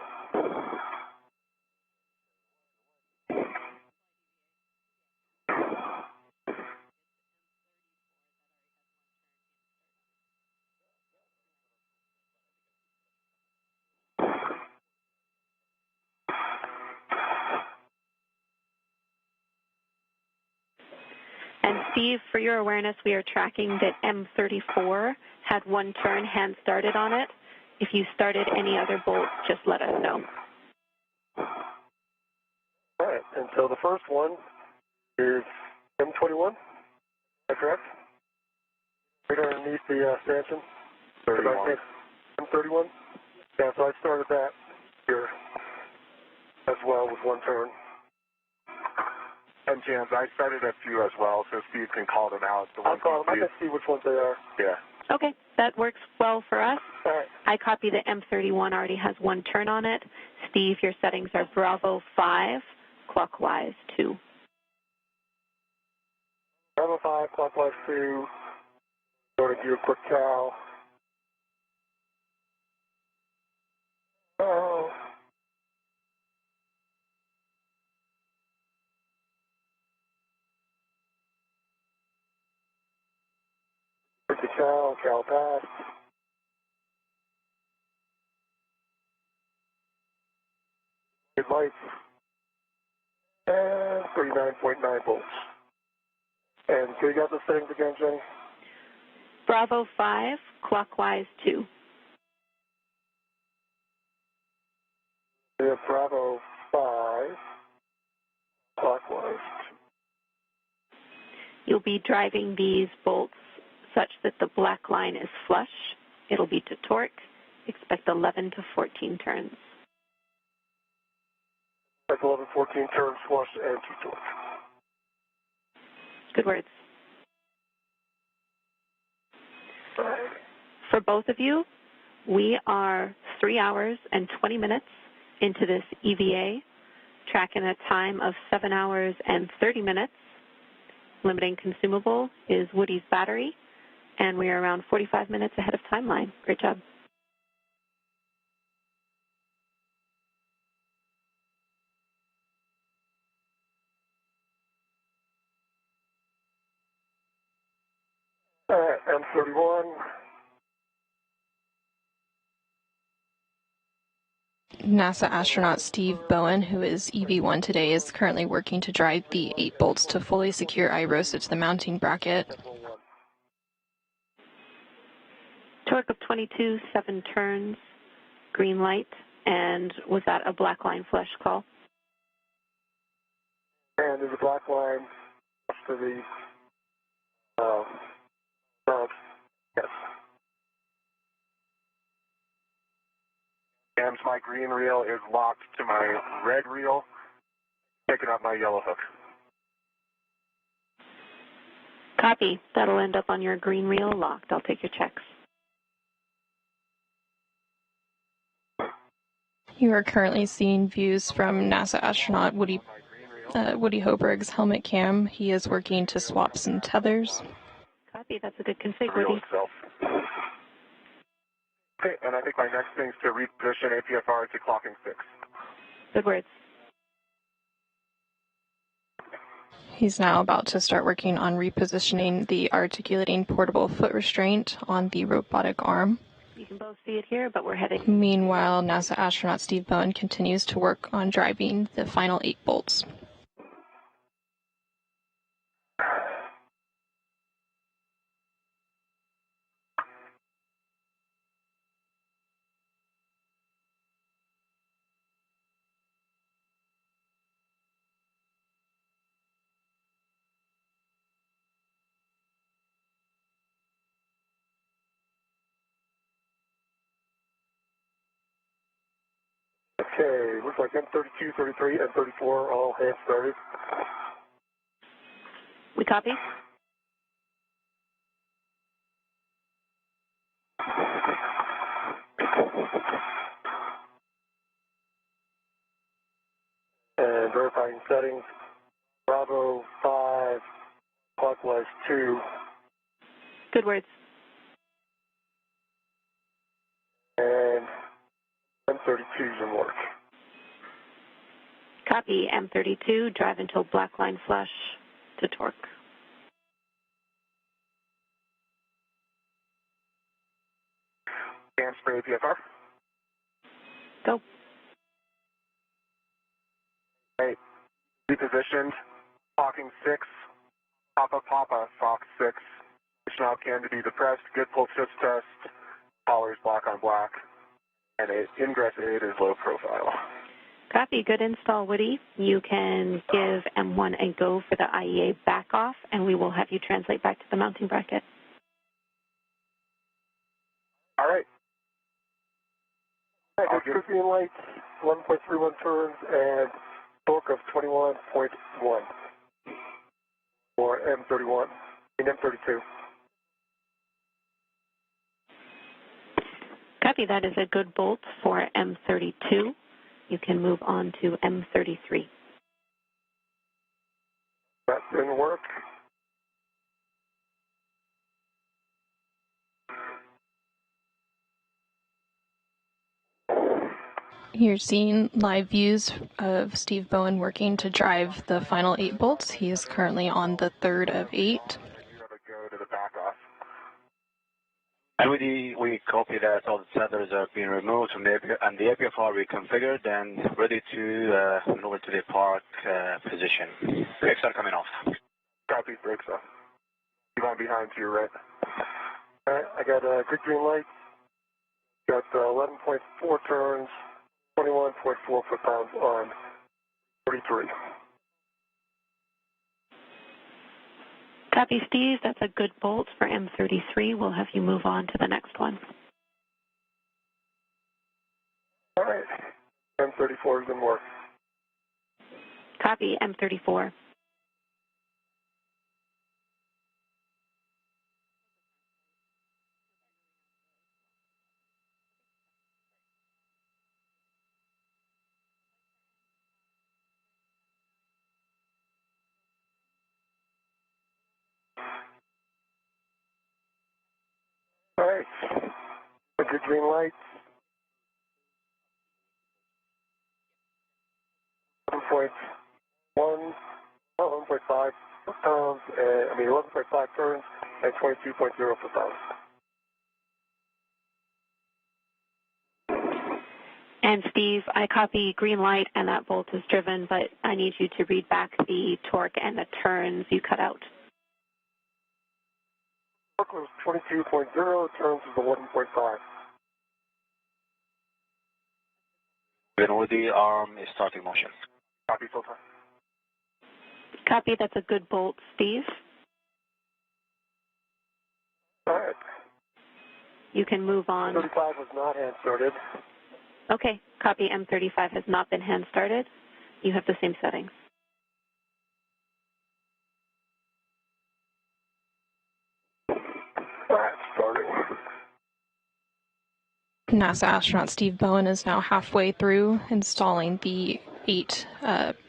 Speaker 7: And Steve, for your awareness, we are tracking that M34 had one turn hand started on it. If you started any other bolts, just let us know.
Speaker 3: All right, and so the first one is M21, is that correct? Right underneath the stanchion?
Speaker 6: 31.
Speaker 3: M31? Yeah, so I started that here as well with one turn.
Speaker 6: And James, I started a few as well, so Steve can call them out.
Speaker 3: I'll call them. I can see which ones they are.
Speaker 6: Yeah.
Speaker 7: Okay, that works well for us.
Speaker 3: All right.
Speaker 7: I copy that M31 already has one turn on it. Steve, your settings are Bravo 5, clockwise 2.
Speaker 3: Bravo 5, clockwise 2. Go to gear quick cow. Oh. Quick cow, cow pass. Good lights. And 39.9 volts. And so you got the settings again, Jenny?
Speaker 7: Bravo 5, clockwise 2.
Speaker 3: We have Bravo 5, clockwise.
Speaker 7: You'll be driving these bolts such that the black line is flush. It'll be to torque. Expect 11 to 14 turns.
Speaker 3: That's 1114, turn, flush, and two-torque.
Speaker 7: Good words. For both of you, we are 3 hours and 20 minutes into this EVA, tracking a time of 7 hours and 30 minutes. Limiting consumable is Woody's battery, and we are around 45 minutes ahead of timeline. Great job.
Speaker 3: M31.
Speaker 9: NASA astronaut Steve Bowen, who is EV1 today, is currently working to drive the 8 bolts to fully secure iROSA to the mounting bracket.
Speaker 7: Torque of 22, 7 turns, green light, and was that a black line flush call?
Speaker 3: And there's a black line to the yes. And my green reel is locked to my red reel, picking up my yellow hook.
Speaker 7: Copy. That'll end up on your green reel locked. I'll take your checks.
Speaker 9: You are currently seeing views from NASA astronaut Woody Hoberg's helmet cam. He is working to swap some tethers.
Speaker 7: Copy. That's a good config, Woody.
Speaker 3: Okay, and I think my next thing is to reposition APFR to clocking 6.
Speaker 7: Good words.
Speaker 9: He's now about to start working on repositioning the articulating portable foot restraint on the robotic arm.
Speaker 7: You can both see it here, but we're heading.
Speaker 9: Meanwhile, NASA astronaut Steve Bowen continues to work on driving the final 8 bolts.
Speaker 3: Okay, looks like M32, 33, and 34 all hands started.
Speaker 7: We copy?
Speaker 3: And verifying settings, Bravo 5, clockwise 2.
Speaker 7: Good words.
Speaker 3: And M32's in work.
Speaker 7: Copy. M32, drive until black line flush to torque.
Speaker 3: And spray APFR.
Speaker 7: Go.
Speaker 3: Hey, repositioned, clocking 6, Papa, Fox 6. Push knob can to be depressed, good pull shift test, collars black on black, and ingress aid is low profile.
Speaker 7: Copy. Good install, Woody. You can give M1 a go for the IEA back off, and we will have you translate back to the mounting bracket.
Speaker 3: All right. Good green lights, 1.31 turns, and torque of 21.1 for M31 and M32.
Speaker 7: Copy. That is a good bolt for M32. You can move on to M33.
Speaker 3: That didn't work.
Speaker 9: You're seeing live views of Steve Bowen working to drive the final 8 bolts. He is currently on the 3rd of 8.
Speaker 3: Go to the back off.
Speaker 8: And we copy that all the tethers are being removed from the and the APFR reconfigured and ready to maneuver to the park position. Brakes are coming off.
Speaker 3: Copy, brakes off. Keep on behind to your right. All right, I got a good green light. Got 11.4 turns, 21.4 foot-pounds on 33.
Speaker 7: Copy, Steve. That's a good bolt for M33. We'll have you move on to the next one.
Speaker 3: All right. M34 is in work.
Speaker 7: Copy, M34.
Speaker 3: All right. Good green light. 1.5 pounds, 11.5 turns and 22.0 foot-pounds.
Speaker 7: And Steve, I copy green light and that bolt is driven, but I need you to read back the torque and the turns you cut out.
Speaker 3: Torque was 22.0, turns was 11.5.
Speaker 8: Benwoody, arm is starting motion.
Speaker 3: Copy, filter.
Speaker 7: Copy, that's a good bolt, Steve.
Speaker 3: All right.
Speaker 7: You can move on.
Speaker 3: 35 was not hand started.
Speaker 7: Okay, copy, M35 has not been hand started. You have the same settings.
Speaker 3: All right, starting.
Speaker 9: NASA astronaut Steve Bowen is now halfway through installing the 8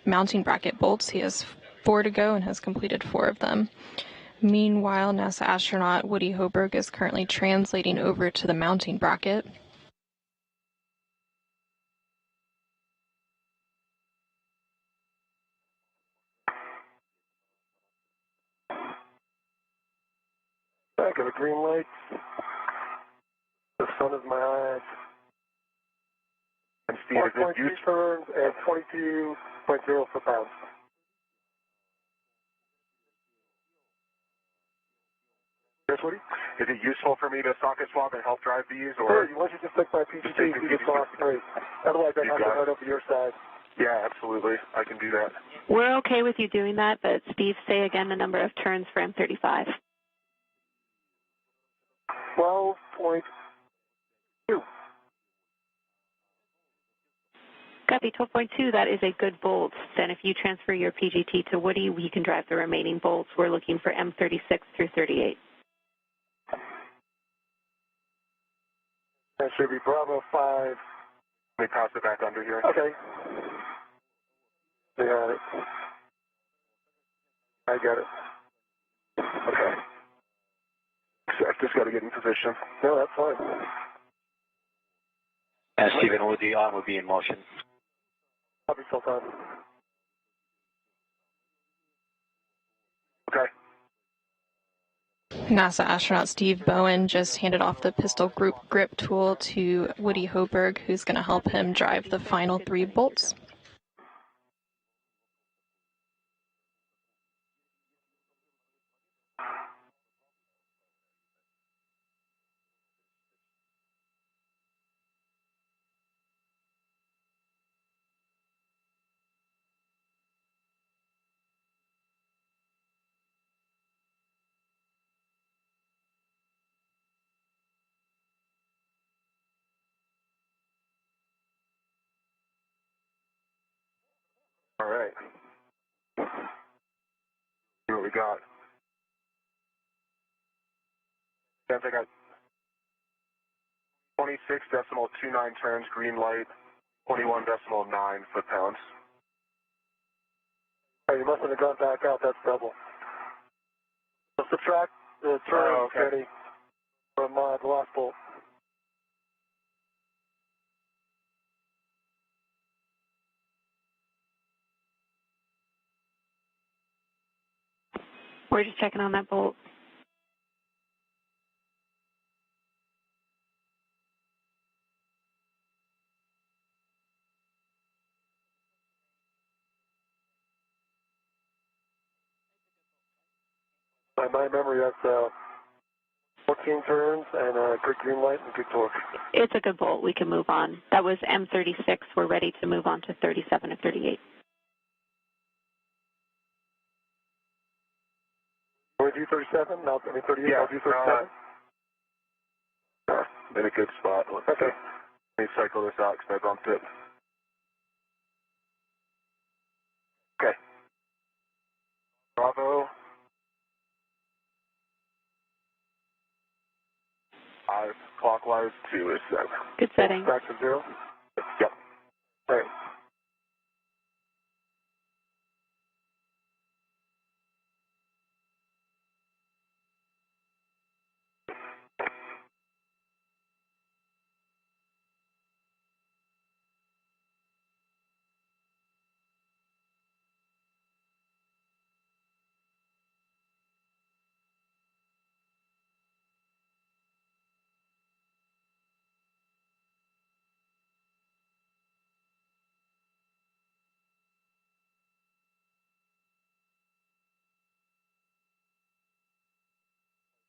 Speaker 9: mounting bracket bolts. He has 4 to go and has completed 4 of them. Meanwhile, NASA astronaut Woody Hoberg is currently translating over to the mounting bracket.
Speaker 3: I got a green light. The sun is my eyes.
Speaker 6: And Steve, is it
Speaker 3: 1.2 turns and 22.0 foot-pounds. Yes, Woody?
Speaker 6: Is it useful for me to socket swap and help drive these? Or?
Speaker 3: Sure, why don't you just stick my PGT and get off straight. Otherwise, I have to head over your side.
Speaker 6: Yeah, absolutely. I can do that.
Speaker 7: We're okay with you doing that, but Steve, say again the number of turns for M35.
Speaker 3: 12.2.
Speaker 7: Copy, 12.2, that is a good bolt. Then if you transfer your PGT to Woody, we can drive the remaining bolts. We're looking for M36 through 38.
Speaker 3: That should be Bravo 5.
Speaker 6: Let me pass it back under here.
Speaker 3: Okay. They got it. I got it.
Speaker 6: Okay. So I've just got to get in position.
Speaker 3: No, that's fine.
Speaker 8: And Stephen Woody, arm will be in motion.
Speaker 3: Copy, full time.
Speaker 6: Okay.
Speaker 9: NASA astronaut Steve Bowen just handed off the pistol group grip tool to Woody Hoberg, who's going to help him drive the final 3 bolts.
Speaker 6: All right. See what we got. I got 26.29 turns, green light, 21.9 foot-pounds.
Speaker 3: Oh, you must have gone back out. That's double. So subtract the turn, Kenny, from the last bolt.
Speaker 7: We're just checking on that bolt.
Speaker 3: By my memory, that's 14 turns and good green light and good torque.
Speaker 7: It's a good bolt. We can move on. That was M36. We're ready to move on to 37 and 38.
Speaker 3: Can we do 37? No, I mean 38.
Speaker 6: Yeah,
Speaker 3: I'll do 37.
Speaker 6: In a good spot. Let's see. Let me cycle this out because I bumped it. Okay. 5 clockwise to 7.
Speaker 7: Good setting.
Speaker 3: Back to 0?
Speaker 6: Yep.
Speaker 3: Right.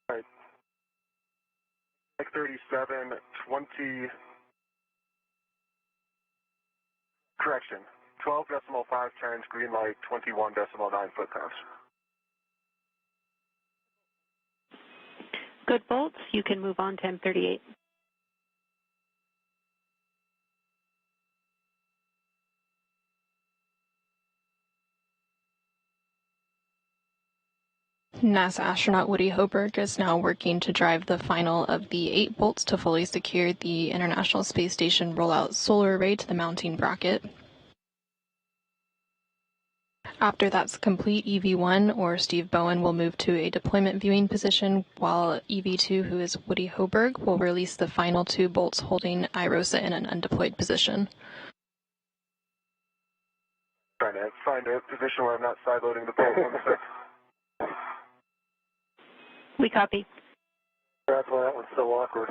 Speaker 6: Right. 37, 20, correction, 12.5 turns, green light, 21.9 foot-pounds.
Speaker 7: Good bolts. You can move on to M38.
Speaker 9: NASA astronaut Woody Hoberg is now working to drive the final of the 8 bolts to fully secure the International Space Station rollout solar array to the mounting bracket. After that's complete, EV1 or Steve Bowen will move to a deployment viewing position, while EV2, who is Woody Hoberg, will release the final 2 bolts holding IROSA in an undeployed position.
Speaker 6: Trying to find a position where I'm not sideloading the bolt. 1 sec.
Speaker 7: We copy.
Speaker 3: That's why that one's so awkward.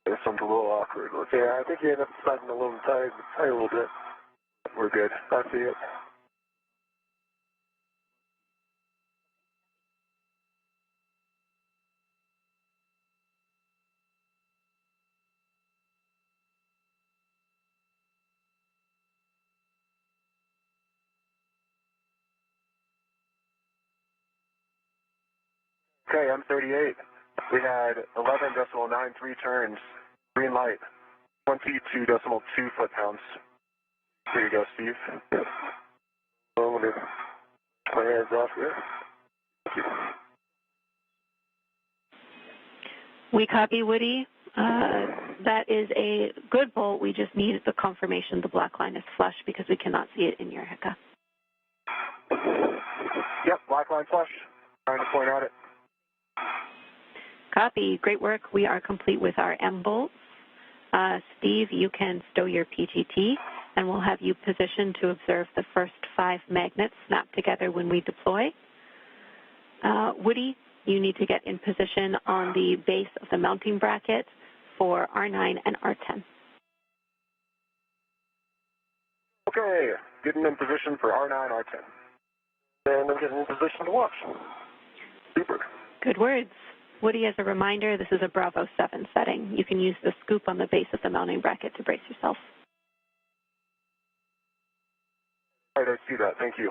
Speaker 6: This one's a little awkward.
Speaker 3: Yeah, I think you end up sliding a little tight a little bit.
Speaker 6: We're good.
Speaker 3: I see it.
Speaker 6: Okay, M38. We had 11.93 turns, green light, 22.2 foot-pounds. Here you go, Steve.
Speaker 3: Yep. I'm going to my hands off here.
Speaker 7: We copy, Woody. That is a good bolt. We just need the confirmation the black line is flush because we cannot see it in your HECA.
Speaker 6: Yep, black line flush. Trying to point at it.
Speaker 7: Copy. Great work. We are complete with our M bolts. Steve, you can stow your PGT, and we'll have you positioned to observe the first 5 magnets snap together when we deploy. Woody, you need to get in position on the base of the mounting bracket for R9 and R10.
Speaker 6: Okay, getting in position for R9, R10.
Speaker 3: And I'm getting in position to watch.
Speaker 6: Super.
Speaker 7: Good words. Woody, as a reminder, this is a Bravo 7 setting. You can use the scoop on the base of the mounting bracket to brace yourself.
Speaker 6: All right, I see that. Thank you.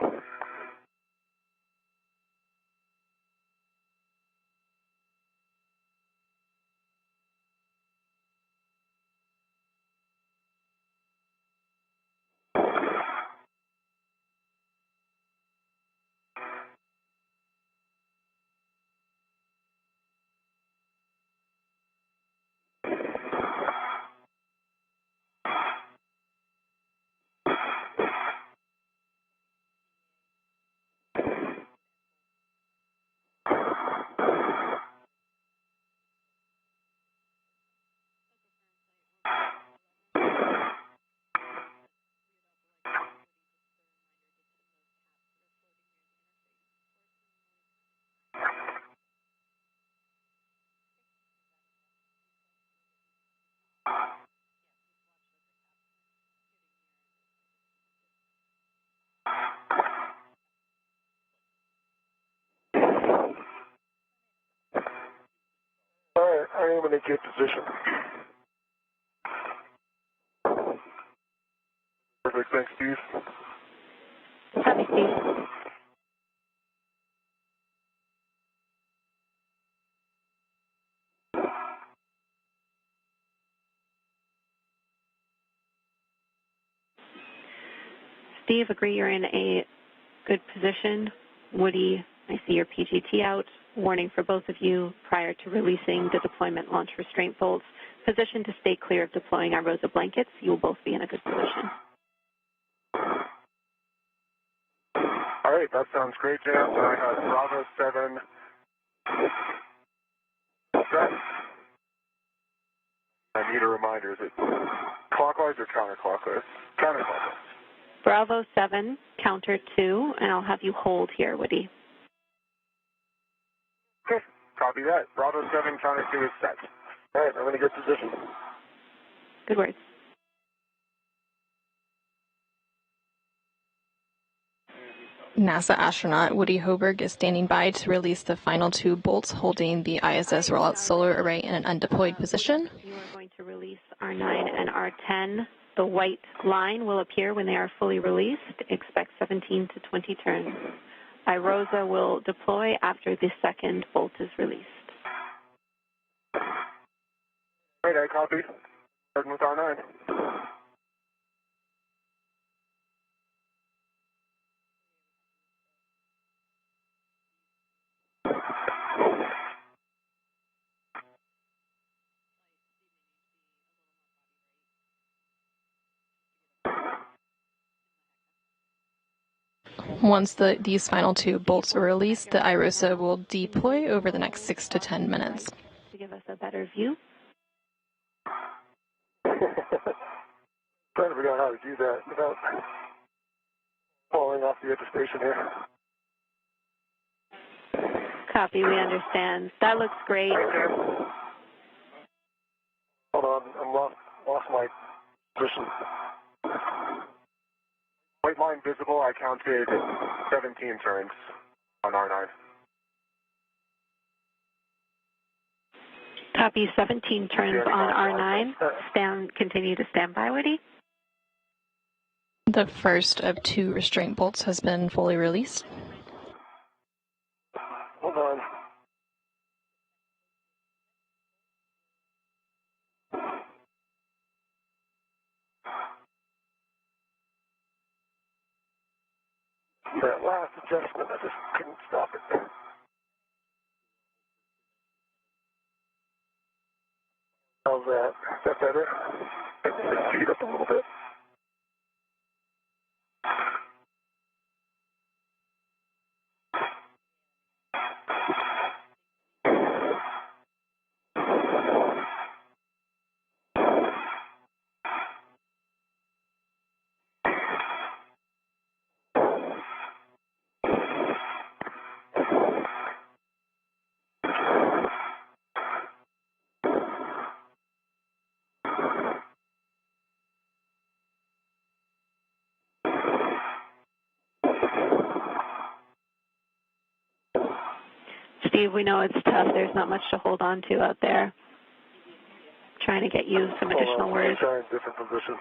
Speaker 3: All right, I am in a good position.
Speaker 6: Perfect. Thanks, Steve.
Speaker 7: Copy, Steve. Steve, agree you're in a good position. Woody, I see your PGT out. warning for both of you prior to releasing the deployment launch restraint bolts. Position to stay clear of deploying our ROSA blankets. You will both be in a good position.
Speaker 6: All right, that sounds great, Jan. So I have Bravo 7 set. I need a reminder. Is it clockwise or counterclockwise? Counterclockwise.
Speaker 7: Bravo 7, counter 2, and I'll have you hold here, Woody.
Speaker 6: Okay, copy that. Bravo 7, counter 2 is set. All right, I'm going to get position.
Speaker 7: Good words.
Speaker 9: NASA astronaut Woody Hoberg is standing by to release the final 2 bolts holding the ISS rollout solar array in an undeployed position.
Speaker 7: You are going to release R9 and R10. The white line will appear when they are fully released. Expect 17 to 20 turns. iROSA will deploy after the second bolt is released.
Speaker 6: All right, I copy. Starting with R9.
Speaker 9: Once these final 2 bolts are released, the iROSA will deploy over the next 6 to 10 minutes.
Speaker 7: To give us a better view.
Speaker 6: Trying to figure out how to do that without falling off the edge of station here.
Speaker 7: Copy, we understand. That looks great.
Speaker 6: Hold on, I'm lost my position. White line visible, I counted 17 turns on R9.
Speaker 7: Copy, 17 turns on R9. Continue to stand by, Woody.
Speaker 9: The first of 2 restraint bolts has been fully released.
Speaker 6: Hold on. That last adjustment, I just couldn't stop it. How's that? Is that better? Speed up a little bit.
Speaker 7: Steve, we know it's tough. There's not much to hold on to out there. Trying to get you some additional words.
Speaker 6: Try a different position.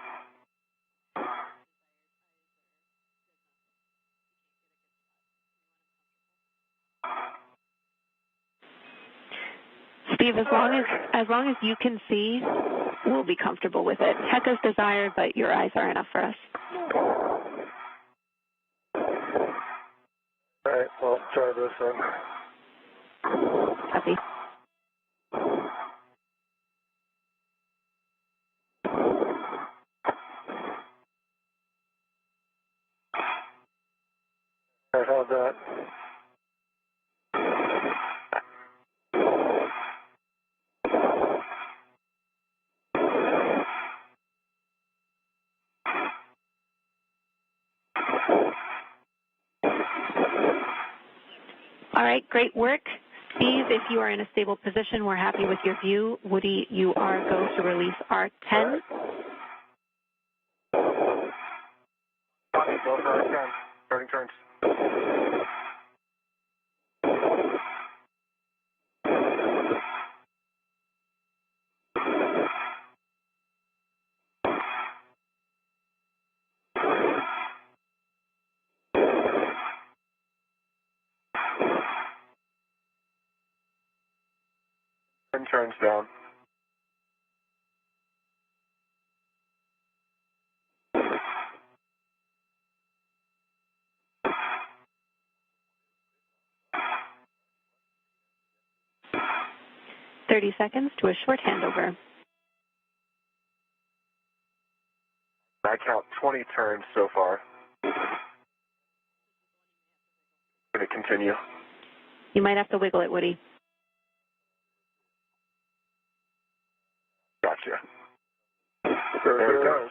Speaker 7: Steve, as long as you can see, we'll be comfortable with it. Heck is desired, but your eyes are enough for us.
Speaker 6: All right, well, try this then.
Speaker 7: Copy.
Speaker 6: All right, how's that?
Speaker 7: All right, great work. Steve, if you are in a stable position, we're happy with your view. Woody, you are go to release R10.
Speaker 6: Go for R10. Starting turns. And turns down.
Speaker 7: 30 seconds to a short handover.
Speaker 6: I count 20 turns so far. Going to continue.
Speaker 7: You might have to wiggle it, Woody.
Speaker 6: Gotcha. There it goes.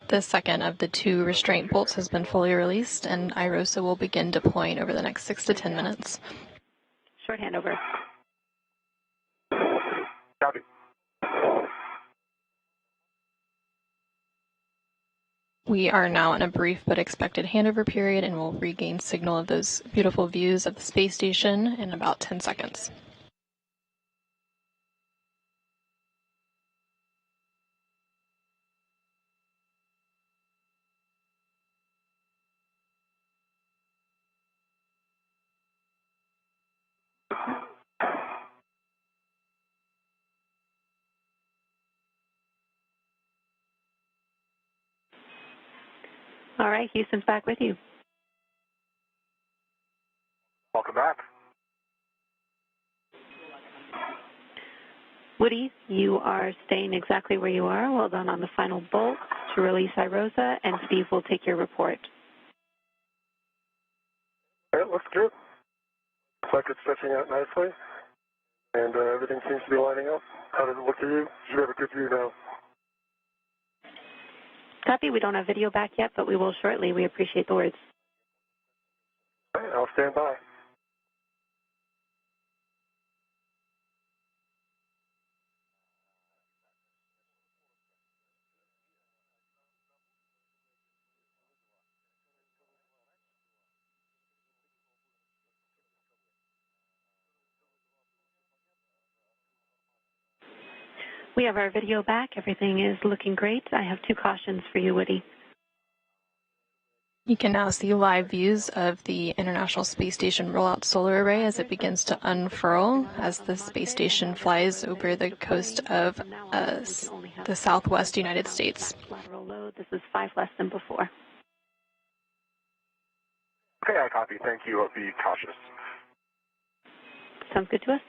Speaker 9: The second of the 2 restraint bolts has been fully released, and IROSA will begin deploying over the next 6 to 10 minutes.
Speaker 7: Short handover.
Speaker 6: Copy.
Speaker 9: We are now in a brief but expected handover period, and will regain signal of those beautiful views of the space station in about 10 seconds.
Speaker 7: All right, Houston's back with you.
Speaker 6: Welcome back.
Speaker 7: Woody, you are staying exactly where you are. Well done on the final bolt to release IROSA, and Steve will take your report.
Speaker 6: It looks good. Looks like it's stretching out nicely, and everything seems to be lining up. How does it look to you? You should have a good view now.
Speaker 7: Copy. We don't have video back yet, but we will shortly. We appreciate the words.
Speaker 6: All right, I'll stand by.
Speaker 7: We have our video back. Everything is looking great. I have 2 cautions for you, Woody.
Speaker 9: You can now see live views of the International Space Station rollout solar array as it begins to unfurl as the space station flies over the coast of the southwest United States.
Speaker 7: Lateral load. This is 5 less than before.
Speaker 6: Okay, I copy. Thank you. I'll be cautious.
Speaker 7: Sounds good to us.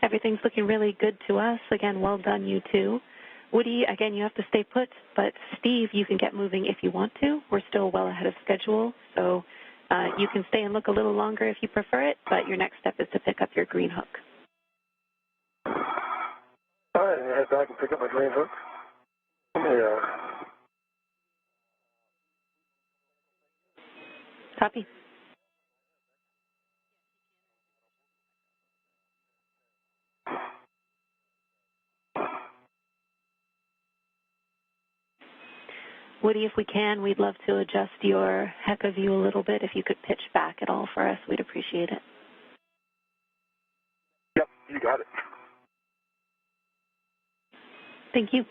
Speaker 7: Everything's looking really good to us. Again, well done, you two. Woody, again, you have to stay put, but Steve, you can get moving if you want to. We're still well ahead of schedule, so you can stay and look a little longer if you prefer it, but your next step is to pick up your green hook.
Speaker 6: All right, I'm going to head back and pick up my green hook. Yeah.
Speaker 7: Copy. Woody, if we can, we'd love to adjust your HECA view a little bit. If you could pitch back at all for us, we'd appreciate it.
Speaker 6: Yep, you got it.
Speaker 7: Thank you.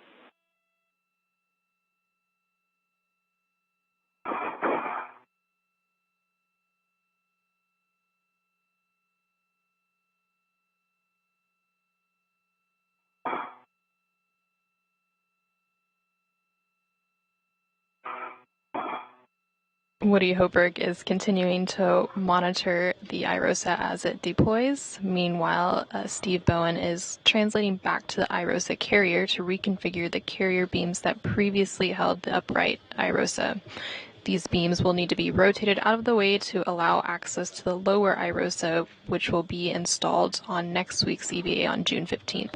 Speaker 9: Woody Hoberg is continuing to monitor the IROSA as it deploys. Meanwhile, Steve Bowen is translating back to the IROSA carrier to reconfigure the carrier beams that previously held the upright IROSA. These beams will need to be rotated out of the way to allow access to the lower IROSA, which will be installed on next week's EVA on June 15th.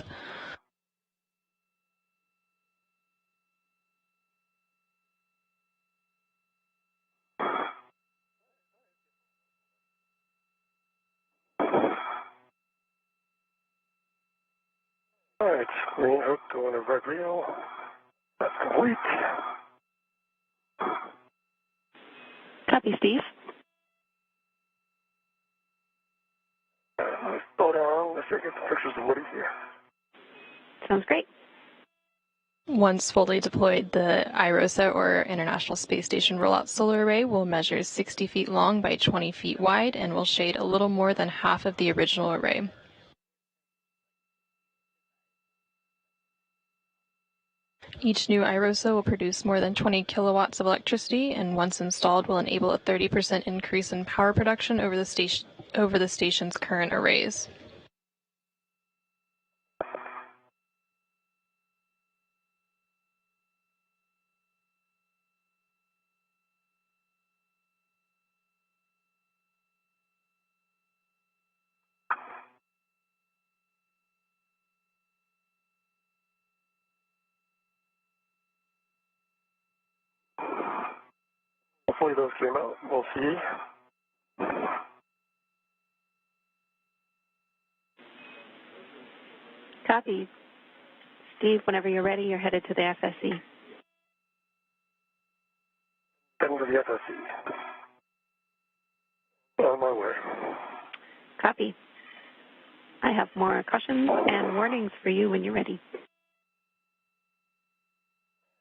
Speaker 6: All right, green hook going to red reel. That's complete.
Speaker 7: Copy, Steve.
Speaker 6: Let's slow down. Let's get some pictures of Woody here.
Speaker 7: Sounds great.
Speaker 9: Once fully deployed, the IROSA, or International Space Station Rollout Solar Array, will measure 60 feet long by 20 feet wide and will shade a little more than half of the original array. Each new IROSA will produce more than 20 kilowatts of electricity, and once installed will enable a 30% increase in power production over the station's current arrays.
Speaker 6: Hopefully those came out. We'll see.
Speaker 7: Copy. Steve, whenever you're ready, you're headed to the FSE.
Speaker 6: Heading to the FSE. On my way.
Speaker 7: Copy. I have more cautions and warnings for you when you're ready.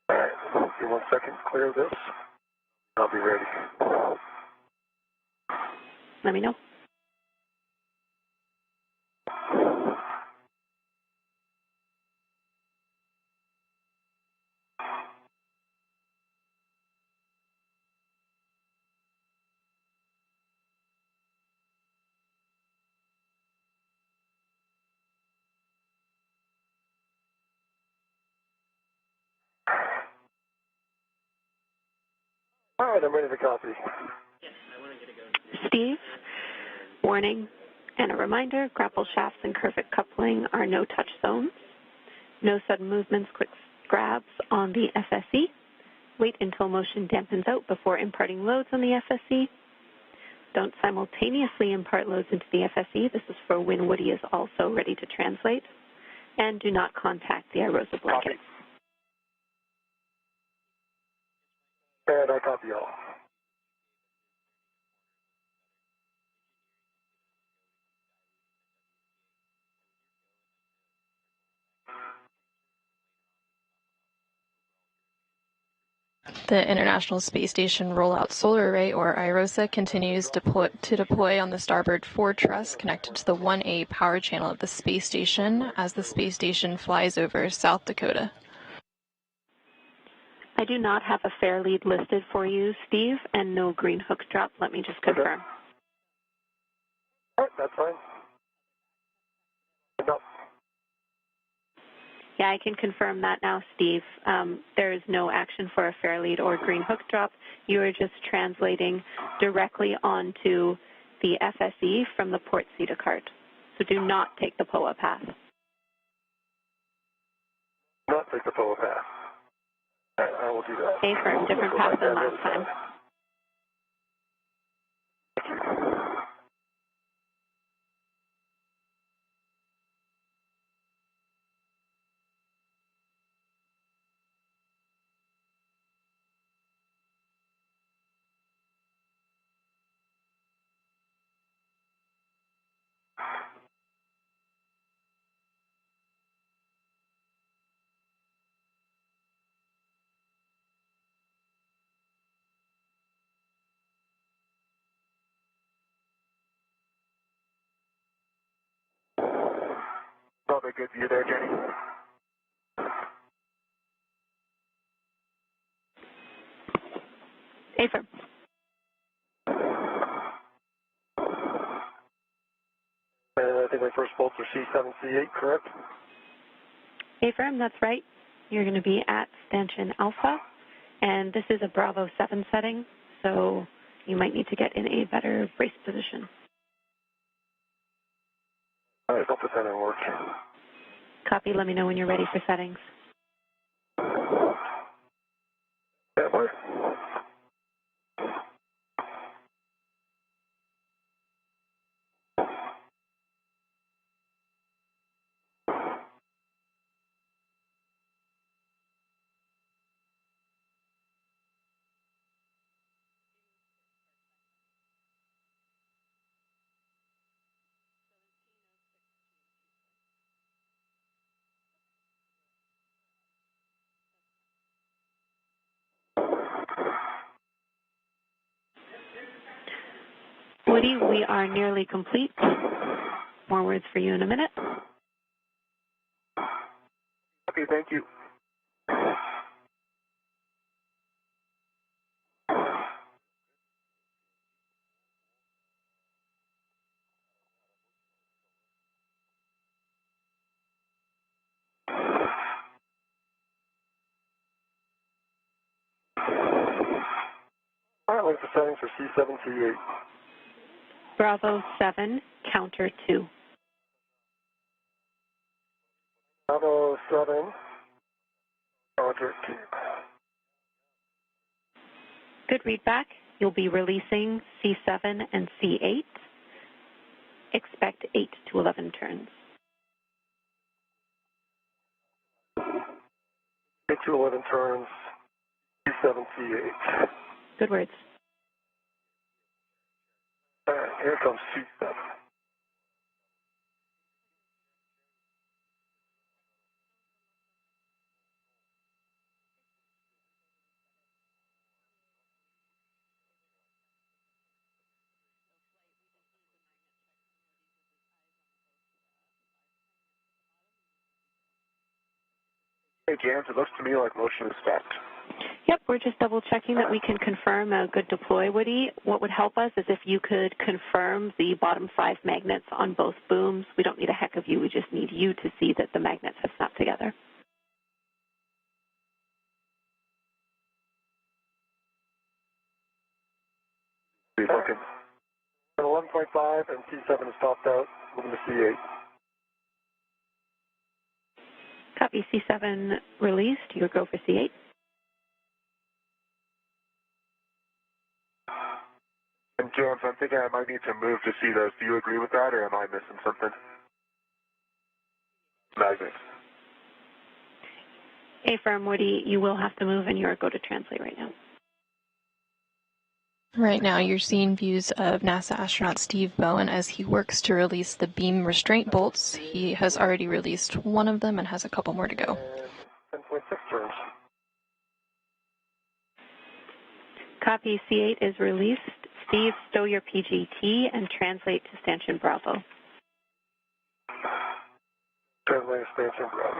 Speaker 6: All right. Give me 1 second. Clear this. I'll be ready.
Speaker 7: Let me know.
Speaker 6: All right, I'm ready to copy.
Speaker 7: Steve, warning and a reminder, grapple shafts and curved coupling are no-touch zones. No sudden movements, quick grabs on the FSE. Wait until motion dampens out before imparting loads on the FSE. Don't simultaneously impart loads into the FSE. This is for when Woody is also ready to translate. And do not contact the IROSA blanket.
Speaker 6: And I copy all.
Speaker 9: The International Space Station Rollout Solar Array, or IROSA, continues to deploy on the starboard forward truss connected to the 1A power channel of the space station as the space station flies over South Dakota.
Speaker 7: I do not have a fair lead listed for you, Steve, and no green hook drop. Let me just confirm.
Speaker 6: Okay. All right, that's fine. No.
Speaker 7: Yeah, I can confirm that now, Steve. There is no action for a fair lead or green hook drop. You are just translating directly onto the FSE from the port CETA cart. So do not take the POA path.
Speaker 6: Not take the POA path. All right, I will do that.
Speaker 7: Okay, firm. Different path than last time.
Speaker 6: Probably a good view there, Jenny.
Speaker 7: Affirm.
Speaker 6: And I think my first bolts are C7, C8, correct?
Speaker 7: Affirm, that's right. You're going to be at stanchion alpha, and this is a Bravo 7 setting, so you might need to get in a better brace position.
Speaker 6: All right, hope the center works.
Speaker 7: Copy, let me know when you're ready for settings.
Speaker 6: Yeah, boy.
Speaker 7: Woody, we are nearly complete. More words for you in a minute.
Speaker 6: Okay, thank you. All right, what's the settings for C7, C8?
Speaker 7: Bravo 7, counter 2.
Speaker 6: Bravo 7, counter 2.
Speaker 7: Good readback. You'll be releasing C7 and C8. Expect 8 to 11 turns.
Speaker 6: 8 to 11 turns, C7, C8.
Speaker 7: Good words.
Speaker 6: All right, here comes C7. Hey, James, it looks to me like motion is stopped.
Speaker 7: Yep, we're just double checking that we can confirm a good deploy, Woody. What would help us is if you could confirm the bottom 5 magnets on both booms. We don't need a heck of you, we just need you to see that the magnets have snapped together.
Speaker 6: Be looking. 11.5 and C7 is topped out, moving to C8.
Speaker 7: Copy, C7 released. You go for C8.
Speaker 6: And James, I'm thinking I might need to move to see those. Do you agree with that, or am I missing something? Magnets.
Speaker 7: Affirm, Woody, you will have to move and you're go to translate right now.
Speaker 9: Right now, you're seeing views of NASA astronaut Steve Bowen as he works to release the beam restraint bolts. He has already released one of them and has a couple more to go.
Speaker 6: 10.6 turns.
Speaker 7: Copy, C8 is released. Steve, stow your PGT and translate to stanchion Bravo.
Speaker 6: Translate to stanchion Bravo.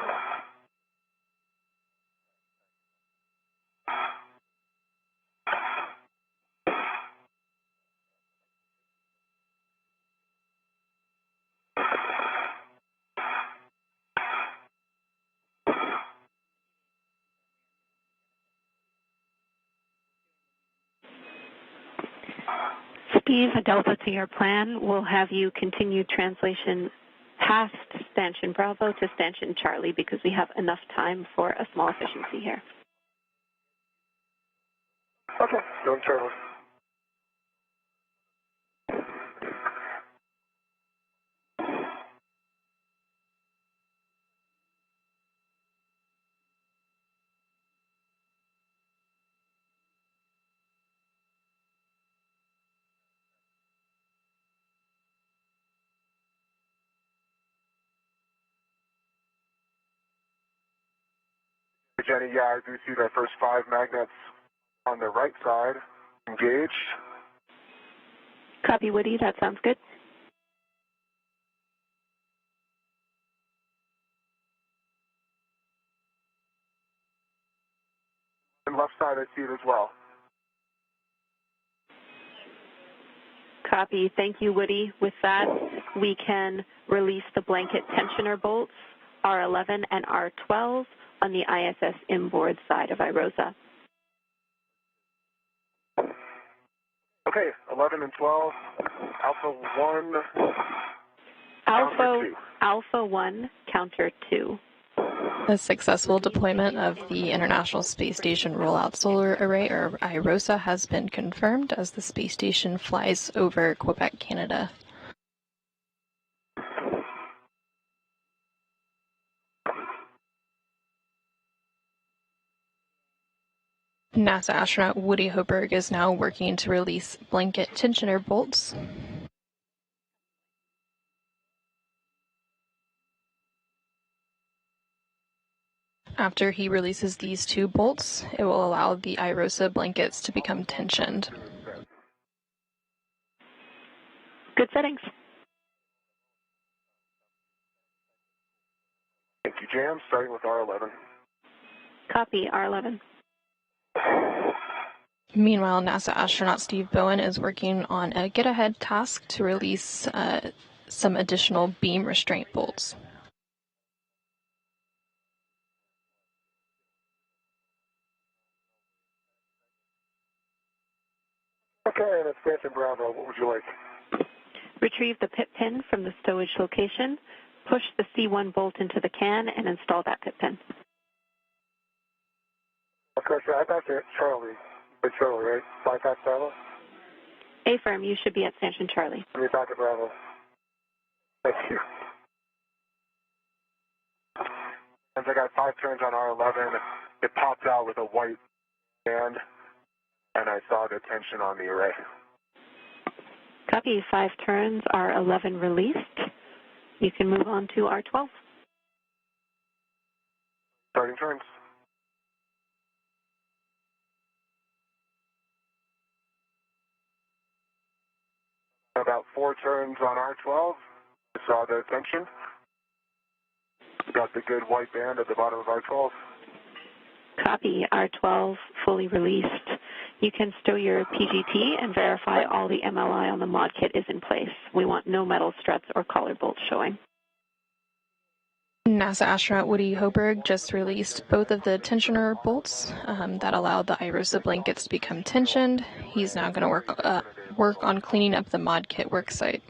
Speaker 7: Steve, a delta to your plan. We'll have you continue translation past stanchion Bravo to stanchion Charlie because we have enough time for a small efficiency here.
Speaker 6: Okay, go Charlie. Jenny, yeah, I do see that first 5 magnets on the right side engaged.
Speaker 7: Copy, Woody, that sounds good.
Speaker 6: And left side, I see it as well.
Speaker 7: Copy. Thank you, Woody. With that, we can release the blanket tensioner bolts, R11 and R12, on the ISS inboard side of IROSA.
Speaker 6: Okay, 11 and 12, Alpha 1,
Speaker 7: Alpha 1, counter 2.
Speaker 9: A successful deployment of the International Space Station Rollout Solar Array, or IROSA, has been confirmed as the space station flies over Quebec, Canada. NASA astronaut Woody Hoberg is now working to release blanket tensioner bolts. After he releases these 2 bolts, it will allow the IROSA blankets to become tensioned.
Speaker 7: Good settings.
Speaker 6: Thank you, Jam. Starting with R11.
Speaker 7: Copy, R11.
Speaker 9: Meanwhile, NASA astronaut Steve Bowen is working on a get-ahead task to release some additional beam restraint bolts.
Speaker 6: Okay, and expansion Bravo, what would you like?
Speaker 7: Retrieve the pit pin from the stowage location, push the C1 bolt into the can, and install that pit pin.
Speaker 6: Okay, so I thought you're Charlie. It's Charlie, right? Bypass Bravo?
Speaker 7: A-firm, you should be at Station Charlie.
Speaker 6: Let me talk to Bravo. Thank you. Since I got 5 turns on R11, it popped out with a white band, and I saw the tension on the array.
Speaker 7: Copy, 5 turns, R11 released. You can move on to R12.
Speaker 6: Starting turns. About 4 turns on R12. I saw the tension. Got the good white band at the bottom of R12.
Speaker 7: Copy, R12 fully released. You can stow your PGT and verify all the MLI on the mod kit is in place. We want no metal struts or collar bolts showing.
Speaker 9: NASA astronaut Woody Hoberg just released both of the tensioner bolts that allowed the IROSA blankets to become tensioned. He's now going to work on cleaning up the mod kit worksite.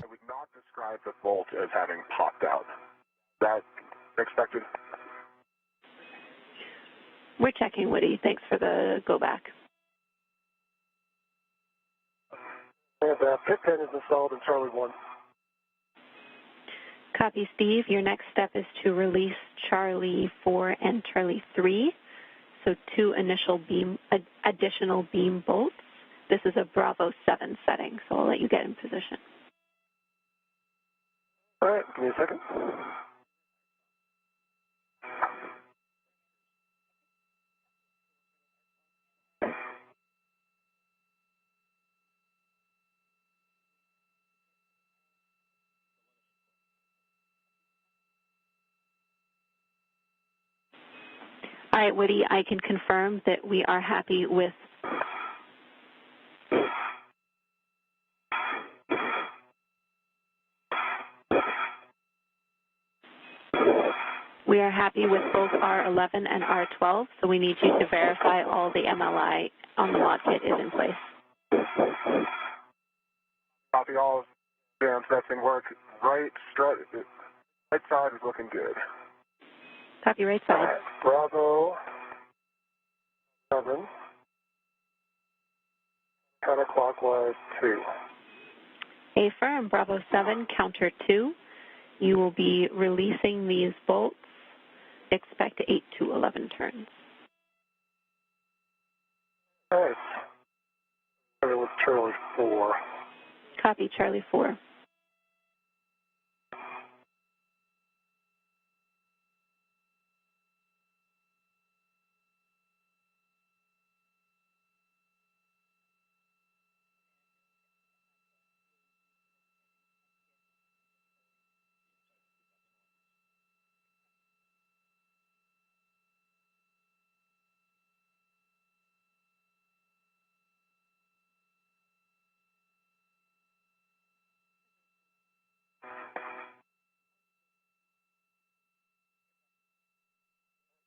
Speaker 6: I would not describe the bolt as having popped out. Is that expected?
Speaker 7: We're checking, Woody. Thanks for the go back.
Speaker 6: And the pit pin is installed in Charlie 1.
Speaker 7: Copy, Steve. Your next step is to release Charlie 4 and Charlie 3. So 2 additional beam bolts. This is a Bravo 7 setting, so I'll let you get in position.
Speaker 6: All right, give me a second.
Speaker 7: All right, Woody, I can confirm that we are happy with both R11 and R12, so we need you to verify all the MLI on the mod kit is in place.
Speaker 6: Copy all. Jam testing work. Right side is looking good.
Speaker 7: Copy, right side.
Speaker 6: Bravo 7. Counterclockwise 2.
Speaker 7: A-firm, Bravo 7, counter 2. You will be releasing these bolts. Expect 8 to 11 turns.
Speaker 6: All right. Starting with Charlie 4.
Speaker 7: Copy, Charlie 4.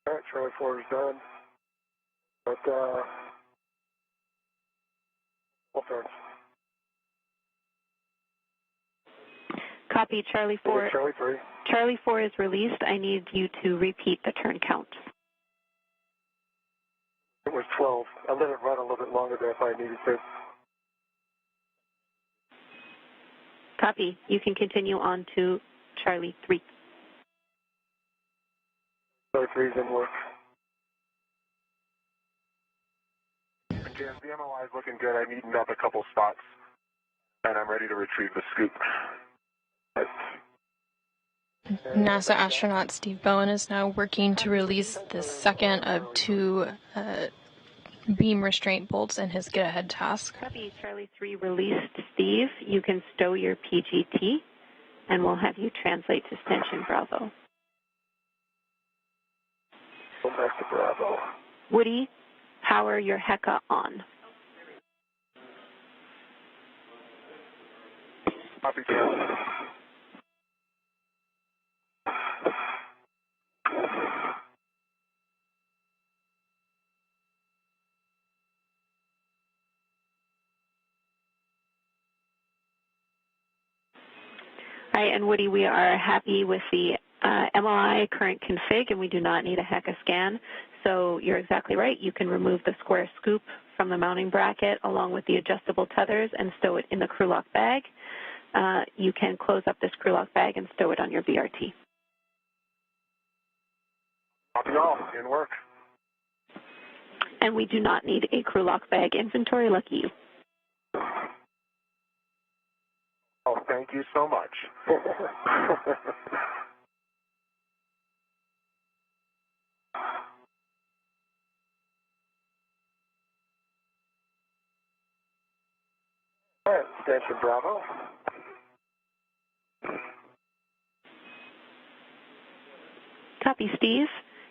Speaker 6: All right, Charlie 4 is done. But, full turns.
Speaker 7: Copy, Charlie 4.
Speaker 6: Charlie 3.
Speaker 7: Charlie 4 is released. I need you to repeat the turn count.
Speaker 6: It was 12. I let it run a little bit longer than if I needed to.
Speaker 7: Copy. You can continue on to Charlie 3.
Speaker 6: Charlie 3 is in work. Again, the MLI is looking good. I neatened up a couple spots, and I'm ready to retrieve the scoop.
Speaker 9: NASA astronaut Steve Bowen is now working to release the second of 2 beam restraint bolts in his get-ahead task.
Speaker 7: Copy, Charlie 3 released. Steve, you can stow your PGT, and we'll have you translate to Stanchion Bravo.
Speaker 6: Go back to Bravo.
Speaker 7: Woody, power your HECA on.
Speaker 6: Copy, Charlie.
Speaker 7: All right, and Woody, we are happy with the MOI current config, and we do not need a HECA scan. So you're exactly right. You can remove the square scoop from the mounting bracket along with the adjustable tethers and stow it in the crew lock bag. You can close up this crew lock bag and stow it on your BRT.
Speaker 6: Copy all. In work.
Speaker 7: And we do not need a crew lock bag inventory. Lucky you.
Speaker 6: Oh, thank you so much. All right, Stanchion Bravo.
Speaker 7: Copy, Steve.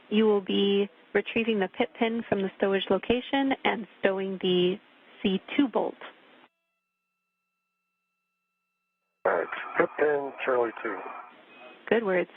Speaker 7: You will be retrieving the pit pin from the stowage location and stowing the C2 bolt.
Speaker 6: All right, pit pin, Charlie 2.
Speaker 7: Good words.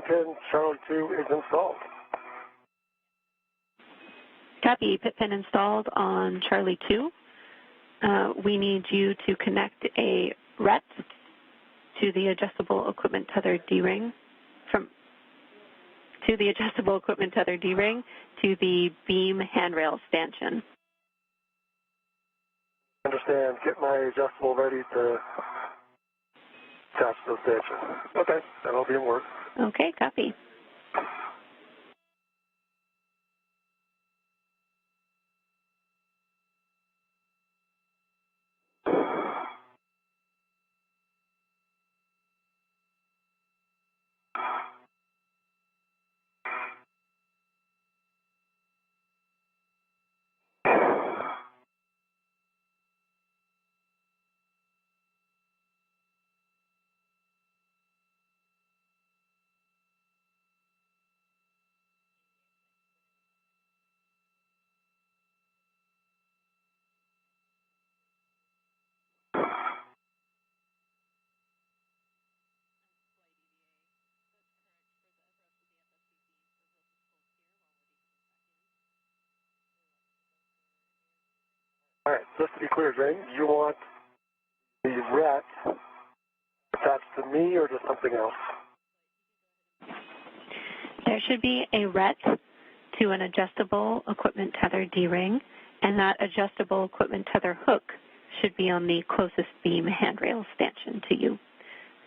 Speaker 6: Pin, Charlie 2 is installed.
Speaker 7: Copy, pit pin installed on Charlie 2. We need you to connect a RET to the adjustable equipment tether D-ring to the beam handrail stanchion.
Speaker 6: Understand. Get my adjustable ready to attach to the stanchion. Okay, that'll be in work.
Speaker 7: Okay, copy.
Speaker 6: All right, just to be clear, Jane, you want the RET attached to me or to something else?
Speaker 7: There should be a RET to an adjustable equipment tether D-ring, and that adjustable equipment tether hook should be on the closest beam handrail stanchion to you.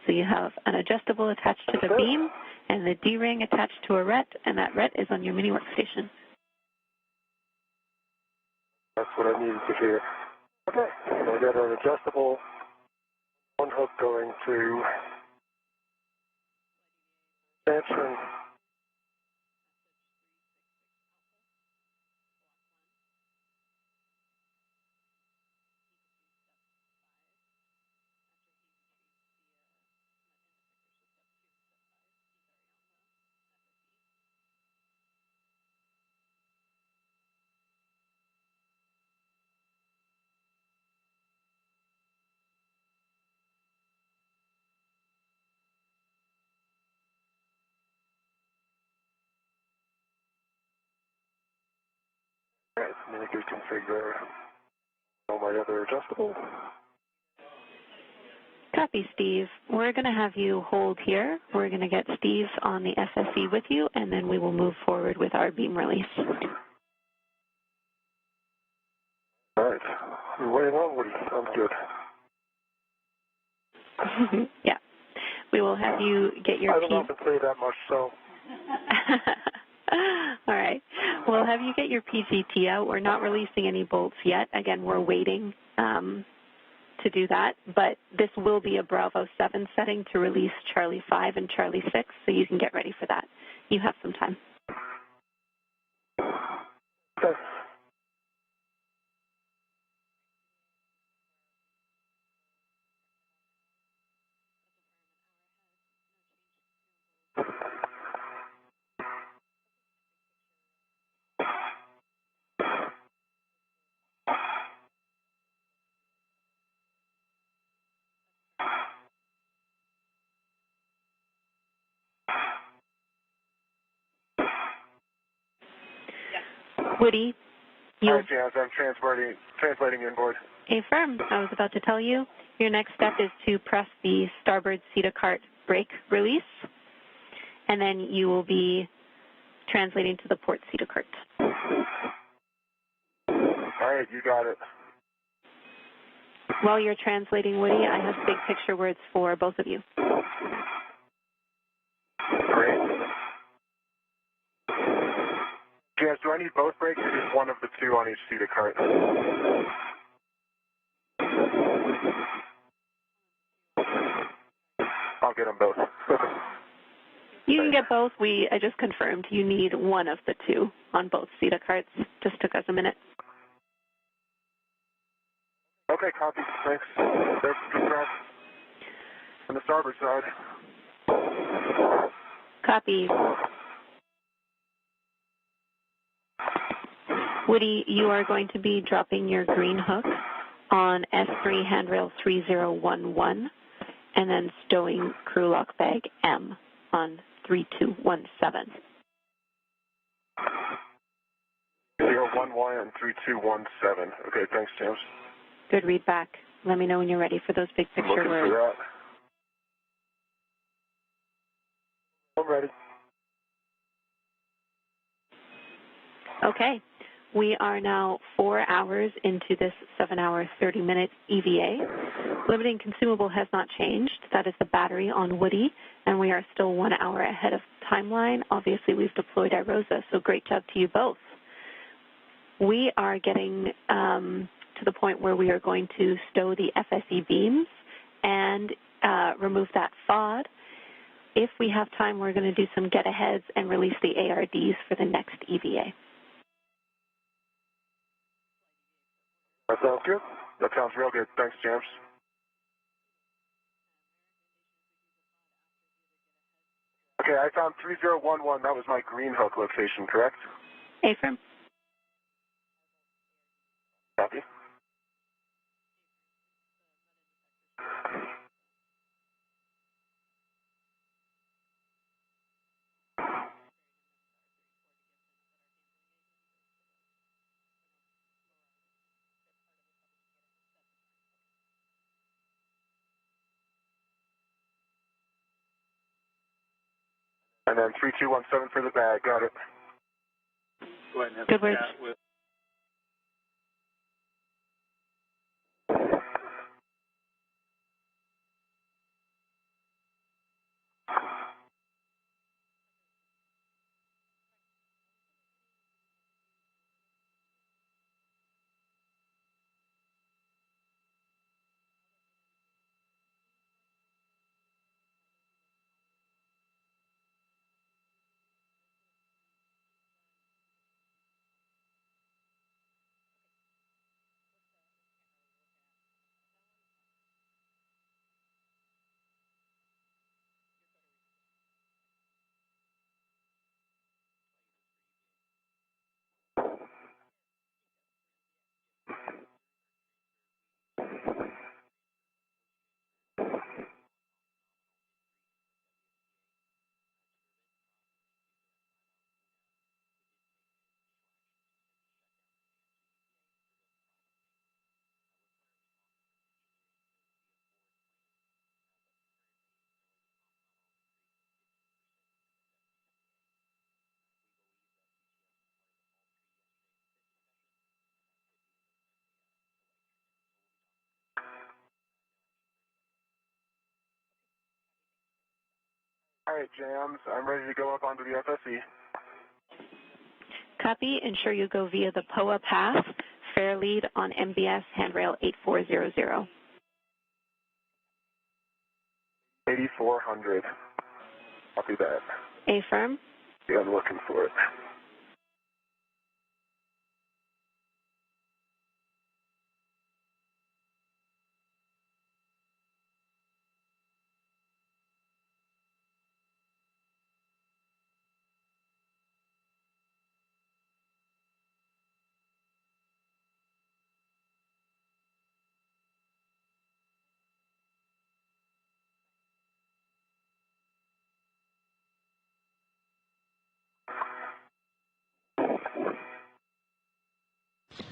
Speaker 7: So you have an adjustable attached to the beam and the D-ring attached to a RET, and that RET is on your mini workstation.
Speaker 6: That's what I needed to hear. Okay, so I got an adjustable one hook going to stanchion. All right, let me configure all my other adjustable.
Speaker 7: Copy, Steve. We're going to have you hold here. We're going to get Steve on the SSE with you, and then we will move forward with our beam release.
Speaker 6: All right. You're way along, Woody. Sounds good.
Speaker 7: Yeah. We will have you get your
Speaker 6: I don't often say that much, so.
Speaker 7: All right. We'll have you get your PGT out. We're not releasing any bolts yet. Again, we're waiting to do that, but this will be a Bravo 7 setting to release Charlie 5 and Charlie 6, so you can get ready for that. You have some time.
Speaker 6: Okay.
Speaker 7: Woody,
Speaker 6: Hi, Jazz. I'm translating inboard.
Speaker 7: Affirm. I was about to tell you, your next step is to press the starboard CETA cart brake release, and then you will be translating to the port CETA cart.
Speaker 6: All right, you got it.
Speaker 7: While you're translating, Woody, I have big picture words for both of you.
Speaker 6: Great. Jazz, do I need both brakes or just one of the two on each CETA cart? I'll get them both.
Speaker 7: You can get both. I just confirmed you need one of the two on both CETA carts. Just took us a minute.
Speaker 6: Okay, copy. Thanks. There's the track on the starboard side.
Speaker 7: Copy. Woody, you are going to be dropping your green hook on S3 handrail 3011 and then stowing crew lock bag M on 3217.
Speaker 6: 011 and 3217. Okay, thanks, James.
Speaker 7: Good read back. Let me know when you're ready for those big picture
Speaker 6: Looking
Speaker 7: words.
Speaker 6: for that. I'm ready.
Speaker 7: Okay. We are now 4 hours into this 7-hour, 30-minute EVA. Limiting consumable has not changed. That is the battery on Woody, and we are still 1 hour ahead of timeline. Obviously, we've deployed iROSA, so great job to you both. We are getting to the point where we are going to stow the FSE beams and remove that FOD. If we have time, we're going to do some get-aheads and release the ARDs for the next EVA.
Speaker 6: That sounds good. That sounds real good. Thanks, James. Okay, I found 3011. That was my green hook location, correct?
Speaker 7: Affirm.
Speaker 6: Copy. And then 3217 for the bag. Got it.
Speaker 2: Go ahead and have
Speaker 7: Good
Speaker 2: a
Speaker 7: work.
Speaker 2: chat with
Speaker 6: All right, Jams, I'm ready to go up onto the FSE.
Speaker 7: Copy. Ensure you go via the POA path, fair lead on MBS handrail 8400.
Speaker 6: 8400. Copy that.
Speaker 7: Affirm.
Speaker 6: Yeah, I'm looking for it.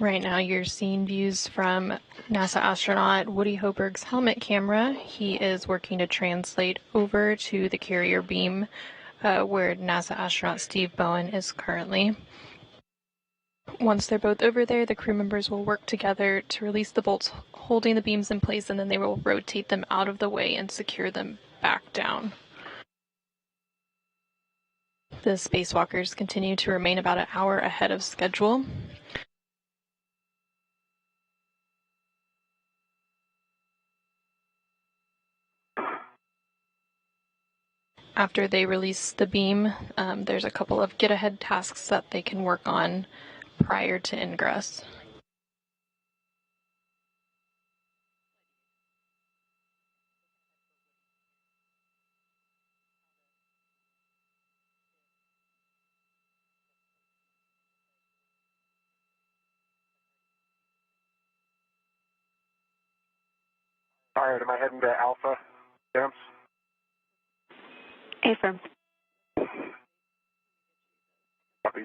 Speaker 9: Right now you're seeing views from NASA astronaut Woody Hoberg's helmet camera. He is working to translate over to the carrier beam where NASA astronaut Steve Bowen is currently. Once they're both over there, the crew members will work together to release the bolts holding the beams in place, and then they will rotate them out of the way and secure them back down. The spacewalkers continue to remain about an hour ahead of schedule. After they release the beam, there's a couple of get-ahead tasks that they can work on prior to ingress.
Speaker 6: All right, am I heading to Alpha, Jams?
Speaker 7: Affirm.
Speaker 6: Copy.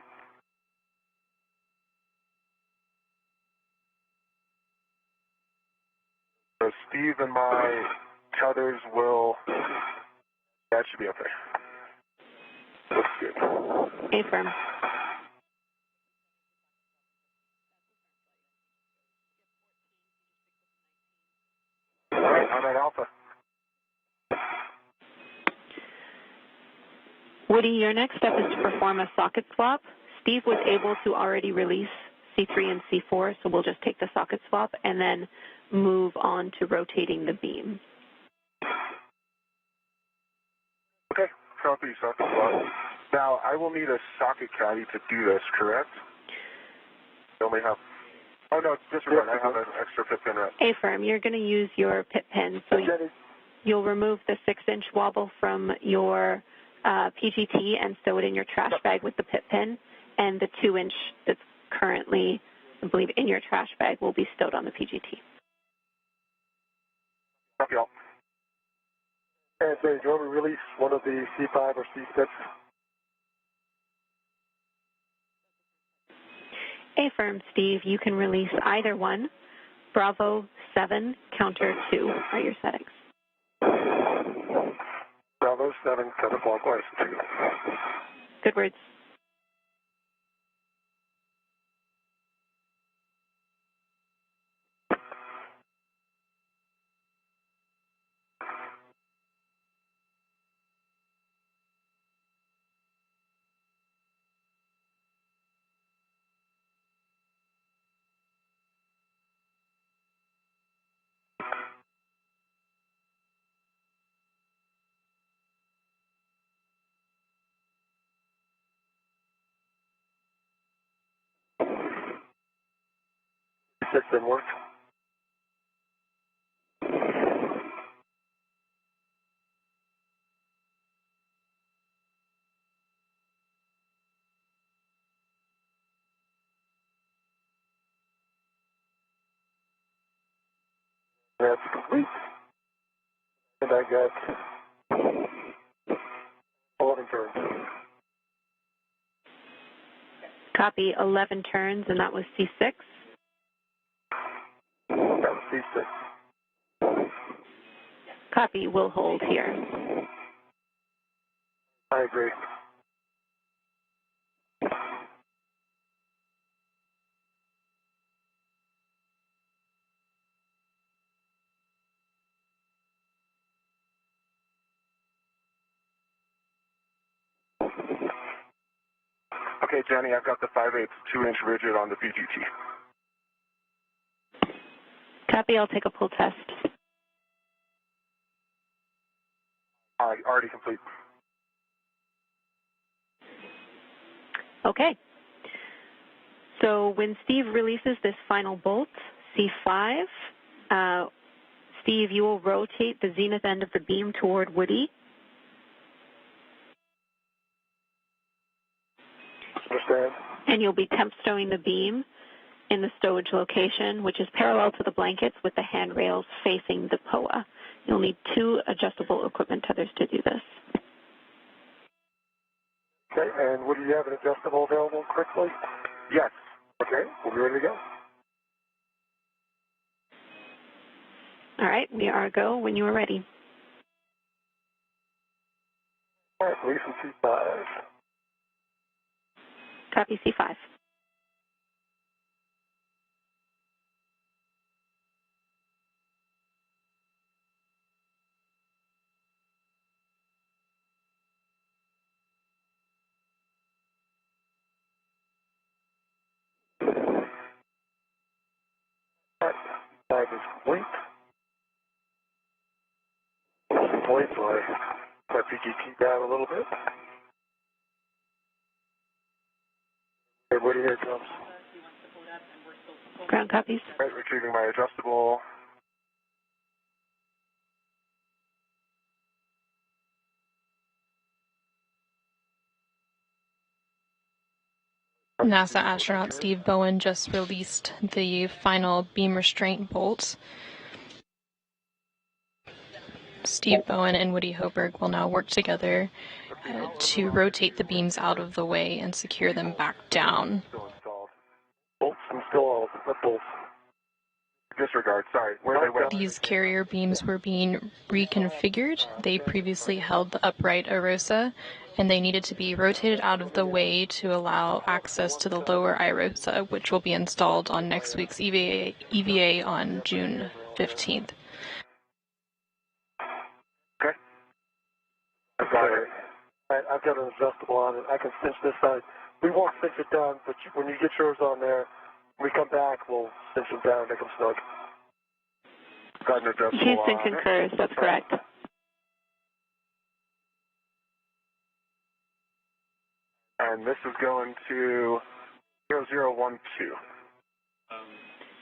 Speaker 6: So Steve and my tethers will... That should be okay. Looks good.
Speaker 7: Affirm.
Speaker 6: All right, I'm at Alpha.
Speaker 7: Woody, your next step is to perform a socket swap. Steve was able to already release C3 and C4, so we'll just take the socket swap and then move on to rotating the beam.
Speaker 6: Okay, copy, socket swap. Now, I will need a socket caddy to do this, correct? I only have... Oh, no, disregard. I have an extra pit pin wrap.
Speaker 7: Affirm. You're going to use your pit pin. So you'll remove the 6-inch wobble from your PGT and stow it in your trash bag with the pit pin, and the 2-inch that's currently, I believe, in your trash bag will be stowed on the PGT.
Speaker 6: Copy all. And do you want me to release one of the C5 or C6?
Speaker 7: Affirm, Steve. You can release either one. Bravo 7, counter 2 are your settings.
Speaker 6: Bravo 7, counterclockwise 2.
Speaker 7: Good words.
Speaker 6: System work. That's complete. And I got 11 turns.
Speaker 7: Copy 11 turns, and that was C6.
Speaker 6: That was C6.
Speaker 7: Copy, we'll hold here.
Speaker 6: I agree. Okay, Jenny, I've got the 5/8 2-inch rigid on the PGT.
Speaker 7: Copy, I'll take a pull test.
Speaker 6: Already complete.
Speaker 7: Okay. So when Steve releases this final bolt, C5, Steve, you will rotate the zenith end of the beam toward Woody.
Speaker 3: Understand.
Speaker 7: And you'll be temp stowing the beam in the stowage location, which is parallel to the blankets with the handrails facing the POA. You'll need 2 adjustable equipment tethers to do this.
Speaker 3: Okay, and Woody, do you have an adjustable available quickly?
Speaker 6: Yes.
Speaker 3: Okay, we'll be ready to go.
Speaker 7: All right, we are go when you are ready.
Speaker 3: All right, release from C5.
Speaker 7: Copy C5.
Speaker 3: All right, 5 is complete. Complete, so I PGT down a little bit. Okay, Woody, here it comes.
Speaker 7: Ground copies.
Speaker 6: All right, retrieving my adjustable.
Speaker 9: NASA astronaut Steve Bowen just released the final beam restraint bolt. Steve Bowen and Woody Hoberg will now work together to rotate the beams out of the way and secure them back down.
Speaker 6: Still installed.
Speaker 3: Bolts installed. What bolts?
Speaker 6: Disregard, sorry. Where they went.
Speaker 9: These carrier beams were being reconfigured. They previously held the upright IROSA, and they needed to be rotated out of the way to allow access to the lower IROSA, which will be installed on next week's EVA on June 15th.
Speaker 6: Okay.
Speaker 3: I've got it. All right, I've got an adjustable on it. I can cinch this side. We won't cinch it down, but when you get yours on there, when we come back, we'll cinch them down and make them snug.
Speaker 6: Got an adjustable
Speaker 7: Houston
Speaker 6: on
Speaker 7: concurs, that's correct.
Speaker 6: And this is going to 0012.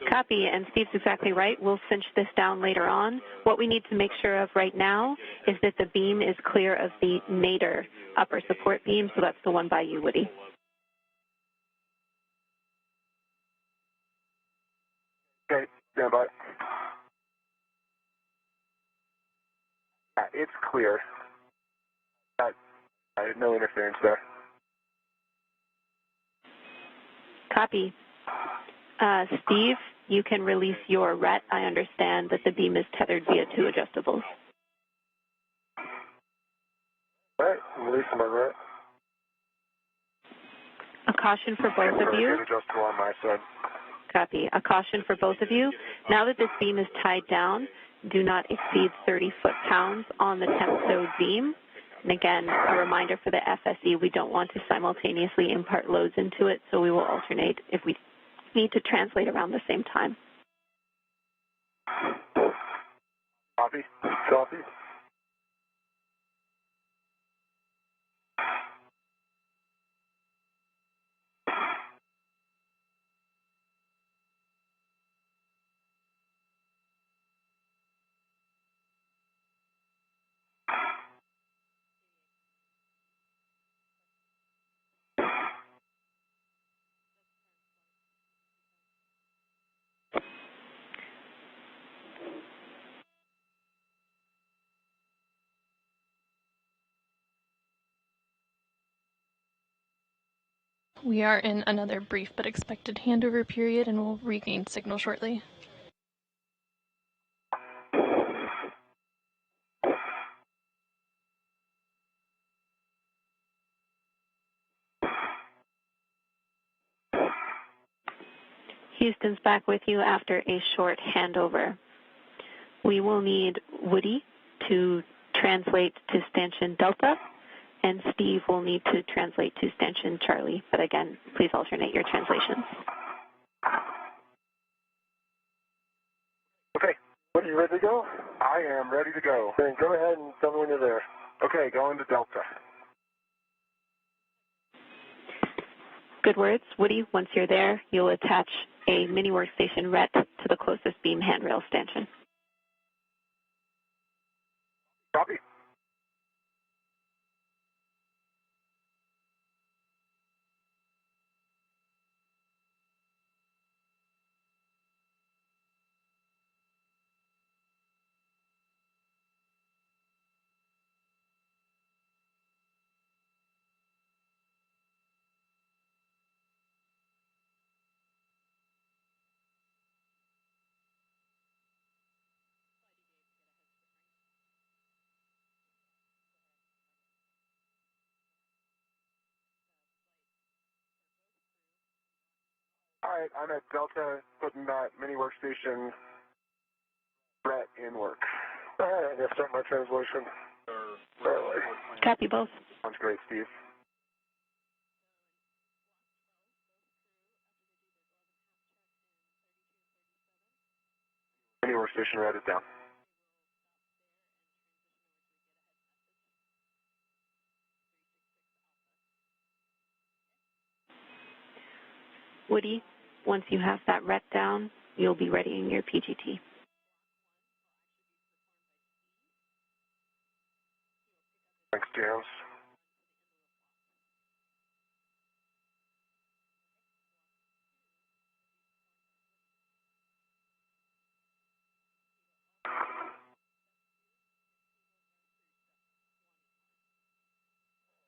Speaker 7: Copy, and Steve's exactly right. We'll cinch this down later on. What we need to make sure of right now is that the beam is clear of the nadir upper support beam, so that's the one by you, Woody.
Speaker 6: Okay, stand by. It's clear. I had no interference there.
Speaker 7: Copy. Steve, you can release your RET. I understand that the beam is tethered via 2 adjustables.
Speaker 3: All right, I'm releasing my RET.
Speaker 7: A caution for both of you.
Speaker 6: Adjustable on my side.
Speaker 7: Copy. A caution for both of you. Now that this beam is tied down, do not exceed 30 foot-pounds on the temp stowed beam. And again, a reminder for the FSE, we don't want to simultaneously impart loads into it, so we will alternate if we need to translate around the same time.
Speaker 6: Copy.
Speaker 3: Copy.
Speaker 9: We are in another brief but expected handover period and will regain signal shortly.
Speaker 7: Houston's back with you after a short handover. We will need Woody to translate to stanchion Delta, and Steve will need to translate to Stanchion Charlie, but again, please alternate your translations.
Speaker 6: Okay.
Speaker 3: What, are you ready to go?
Speaker 6: I am ready to go.
Speaker 3: Then go ahead and tell me when you're there.
Speaker 6: Okay, going to Delta.
Speaker 7: Good words. Woody, once you're there, you'll attach a mini workstation RET to the closest beam handrail stanchion.
Speaker 6: Copy. All right, I'm at Delta, putting that mini workstation RET in work.
Speaker 3: All right, I'm going to start my translation.
Speaker 7: Copy both.
Speaker 6: Sounds great, Steve. Mini workstation RET is down.
Speaker 7: Woody, once you have that RET down, you'll be readying your PGT.
Speaker 6: Thanks, James.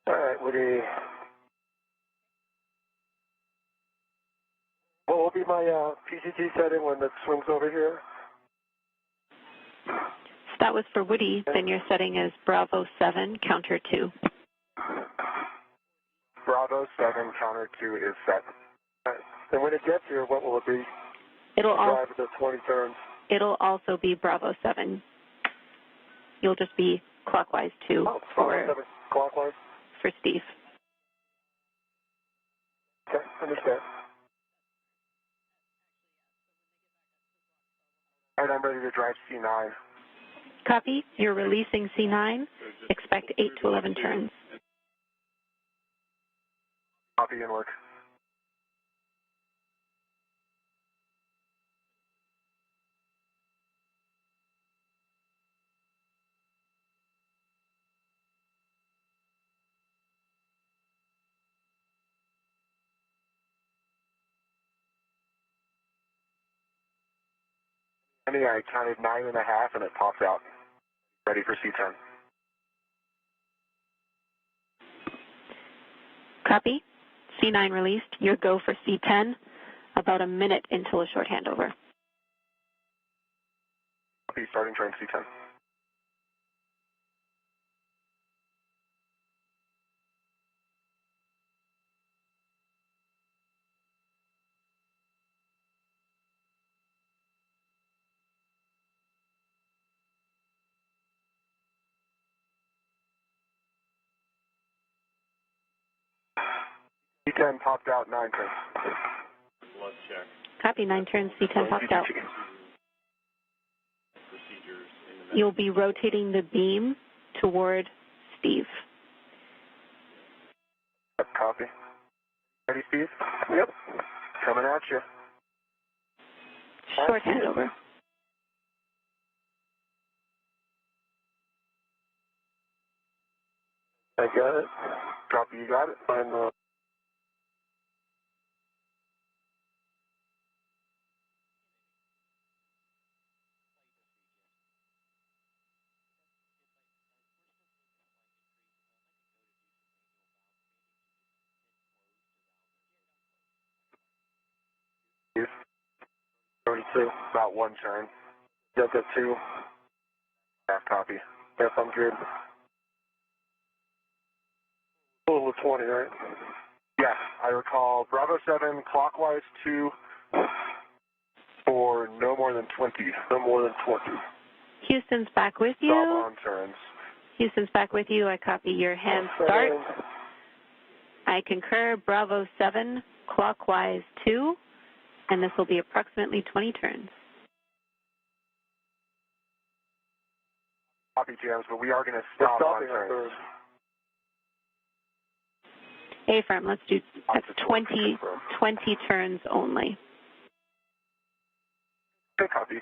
Speaker 3: All right, Woody. What will be my PGT setting when it swings over here?
Speaker 7: So that was for Woody, then your setting is Bravo 7, counter 2.
Speaker 6: Bravo 7, counter 2 is set.
Speaker 3: All right. And when it gets here, what will it be?
Speaker 7: It'll
Speaker 3: drive the 20 turns.
Speaker 7: It'll also be Bravo 7. You'll just be clockwise 2
Speaker 3: Bravo 7, clockwise?
Speaker 7: For Steve.
Speaker 3: Okay, understand.
Speaker 6: All right, I'm ready to drive C9.
Speaker 7: Copy. You're releasing C9. Expect 8 to 11 turns.
Speaker 6: Copy and work. I counted 9.5 and it popped out. Ready for C10.
Speaker 7: Copy. C9 released. Your go for C10. About a minute until a short handover.
Speaker 6: Copy, starting turn C10. C10 popped out 9 turns.
Speaker 7: Copy. 9 turns. C10 popped out. You'll be rotating the beam toward Steve.
Speaker 6: Copy. Ready, Steve? Yep. Coming at you.
Speaker 7: Short handover.
Speaker 3: I got it.
Speaker 6: Copy, you got it.
Speaker 3: I'm
Speaker 6: Turn 2. About 1 turn.
Speaker 3: Delta 2.
Speaker 6: Half copy.
Speaker 3: Yes, I'm good. A little 20, right?
Speaker 6: Yes, I recall Bravo 7, clockwise 2 for no more than 20.
Speaker 3: No more than 20.
Speaker 7: Houston's back with
Speaker 6: Stop
Speaker 7: you.
Speaker 6: on turns.
Speaker 7: Houston's back with you. I copy your hand start. I concur, Bravo 7, clockwise 2, and this will be approximately 20 turns.
Speaker 6: Copy, James, but we are going to stop on turns.
Speaker 7: A-firm, let's do 20 turns only.
Speaker 6: Okay, copy.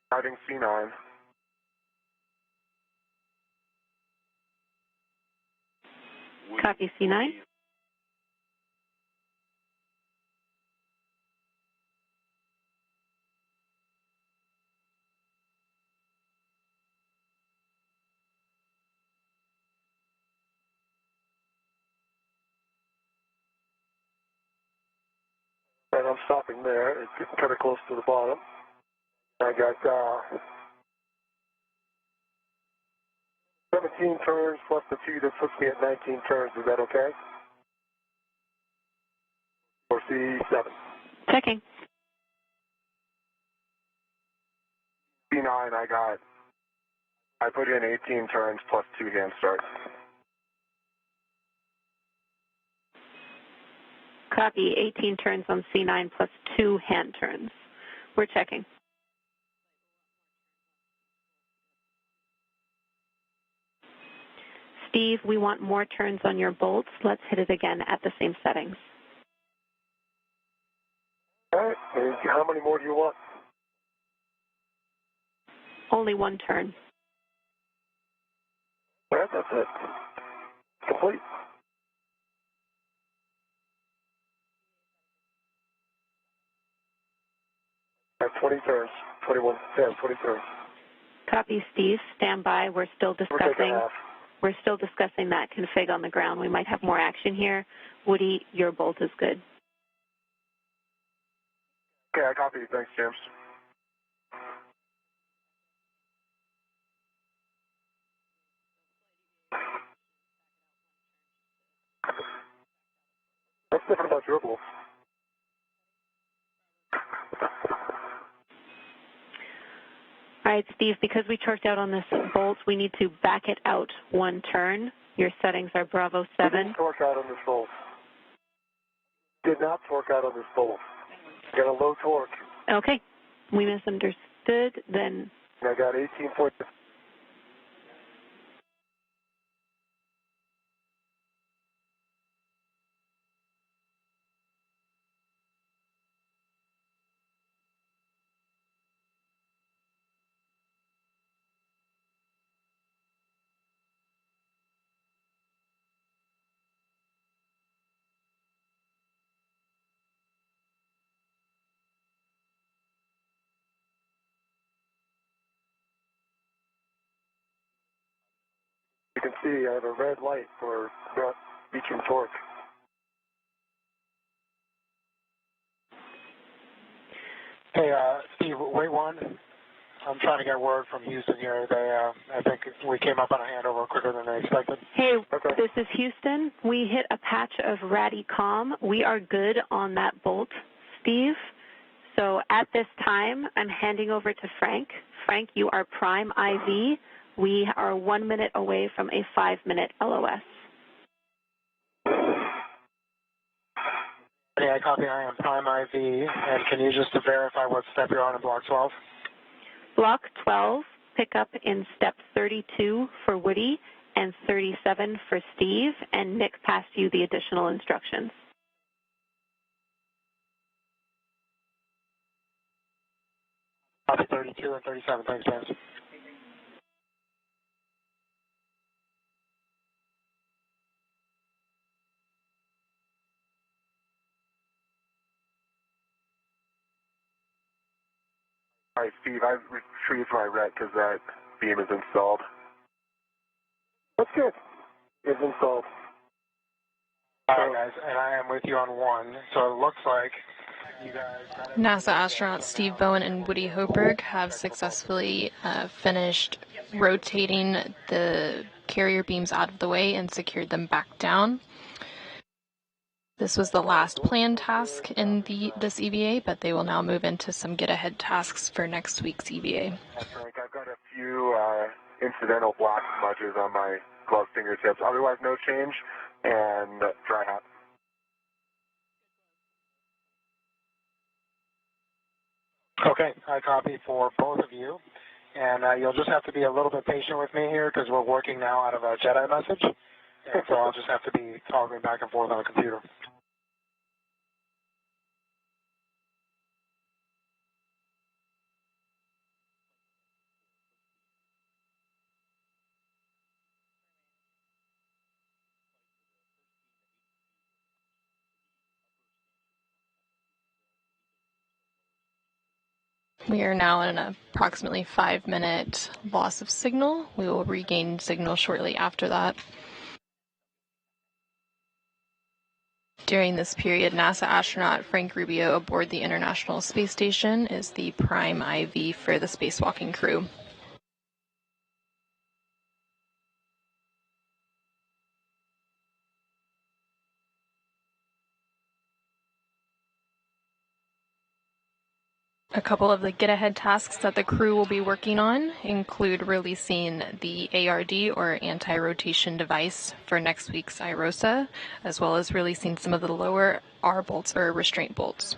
Speaker 6: Starting C9.
Speaker 7: Copy C9.
Speaker 3: And I'm stopping there. It's getting kind of close to the bottom. I got 17 turns plus the 2 that puts me at 19 turns. Is that okay? Or C7?
Speaker 7: Checking.
Speaker 6: C9, I put in 18 turns plus 2 hand starts.
Speaker 7: Copy, 18 turns on C9 plus 2 hand turns. We're checking. Steve, we want more turns on your bolts. Let's hit it again at the same settings.
Speaker 3: All right. And how many more do you want?
Speaker 7: Only 1 turn.
Speaker 3: All right, that's it. Complete. At 20 turns, 21, 20 turns.
Speaker 7: Copy, Steve. Stand by. We're still discussing that config on the ground. We might have more action here. Woody, your bolt is good.
Speaker 6: Okay, I copy. Thanks, James.
Speaker 3: What's different about your bolt?
Speaker 7: All right, Steve, because we torqued out on this bolt, we need to back it out 1 turn. Your settings are Bravo 7.
Speaker 3: Didn't torque out on this bolt. Did not torque out on this bolt. Got a low torque.
Speaker 7: Okay. We misunderstood. Then
Speaker 3: I got 18.5. You can see I have a red light for not reaching torque. Hey, Steve, wait one. I'm trying to get word from Houston here. I think we came up on a handover quicker than they expected.
Speaker 7: Hey,
Speaker 3: okay.
Speaker 7: This is Houston. We hit a patch of Radicom. We are good on that bolt, Steve. So at this time, I'm handing over to Frank. Frank, you are prime IV. We are 1 minute away from a 5-minute LOS.
Speaker 3: Yeah, I copy. I am prime IV. And can you just verify what step you're on in block 12?
Speaker 7: Block 12, pick up in step 32 for Woody and 37 for Steve, and Nick passed you the additional instructions.
Speaker 3: Copy 32 and 37. Thanks, James.
Speaker 6: All right, Steve, I've retrieved my ret because that beam is installed.
Speaker 3: That's good. It's installed. All right, guys, and I am with you on 1. So it looks like you guys...
Speaker 9: NASA astronauts Steve Bowen and Woody Hoberg have successfully finished rotating the carrier beams out of the way and secured them back down. This was the last planned task in this EVA, but they will now move into some get-ahead tasks for next week's EVA.
Speaker 6: That's right. I've got a few incidental black smudges on my glove fingertips. Otherwise, no change, and dry hat.
Speaker 3: Okay, I copy for both of you. And you'll just have to be a little bit patient with me here because we're working now out of a Jedi message. And so I'll just have to be toggling back and forth on the computer.
Speaker 9: We are now in an approximately 5-minute loss of signal. We will regain signal shortly after that. During this period, NASA astronaut Frank Rubio aboard the International Space Station is the prime IV for the spacewalking crew. A couple of the get-ahead tasks that the crew will be working on include releasing the ARD, or anti-rotation device, for next week's IROSA, as well as releasing some of the lower R bolts, or restraint bolts.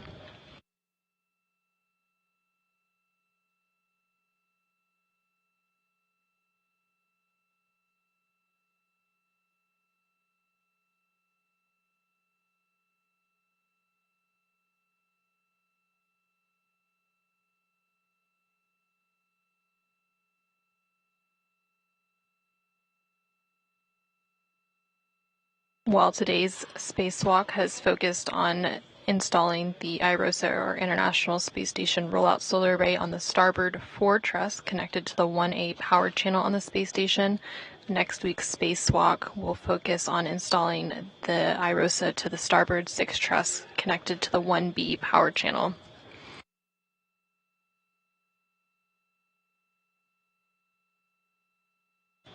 Speaker 9: While today's spacewalk has focused on installing the IROSA, or International Space Station Rollout Solar Array, on the starboard 4 truss connected to the 1A power channel on the space station, next week's spacewalk will focus on installing the IROSA to the starboard 6 truss connected to the 1B power channel.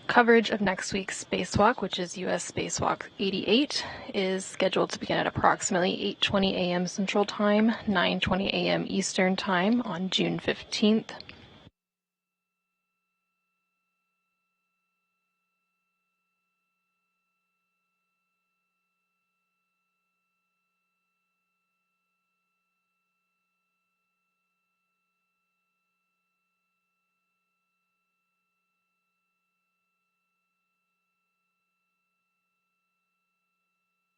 Speaker 9: Coverage of next week's spacewalk, which is U.S. Spacewalk 88, is scheduled to begin at approximately 8:20 a.m. Central Time, 9:20 a.m. Eastern Time on June 15th.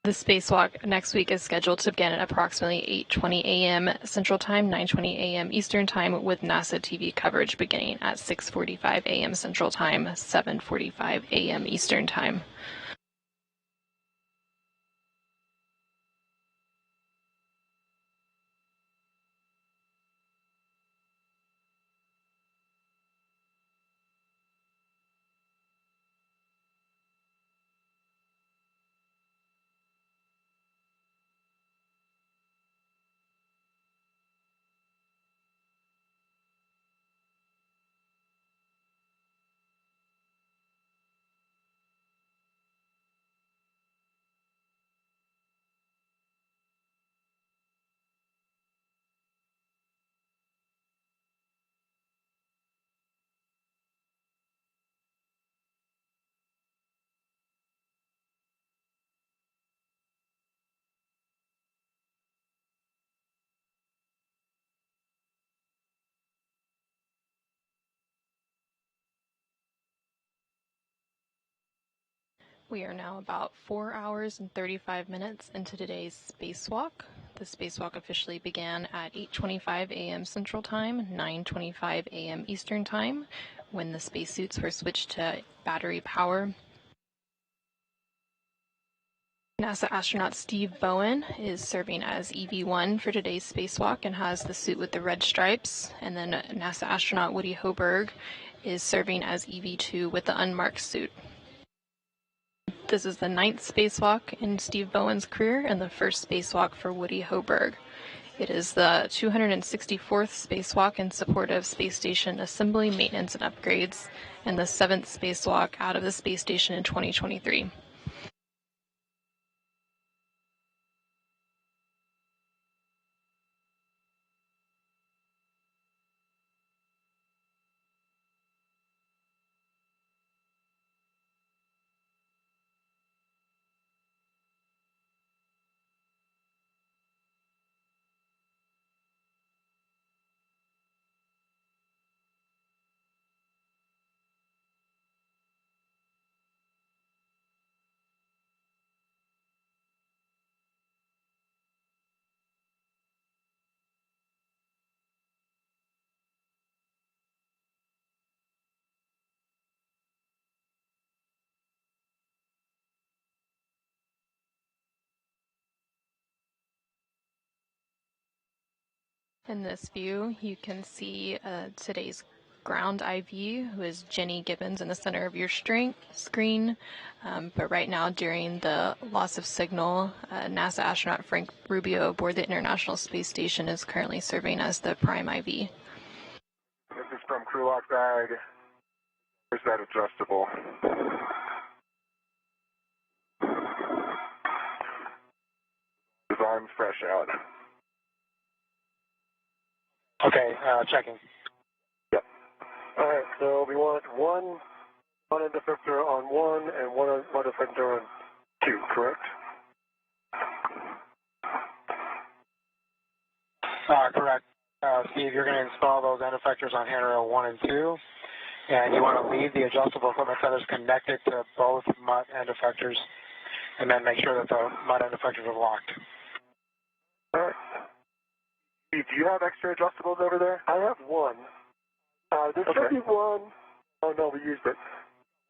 Speaker 9: The spacewalk next week is scheduled to begin at approximately 8:20 a.m. Central Time, 9:20 a.m. Eastern Time, with NASA TV coverage beginning at 6:45 a.m. Central Time, 7:45 a.m. Eastern Time. We are now about 4 hours and 35 minutes into today's spacewalk. The spacewalk officially began at 8:25 a.m. Central Time, 9:25 a.m. Eastern Time, when the spacesuits were switched to battery power. NASA astronaut Steve Bowen is serving as EV1 for today's spacewalk and has the suit with the red stripes. And then NASA astronaut Woody Hoberg is serving as EV2 with the unmarked suit. This is the 9th spacewalk in Steve Bowen's career and the first spacewalk for Woody Hoberg. It is the 264th spacewalk in support of space station assembly, maintenance, and upgrades, and the 7th spacewalk out of the space station in 2023. In this view, you can see today's ground IV, who is Jenny Gibbons, in the center of your screen. But right now, during the loss of signal, NASA astronaut Frank Rubio aboard the International Space Station is currently serving as the prime IV.
Speaker 6: This is from crew lock bag. Where's that adjustable? His arm's fresh out.
Speaker 3: Okay, checking.
Speaker 6: Yep. All right, so we want one end effector on 1 and one end effector on 2, correct?
Speaker 3: Correct. Steve, you're going to install those end effectors on handrail 1 and 2, and you want to leave the adjustable equipment tethers connected to both MUT end effectors, and then make sure that the MUT end effectors are locked.
Speaker 6: All right. Steve, do you have extra adjustables over there? I have one. There should be one. Oh, no, we used it.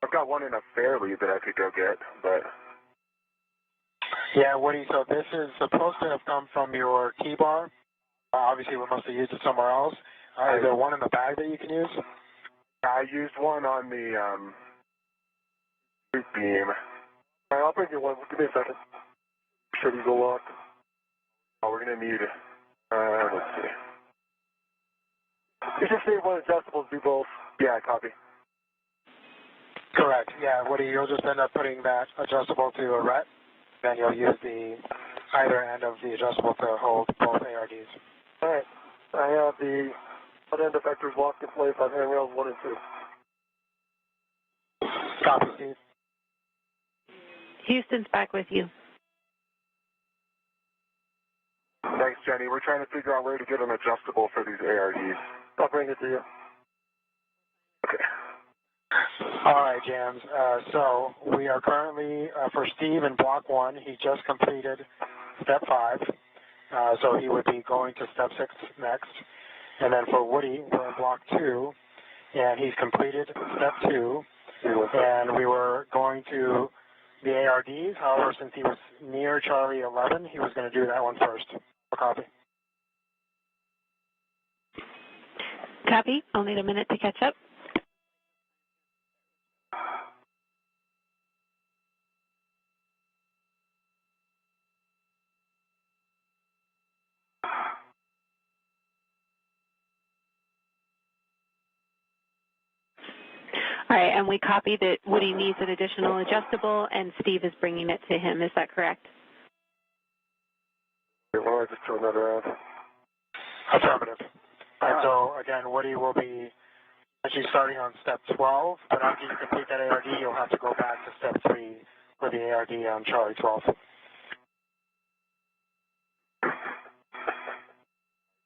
Speaker 6: I've got one in a fairly that I could go get, but...
Speaker 3: Yeah, Woody, so this is supposed to have come from your T-bar. Obviously, we must have used it somewhere else. Is there one in the bag that you can use?
Speaker 6: I used one on the boot beam. All right, I'll bring you one. Give me a second. Should we go lock? Oh, we're going to need... let's see. You just need one adjustable to do both. Yeah, copy.
Speaker 3: Correct. Yeah, Woody, you'll just end up putting that adjustable to a RET. Then you'll use the either end of the adjustable to hold both ARDs.
Speaker 6: All right. I have the front end effectors locked in place on handrails 1 and 2.
Speaker 3: Copy, Steve.
Speaker 7: Houston's back with you.
Speaker 6: Thanks, Jenny. We're trying to figure out where to get an adjustable for these ARDs. I'll bring it to you. Okay.
Speaker 3: All right, Jams. So we are currently, for Steve in Block 1, he just completed Step 5. So he would be going to Step 6 next. And then for Woody, we're in Block 2, and he's completed Step 2. And we were going to the ARDs. However, since he was near Charlie 11, he was going to do that one first. Copy.
Speaker 7: Copy. I'll need a minute to catch up. All right, and we copy that Woody needs an additional adjustable, and Steve is bringing it to him. Is that correct?
Speaker 6: Why don't I just turn that around?
Speaker 3: Affirmative. And so, again, Woody will be actually starting on Step 12, but after you complete that ARD, you'll have to go back to Step 3 for the ARD on Charlie 12.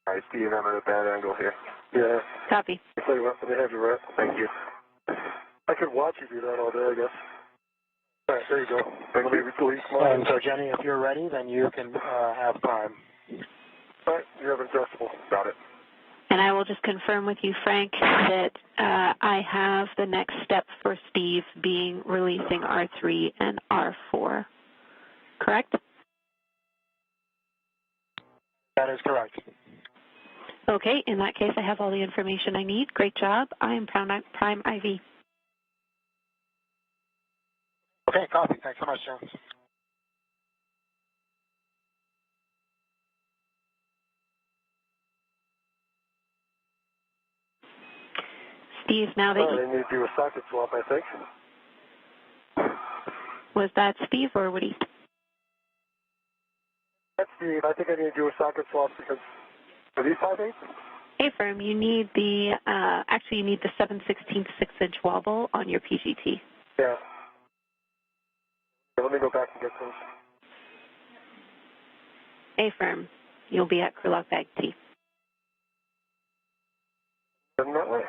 Speaker 6: All right, Steve, I'm at a bad angle here. Yeah.
Speaker 7: Copy.
Speaker 6: Let me have your rep. Thank you. I could watch you do that all day, I guess. All right, there you go. Let me release mine.
Speaker 3: And so, Jenny, if you're ready, then you can have prime.
Speaker 6: All right, you have adjustable. Got it.
Speaker 7: And I will just confirm with you, Frank, that I have the next step for Steve being releasing R3 and R4. Correct?
Speaker 3: That is correct.
Speaker 7: Okay, in that case, I have all the information I need. Great job. I am Prime IV.
Speaker 3: Okay, copy. Thanks so much, James.
Speaker 7: Steve, now that
Speaker 6: I need to do a socket swap, I think.
Speaker 7: Was that Steve or Woody?
Speaker 6: That's Steve. I think I need to do a socket swap because are these 5/8?
Speaker 7: Hey, firm, you need the, actually you need the 7/16 6-inch wobble on your PGT.
Speaker 6: Yeah. Let me go back and get those.
Speaker 7: Hey, firm, you'll be at crew lock bag T.
Speaker 6: Isn't that way?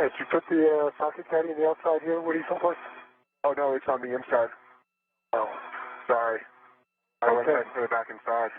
Speaker 3: Hey, did you put the socket caddy on the outside here, Woody, someplace?
Speaker 6: Oh, no, it's on the inside.
Speaker 3: Oh,
Speaker 6: Sorry. I went ahead and put it back inside.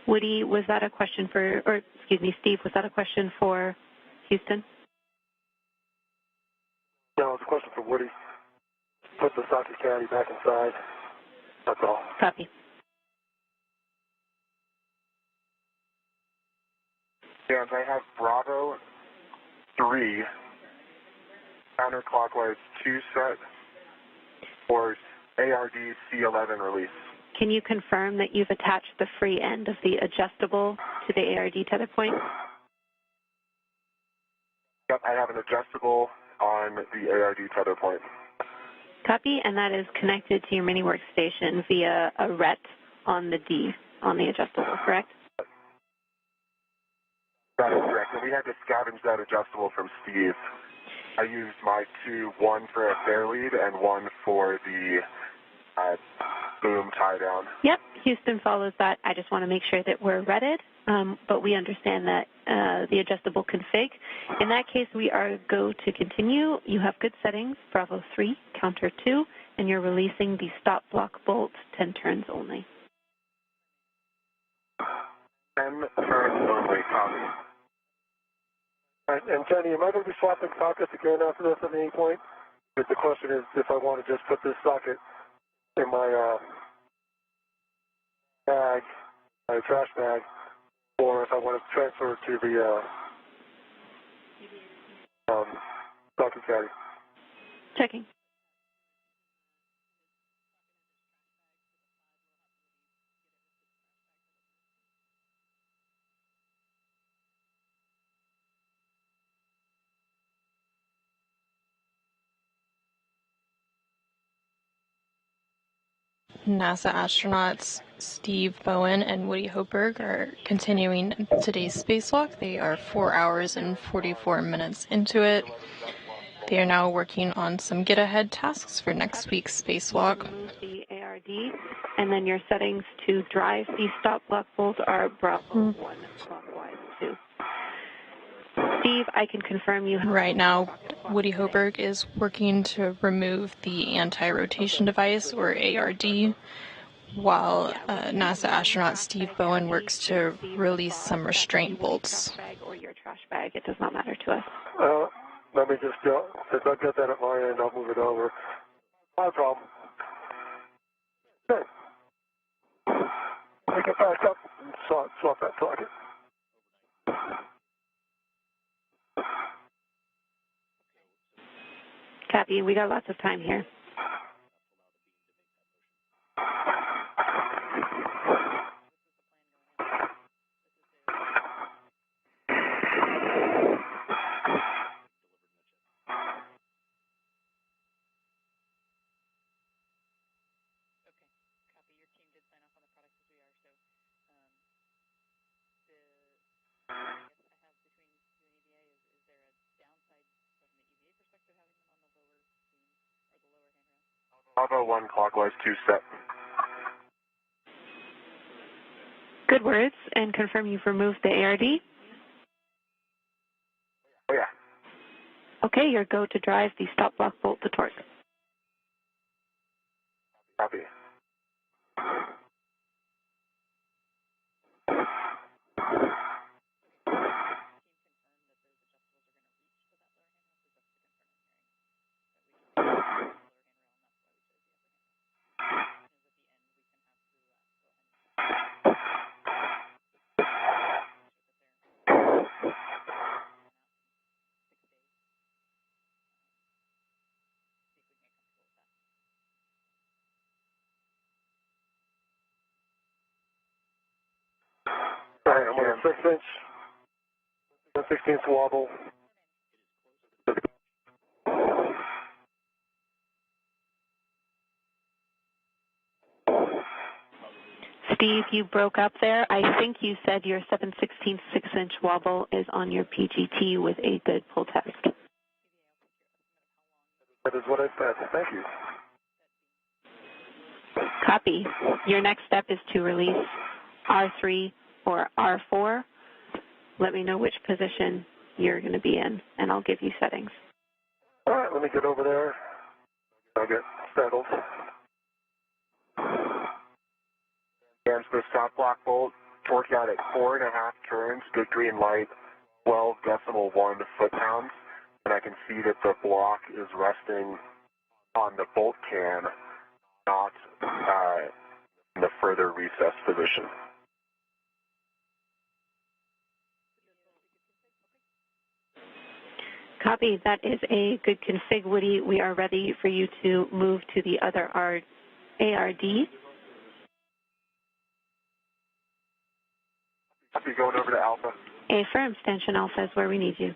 Speaker 7: Woody, was that a question for, or excuse me, Steve, was that a question for Houston?
Speaker 3: No, it's a question for Woody. Put the socket caddy back inside. That's all.
Speaker 7: Copy.
Speaker 6: And I have Bravo 3 counterclockwise 2 set for ARD C11 release.
Speaker 7: Can you confirm that you've attached the free end of the adjustable to the ARD tether point?
Speaker 6: Yep, I have an adjustable on the ARD tether point.
Speaker 7: Copy, and that is connected to your mini workstation via a RET on the D, on the adjustable, correct?
Speaker 6: That is correct, and we had to scavenge that adjustable from Steve. I used my two, one for a fair lead and one for the boom tie down.
Speaker 7: Yep, Houston follows that. I just want to make sure that we're redded, but we understand that the adjustable config. In that case, we are go to continue. You have good settings, Bravo 3, counter 2, and you're releasing the stop block bolt 10 turns only.
Speaker 6: 10 turns only, copy.
Speaker 3: All right, and Jenny, am I going to be swapping sockets again after this at any point? But the question is if I want to just put this socket in my bag, my trash bag, or if I want to transfer it to the socket caddy.
Speaker 7: Checking.
Speaker 9: NASA astronauts Steve Bowen and Woody Hoberg are continuing today's spacewalk. They are 4 hours and 44 minutes into it. They are now working on some get-ahead tasks for next week's spacewalk.
Speaker 7: Move the ARD, and then your settings to drive the stop block bolt are Bravo 1 clockwise 2. Steve, I can confirm you have...
Speaker 9: Right now, Woody Hoberg is working to remove the anti-rotation device, or ARD, while NASA astronaut Steve Bowen works to release some restraint bolts.
Speaker 7: Bag or your trash bag, it does not matter to us.
Speaker 3: Let me just go. If I get that at my end, I'll move it over. No problem. Okay. Take it back up and swap that socket.
Speaker 7: Copy, we got lots of time here.
Speaker 6: Bravo 1 clockwise 2 set.
Speaker 7: Good words, and confirm you've removed the ARD.
Speaker 6: Oh, yeah.
Speaker 7: Okay, your go to drive the stop block bolt to torque.
Speaker 6: Copy.
Speaker 3: All right, I'm on a 6-inch, 1/16 wobble.
Speaker 7: Steve, you broke up there. I think you said your 7/16 6-inch wobble is on your PGT with a good pull test.
Speaker 6: That is what I said. Thank you.
Speaker 7: Copy. Your next step is to release R3 or R4. Let me know which position you're going to be in, and I'll give you settings.
Speaker 6: All right, let me get over there. I'll get settled. And the stop block bolt, torque out at 4.5 turns, good green light, 12.1 foot-pounds, and I can see that the block is resting on the bolt can, not in the further recessed position.
Speaker 7: Copy. That is a good config, Woody. We are ready for you to move to the other ARD.
Speaker 6: Copy, going over to Alpha.
Speaker 7: Affirm. Stanchion Alpha is where we need you.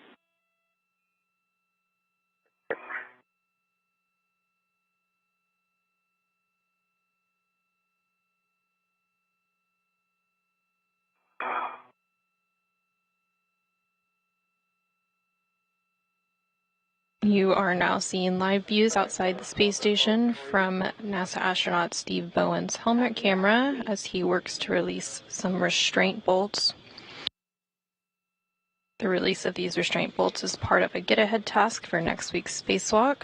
Speaker 9: You are now seeing live views outside the space station from NASA astronaut Steve Bowen's helmet camera as he works to release some restraint bolts. The release of these restraint bolts is part of a get-ahead task for next week's spacewalk.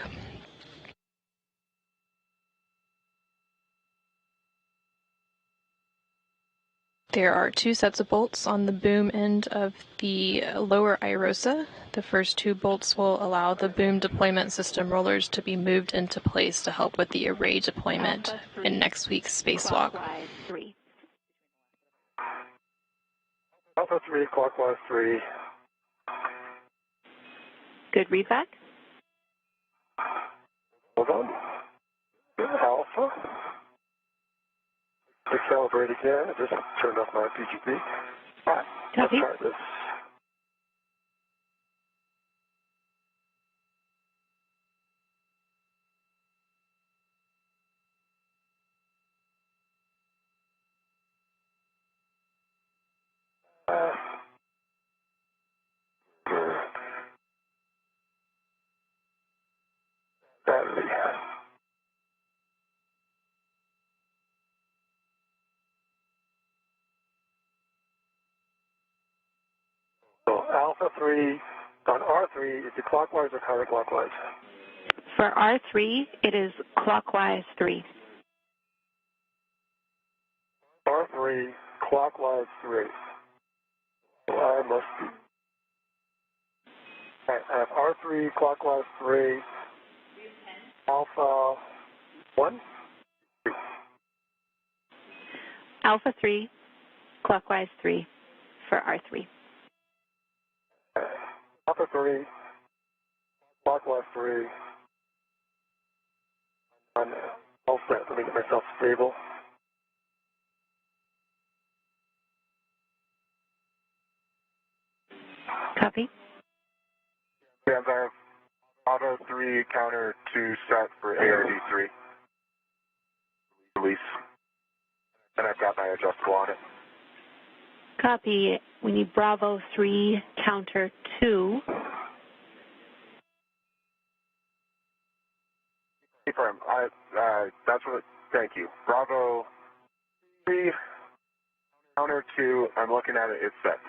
Speaker 9: There are 2 sets of bolts on the boom end of the lower IROSA. The first 2 bolts will allow the boom deployment system rollers to be moved into place to help with the array deployment in next week's spacewalk.
Speaker 6: Alpha 3, clockwise 3.
Speaker 7: Good readback.
Speaker 6: Hold on. Alpha. Recalibrate again. I just turned off my PGP. All right, let's try this. Battery. So Alpha 3 on R3, is it clockwise or counterclockwise?
Speaker 7: For R3, it is clockwise 3.
Speaker 6: R3, clockwise 3. So I must be. Right, I have R3, clockwise 3. Alpha 1? 3.
Speaker 7: Alpha 3, clockwise 3 for R3.
Speaker 6: Alpha 3, clockwise 3. I'm all set. Let me get myself stable.
Speaker 7: Copy.
Speaker 6: Yeah, I have Auto 3, counter 2 set for ARD 3. Release. And I've got my adjustable on it.
Speaker 7: Copy. We need Bravo 3, counter 2.
Speaker 6: Confirm. That's what. Thank you. Bravo 3, counter 2. I'm looking at it. It's set.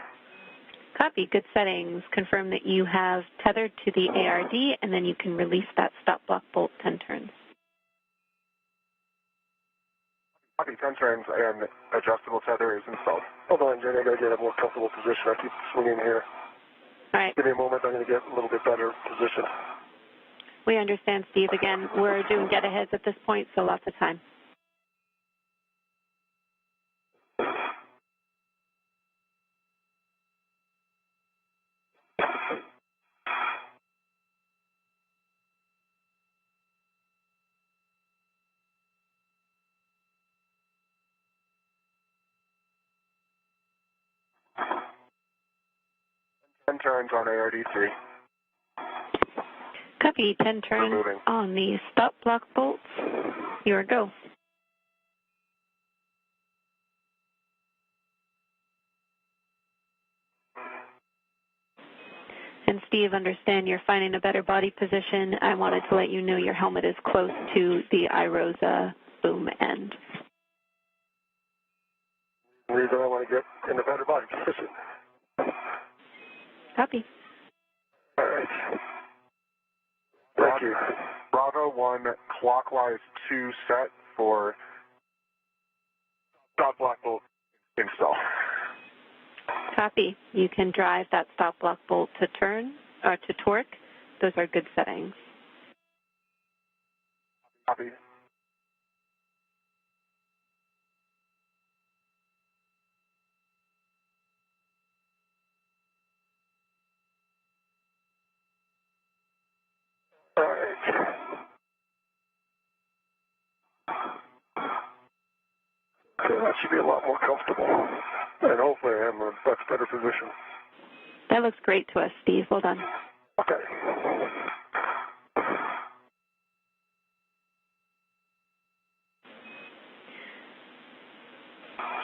Speaker 7: Copy. Good settings. Confirm that you have tethered to the ARD, and then you can release that stop block bolt 10 turns.
Speaker 6: Copy. 10 turns and adjustable tether is installed. Hold on, Jenny. I got to get a more comfortable position. I keep swinging here.
Speaker 7: All right.
Speaker 6: Give me a moment. I'm going to get a little bit better position.
Speaker 7: We understand, Steve. Again, we're doing get-aheads at this point, so lots of time.
Speaker 6: Turns on ARD 3.
Speaker 7: Copy. 10 turns on the stop block bolts. Your go. Steve, understand you're finding a better body position. I wanted to let you know your helmet is close to the iROSA boom end.
Speaker 3: The reason I want to get in a better body position.
Speaker 7: Copy.
Speaker 3: All right. Thank you. Bravo 1, clockwise 2 set for stop block bolt install.
Speaker 7: Copy. You can drive that stop block bolt to turn or to torque. Those are good settings.
Speaker 3: Copy. All right. Okay, that should be a lot more comfortable. And hopefully I am in a much better position.
Speaker 7: That looks great to us, Steve. Well done.
Speaker 3: Okay.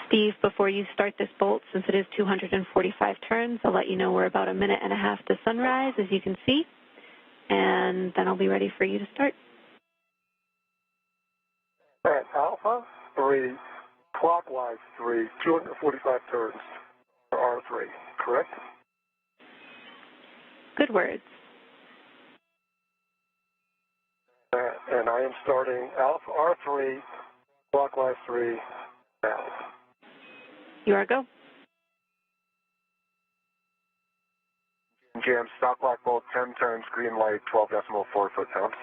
Speaker 7: Steve, before you start this bolt, since it is 245 turns, I'll let you know we're about a minute and a half to sunrise, as you can see, and then I'll be ready for you to start.
Speaker 3: All right, Alpha 3, clockwise 3, 245 turns for R3, correct?
Speaker 7: Good words.
Speaker 3: And I am starting Alpha R3, clockwise 3, now.
Speaker 7: You are go.
Speaker 3: Jam, stop block bolt, 10 turns, green light, 12.4 foot-pounds.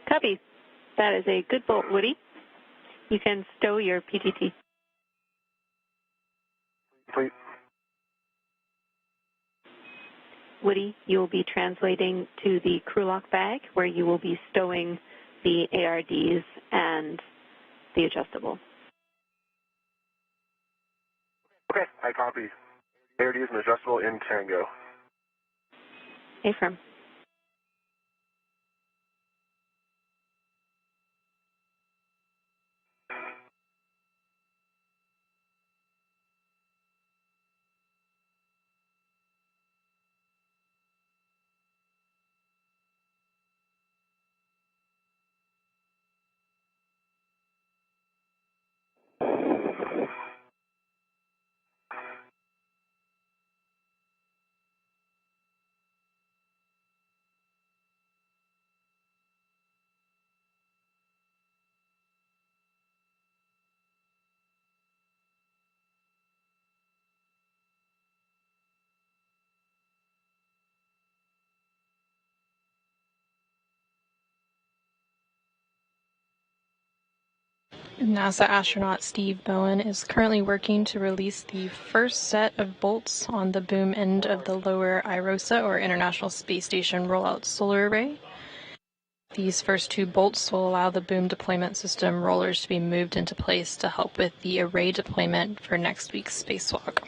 Speaker 7: Copy. That is a good bolt, Woody. You can stow your PTT.
Speaker 3: Complete.
Speaker 7: Woody, you will be translating to the crew lock bag where you will be stowing the ARDs and the adjustable.
Speaker 3: Okay, I copy. ARD is an adjustable in Tango.
Speaker 7: Affirm.
Speaker 9: NASA astronaut Steve Bowen is currently working to release the first set of bolts on the boom end of the lower iROSA, or International Space Station Rollout Solar Array. These first two bolts will allow the boom deployment system rollers to be moved into place to help with the array deployment for next week's spacewalk.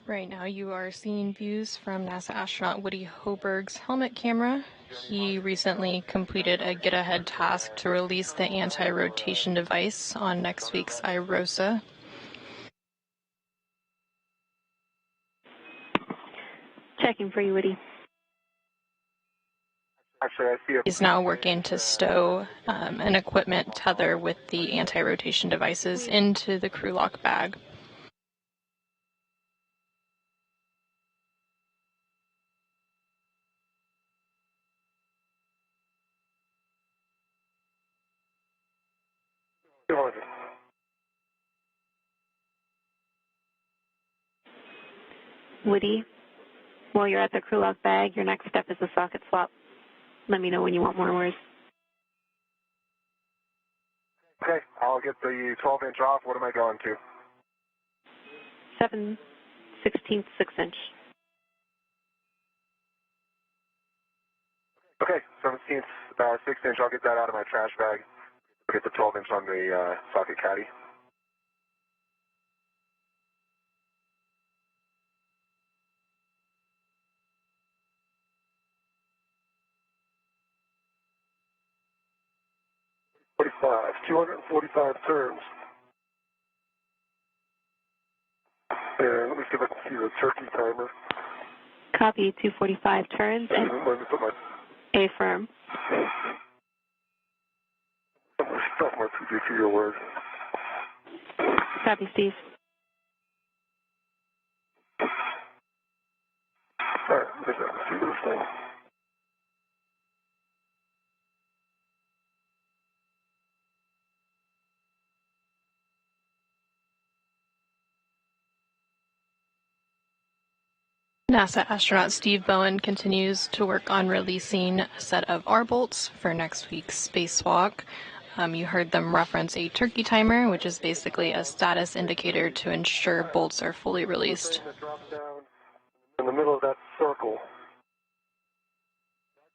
Speaker 9: Right now you are seeing views from NASA astronaut Woody Hoberg's helmet camera. He recently completed a get-ahead task to release the anti-rotation device on next week's iROSA.
Speaker 7: Checking for you, Woody.
Speaker 3: Actually, I see
Speaker 9: He's now working to stow an equipment tether with the anti-rotation devices into the crew lock bag.
Speaker 7: Woody, while you're at the crew lock bag, your next step is the socket swap. Let me know when you want more words.
Speaker 6: Okay, I'll get the 12-inch off. What am I going to?
Speaker 7: 7/16 6-inch.
Speaker 6: Okay, 17th 6-inch. I'll get that out of my trash bag. I'll get the 12-inch on the socket caddy. $45, 245 turns. And let me see if I can see the turkey timer.
Speaker 7: Copy, 245 turns and
Speaker 6: Let me put my
Speaker 7: A-firm.
Speaker 6: stuff my PD for your word.
Speaker 7: Copy, Steve.
Speaker 6: All right, let me see this thing.
Speaker 9: NASA astronaut Steve Bowen continues to work on releasing a set of R bolts for next week's spacewalk. You heard them reference a turkey timer, which is basically a status indicator to ensure bolts are fully released.
Speaker 6: Drop down in the middle of that circle.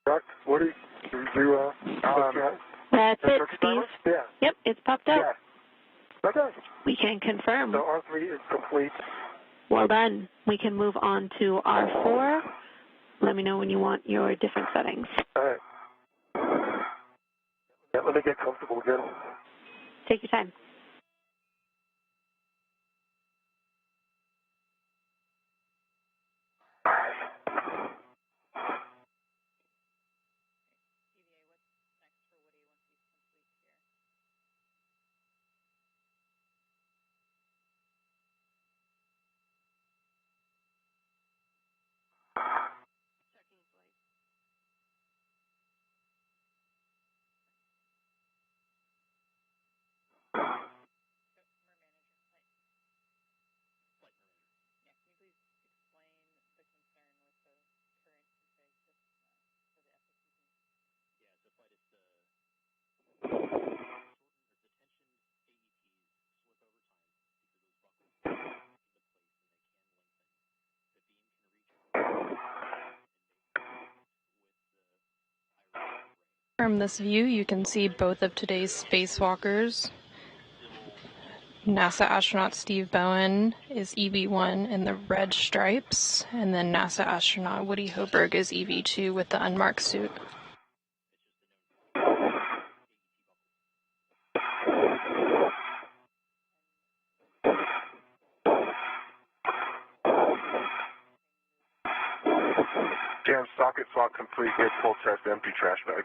Speaker 6: Correct? Woody, did you
Speaker 7: That's it,
Speaker 6: turkey
Speaker 7: Steve.
Speaker 6: timer? Yeah.
Speaker 7: Yep, it's popped up.
Speaker 6: Yeah. Okay.
Speaker 7: We can confirm.
Speaker 6: So R3 is complete.
Speaker 7: Well done. We can move on to R4. Let me know when you want your different settings.
Speaker 6: All right. Yeah, let me get comfortable again.
Speaker 7: Take your time.
Speaker 9: From this view, you can see both of today's spacewalkers. NASA astronaut Steve Bowen is EV1 in the red stripes, and then NASA astronaut Woody Hoberg is EV2 with the unmarked suit.
Speaker 6: Jam socket swap complete. Get full test empty trash bag.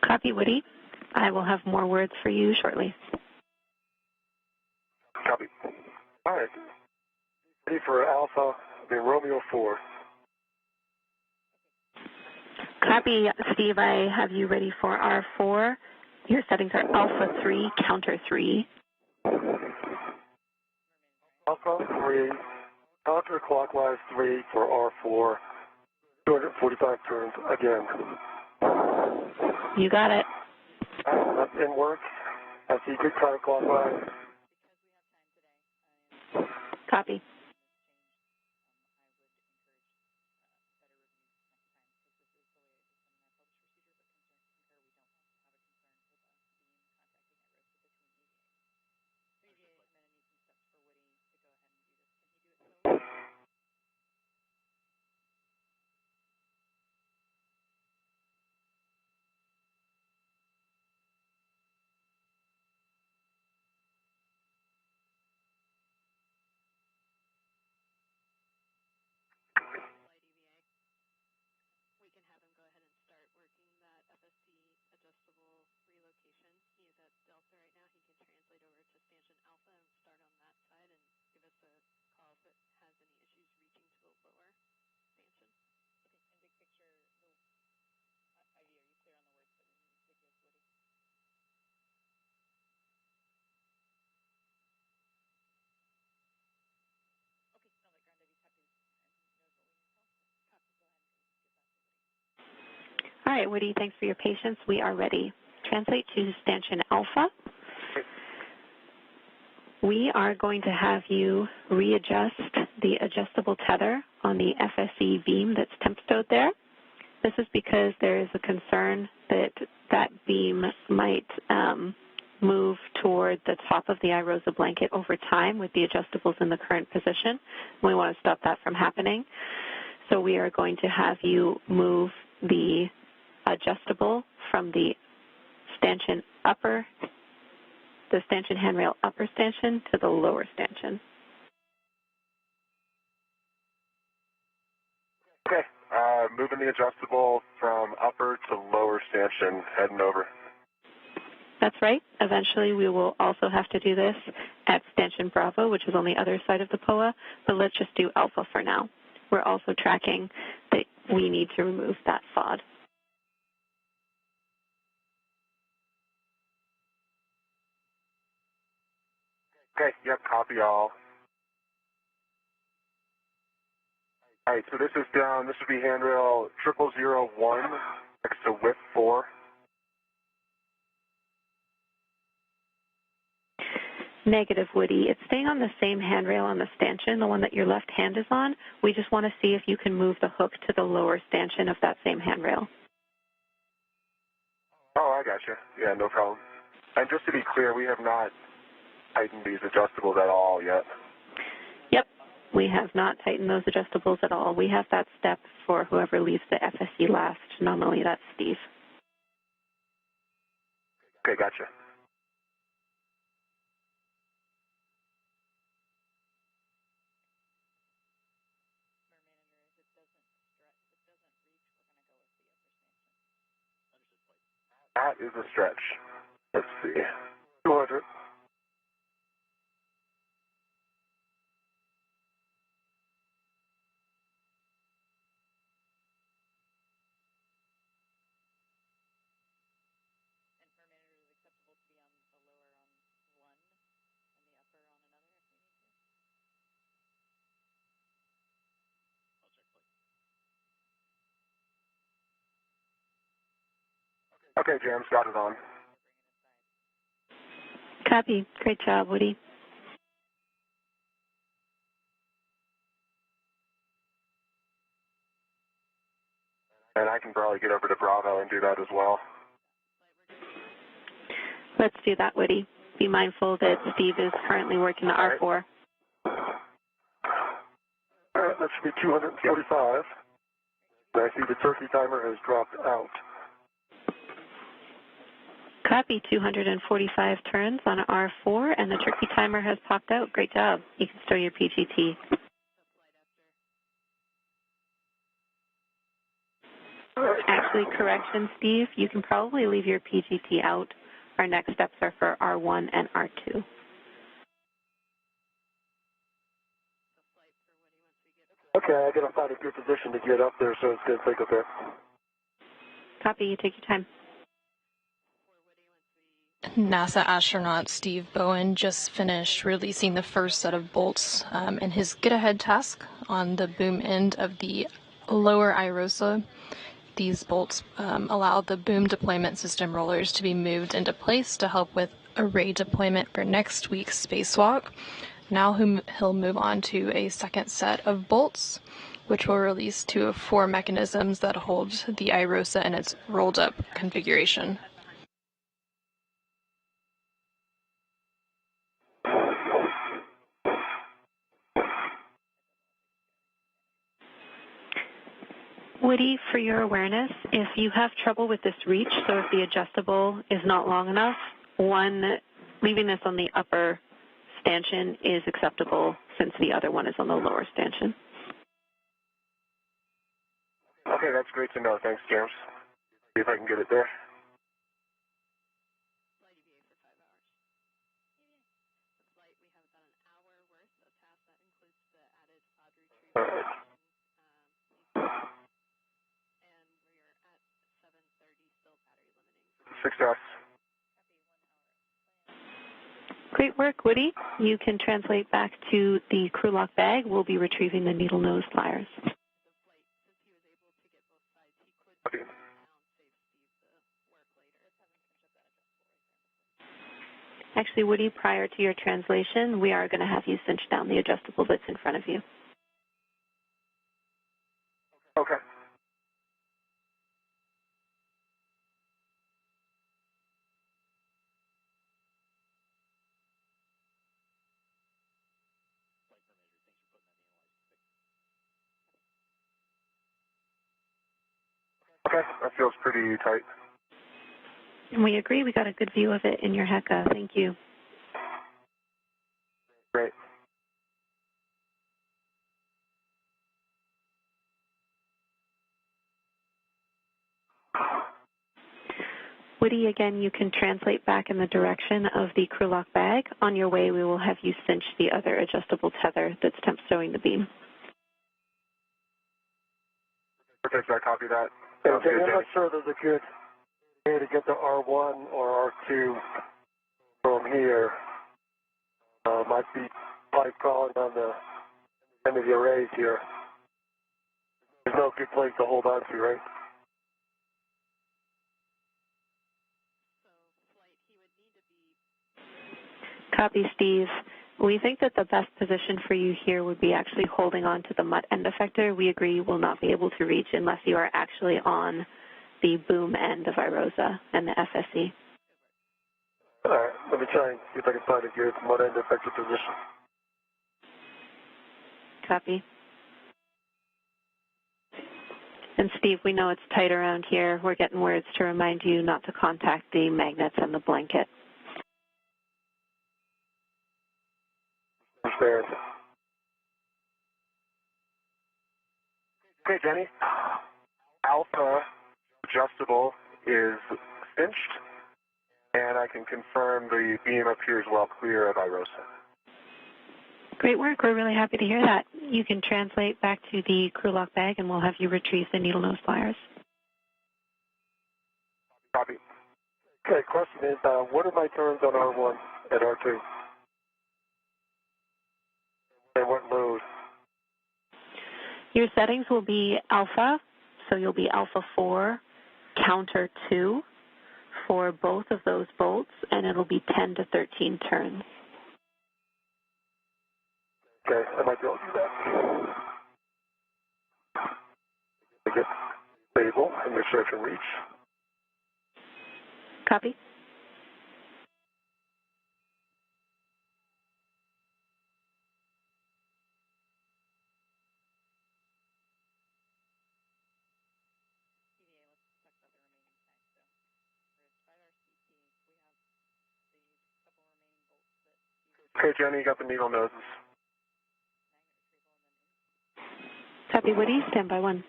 Speaker 7: Copy, Woody. I will have more words for you shortly.
Speaker 6: Copy. All right. Ready for Alpha, Romeo 4.
Speaker 7: Copy, Steve. I have you ready for R4. Your settings are Alpha 3, Counter 3.
Speaker 6: Alpha 3, counterclockwise 3 for R4. 245 turns again.
Speaker 7: You got it.
Speaker 6: That's in work. I see good counterclockwise.
Speaker 7: Copy. right, Woody, thanks for your patience. We are ready. Translate to stanchion alpha. We are going to have you readjust the adjustable tether on the FSE beam that's temp stowed there. This is because there is a concern that that beam might move toward the top of the iROSA blanket over time with the adjustables in the current position. We want to stop that from happening. So we are going to have you move the adjustable from the stanchion handrail upper stanchion to the lower stanchion.
Speaker 6: Okay, moving the adjustable from upper to lower stanchion, heading over.
Speaker 7: That's right. Eventually we will also have to do this at stanchion Bravo, which is on the other side of the POA, but let's just do Alpha for now. We're also tracking that we need to remove that FOD.
Speaker 6: Okay, yep, copy all. All right, so this is down, this would be handrail 0001 next to width 4.
Speaker 7: Negative, Woody. It's staying on the same handrail on the stanchion, the one that your left hand is on. We just want to see if you can move the hook to the lower stanchion of that same handrail.
Speaker 6: Oh, I gotcha. Yeah, no problem. And just to be clear, we have not tightened these adjustables at all yet.
Speaker 7: Yep, we have not tightened those adjustables at all. We have that step for whoever leaves the FSE last. Normally that's Steve.
Speaker 6: Okay, gotcha. That is a stretch. Let's see. 200. Okay, James, got it on.
Speaker 7: Copy. Great job, Woody.
Speaker 6: And I can probably get over to Bravo and do that as well.
Speaker 7: Let's do that, Woody. Be mindful that Steve is currently working the R4.
Speaker 6: All right, that should be 245. And I see the turkey timer has dropped out.
Speaker 7: Copy. 245 turns on R4, and the turkey timer has popped out. Great job. You can stow your PGT. Actually, correction, Steve, you can probably leave your PGT out. Our next steps are for R1 and R2.
Speaker 6: Okay, I gotta find a good position to get up there, so it's gonna take a bit.
Speaker 7: Copy. You take your time.
Speaker 9: NASA astronaut Steve Bowen just finished releasing the first set of bolts in his get-ahead task on the boom end of the lower iROSA. These bolts allow the boom deployment system rollers to be moved into place to help with array deployment for next week's spacewalk. Now he'll move on to a second set of bolts, which will release 2 of 4 mechanisms that hold the iROSA in its rolled-up configuration.
Speaker 7: Woody, for your awareness, if you have trouble with this reach, so if the adjustable is not long enough, leaving this on the upper stanchion is acceptable since the other one is on the lower stanchion.
Speaker 6: Okay, that's great to know. Thanks, James. See if I can get it there. All right. Success.
Speaker 7: Great work, Woody. You can translate back to the crew lock bag. We'll be retrieving the needle nose pliers.
Speaker 6: Okay.
Speaker 7: Actually, Woody, prior to your translation, we are going to have you cinch down the adjustable that's in front of you.
Speaker 6: Okay. Okay, that feels pretty tight.
Speaker 7: And we agree. We got a good view of it in your HECA. Thank you.
Speaker 6: Great.
Speaker 7: Woody, again, you can translate back in the direction of the crew lock bag. On your way, we will have you cinch the other adjustable tether that's temp stowing the beam.
Speaker 6: Perfect, I copy that.
Speaker 3: Okay, I'm not sure there's a good way to get to R1 or R2 from here. Might be pipe calling on the end of the arrays here. There's no good place to hold on to, right?
Speaker 7: Copy, Steve. We think that the best position for you here would be actually holding on to the MUT end effector. We agree you will not be able to reach unless you are actually on the boom end of IROSA and the FSE.
Speaker 3: All right, let me try and see if I can find a good MUT end effector position.
Speaker 7: Copy. And Steve, we know it's tight around here. We're getting words to remind you not to contact the magnets and the blanket.
Speaker 3: Understand.
Speaker 6: Okay, Jenny. Alpha adjustable is cinched, and I can confirm the beam up here is well clear of IROSA.
Speaker 7: Great work. We're really happy to hear that. You can translate back to the crew lock bag, and we'll have you retrieve the needle nose pliers.
Speaker 6: Copy.
Speaker 3: Okay, question is, what are my turns on R1 and R2? And what load?
Speaker 7: Your settings will be alpha, so you'll be alpha 4, counter 2 for both of those bolts, and it'll be 10 to 13 turns.
Speaker 3: Okay, I might be able to do that. To get stable and make sure I can reach.
Speaker 7: Copy.
Speaker 6: Okay, Jenny, you got the needle noses.
Speaker 7: Copy, Woody. Stand by 1.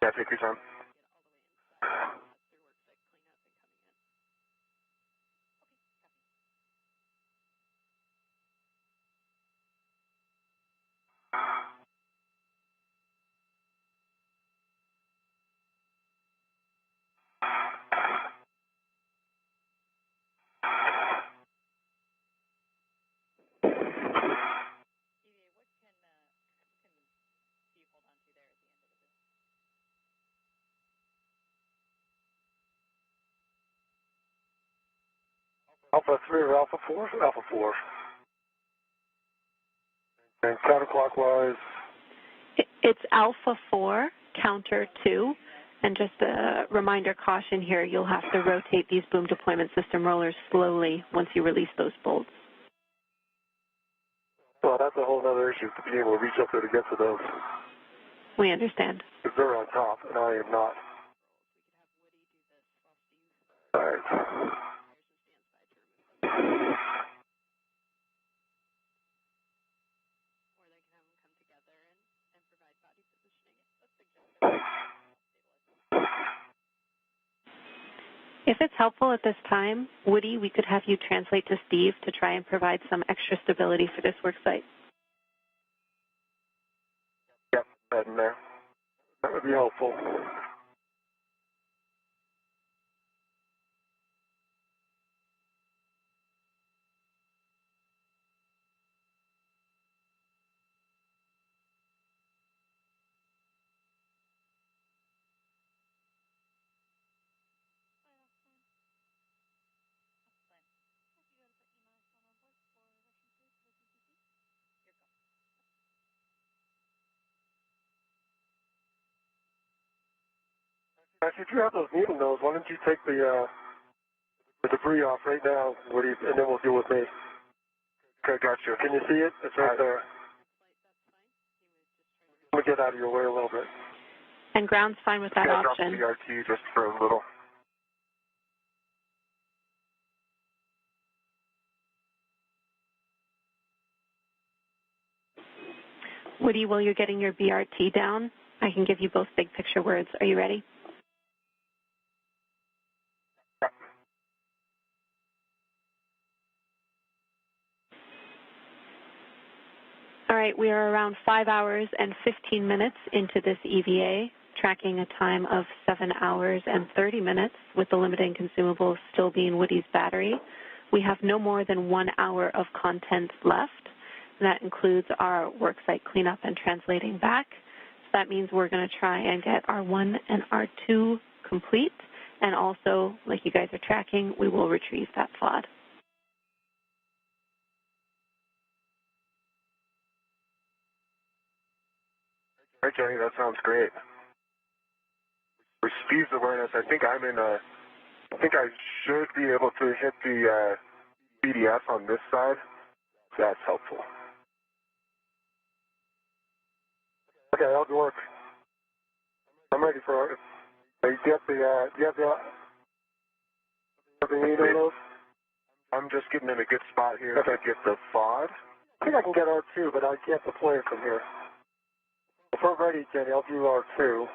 Speaker 6: Yeah, take your time.
Speaker 3: Alpha 3 or Alpha 4? Alpha 4. And counterclockwise?
Speaker 7: It's alpha 4, counter 2. And just a reminder caution here, you'll have to rotate these boom deployment system rollers slowly once you release those bolts.
Speaker 3: Well, that's a whole other issue, to be able to reach up there to get to those.
Speaker 7: We understand.
Speaker 3: Because they're on top, and I am not. All right.
Speaker 7: If it's helpful at this time, Woody, we could have you translate to Steve to try and provide some extra stability for this work site.
Speaker 3: Yep, that in there. That would be helpful. Actually, if you have those needle nose, why don't you take the debris off right now, Woody, and then we'll deal with me.
Speaker 6: Okay, gotcha.
Speaker 3: Can you see it? It's right there. Let me get out of your way a little bit.
Speaker 7: And ground's fine with that option.
Speaker 6: Drop the CRT just for a little.
Speaker 7: Woody, while you're getting your BRT down, I can give you both big picture words. Are you ready? All right, we are around 5 hours and 15 minutes into this EVA, tracking a time of 7 hours and 30 minutes, with the limiting consumables still being Woody's battery. We have no more than 1 hour of content left. And that includes our worksite cleanup and translating back. So that means we're going to try and get R1 and R2 complete. And also, like you guys are tracking, we will retrieve that FOD.
Speaker 6: All right, Jenny, that sounds great. For speeds awareness, I think I should be able to hit the BDS on this side. That's helpful.
Speaker 3: Okay, I'll work. I'm ready for it. You have the needle nose?
Speaker 6: I'm just getting in a good spot here to get the FOD.
Speaker 3: I think I can get R2, but I can't deploy it from here. If we're ready, Jenny, I'll do R2.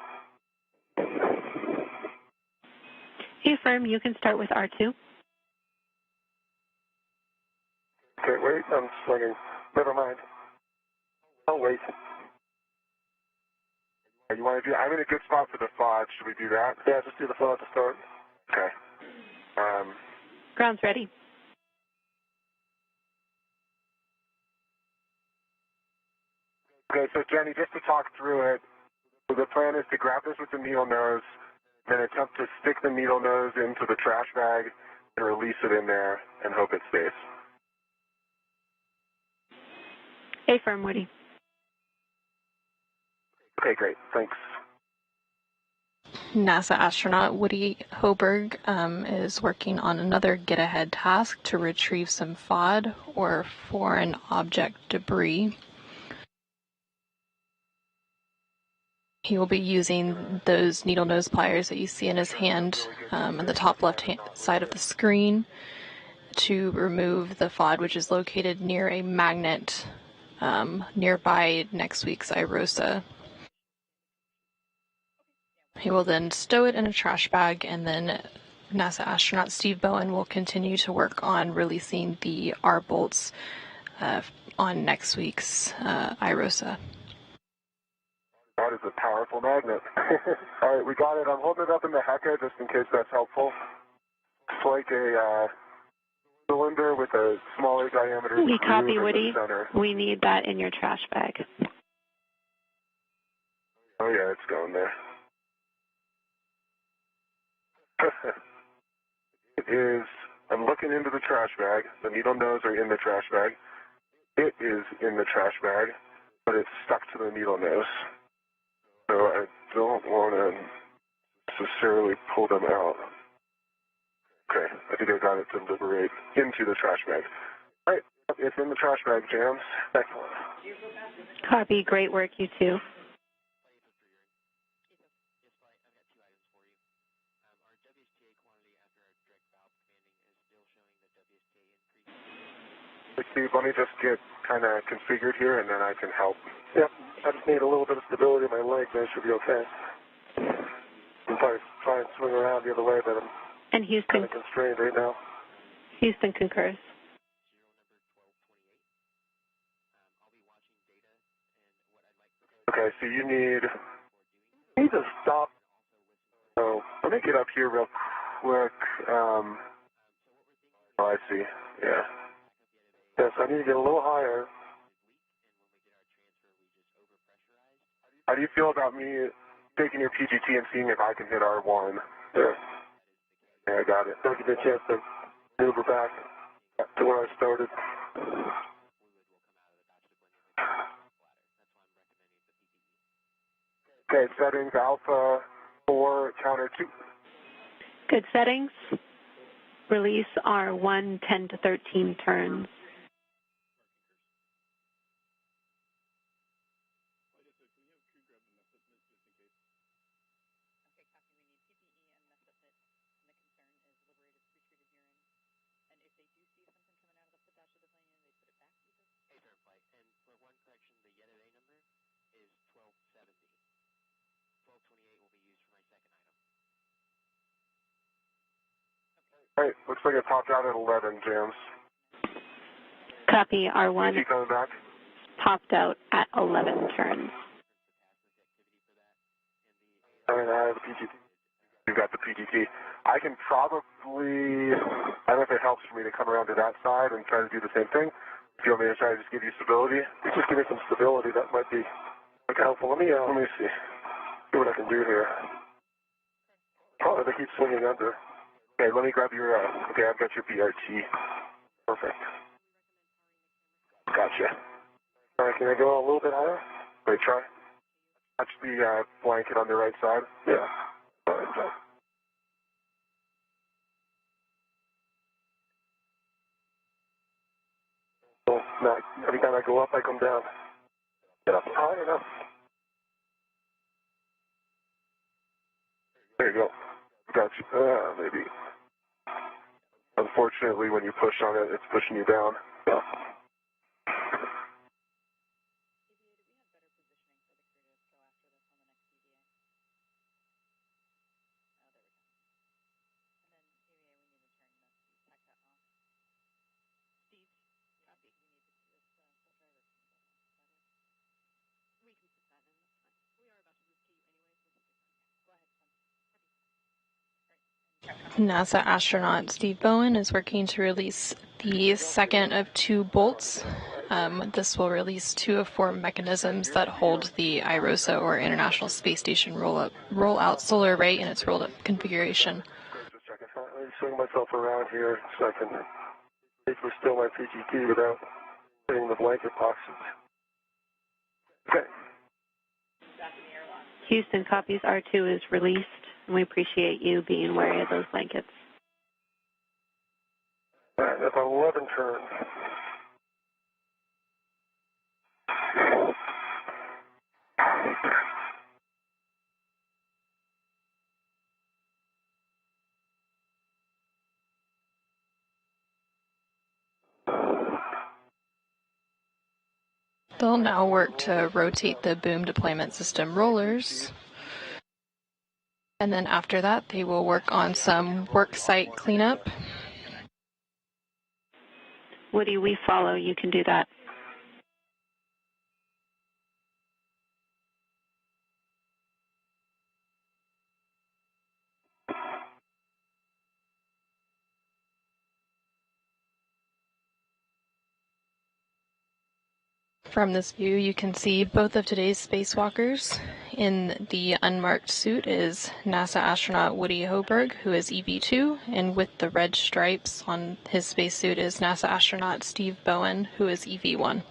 Speaker 7: Hey, Firm, you can start with R2.
Speaker 3: Okay, wait, I'm slugging. Never mind. I'll wait.
Speaker 6: You want to do? I'm in a good spot for the FOD. Should we do that?
Speaker 3: Yeah, just do the FOD to start.
Speaker 6: Okay.
Speaker 7: Ground's ready.
Speaker 6: Okay, so Jenny, just to talk through it, the plan is to grab this with the needle nose, then attempt to stick the needle nose into the trash bag and release it in there and hope it stays.
Speaker 7: Hey, Firm, Woody.
Speaker 6: Okay, great. Thanks.
Speaker 9: NASA astronaut Woody Hoberg is working on another get-ahead task to retrieve some FOD, or foreign object debris. He will be using those needle nose pliers that you see in his hand on the top left hand side of the screen to remove the FOD, which is located near a magnet nearby next week's IROSA. He will then stow it in a trash bag, and then NASA astronaut Steve Bowen will continue to work on releasing the R bolts on next week's IROSA.
Speaker 6: That is a powerful magnet. All right, we got it. I'm holding it up in the Hecka just in case that's helpful. It's like a cylinder with a smaller diameter.
Speaker 7: We copy, Woody.
Speaker 6: Center.
Speaker 7: We need that in your trash bag.
Speaker 6: Oh, yeah, it's going there. It is, I'm looking into the trash bag. The needle nose are in the trash bag. It is in the trash bag, but it's stuck to the needle nose. So I don't want to necessarily pull them out. Okay, I think I got it to liberate into the trash bag. All right, it's in the trash bag, Jams. Excellent.
Speaker 7: Copy. Great work, you two.
Speaker 6: Steve, let me just get kind of configured here, and then I can help.
Speaker 3: Yep, I just need a little bit of stability in my leg, then it should be okay. I'm probably trying to swing around the other way, but I'm kind of constrained right now.
Speaker 7: Houston concurs.
Speaker 6: Okay, so you need to stop. So let me get up here real quick. Oh, I see. Yeah.
Speaker 3: Yes, I need to get a little higher.
Speaker 6: How do you feel about me taking your PGT and seeing if I can hit R1?
Speaker 3: Yeah.
Speaker 6: Yeah, I got it.
Speaker 3: Don't give me a chance to maneuver back to where I started.
Speaker 6: Okay, settings, alpha, 4, counter 2.
Speaker 7: Good settings. Release R1, 10 to 13 turns.
Speaker 6: All right, looks like it popped out at 11, James.
Speaker 7: Copy, R1
Speaker 6: PG coming back.
Speaker 7: popped out at 11 turns.
Speaker 6: All right, I have the PGT. You've got the PGT. I can probably, I don't know if it helps for me to come around to that side and try to do the same thing. If you want me to try to just give you stability, just give me some stability. That might be helpful. Let me see what I can do here. Oh, they keep swinging under. Okay, let me grab your, okay, I've got your BRT. Perfect. Gotcha. All right, can I go a little bit higher? Wait, try. Touch the blanket on the right side. Yeah. All right, so. So, now, every time I go up, I come down. Get up high enough. There you go. Gotcha. Maybe. Unfortunately, when you push on it, it's pushing you down. Yeah.
Speaker 9: NASA astronaut Steve Bowen is working to release the second of 2 bolts. This will release 2 of 4 mechanisms that hold the IROSA, or International Space Station roll-out solar array, in its rolled-up configuration.
Speaker 6: Just a second. Let me swing myself around here so I can safely still my PGT without hitting the blanket boxes. Okay.
Speaker 7: Houston, copies R2 is released, and we appreciate you being wary of those blankets.
Speaker 6: All right, that's 11 turns.
Speaker 9: They'll now work to rotate the boom deployment system rollers. And then after that, they will work on some work site cleanup.
Speaker 7: Woody, we follow. You can do that.
Speaker 9: From this view, you can see both of today's spacewalkers. In the unmarked suit is NASA astronaut Woody Hoburg, who is EV2, and with the red stripes on his spacesuit is NASA astronaut Steve Bowen, who is EV1.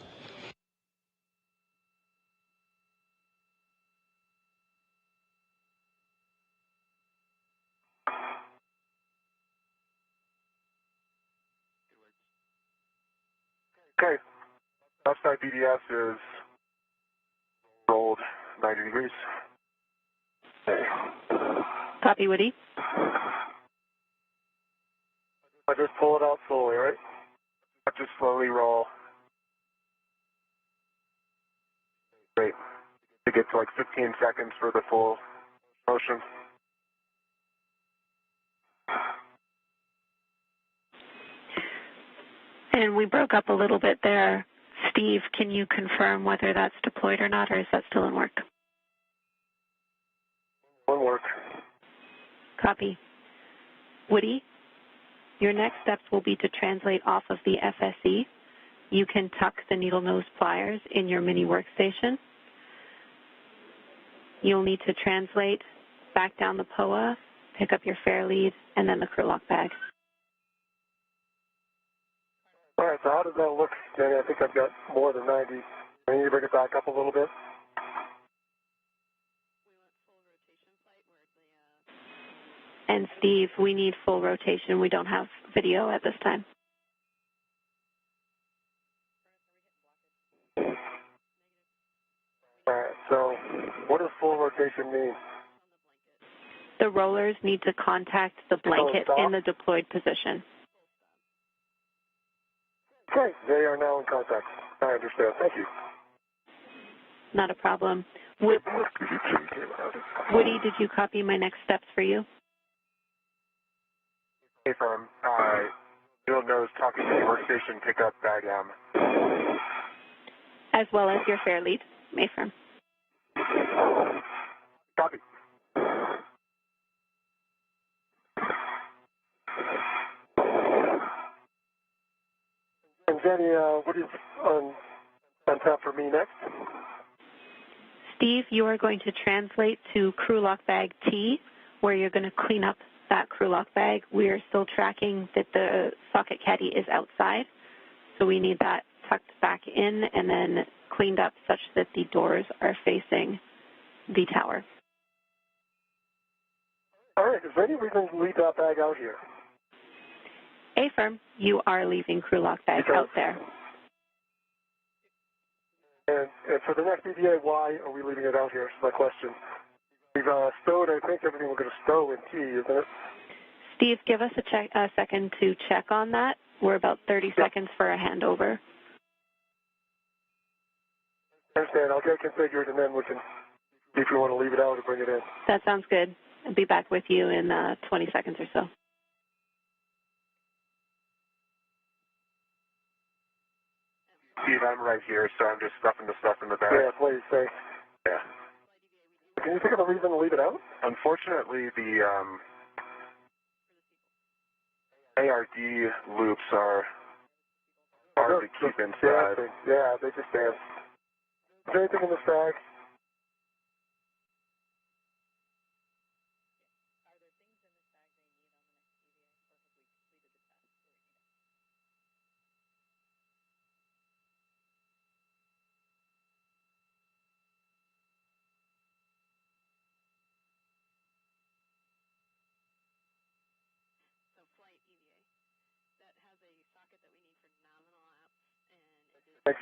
Speaker 6: Okay. Outside BDS is rolled 90 degrees. Okay.
Speaker 7: Copy, Woody.
Speaker 6: I just pull it out slowly, right? I just slowly roll. Great. To get to like 15 seconds for the full motion.
Speaker 7: And we broke up a little bit there. Steve, can you confirm whether that's deployed or not, or is that still in work?
Speaker 6: One work.
Speaker 7: Copy. Woody, your next steps will be to translate off of the FSE. You can tuck the needle nose pliers in your mini workstation. You'll need to translate back down the POA, pick up your fair lead, and then the crew lock bag.
Speaker 6: All right, so how does that look, Danny? I think I've got more than 90. I need to bring it back up a little bit.
Speaker 7: And Steve, we need full rotation. We don't have video at this time.
Speaker 3: All right, so what does full rotation mean?
Speaker 7: The rollers need to contact the blanket in the deployed position.
Speaker 3: Okay, they are now in contact. I understand. Thank you.
Speaker 7: Not a problem. Woody, did you copy my next steps for you?
Speaker 6: Hey, firm. Field knows talking to the workstation pickup bag M.
Speaker 7: As well as your fare lead, Mayfirm.
Speaker 6: Copy.
Speaker 3: And Jenny, what is on tap for me next?
Speaker 7: Steve, you are going to translate to crew lock bag T, where you're going to clean up that crew lock bag. We are still tracking that the socket caddy is outside, so we need that tucked back in and then cleaned up such that the doors are facing the tower.
Speaker 3: All right, is there any reason to leave that bag out here?
Speaker 7: A-firm, you are leaving crew lock bag out there.
Speaker 3: And for the next EVA, why are we leaving it out here? Is my question. We've stowed, I think, everything we're going to stow in T, isn't it?
Speaker 7: Steve, give us a second to check on that. We're about 30 seconds for a handover.
Speaker 3: I understand. I'll get it configured, and then we can see if we want to leave it out or bring it in.
Speaker 7: That sounds good. I'll be back with you in 20 seconds or so.
Speaker 6: Steve, I'm right here, so I'm just stuffing the stuff in the bag.
Speaker 3: Yeah, please, thanks.
Speaker 6: Yeah.
Speaker 3: Can you think of a reason to leave it out?
Speaker 6: Unfortunately, the ARD loops are hard to keep inside.
Speaker 3: Yeah, they just dance. Is there anything in this bag?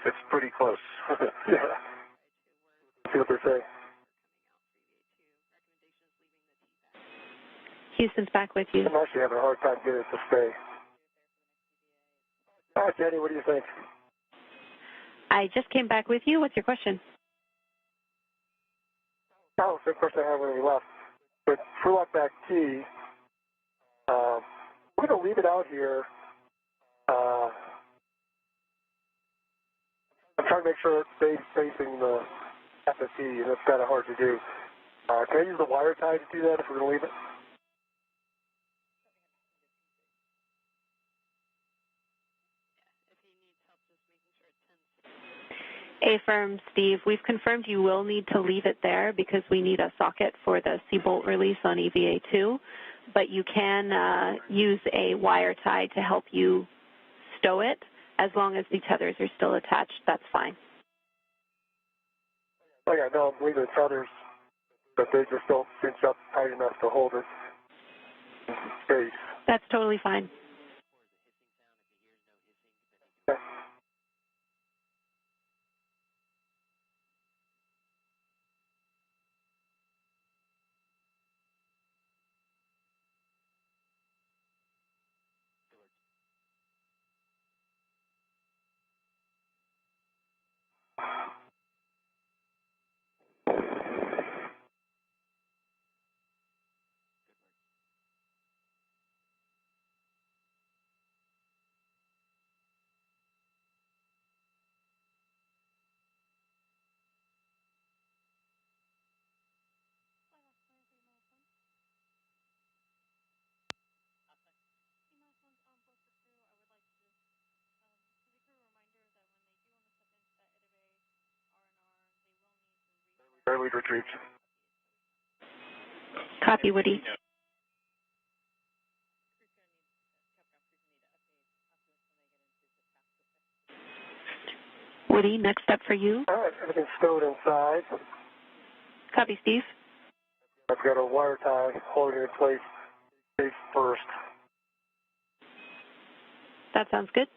Speaker 6: It's pretty close.
Speaker 3: Yeah. See what they're saying.
Speaker 7: Houston's back with you.
Speaker 3: I'm actually having a hard time getting it to stay. All right, Jenny, what do you think?
Speaker 7: I just came back with you. What's your question?
Speaker 3: Oh, same question I had when we left. But crew lock back T, we're going to leave it out here. I'm trying to make sure it stays facing the FFT, and it's kind of hard to do. Can I use the wire tie to do that if we're going to leave it?
Speaker 7: A-firm, Steve, we've confirmed you will need to leave it there because we need a socket for the C-bolt release on EVA2, but you can use a wire tie to help you stow it. As long as the tethers are still attached, that's fine.
Speaker 3: Oh, yeah, no, I'm leaving the tethers, but they just don't cinch up tight enough to hold it in space.
Speaker 7: That's totally fine.
Speaker 3: Okay. Air lead retrieved.
Speaker 7: Copy, Woody. Woody, next step for you.
Speaker 3: All right, everything's stowed inside.
Speaker 7: Copy, Steve.
Speaker 3: I've got a wire tie holding it in place Safe first.
Speaker 7: That sounds good.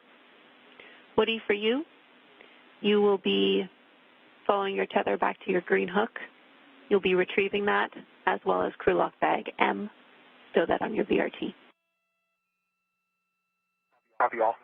Speaker 7: Woody, for you, you will be following your tether back to your green hook. You'll be retrieving that as well as crew lock bag M. Stow that on your VRT.
Speaker 3: Copy all.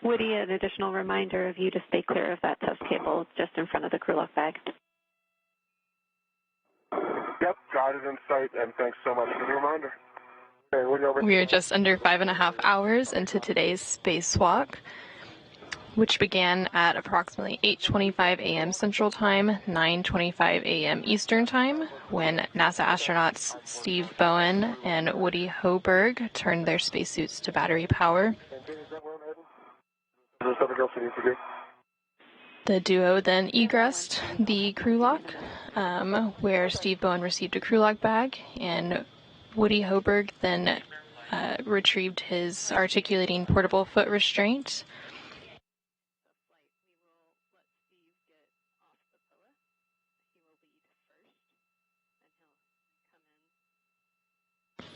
Speaker 7: Woody, an additional reminder of you to stay clear of that test cable just in front of the crew lock bag.
Speaker 6: Yep, got it in sight, and thanks so much for the reminder. Okay, Woody, over.
Speaker 9: We are just under 5.5 hours into today's spacewalk, which began at approximately 8:25 a.m. Central Time, 9:25 a.m. Eastern Time, when NASA astronauts Steve Bowen and Woody Hoberg turned their spacesuits to battery power.
Speaker 6: Is there something else you need to do?
Speaker 9: The duo then egressed the crew lock, where Steve Bowen received a crew lock bag, and Woody Hoberg then retrieved his articulating portable foot restraint.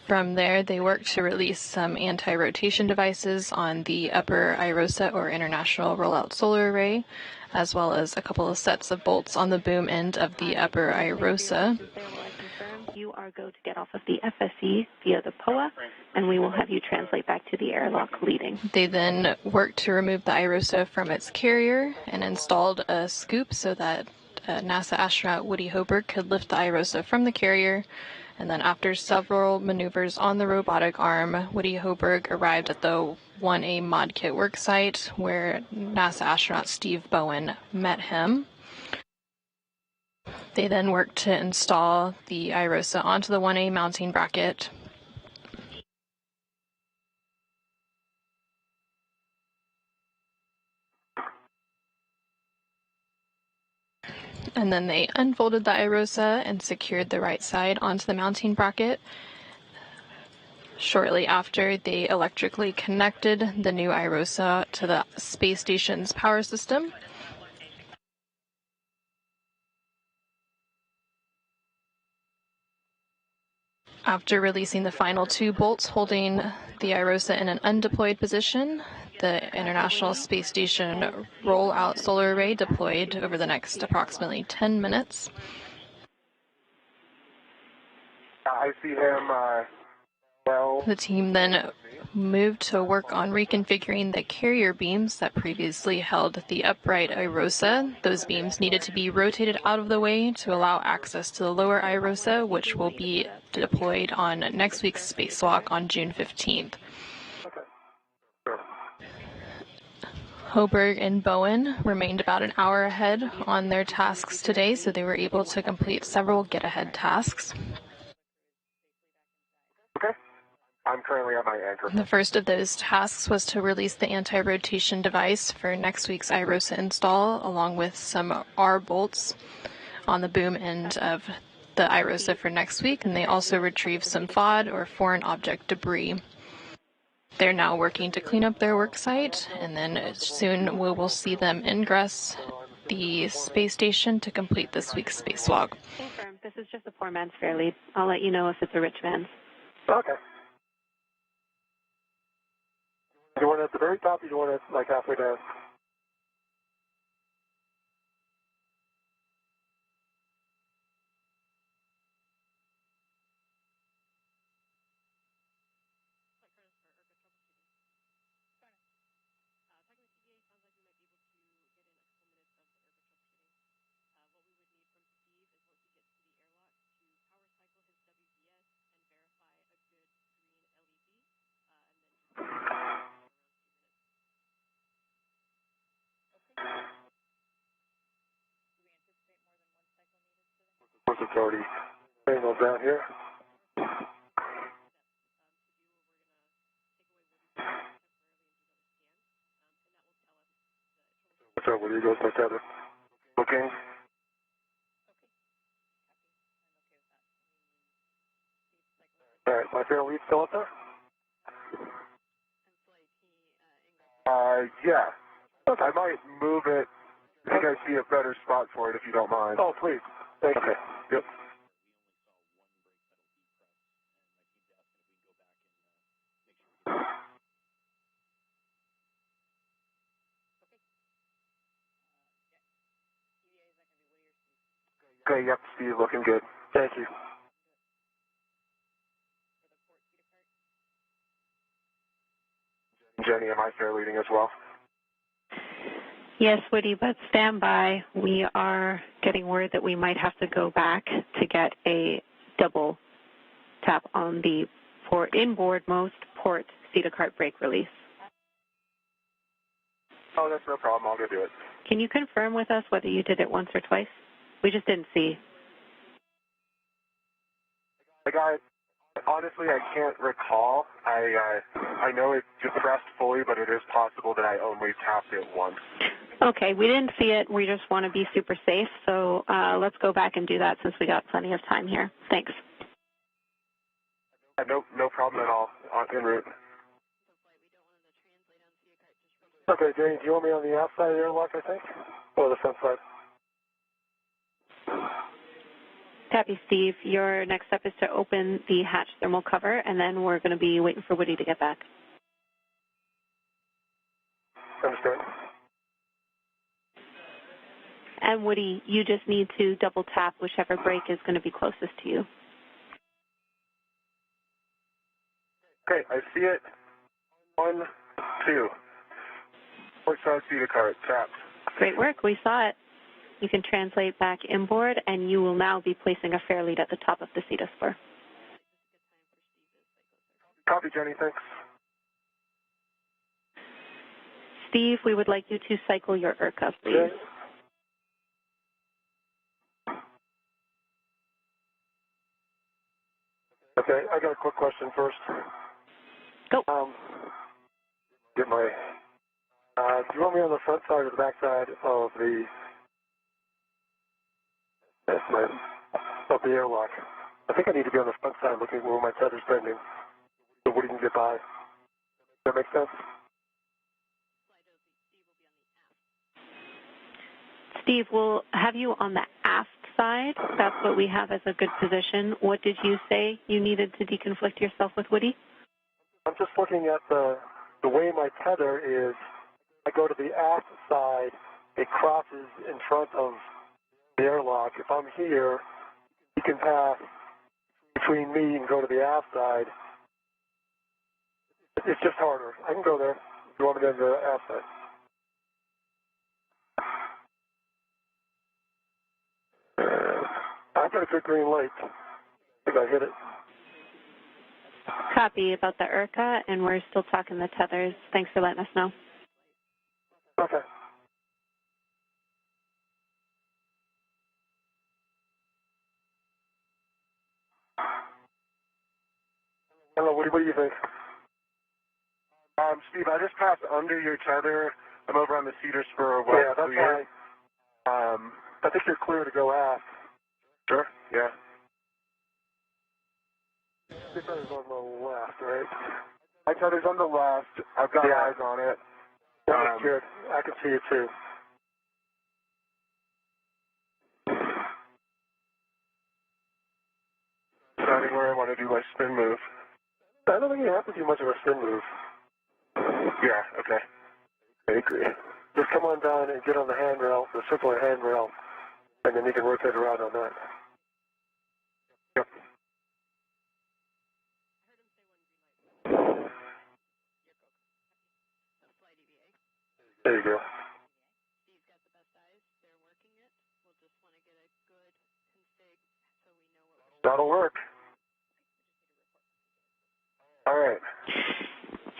Speaker 9: From there, they worked to release some anti-rotation devices on the upper IROSA, or International Rollout Solar Array, as well as a couple of sets of bolts on the boom end of the upper IROSA.
Speaker 7: You are going to get off of the FSE via the POA, and we will have you translate back to the airlock leading.
Speaker 9: They then worked to remove the IROSA from its carrier and installed a scoop so that NASA astronaut Woody Hoberg could lift the IROSA from the carrier. And then after several maneuvers on the robotic arm, Woody Hoberg arrived at the 1A mod kit worksite where NASA astronaut Steve Bowen met him. They then worked to install the IROSA onto the 1A mounting bracket. And then they unfolded the IROSA and secured the right side onto the mounting bracket. Shortly after, they electrically connected the new IROSA to the space station's power system. After releasing the final two bolts holding the IROSA in an undeployed position, the International Space Station Rollout Solar Array deployed over the next approximately 10 minutes.
Speaker 6: I see him, well.
Speaker 9: The team then moved to work on reconfiguring the carrier beams that previously held the upright IROSA. Those beams needed to be rotated out of the way to allow access to the lower IROSA, which will be deployed on next week's spacewalk on June 15th. Hoberg and Bowen remained about an hour ahead on their tasks today, so they were able to complete several get-ahead tasks.
Speaker 6: Okay. I'm currently at my anchor.
Speaker 9: The first of those tasks was to release the anti-rotation device for next week's IROSA install, along with some R bolts on the boom end of the IROSA for next week, and they also retrieved some FOD, or foreign object debris. They're now working to clean up their work site, and then soon we will see them ingress the space station to complete this week's spacewalk.
Speaker 7: Confirm. This is just a four-man spare lead. I'll let you know if it's a rich man's.
Speaker 6: Okay. Do you want it at the very top, or do you want it like halfway down?
Speaker 3: Force authority. Signal down here. So what do you go with tether? Looking. All right, my fair lead still up there? Yeah. Okay. I might move it. I think I see a better spot for it if you don't mind. Oh, please. Thank you. Yep. Okay, yep, Steve, looking good. Thank you. Jenny, am I fair leading as well?
Speaker 7: Yes, Woody, but stand by. We are getting word that we might have to go back to get a double tap on the inboardmost port CETA cart brake release.
Speaker 6: Oh, that's no problem. I'll go do it.
Speaker 7: Can you confirm with us whether you did it once or twice? We just didn't see.
Speaker 6: Honestly, I can't recall. I know it just pressed fully, but it is possible that I only tapped it once.
Speaker 7: Okay, we didn't see it. We just want to be super safe, so let's go back and do that since we got plenty of time here. Thanks.
Speaker 6: No problem at all. En route.
Speaker 3: Okay, Jenny, do you want me on the outside of the airlock, I think? Or the front side?
Speaker 7: Copy, Steve. Your next step is to open the hatch thermal cover, and then we're going to be waiting for Woody to get back.
Speaker 3: Understood.
Speaker 7: And Woody, you just need to double tap whichever brake is going to be closest to you.
Speaker 6: Okay, I see it. 1, 2. Port side CETA cart, tapped.
Speaker 7: Great work. We saw it. You can translate back inboard, and you will now be placing a fair lead at the top of the CETA spur.
Speaker 6: Copy, Jenny. Thanks.
Speaker 7: Steve, we would like you to cycle your IRCA, please.
Speaker 3: Okay. Okay, I got a quick question first.
Speaker 7: Go.
Speaker 3: Get my. Do you want me on the front side or the back side of the? That's of the airlock. I think I need to be on the front side looking where my tether's bending, so Woody can get by. Does that make sense?
Speaker 7: Steve, we'll have you on the aft side. That's what we have as a good position. What did you say you needed to deconflict yourself with, Woody?
Speaker 3: I'm just looking at the way my tether is. I go to the aft side, it crosses in front of the airlock. If I'm here, you can pass between me and go to the aft side. It's just harder. I can go there if you want me to go to the aft side. I've got a good green light. I think I hit it.
Speaker 7: Copy about the IRCA, and we're still talking the tethers. Thanks for letting us know.
Speaker 3: Okay. Hello, what do you think?
Speaker 6: Steve, I just passed under your tether. I'm over on the CETA spur.
Speaker 3: Yeah, that's
Speaker 6: clear.
Speaker 3: right. I think you're clear to go aft.
Speaker 6: Sure. Yeah.
Speaker 3: Your tether's on the left, right?
Speaker 6: My tether's on the left. I've got eyes on it.
Speaker 3: That's good. I can see it too.
Speaker 6: Deciding where I want to do my spin move.
Speaker 3: I don't think you have to do much of a spin move.
Speaker 6: Yeah, okay.
Speaker 3: I agree. Just come on down and get on the handrail, the circular handrail, and then you can rotate around on that.
Speaker 6: Yep.
Speaker 3: There you go. That'll work. All right.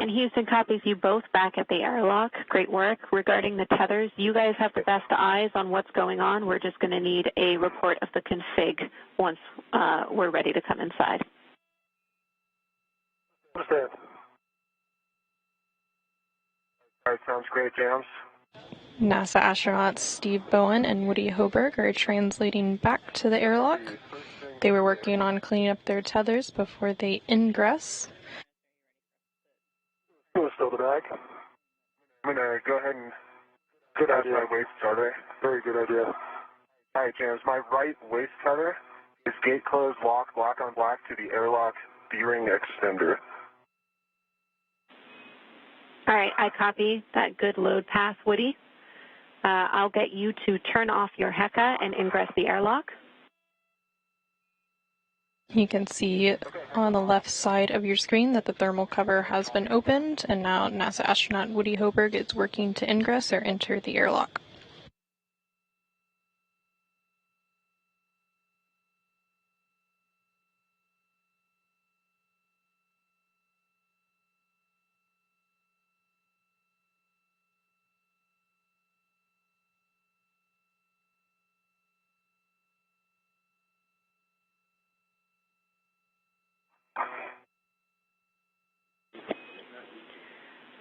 Speaker 7: And Houston copies you both back at the airlock. Great work. Regarding the tethers, you guys have the best eyes on what's going on. We're just going to need a report of the config once we're ready to come inside.
Speaker 3: Understand. All right, sounds great, James.
Speaker 9: NASA astronauts Steve Bowen and Woody Hoberg are translating back to the airlock. They were working on cleaning up their tethers before they ingress.
Speaker 3: Still the bag.
Speaker 6: I'm going to go ahead and
Speaker 3: Good
Speaker 6: pass
Speaker 3: idea.
Speaker 6: my waist tether.
Speaker 3: Very good idea.
Speaker 6: All right, James, my right waist tether is gate closed, lock, black on black to the airlock D-ring extender.
Speaker 7: All right, I copy that good load path, Woody. I'll get you to turn off your HECA and ingress the airlock.
Speaker 9: You can see on the left side of your screen that the thermal cover has been opened, and now NASA astronaut Woody Hoberg is working to ingress or enter the airlock.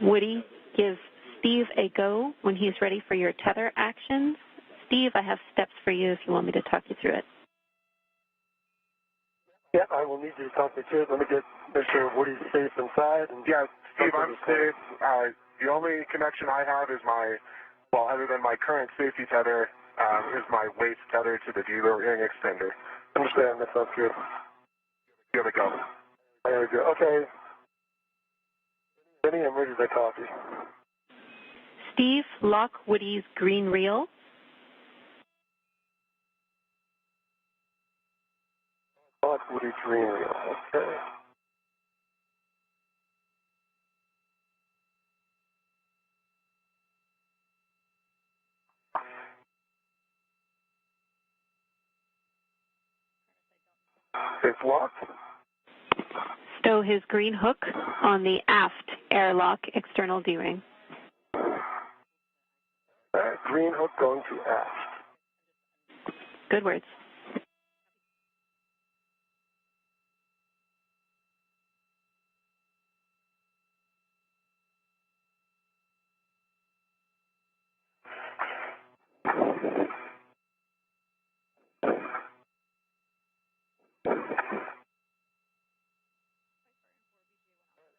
Speaker 7: Woody gives Steve a go when he's ready for your tether actions. Steve, I have steps for you if you want me to talk you through it.
Speaker 3: Yeah, I will need you to talk me through it. Let me make sure Woody's safe inside. And
Speaker 6: Yeah, Steve, I'm safe. The only connection I have is other than my current safety tether, is my waist tether to the D-ring extender.
Speaker 3: Understand, that sounds good.
Speaker 6: You have a go.
Speaker 3: There we go. Okay. Benny, I'm ready to copy.
Speaker 7: Steve, lock Woody's green reel.
Speaker 3: Lock Woody's green reel. Okay. It's locked.
Speaker 7: Stow his green hook on the aft airlock external D-ring.
Speaker 3: Green hook going to aft.
Speaker 7: Good words.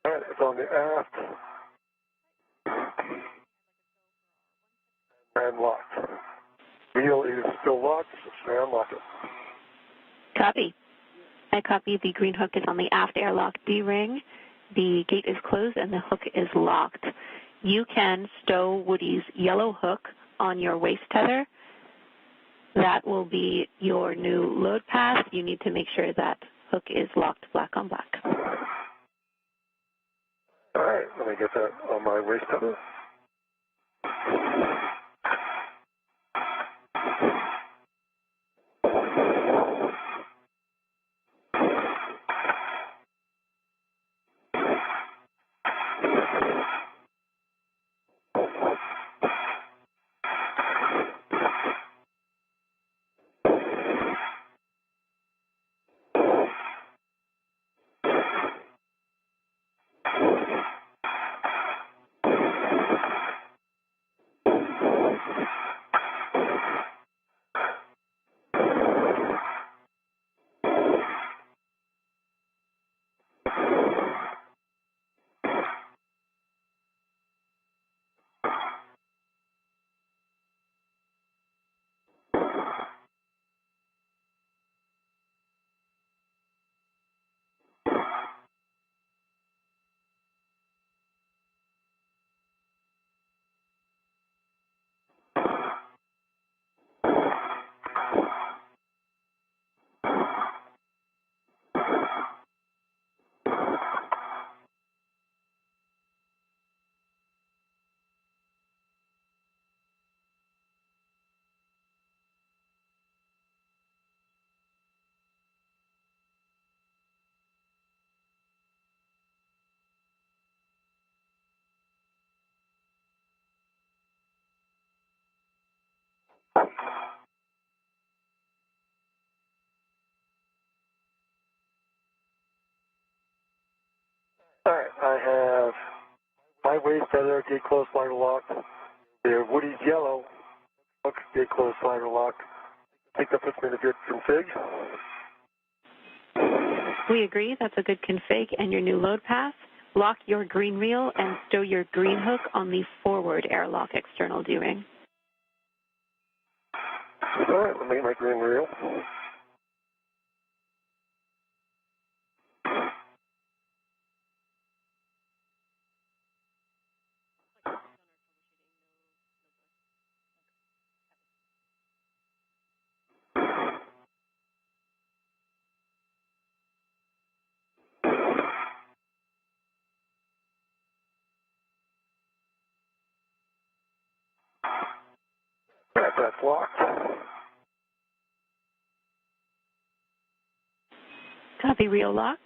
Speaker 3: All right, it's on the aft. And locked. Wheel is still locked, so stay unlock it.
Speaker 7: Copy. I copy the green hook is on the aft airlock D-ring. The gate is closed and the hook is locked. You can stow Woody's yellow hook on your waist tether. That will be your new load path. You need to make sure that hook is locked black on black.
Speaker 3: All right, let me get that on my waist tether. All right, I have my waist feather, gate closed, slider locked. The Woody's yellow, hook, gate closed, slider locked. I think that puts me in a good config.
Speaker 7: We agree, that's a good config and your new load path. Lock your green reel and stow your green hook on the forward airlock external D-ring.
Speaker 3: All right, let me get my green reel. All right, that's locked.
Speaker 7: Copy, reel locked.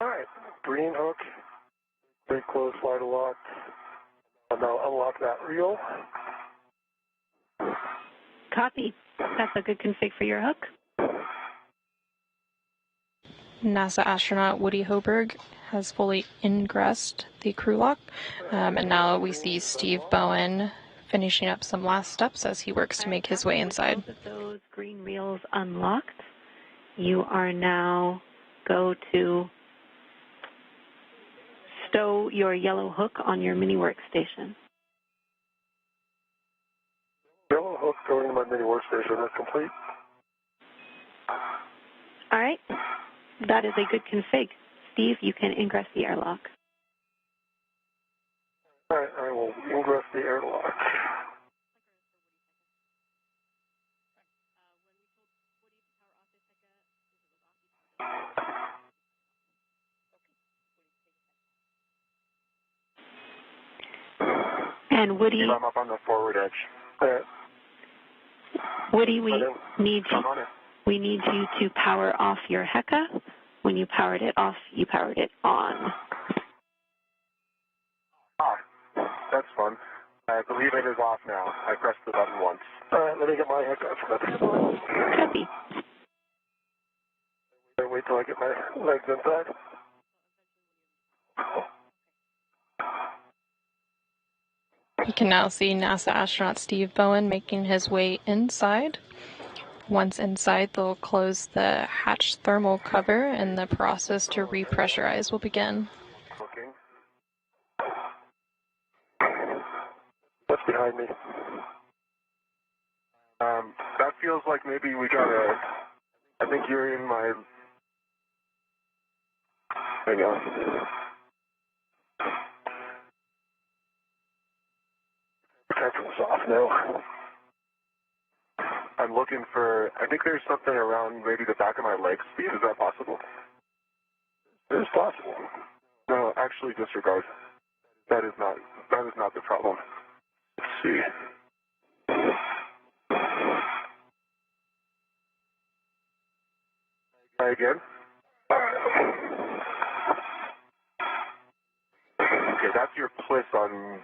Speaker 3: All right, green hook, gate closed, slider locked. I'll now unlock that reel.
Speaker 7: Copy. That's a good config for your hook.
Speaker 9: NASA astronaut Woody Hoberg has fully ingressed the crew lock, and now we see Steve Bowen finishing up some last steps as he works to make his way inside.
Speaker 7: Both of those green reels unlocked. You are now go to stow your yellow hook on your mini workstation.
Speaker 3: Yellow hook going to my mini workstation. That's complete.
Speaker 7: All right. That is a good config. Steve, you can ingress the airlock.
Speaker 3: All right, I will ingress the airlock.
Speaker 7: And Woody,
Speaker 6: I'm up on the forward edge.
Speaker 3: All right.
Speaker 7: Woody, we need you to power off your HECA. When you powered it off, you powered it on.
Speaker 6: Ah, that's fun. I believe it is off now. I pressed the button once.
Speaker 3: All right, let me get my heck off.
Speaker 7: Copy.
Speaker 3: Wait till I get my legs inside.
Speaker 9: You can now see NASA astronaut Steve Bowen making his way inside. Once inside, they'll close the hatch thermal cover and the process to repressurize will begin.
Speaker 3: Looking. What's behind me?
Speaker 6: That feels like maybe we got I think you're in my... Hang on.
Speaker 3: Protection's off now.
Speaker 6: I'm looking for... I think there's something around maybe the back of my legs. Steve, is that possible?
Speaker 3: It's possible.
Speaker 6: No, actually disregard. That is not the problem. Let's see. Try again. Okay, that's your pliss on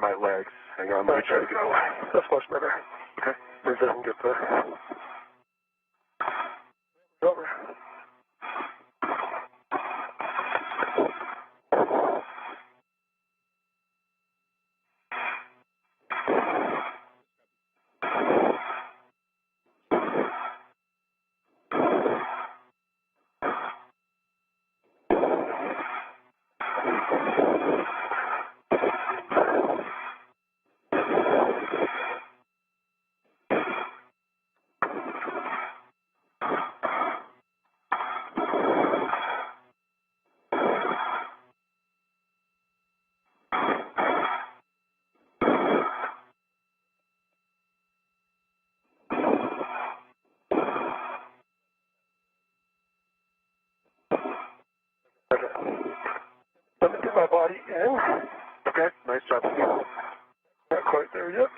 Speaker 6: my legs. Hang on, let me try to get away.
Speaker 3: That's much better.
Speaker 6: Okay.
Speaker 3: Maybe I can get there. Over.
Speaker 6: Okay, nice job. Not quite there yet.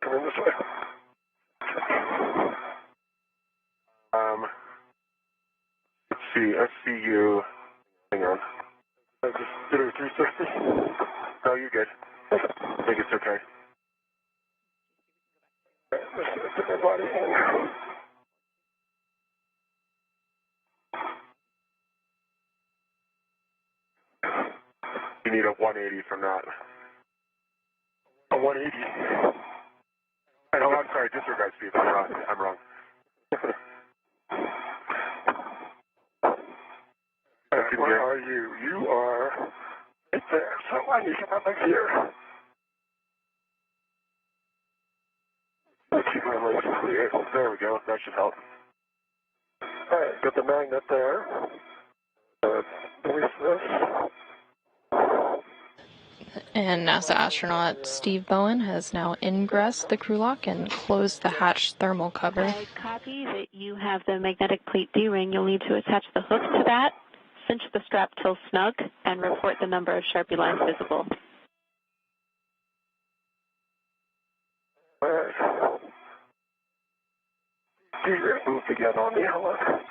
Speaker 6: Come in this way. Let's see, SCU. Hang on. I just did it 360. No, you're good. I think it's okay. Let's put my body in. You need a 180 from that. A 180. Oh, I'm sorry, disregard speed. I'm wrong. Where are you? You are right there. So I need to come up here. Keep my legs clear. There we go. That should help. All right, got the magnet there. Release this.
Speaker 9: And NASA astronaut Steve Bowen has now ingressed the crew lock and closed the hatch thermal cover.
Speaker 7: I copy that you have the magnetic plate D-ring. You'll need to attach the hook to that, cinch the strap till snug, and report the number of Sharpie lines visible.
Speaker 6: All right. D-ring to get on the outlet.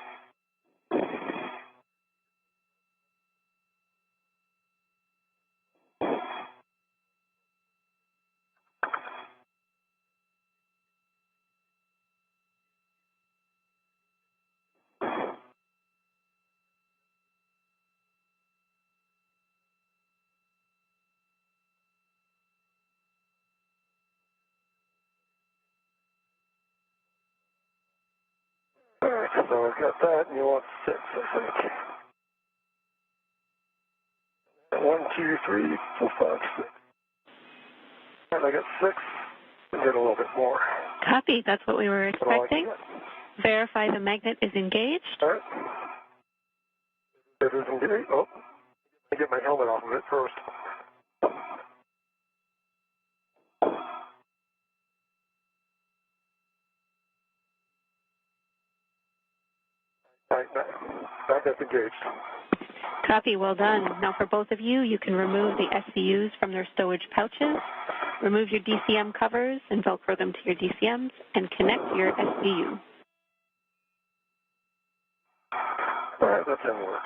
Speaker 6: Alright, so I've got that, and you want 6, I think. 1, 2, 3, 4, 5, 6. And I got 6. I get a little bit more.
Speaker 7: Copy. That's what we were expecting. Verify the magnet is engaged.
Speaker 6: Alright. It is engaged. Oh, I get my helmet off of it first. Alright, that's engaged.
Speaker 7: Copy. Well done. Now for both of you, you can remove the SCUs from their stowage pouches, remove your DCM covers and Velcro them to your DCMs, and connect your SCU.
Speaker 6: All right, that didn't work.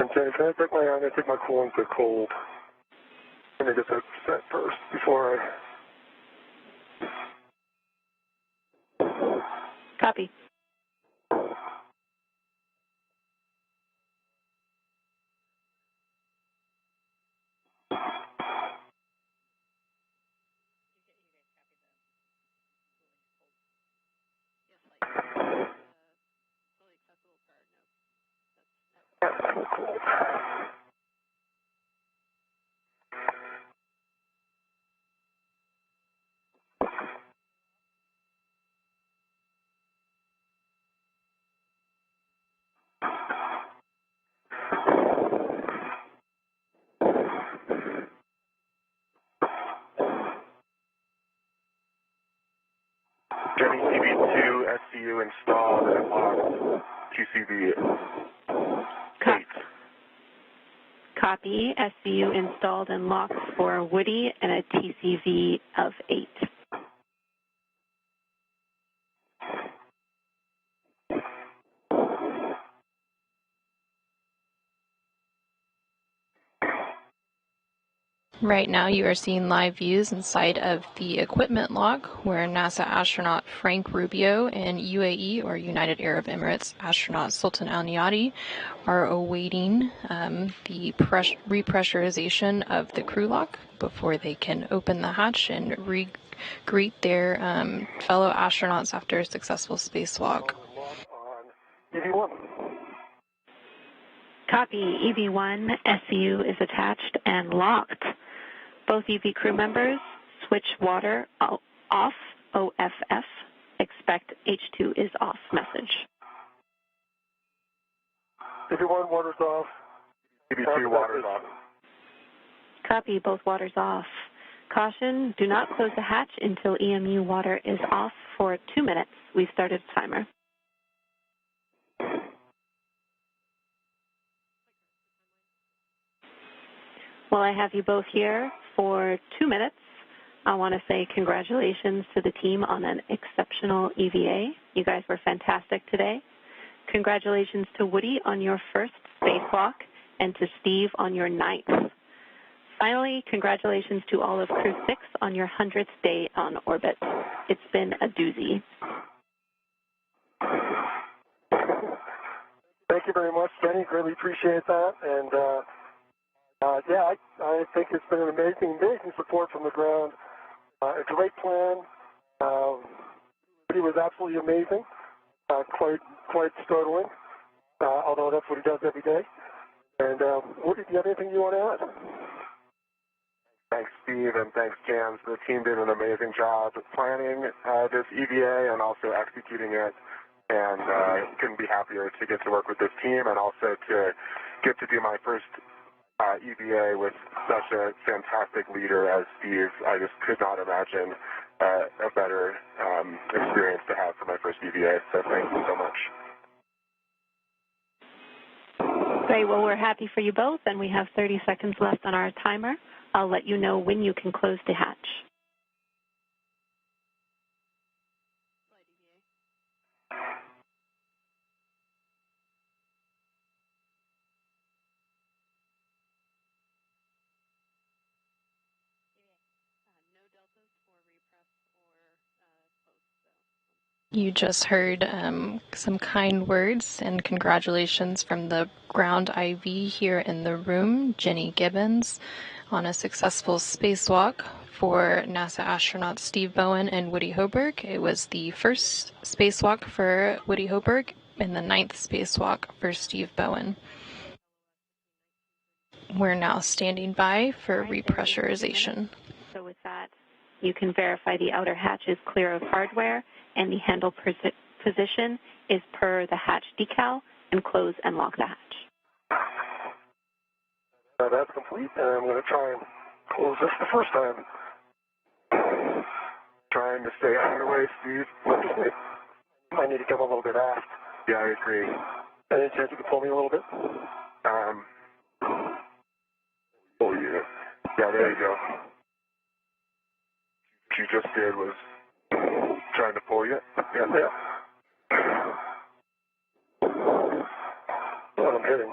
Speaker 6: Okay, can I take I'm going to take my coolant to cold. Let me get that set first before I...
Speaker 7: Copy.
Speaker 6: Cold. Getting EV2 SCU installed and locked. TCV 8.
Speaker 7: Copy. SCU installed and locked for Woody and a TCV of 8.
Speaker 9: Right now you are seeing live views inside of the equipment lock where NASA astronaut Frank Rubio and UAE or United Arab Emirates astronaut Sultan Al Niyadi are awaiting the repressurization of the crew lock before they can open the hatch and greet their fellow astronauts after a successful spacewalk.
Speaker 6: EV1.
Speaker 7: Copy. EV1 SCU is attached and locked. Both EV crew members switch water off, OFF. Expect H2 is off message.
Speaker 3: EV1, water's off.
Speaker 6: EV2, water's off.
Speaker 7: Copy, both waters off. Caution, do not close the hatch until EMU water is off for 2 minutes. We've started the timer. Well, I have you both here for 2 minutes. I want to say congratulations to the team on an exceptional EVA. You guys were fantastic today. Congratulations to Woody on your first spacewalk and to Steve on your 9th. Finally, congratulations to all of Crew 6 on your 100th day on orbit. It's been a doozy.
Speaker 3: Thank you very much, Jenny. Really appreciate that. And yeah, I think it's been an amazing support from the ground. A great plan. He was absolutely amazing. Quite startling, although that's what he does every day. And Woody, do you have anything you want to add?
Speaker 6: Thanks, Steve, and thanks, Jans. The team did an amazing job planning this EVA and also executing it. And couldn't be happier to get to work with this team and also to get to do my first EVA with such a fantastic leader as Steve. I just could not imagine a better experience to have for my first EVA. So thank you so much.
Speaker 7: Great. Well, we're happy for you both, and we have 30 seconds left on our timer. I'll let you know when you can close the hatch.
Speaker 9: You just heard some kind words and congratulations from the ground IV here in the room, Jenny Gibbons, on a successful spacewalk for NASA astronauts Steve Bowen and Woody Hoburg. It was the first spacewalk for Woody Hoburg and the 9th spacewalk for Steve Bowen. We're now standing by for repressurization.
Speaker 7: So with that, you can verify the outer hatch is clear of hardware and the handle position is per the hatch decal, and close and lock the hatch.
Speaker 3: That's complete, and I'm going to try and close this the first time.
Speaker 6: Trying to stay out of your way, Steve.
Speaker 3: I need to come a little bit aft.
Speaker 6: Yeah, I agree.
Speaker 3: Any chance you can pull me a little bit?
Speaker 6: Oh, yeah. Yeah, there you go. What you just did was trying to pull you?
Speaker 3: Yeah. What I'm hitting.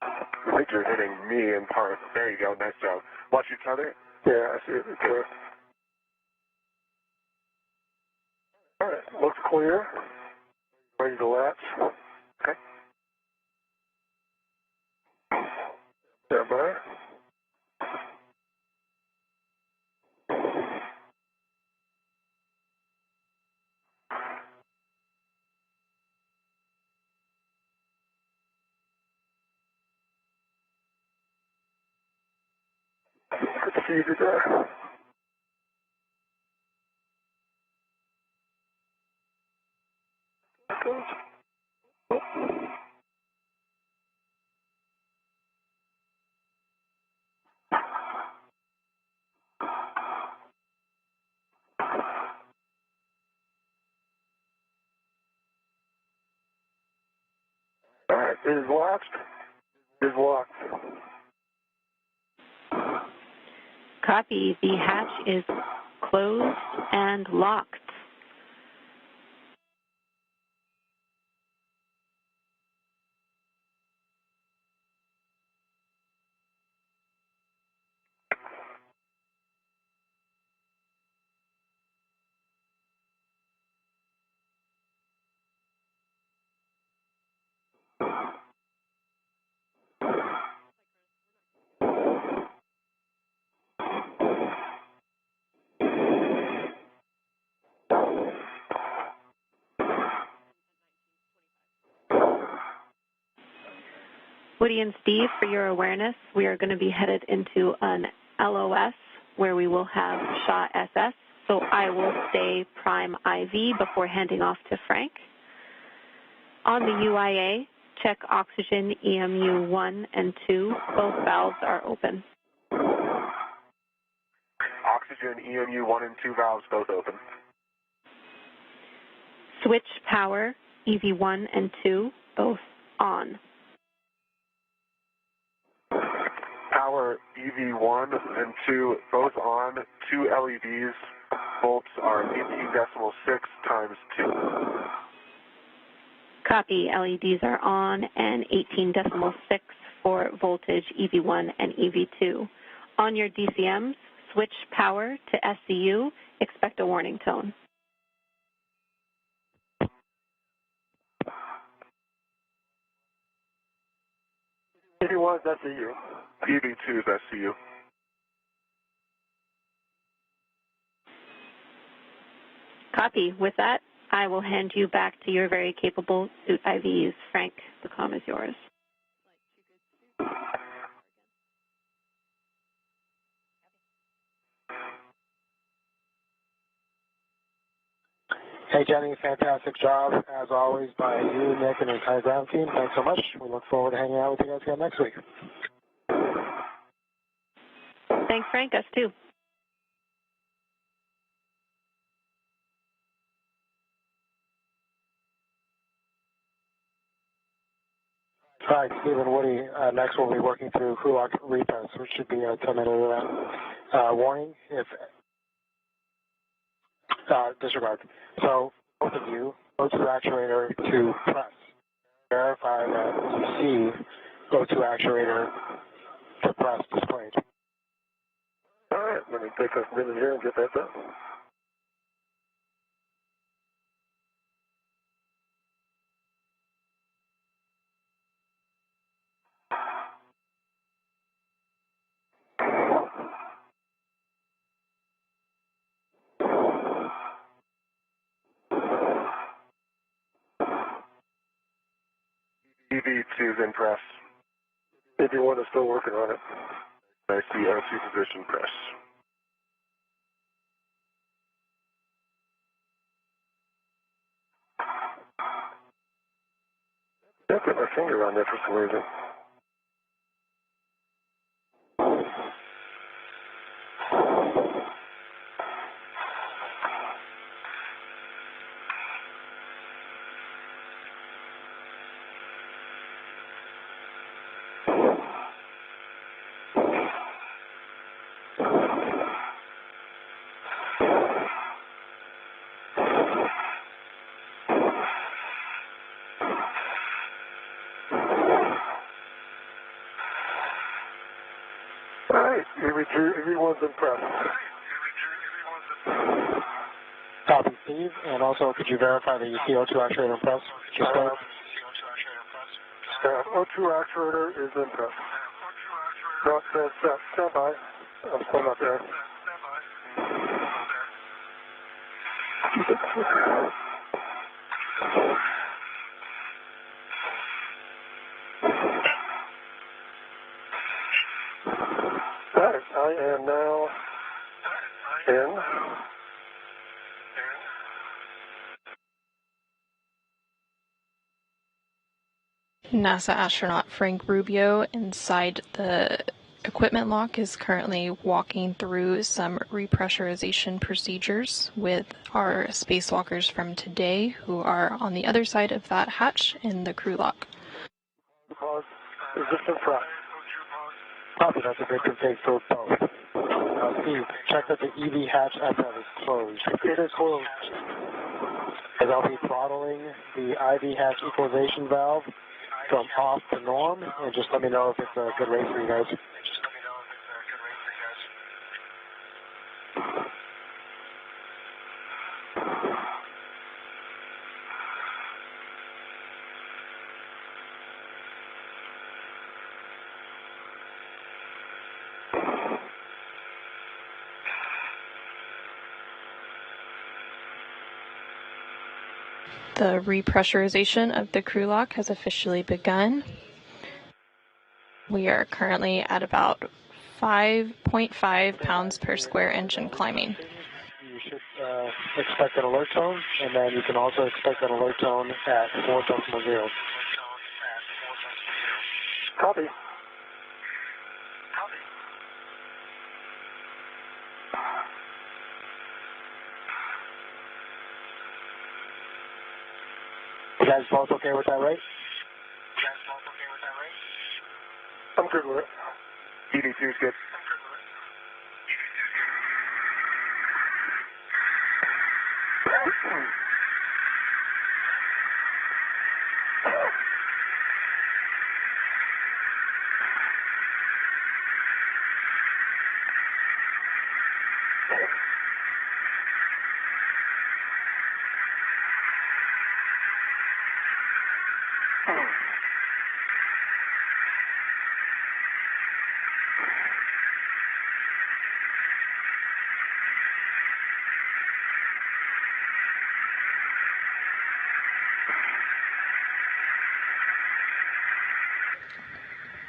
Speaker 6: I think you're hitting me in part. There you go. Nice job. Watch each other.
Speaker 3: Yeah, I see it. Clear. All right. Looks clear. Ready to latch.
Speaker 6: Okay.
Speaker 3: Stand by. Good to see you there. All right, it is latched. It is locked.
Speaker 7: Copy. The hatch is closed and locked. Woody and Steve, for your awareness, we are going to be headed into an LOS where we will have Shaw SS. So I will stay prime IV before handing off to Frank. On the UIA, check oxygen EMU 1 and 2. Both valves are open.
Speaker 6: Oxygen EMU 1 and 2 valves both open.
Speaker 7: Switch power EV1 and 2, both on.
Speaker 6: Power EV1 and 2 both on. 2 LEDs. Volts are 18.6 times 2.
Speaker 7: Copy. LEDs are on and 18.6 for voltage EV1 and EV2. On your DCMs, switch power to SCU. Expect a warning tone.
Speaker 6: EV1 is SCU. EV2 is SCU.
Speaker 7: Copy. With that, I will hand you back to your very capable suit IVs. Frank, the comm is yours.
Speaker 3: Hey, Jenny, fantastic job, as always, by you, Nick, and the entire ground team. Thanks so much. We look forward to hanging out with you guys again next week.
Speaker 7: Thanks, Frank. Us too.
Speaker 3: All right, Steve and Woody, next we'll be working through crew lock repress, which should be a 10-minute warning if disregard. So both of you, O2 actuator to press. Verify that you see O2 actuator to press displayed.
Speaker 6: All right, let me take a minute here and get that done. EV2 is in press. EV1 is still working on it. I see O2 position press. I put my finger on there for some reason. All right, EV1's in press.
Speaker 3: Copy, Steve. And also, could you verify that you see O2 actuator in press?
Speaker 6: O2 actuator is in press. No, stand by. I'm still not there. All right, I am now in.
Speaker 9: NASA astronaut Frank Rubio inside the equipment lock is currently walking through some repressurization procedures with our spacewalkers from today who are on the other side of that hatch in the crew lock.
Speaker 6: Pause. Is this in front?
Speaker 3: Copy, that's a good config for both. Steve, check that the EV hatch outlet is closed.
Speaker 6: It is closed.
Speaker 3: As I'll be throttling the IV hatch equalization valve from off to norm, and just let me know if it's a good rate for you guys.
Speaker 9: The repressurization of the crew lock has officially begun. We are currently at about 5.5 pounds per square inch and climbing.
Speaker 3: You should expect an alert tone, and then you can also expect an alert tone at 4.0. Copy. You guys both okay with that, right?
Speaker 6: I'm good with it. ED2 is good.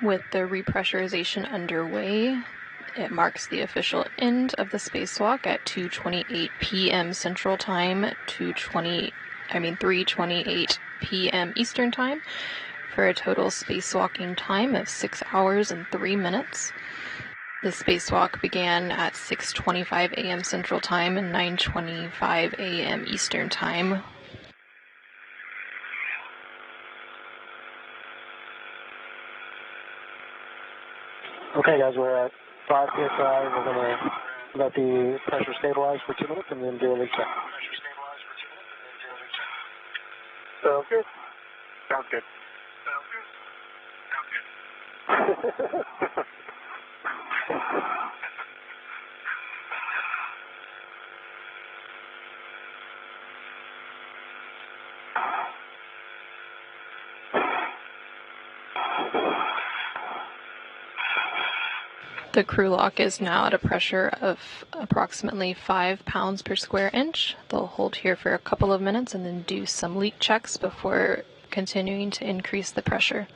Speaker 9: With the repressurization underway, it marks the official end of the spacewalk at 2:28 p.m. Central Time, 3:28 p.m. Eastern Time, for a total spacewalking time of 6 hours and 3 minutes. The spacewalk began at 6:25 a.m. Central Time and 9:25 a.m. Eastern Time.
Speaker 3: Okay, guys, we're at 5 psi. We're going to let the pressure stabilize for 2 minutes and then do a leak check.
Speaker 6: Sounds good. Sounds good.
Speaker 9: The crew lock is now at a pressure of approximately 5 pounds per square inch. They'll hold here for a couple of minutes and then do some leak checks before continuing to increase the pressure.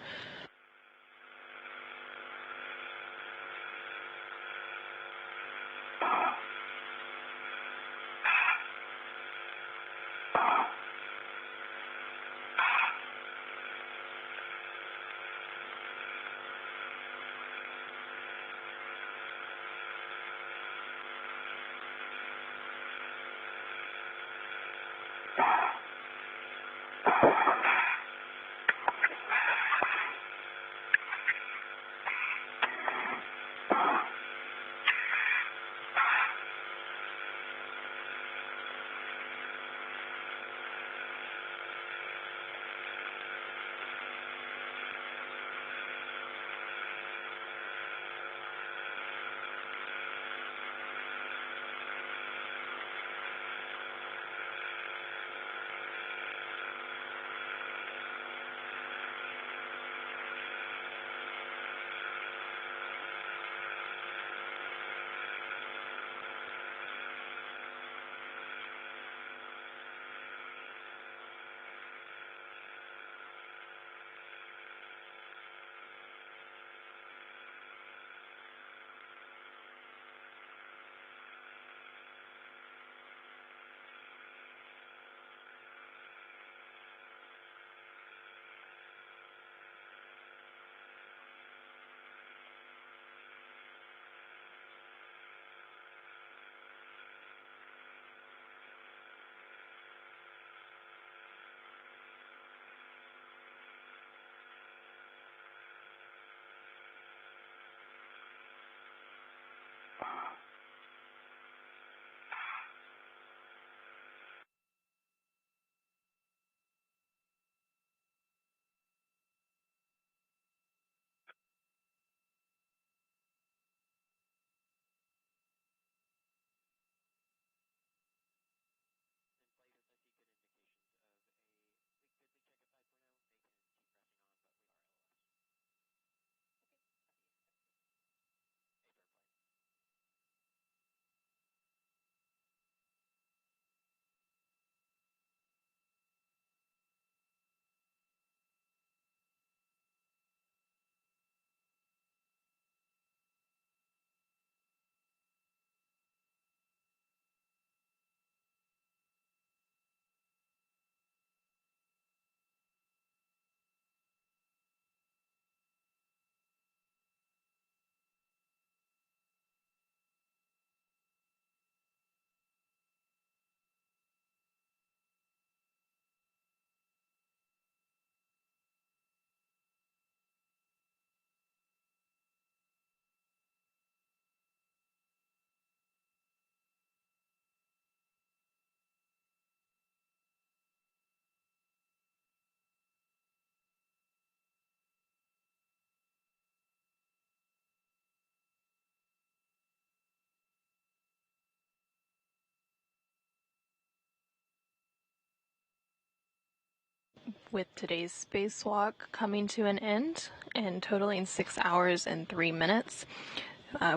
Speaker 9: with today's spacewalk coming to an end and totaling 6 hours and 3 minutes.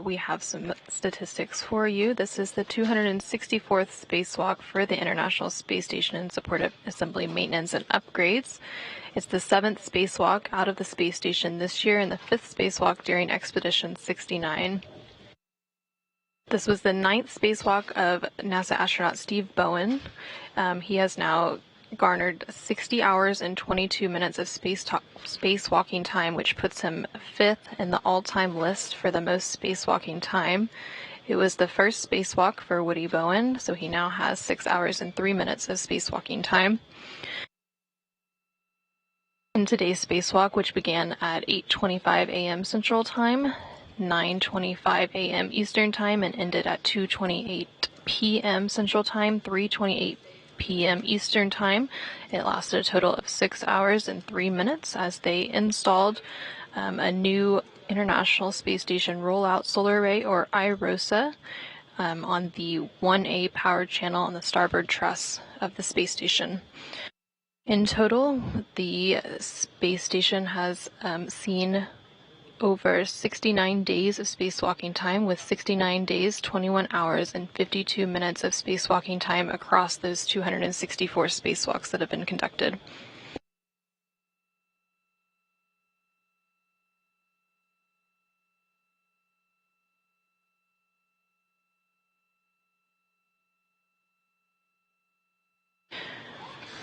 Speaker 9: We have some statistics for you. This is the 264th spacewalk for the International Space Station in support of assembly maintenance and upgrades. It's the 7th spacewalk out of the space station this year and the 5th spacewalk during Expedition 69. This was the 9th spacewalk of NASA astronaut Steve Bowen. He has now garnered 60 hours and 22 minutes of spacewalking time, which puts him 5th in the all-time list for the most spacewalking time. It was the first spacewalk for Woody Bowen, so he now has 6 hours and 3 minutes of spacewalking time. In today's spacewalk, which began at 8:25 a.m. Central Time, 9:25 a.m. Eastern Time, and ended at 2:28 p.m. Central Time, 3:28 p.m. Eastern Time. It lasted a total of 6 hours and 3 minutes as they installed a new International Space Station Rollout Solar Array, or IROSA, on the 1A power channel on the starboard truss of the space station. In total, the space station has seen over 69 days of spacewalking time, with 69 days, 21 hours, and 52 minutes of spacewalking time across those 264 spacewalks that have been conducted.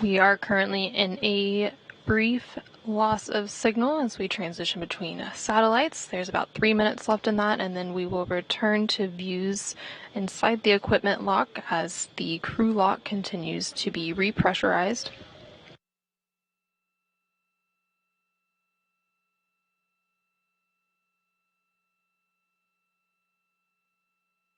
Speaker 9: We are currently in a brief loss of signal as we transition between satellites. There's about 3 minutes left in that, and then we will return to views inside the equipment lock as the crew lock continues to be repressurized.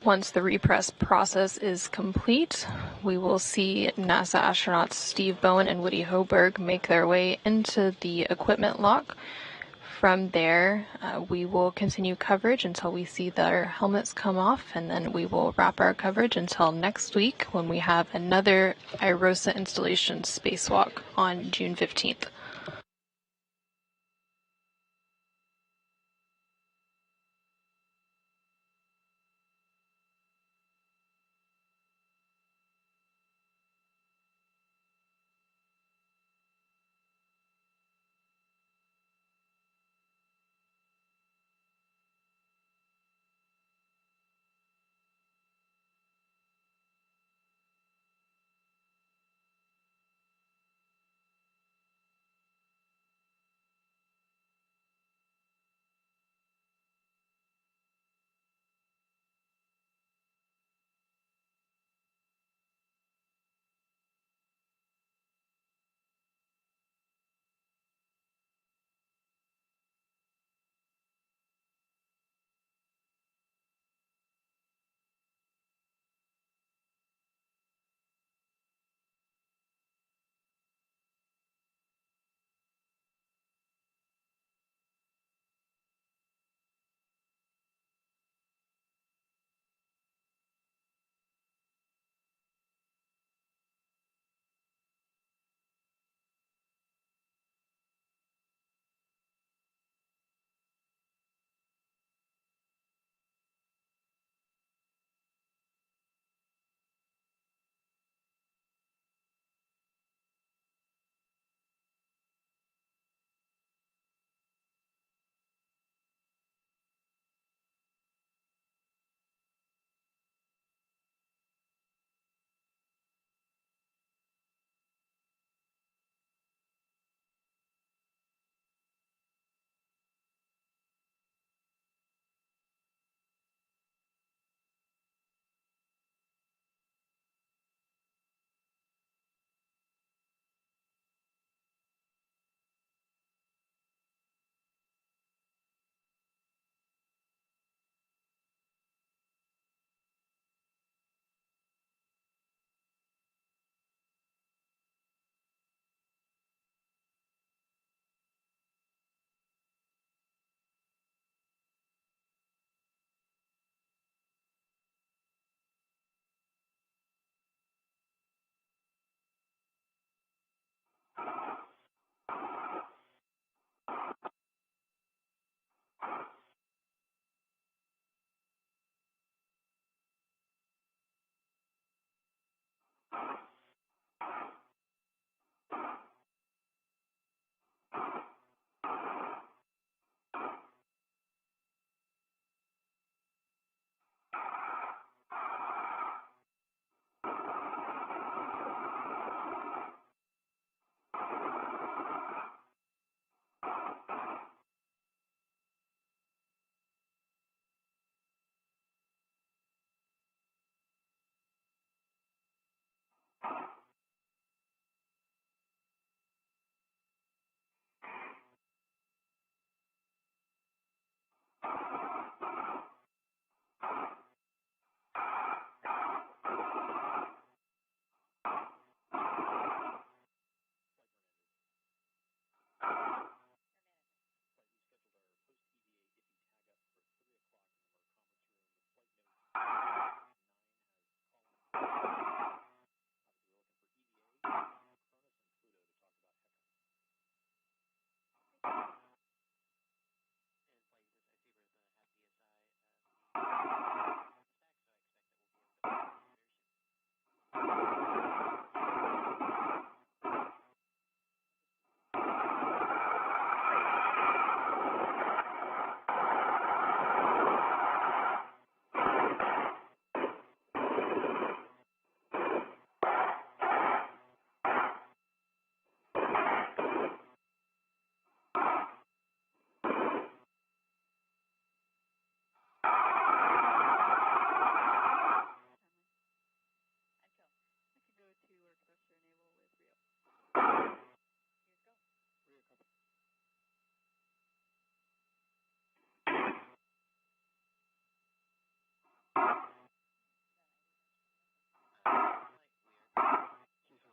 Speaker 9: Once the repress process is complete, we will see NASA astronauts Steve Bowen and Woody Hoberg make their way into the equipment lock. From there, we will continue coverage until we see their helmets come off, and then we will wrap our coverage until next week when we have another IROSA installation spacewalk on June 15th.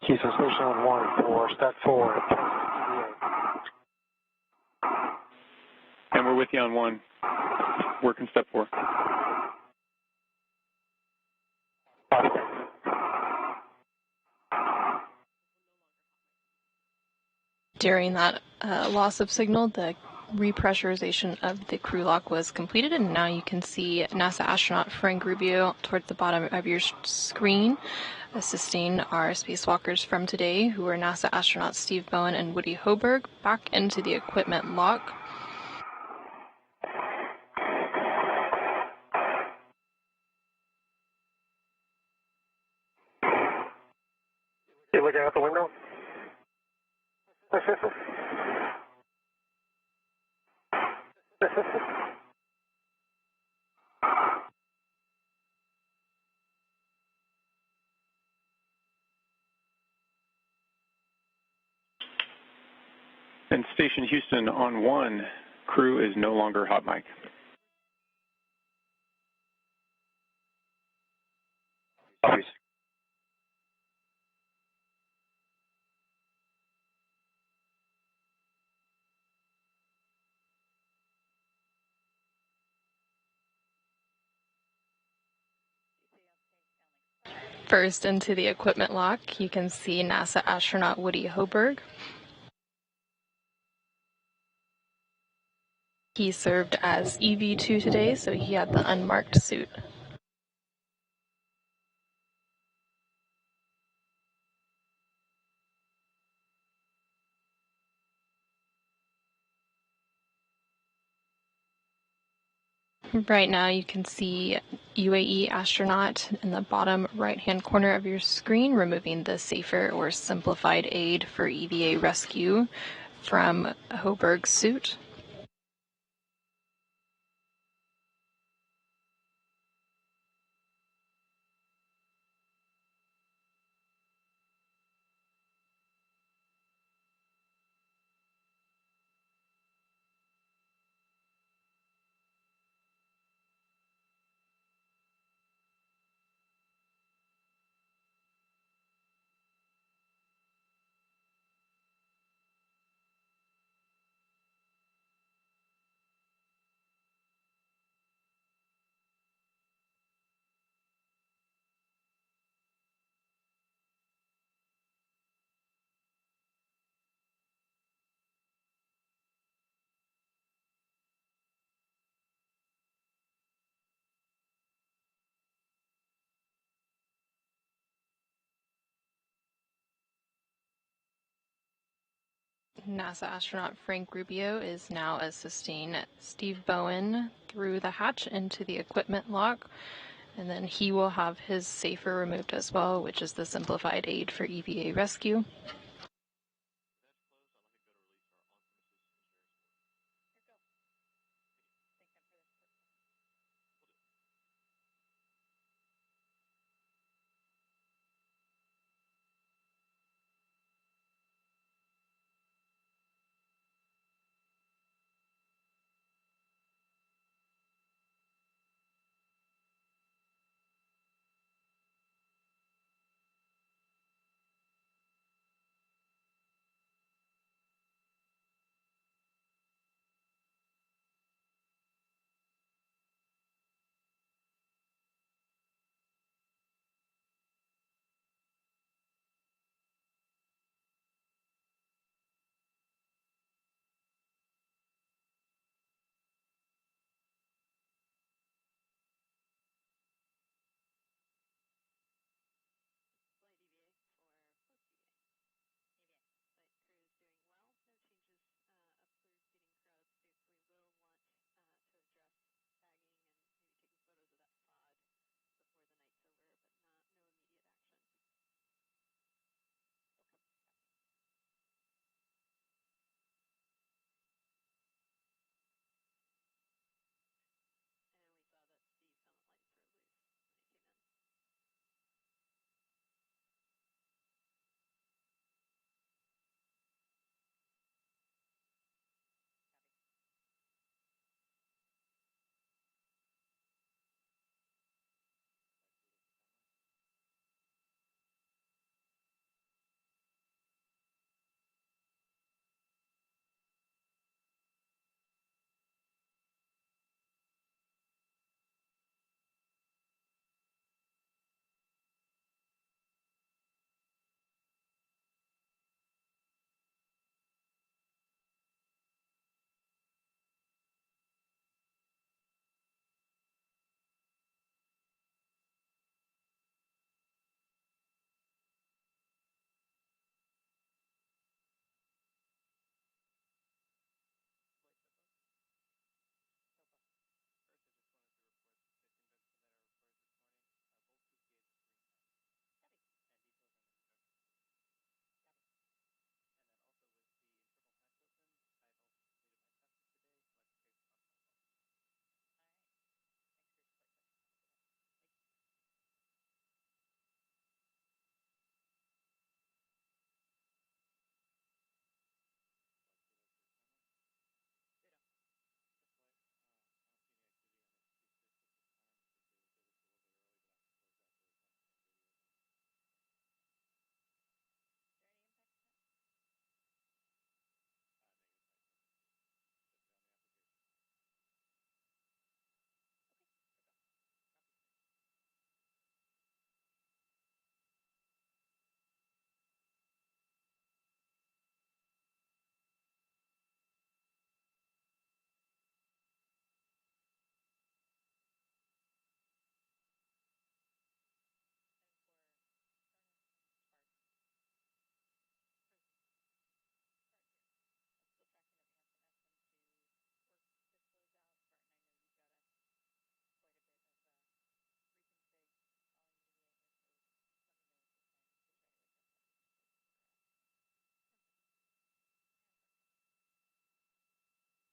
Speaker 3: Houston Station 1 for step 4.
Speaker 5: And we're with you on 1. Working step 4.
Speaker 9: During that loss of signal, the repressurization of the crew lock was completed, and now you can see NASA astronaut Frank Rubio towards the bottom of your screen, assisting our spacewalkers from today, who were NASA astronauts Steve Bowen and Woody Hoberg, back into the equipment lock.
Speaker 3: You looking out the window?
Speaker 5: And Station Houston on 1, crew is no longer hot mic.
Speaker 9: First into the equipment lock, you can see NASA astronaut Woody Hoberg. He served as EV2 today, so he had the unmarked suit. Right now you can see UAE astronaut in the bottom right-hand corner of your screen, removing the safer or simplified aid for EVA rescue from Hoberg's suit. NASA astronaut Frank Rubio is now assisting Steve Bowen through the hatch into the equipment lock, and then he will have his safer removed as well, which is the simplified aid for EVA rescue.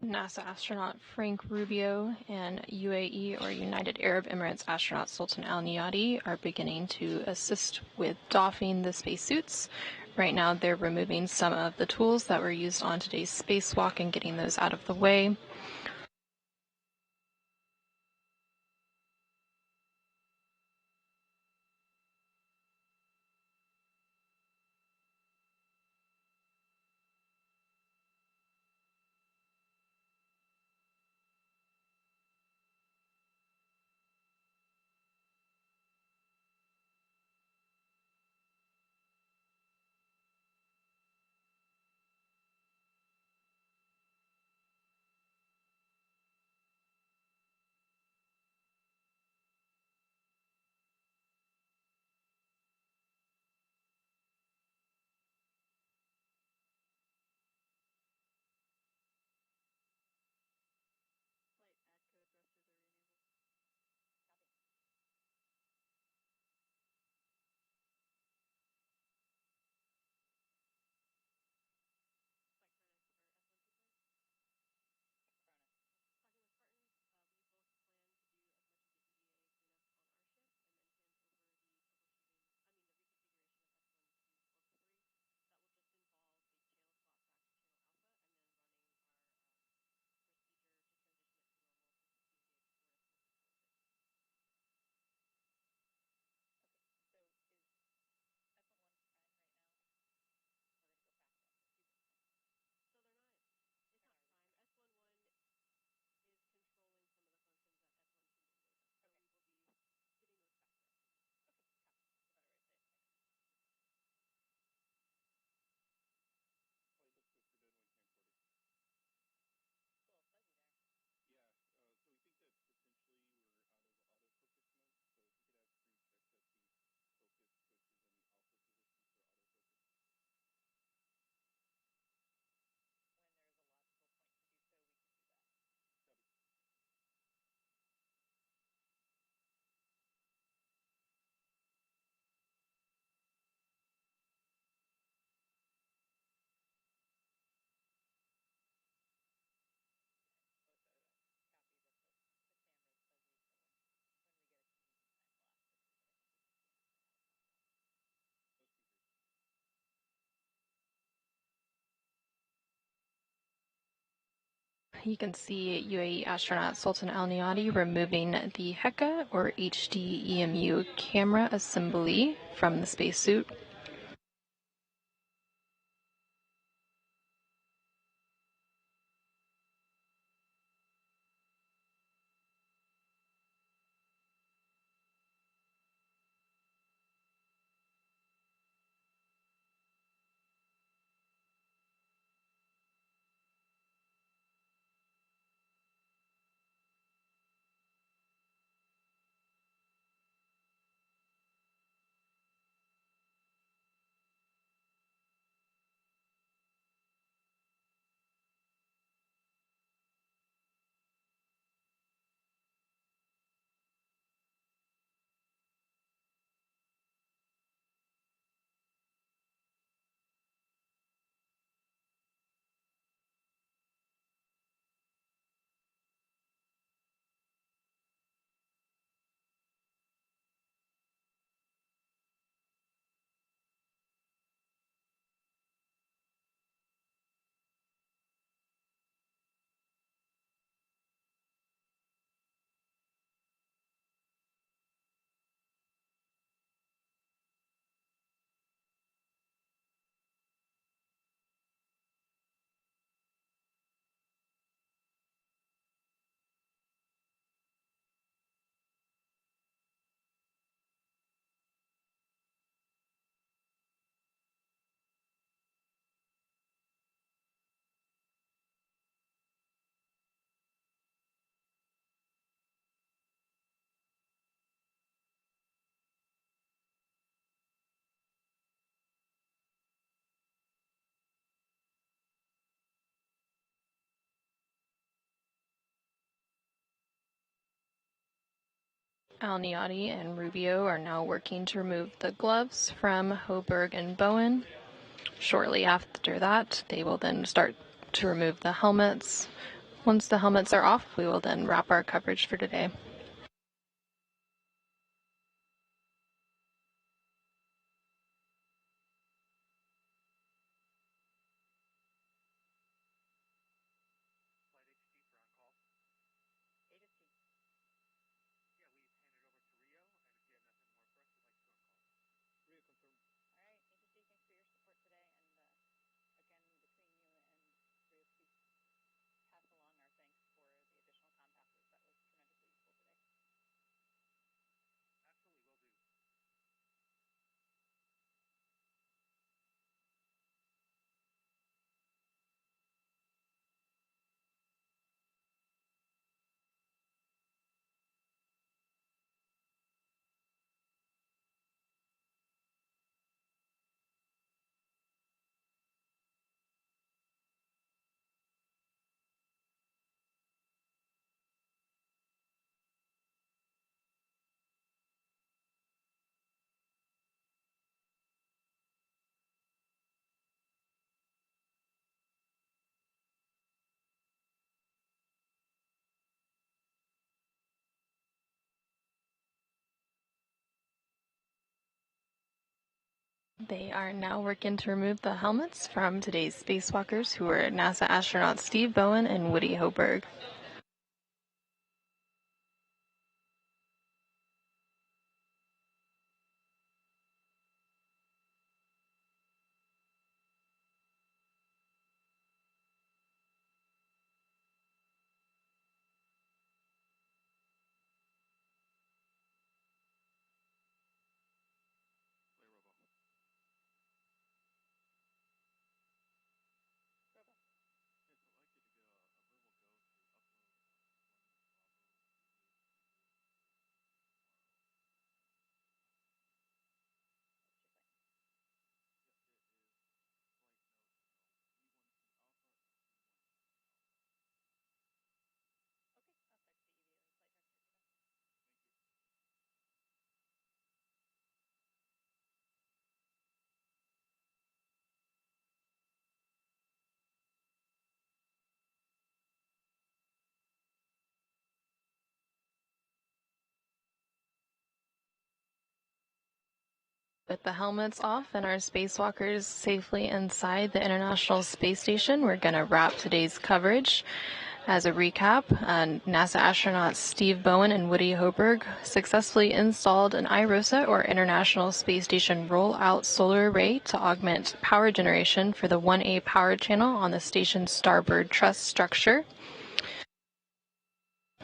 Speaker 9: NASA astronaut Frank Rubio and UAE or United Arab Emirates astronaut Sultan Al Niyadi are beginning to assist with doffing the spacesuits. Right now they're removing some of the tools that were used on today's spacewalk and getting those out of the way. You can see UAE astronaut Sultan Al Niyadi removing the HECA or HD EMU camera assembly from the spacesuit. Al Niyadi and Rubio are now working to remove the gloves from Hoberg and Bowen. Shortly after that, they will then start to remove the helmets, Once the helmets are off, we will then wrap our coverage for today. They are now working to remove the helmets from today's spacewalkers, who were NASA astronauts Steve Bowen and Woody Hoberg. With the helmets off and our spacewalkers safely inside the International Space Station, we're going to wrap today's coverage. As a recap, NASA astronauts Steve Bowen and Woody Hoberg successfully installed an IROSA, or International Space Station Rollout Solar Array, to augment power generation for the 1A power channel on the station's starboard truss structure.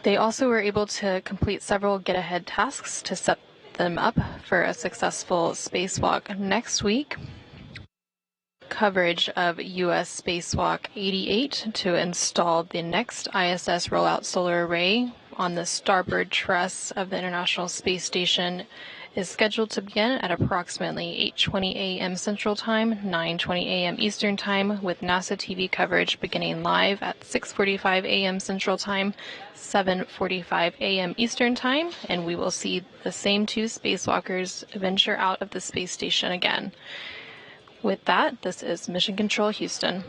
Speaker 9: They also were able to complete several get-ahead tasks to set them up for a successful spacewalk next week. Coverage of U.S. Spacewalk 88 to install the next ISS rollout solar array on the starboard truss of the International Space Station is scheduled to begin at approximately 8:20 a.m. Central Time, 9:20 a.m. Eastern Time, with NASA TV coverage beginning live at 6:45 a.m. Central Time, 7:45 a.m. Eastern Time, and we will see the same two spacewalkers venture out of the space station again. With that, this is Mission Control Houston.